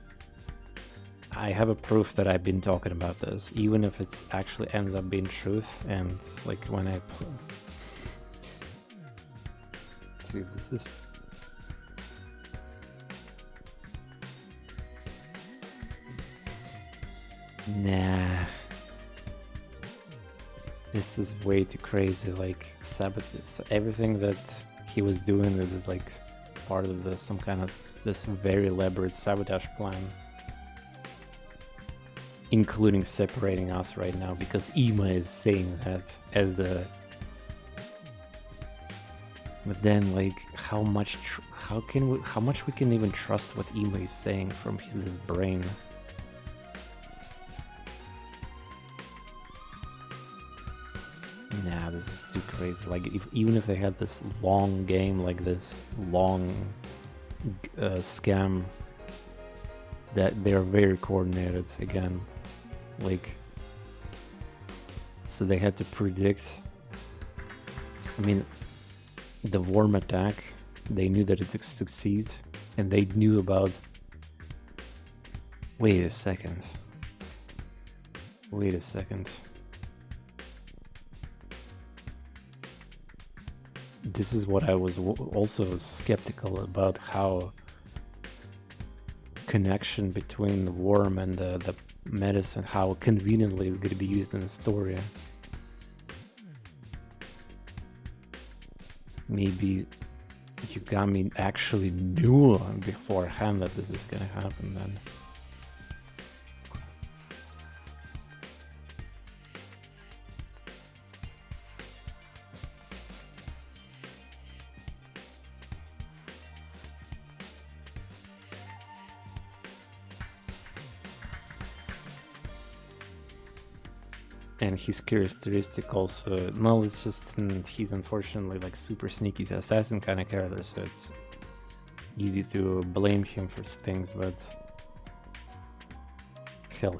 I have a proof that I've been talking about this, even if it actually ends up being truth. And like when I dude, this is nah, this is way too crazy. Like sabotage, everything that he was doing is like part of some kind of this very elaborate sabotage plan, including separating us right now, because Ima is saying that as a... But then, like, how much we can even trust what Ima is saying from his brain? Nah, this is too crazy. Like, even if they had this long game, like this long scam, that they're very coordinated again. Like, so they had to predict. I mean, the worm attack, they knew that it would succeed, and they knew about... Wait a second. This is what I was also skeptical about, how connection between the worm and the medicine, how conveniently it's going to be used in the story. Maybe Yugami actually knew beforehand that this is going to happen then. And his characteristic also, no, it's just he's unfortunately like super sneaky. He's an assassin kind of character, so it's easy to blame him for things, but hell,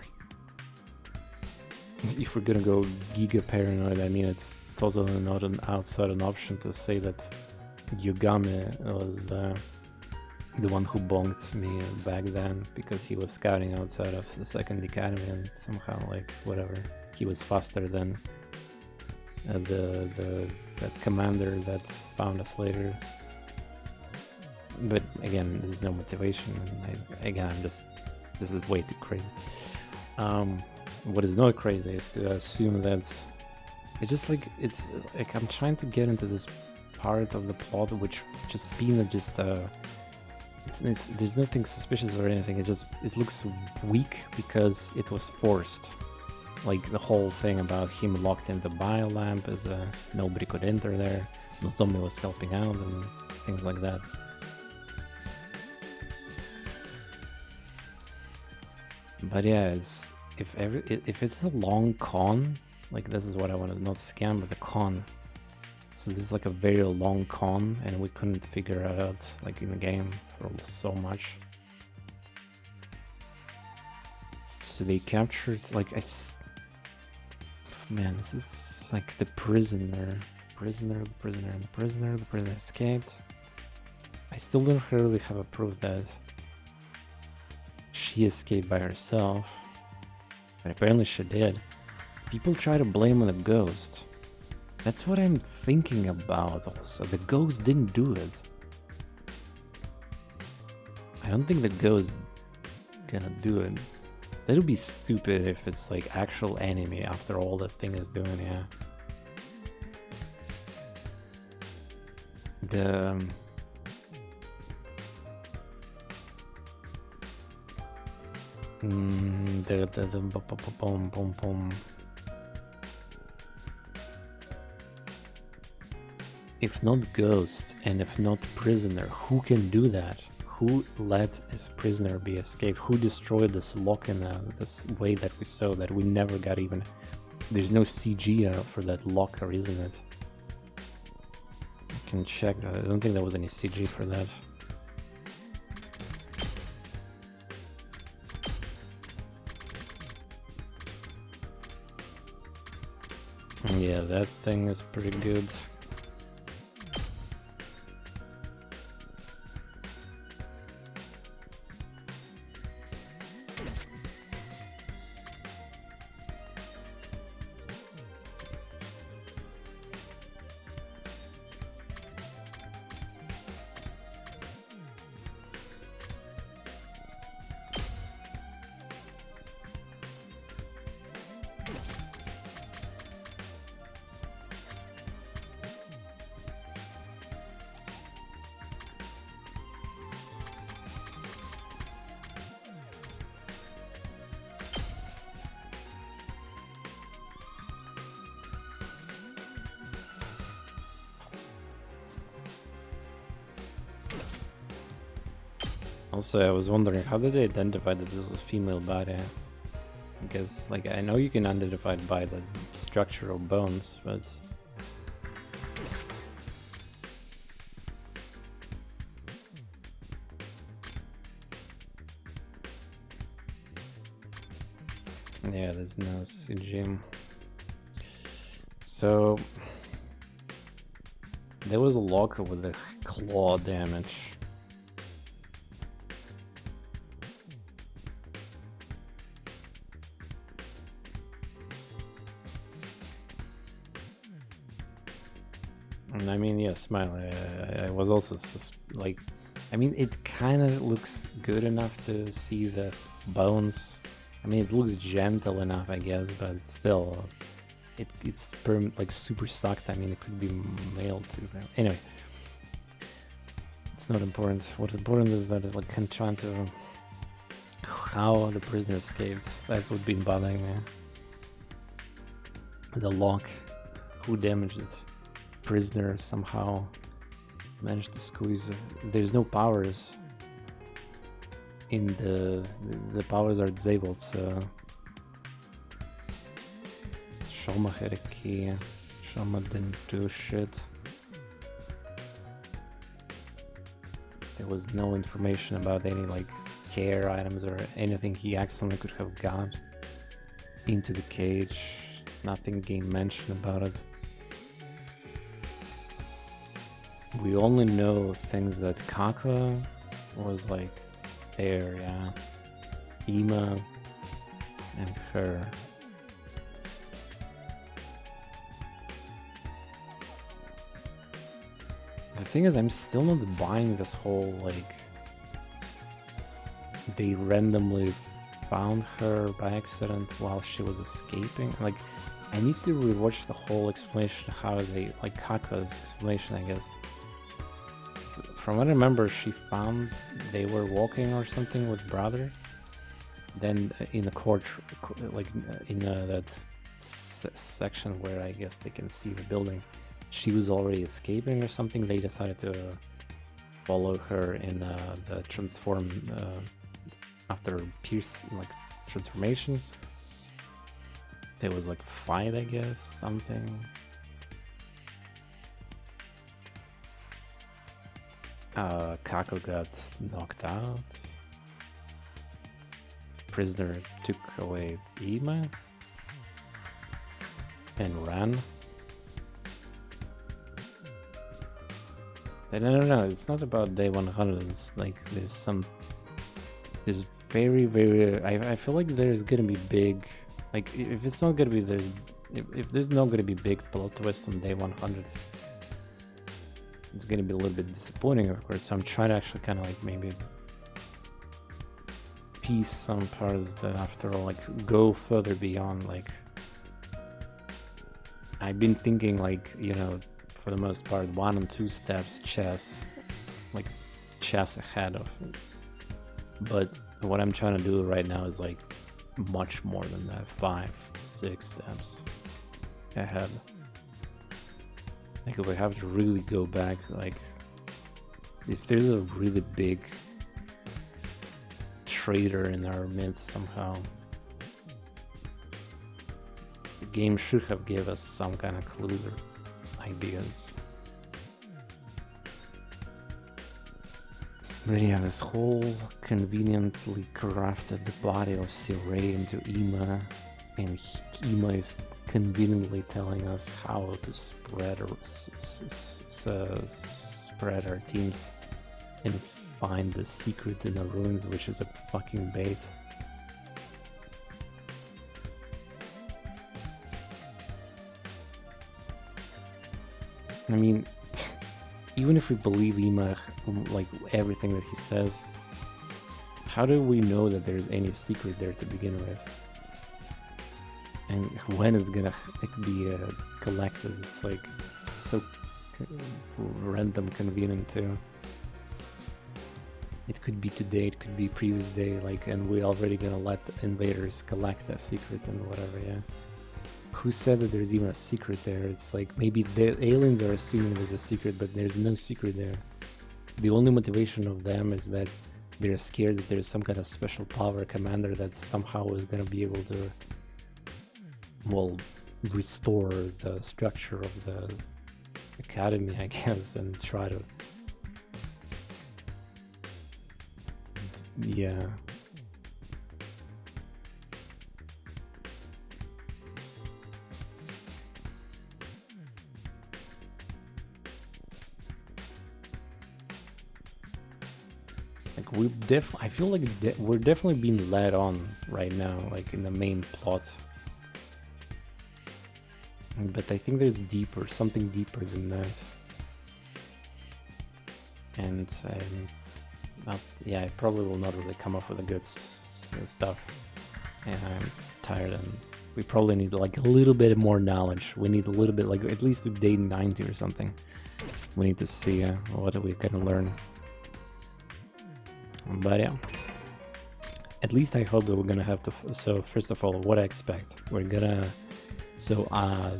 if we're gonna go giga paranoid, I mean, it's totally not an option to say that Yugami was the one who bonked me back then, because he was scouting outside of the second academy and somehow, like, whatever, he was faster than that commander that found us later. But again, there's no motivation. I'm just, this is way too crazy. What is not crazy is to assume that it's like I'm trying to get into this part of the plot, which just being just it's there's nothing suspicious or anything. It looks weak because it was forced. Like the whole thing about him locked in the biolamp as nobody could enter there. The zombie was helping out and things like that. But yeah, if it's a long con, like this is what I wanted, not scam, but the con. So this is like a very long con, and we couldn't figure it out like in the game for so much. So they captured like man, this is like the prisoner escaped. I still don't really have a proof that she escaped by herself, but apparently she did. People try to blame on the ghost. That's what I'm thinking about also. The ghost didn't do it. I don't think the ghost gonna do it. That would be stupid if it's like actual enemy after all the thing is doing, yeah. If not ghost and if not prisoner, who can do that? Who let his prisoner be escaped? Who destroyed this lock in this way that we saw that we never got even... There's no CG for that locker, isn't it? I can check. I don't think there was any CG for that. Yeah, that thing is pretty good. Also, I was wondering, how did they identify that this was female body? Because, like, I know you can identify it by the structure of bones, but... Yeah, there's no CG. So... There was a locker with a claw damage. I mean, yeah, smile. I was also like, I mean, it kind of looks good enough to see the bones. I mean, it looks gentle enough, I guess, but still, it's like super sucked. I mean, it could be male too. Anyway, it's not important. What's important is that it like trying to how the prisoner escaped. That's what's been bothering me. The lock, who damaged it? Prisoner somehow managed to squeeze. There's no powers in the powers are disabled, so Shoma had a key. Shoma didn't do shit. There was no information about any like care items or anything he accidentally could have got into the cage. Nothing being mentioned about it. We only know things that Kaka was like there, yeah. Ima and her. The thing is, I'm still not buying this whole like they randomly found her by accident while she was escaping. Like, I need to rewatch the whole explanation, how they, like Kako's explanation, I guess. From what I remember, she found they were walking or something with brother. Then in the court, like in that section where I guess they can see the building, she was already escaping or something. They decided to follow her in the transform after Pierce like transformation. There was like fight, I guess, something. Kako got knocked out. Prisoner took away Ima and ran. I don't know, it's not about day 100, it's like there's very, I feel like there's gonna be big, like if it's not gonna be, if there's not gonna be big plot twist on day 100, it's gonna be a little bit disappointing, of course. So I'm trying to actually kind of like maybe piece some parts that after all, like go further beyond. Like I've been thinking, like, you know, for the most part 1 and 2 steps chess ahead of it. But what I'm trying to do right now is like much more than that, 5-6 steps ahead. Like if we have to really go back, like if there's a really big traitor in our midst somehow, the game should have given us some kind of clues or ideas. But yeah, this whole conveniently crafted the body of Siray into Ima, and Ima is conveniently telling us how to spread our teams and find the secret in the ruins, which is a fucking bait. I mean, even if we believe Ima, like everything that he says, how do we know that there's any secret there to begin with? And when it's gonna be collected? It's like so random, convenient too. It could be today, it could be previous day, like, and we're already gonna let invaders collect that secret and whatever, yeah. Who said that there's even a secret there? It's like maybe the aliens are assuming there's a secret, but there's no secret there. The only motivation of them is that they're scared that there's some kind of special power commander that somehow is gonna be able to, well, restore the structure of the academy, I guess, and try to, yeah. Like I feel like we're definitely being led on right now, like in the main plot. But I think there's something deeper than that. And yeah, I probably will not really come up with the good stuff. And I'm tired, and we probably need like a little bit more knowledge. We need a little bit, like at least to day 90 or something. We need to see what we can learn. But yeah, at least I hope that we're gonna have to. So first of all, what I expect, we're gonna. So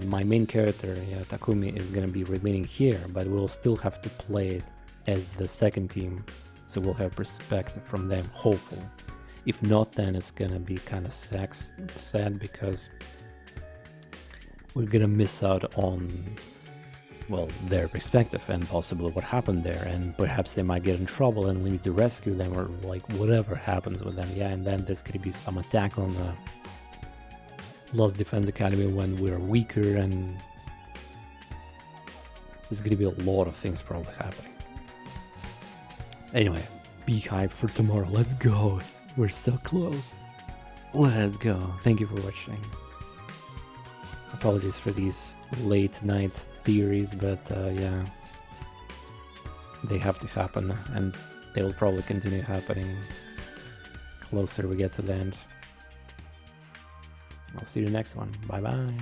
my main character, yeah, Takumi, is gonna be remaining here, but we'll still have to play as the second team. So we'll have perspective from them, hopefully. If not, then it's gonna be kind of sad because we're gonna miss out on, well, their perspective and possibly what happened there, and perhaps they might get in trouble and we need to rescue them, or like whatever happens with them, yeah. And then there's gonna be some attack on the Lost Defense Academy when we're weaker, and there's gonna be a lot of things probably happening. Anyway, be hyped for tomorrow. Let's go. We're so close. Let's go. Thank you for watching. Apologies for these late night theories, but yeah, they have to happen, and they will probably continue happening closer we get to the end. I'll see you next one. Bye bye.